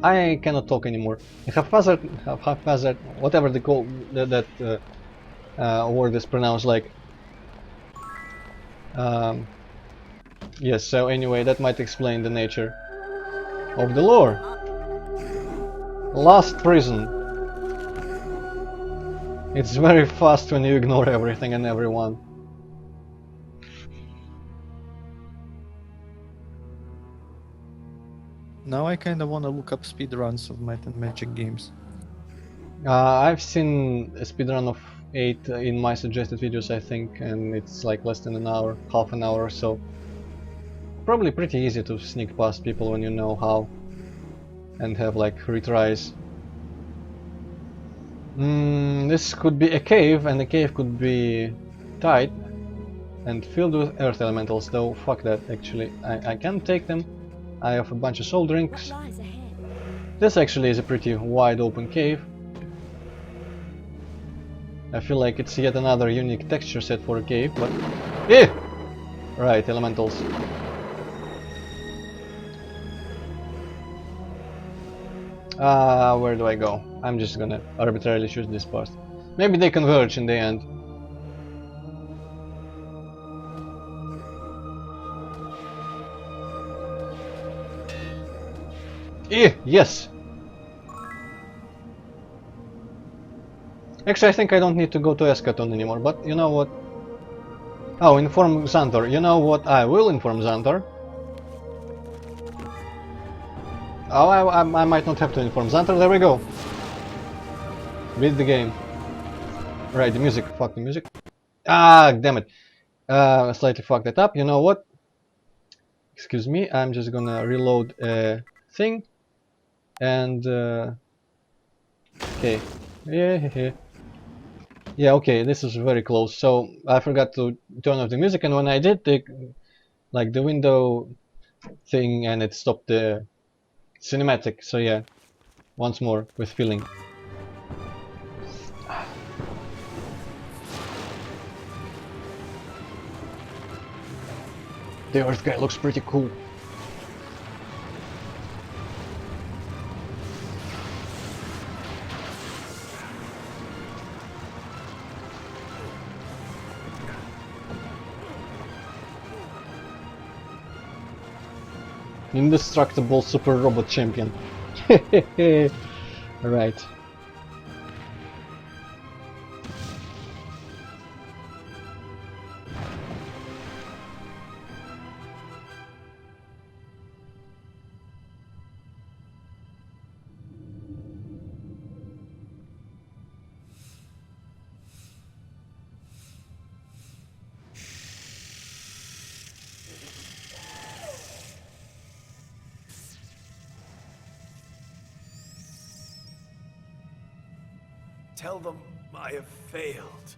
Speaker 1: I cannot talk anymore. The haphazard, whatever they call that word is pronounced like. Yes. So anyway, that might explain the nature of the lore. Last prison. It's very fast when you ignore everything and everyone.
Speaker 2: Now I kinda wanna look up speedruns of Might and Magic games.
Speaker 1: I've seen a speedrun of 8 in my suggested videos, I think, and it's like less than an hour, half an hour or so. Probably pretty easy to sneak past people when you know how, and have like retries. This could be a cave, and the cave could be tight and filled with earth elementals, though fuck that actually. I can take them. I have a bunch of soul
Speaker 4: What
Speaker 1: drinks.
Speaker 4: lies ahead?
Speaker 1: This actually is a pretty wide open cave. I feel like it's yet another unique texture set for a cave, but... eh! Right, elementals. Where do I go? I'm just gonna arbitrarily choose this part. Maybe they converge in the end. Yes! Actually, I think I don't need to go to Eschaton anymore, but you know what? Oh, inform Xantor. You know what? I will inform Xantor. Oh, I might not have to inform Xantor. There we go. Beat the game. Right, the music. Fuck the music. Ah, damn it. Slightly fucked it up. You know what? Excuse me. I'm just gonna reload a thing. And okay. Yeah. Yeah, okay, this is very close. So I forgot to turn off the music, and when I did, the window thing, and it stopped the cinematic. So yeah, once more with feeling. The Earth guy looks pretty cool. Indestructible super robot champion. Right.
Speaker 6: Tell them I have failed.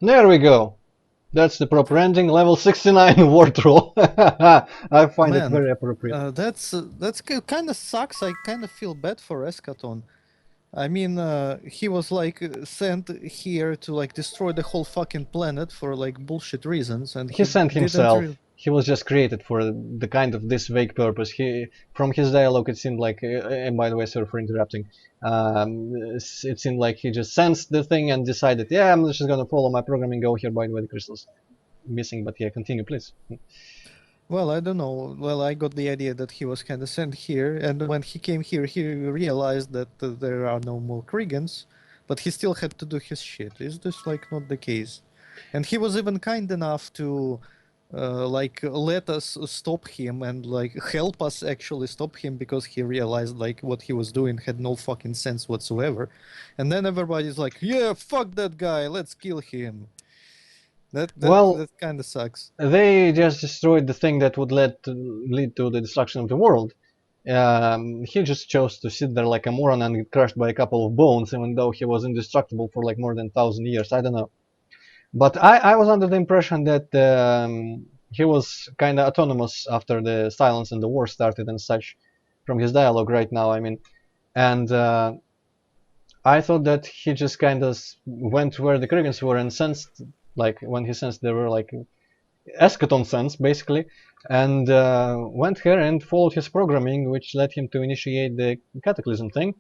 Speaker 1: There we go. That's the proper ending. Level 69 war troll. I find it
Speaker 2: Man,
Speaker 1: very appropriate.
Speaker 2: that's kind of sucks. I kind of feel bad for Eschaton. I mean, he was like sent here to like destroy the whole fucking planet for like bullshit reasons, and
Speaker 1: He
Speaker 2: he
Speaker 1: sent
Speaker 2: didn't
Speaker 1: himself.
Speaker 2: really.
Speaker 1: He was just created for the kind of this vague purpose. From his dialogue, it seemed like, and by the way, sorry for interrupting. It seemed like he just sensed the thing and decided, yeah, I'm just gonna follow my programming. Go here, by the way, the crystals missing, but yeah, continue, please.
Speaker 2: Well, I don't know. Well, I got the idea that he was kind of sent here, and when he came here, he realized that there are no more Kriegans, but he still had to do his shit. Is this like not the case? And he was even kind enough to, like, let us stop him and like help us actually stop him because he realized like what he was doing had no fucking sense whatsoever. And then everybody's like, "Yeah, fuck that guy. Let's kill him."
Speaker 1: Well,
Speaker 2: That kind of sucks.
Speaker 1: they just destroyed the thing that would lead to the destruction of the world. He just chose to sit there like a moron and get crushed by a couple of bones, even though he was indestructible for like more than 1,000 years. I don't know. But I was under the impression that he was kind of autonomous after the silence and the war started and such, from his dialogue right now, I mean. And I thought that he just kind of went where the Kriegans were and sensed, like, when he sensed there were like eschaton sense, basically, and went here and followed his programming, which led him to initiate the cataclysm thing.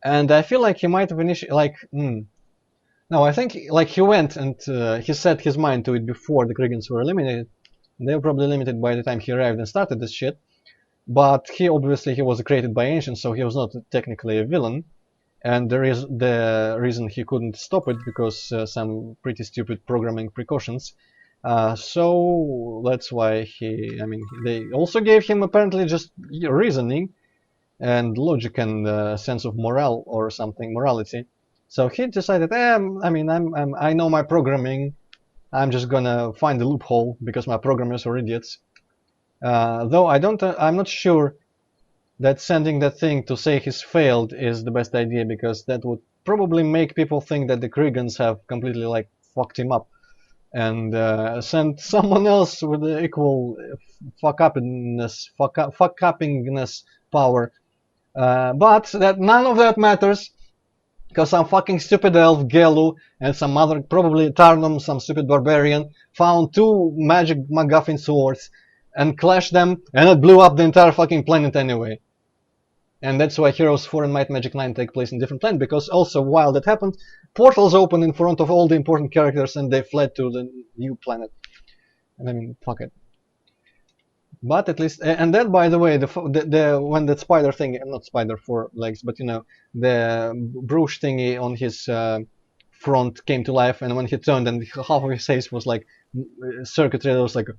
Speaker 1: And I feel like he might have initiated, like, no, I think like he went and he set his mind to it before the Kriegans were eliminated. They were probably limited by the time he arrived and started this shit. But he was created by ancients, so he was not technically a villain. And there is the reason he couldn't stop it because some pretty stupid programming precautions. So that's why I mean, they also gave him apparently just reasoning and logic and sense of morale or something, morality. So he decided, I mean, I know my programming. I'm just gonna find a loophole because my programmers are idiots. Though I'm not sure that sending that thing to say he's failed is the best idea, because that would probably make people think that the Kriegans have completely like fucked him up and send someone else with the equal fuck-uppingness power. But that none of that matters, because some fucking stupid elf, Gelu, and some other, probably Tarnum, some stupid barbarian, found two magic MacGuffin swords and clashed them, and it blew up the entire fucking planet anyway. And that's why Heroes 4 and Might Magic 9 take place in different planets, because also while that happened, portals opened in front of all the important characters and they fled to the new planet. And I mean, fuck it. But at least, and then by the way, when that spider thing, not spider, 4 legs, but you know, the brooch thingy on his front came to life, and when he turned and half of his face was like circuitry, I was like,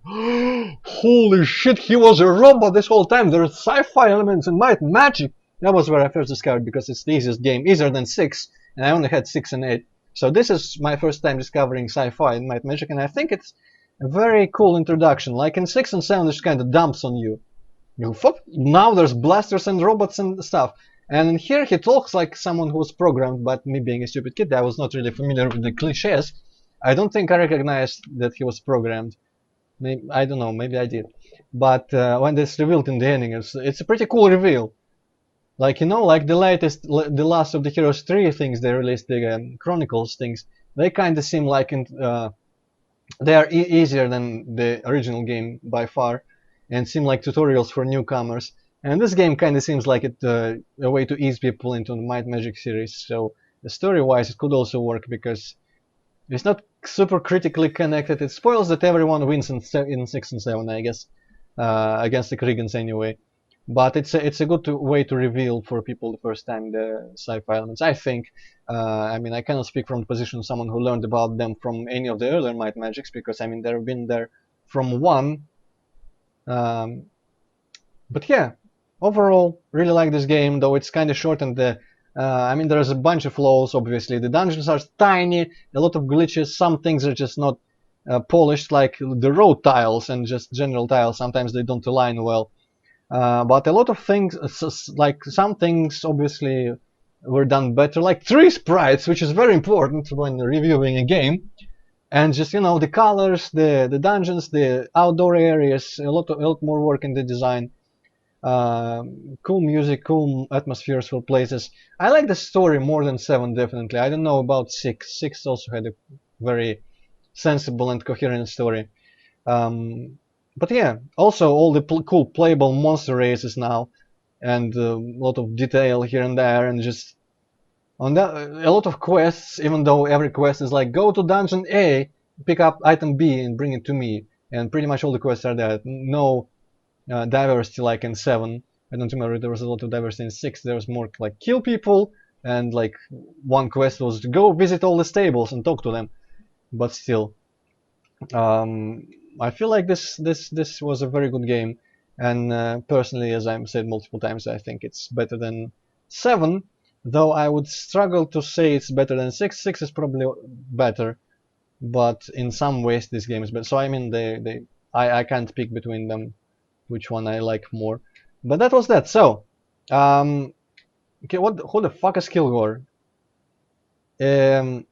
Speaker 1: holy shit, he was a robot this whole time. There's sci-fi elements in Might Magic. That was where I first discovered, because it's the easiest game, easier than 6, and I only had 6 and 8. So this is my first time discovering sci-fi in Might Magic, and I think it's a very cool introduction. Like in 6 and 7, it just kind of dumps on you. Now there's blasters and robots and stuff. And in here he talks like someone who was programmed, but me being a stupid kid, I was not really familiar with the cliches. I don't think I recognized that he was programmed. Maybe, I don't know, maybe I did. But when it's revealed in the ending, it's a pretty cool reveal. Like, you know, like the last of the Heroes 3 things they released, the Chronicles things, they kind of seem like they are easier than the original game by far, and seem like tutorials for newcomers. And this game kind of seems like a way to ease people into the Might Magic series. So story-wise, it could also work, because it's not super critically connected. It spoils that everyone wins in 6 and 7, I guess, against the Kriegans anyway. But it's a good way to reveal for people the first time the sci-fi elements, I think. I mean, I cannot speak from the position of someone who learned about them from any of the earlier Might Magics, because I mean they've been there from 1. But yeah, overall, really like this game, though it's kind of short, and I mean there's a bunch of flaws. Obviously, the dungeons are tiny, a lot of glitches. Some things are just not polished, like the road tiles and just general tiles. Sometimes they don't align well. But a lot of things, like some things obviously were done better, like tree sprites, which is very important when reviewing a game. and just, you know, the colors, the dungeons, the outdoor areas, a lot more work in the design. Cool music, cool atmospheres for places. I like the story more than 7, definitely. I don't know about 6. 6 also had a very sensible and coherent story. But yeah, also all the cool playable monster races now, and a lot of detail here and there, and just on that, a lot of quests. Even though every quest is like, go to dungeon A, pick up item B, and bring it to me, and pretty much all the quests are that. No diversity like in 7. I don't remember, there was a lot of diversity in 6. There was more like kill people, and like one quest was to go visit all the stables and talk to them. But still, I feel like this was a very good game, and personally, as I've said multiple times, I think it's better than 7. Though I would struggle to say it's better than 6. 6 is probably better, but in some ways this game is better. So I mean, I can't pick between them which one I like more. But that was that. So, okay, who the fuck is Kilgore? 9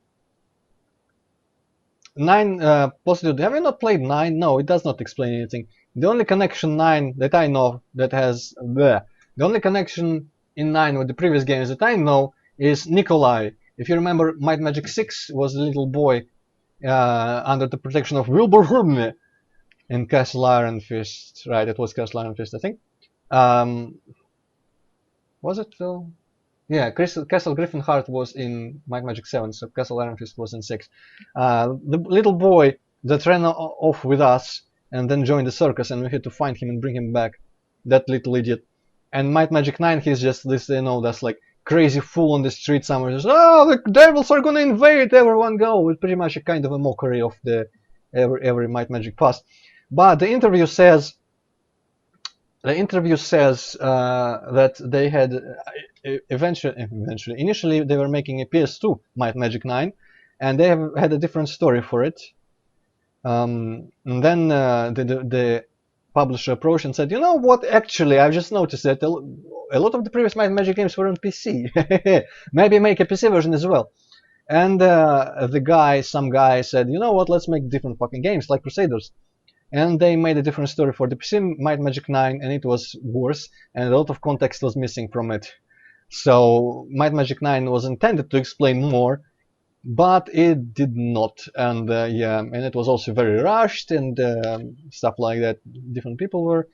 Speaker 1: positive. Have you not played 9? No, it does not explain anything. The only connection 9 that I know that has the only connection in 9 with the previous games that I know is Nikolai. If you remember, Might Magic 6 was the little boy under the protection of Wilbur Hurme in Castle Iron Fist. Right, it was Castle Iron Fist, I think. Was it though? Yeah, Castle Griffinheart was in Might Magic 7, so Castle Iron Fist was in 6. The little boy that ran off with us and then joined the circus, and we had to find him and bring him back. That little idiot. And Might Magic 9, he's just this, you know, that's like crazy fool on the street somewhere. Just, oh, the devils are gonna invade, everyone go! It's pretty much a kind of a mockery of the every Might Magic past. But the interview says that they had initially they were making a PS2 Might Magic 9, and they have had a different story for it. And then the publisher approached and said, you know what, actually I've just noticed that a lot of the previous Might Magic games were on PC. Maybe make a PC version as well. And some guy said, you know what, let's make different fucking games like Crusaders. And they made a different story for the PC Might Magic 9, and it was worse, and a lot of context was missing from it. So Might Magic 9 was intended to explain more, but it did not. And yeah, and it was also very rushed and stuff like that. Different people were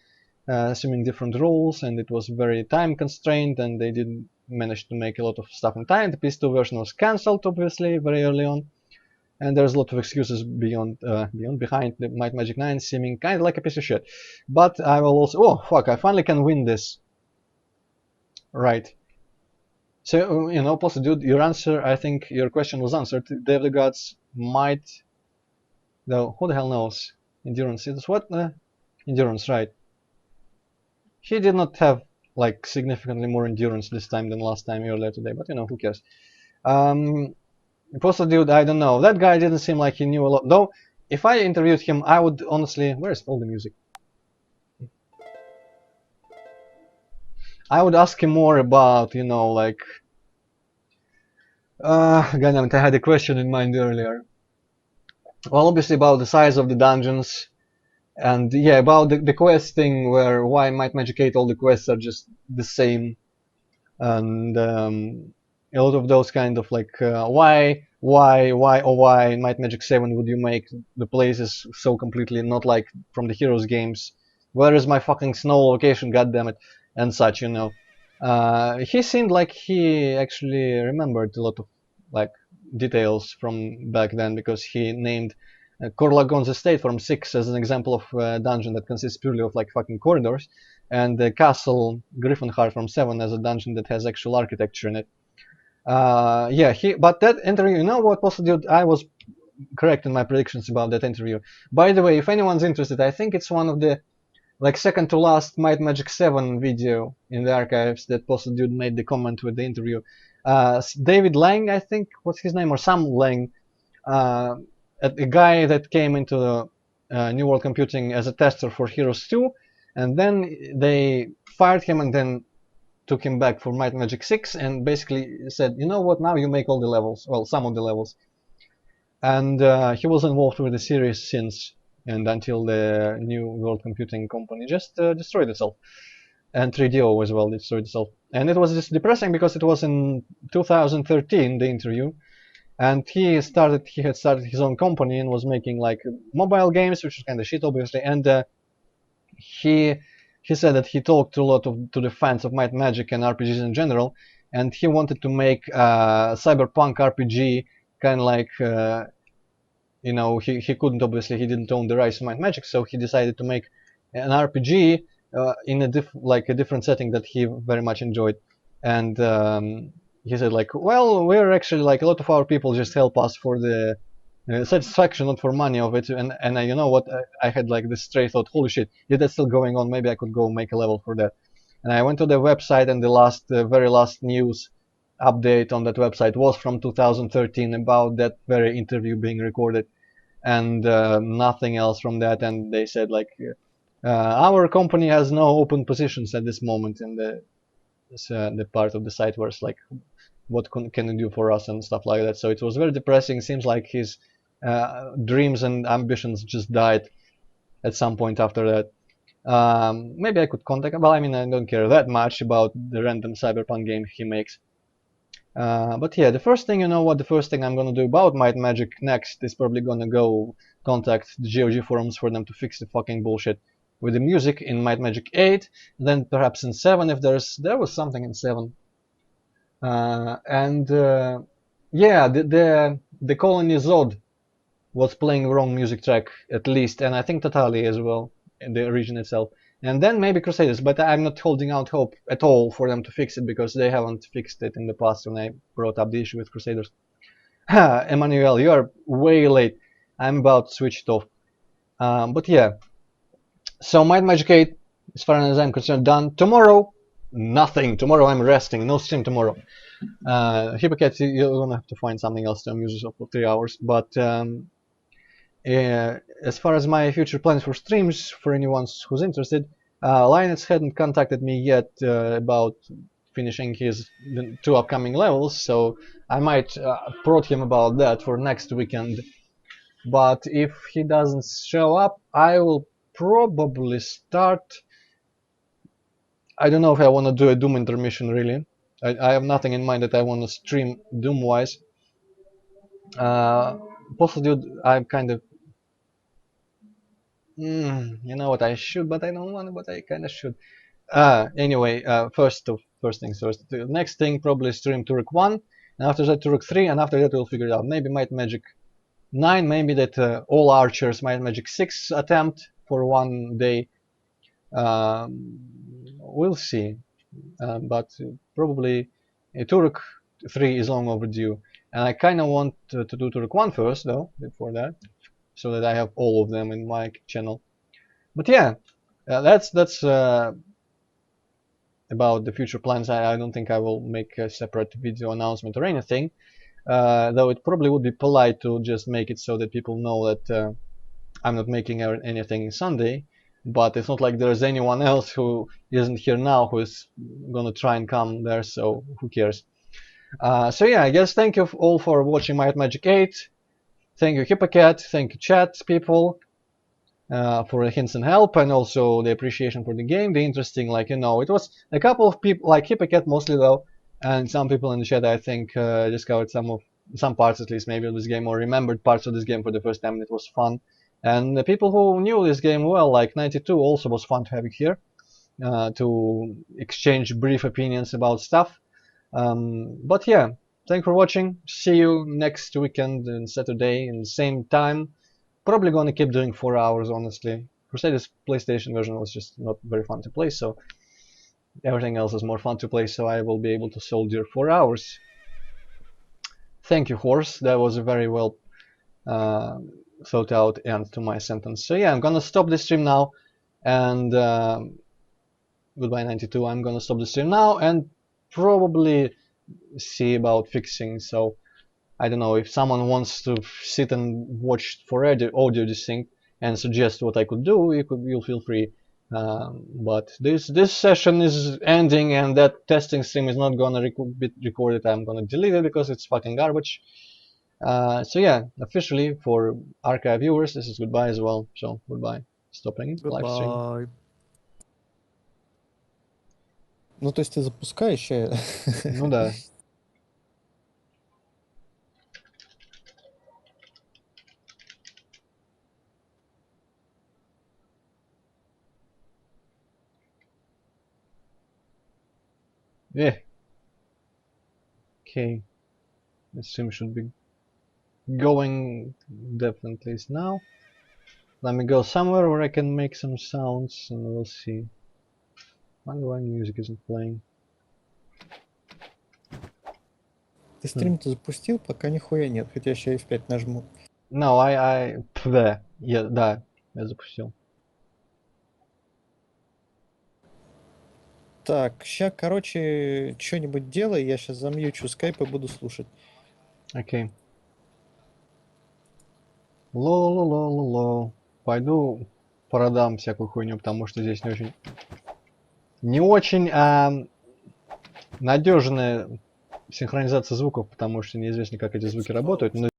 Speaker 1: assuming different roles, and it was very time constrained, and they didn't manage to make a lot of stuff in time. The PS2 version was cancelled, obviously, very early on. And there's a lot of excuses behind the Might Magic 9 seeming kind of like a piece of shit. But I will also... Oh, fuck, I finally can win this. Right. So, you know, Posse, dude, your answer, I think your question was answered. Day of the Gods might... Though, who the hell knows? Endurance. It's what? Endurance, right. He did not have, like, significantly more endurance this time than last time earlier today, but, you know, who cares? Postal dude, I don't know. That guy didn't seem like he knew a lot. Though, if I interviewed him, I would honestly... Where's all the music? I would ask him more about, you know, like... Goddammit, I had a question in mind earlier. Well, obviously about the size of the dungeons. And yeah, about the quest thing, where why Might Magic 8 all the quests are just the same. And... a lot of those kind of like why in Might Magic 7 would you make the places so completely not like from the Heroes games? Where is my fucking snow location, goddammit, and such, you know. He seemed like he actually remembered a lot of like details from back then, because he named Korlagon's estate from 6 as an example of a dungeon that consists purely of like fucking corridors, and the castle Griffinheart from 7 as a dungeon that has actual architecture in it. Yeah, but that interview, you know what, dude, I was correct in my predictions about that interview. By the way, if anyone's interested, I think it's one of the like second to last Might Magic 7 video in the archives that dude made the comment with the interview. David Lang, I think, what's his name, or Sam Lang, a guy that came into New World Computing as a tester for Heroes 2, and then they fired him and then took him back for Might Magic 6 and basically said, you know what, now you make all the levels, well, some of the levels. and he was involved with the series since and until the new World Computing Company just destroyed itself, and 3DO as well destroyed itself. And it was just depressing because it was in 2013, the interview, and he had started his own company and was making like mobile games, which was kind of shit, obviously. And he he said that he talked to a lot of to the fans of Might and Magic and RPGs in general, and he wanted to make a cyberpunk RPG, kind of like you know, he couldn't, obviously he didn't own the rights to Might and Magic, so he decided to make an RPG in a different setting that he very much enjoyed. And he said like, well, we're actually like a lot of our people just help us for the satisfaction, not for money of it. And you know what, I had like this stray thought, holy shit, if that's still going on, maybe I could go make a level for that. And I went to the website, and the very last news update on that website was from 2013 about that very interview being recorded, and nothing else from that. And they said like, our company has no open positions at this moment in the part of the site where it's like, what can you do for us and stuff like that. So it was very depressing. Seems like his dreams and ambitions just died at some point after that. Maybe I could contact him. Well, I mean, I don't care that much about the random cyberpunk game he makes. But yeah, the first thing, you know what, the first thing I'm gonna do about Might and Magic next is probably gonna go contact the GOG forums for them to fix the fucking bullshit with the music in Might and Magic 8, then perhaps in 7 if there was something in 7. And yeah, the Colony Zod was playing wrong music track at least, and I think Tatali as well in the region itself. And then maybe Crusaders, but I'm not holding out hope at all for them to fix it, because they haven't fixed it in the past when I brought up the issue with Crusaders. Emmanuel, you are way late. I'm about to switch it off. But yeah, so Might and Magic 8, as far as I'm concerned, done. Tomorrow, nothing. Tomorrow I'm resting. No stream tomorrow. Hippocat, you're gonna have to find something else to amuse yourself for 3 hours. But as far as my future plans for streams, for anyone who's interested, Linus hadn't contacted me yet about finishing his 2 upcoming levels, so I might prod him about that for next weekend. But if he doesn't show up, I will probably start. I don't know if I want to do a Doom intermission, really. I have nothing in mind that I want to stream Doom wise. Possibly I'm kind of, you know what, I should, but I don't want to, but I kind of should. Anyway, first things first. The next thing, probably stream Turok 1, and after that Turok 3, and after that we'll figure it out. Maybe Might and Magic 9, maybe that all archers Might and Magic 6 attempt for one day. We'll see. But probably Turok 3 is long overdue. And I kind of want to do Turok 1 first, though, before that, so that I have all of them in my channel. But yeah, that's about the future plans. I don't think I will make a separate video announcement or anything, though it probably would be polite to just make it so that people know that I'm not making anything Sunday. But it's not like there's anyone else who isn't here now who is gonna try and come there, so who cares. So yeah, I guess thank you all for watching Might and Magic 8. Thank you Hippocat, thank you chat people for the hints and help, and also the appreciation for the game, the interesting, like, you know, it was a couple of people, like Hippocat mostly though, and some people in the chat I think discovered some parts at least maybe of this game, or remembered parts of this game for the first time, and it was fun. And the people who knew this game well, like 92, also was fun to have it here, to exchange brief opinions about stuff. But yeah, thanks for watching. See you next weekend on Saturday in the same time. Probably gonna keep doing 4 hours, honestly. Crusaders PlayStation version was just not very fun to play, so everything else is more fun to play, so I will be able to soldier 4 hours. Thank you, Horse. That was a very well thought out end to my sentence. So yeah, I'm gonna stop the stream now, and goodbye 92. I'm gonna stop the stream now and probably see about fixing. So I don't know, if someone wants to sit and watch for audio this thing and suggest what I could do, you'll feel free. But this session is ending, and that testing stream is not gonna be recorded. I'm gonna delete it because it's fucking garbage. So yeah, officially for archive viewers, this is goodbye as well. So goodbye. Stopping live stream.
Speaker 2: Goodbye. Ну, то есть ты запускаешь,
Speaker 1: Ну да. Yeah. Okay. The stream should be going definitely is now. Let me go somewhere where I can make some sounds and we'll see. Wonder why music isn't playing.
Speaker 2: Ты стрим-то запустил? Пока нихуя нет, хотя я сейчас F5 нажму.
Speaker 1: No, да, я запустил.
Speaker 2: Так, ща, короче, что-нибудь делай, я сейчас замьючу скайп и буду слушать.
Speaker 1: Окей. Ло-ло-ло-ло-ло. Пойду продам всякую хуйню, потому что здесь не очень надежная синхронизация звуков, потому что неизвестно, как эти звуки работают. Но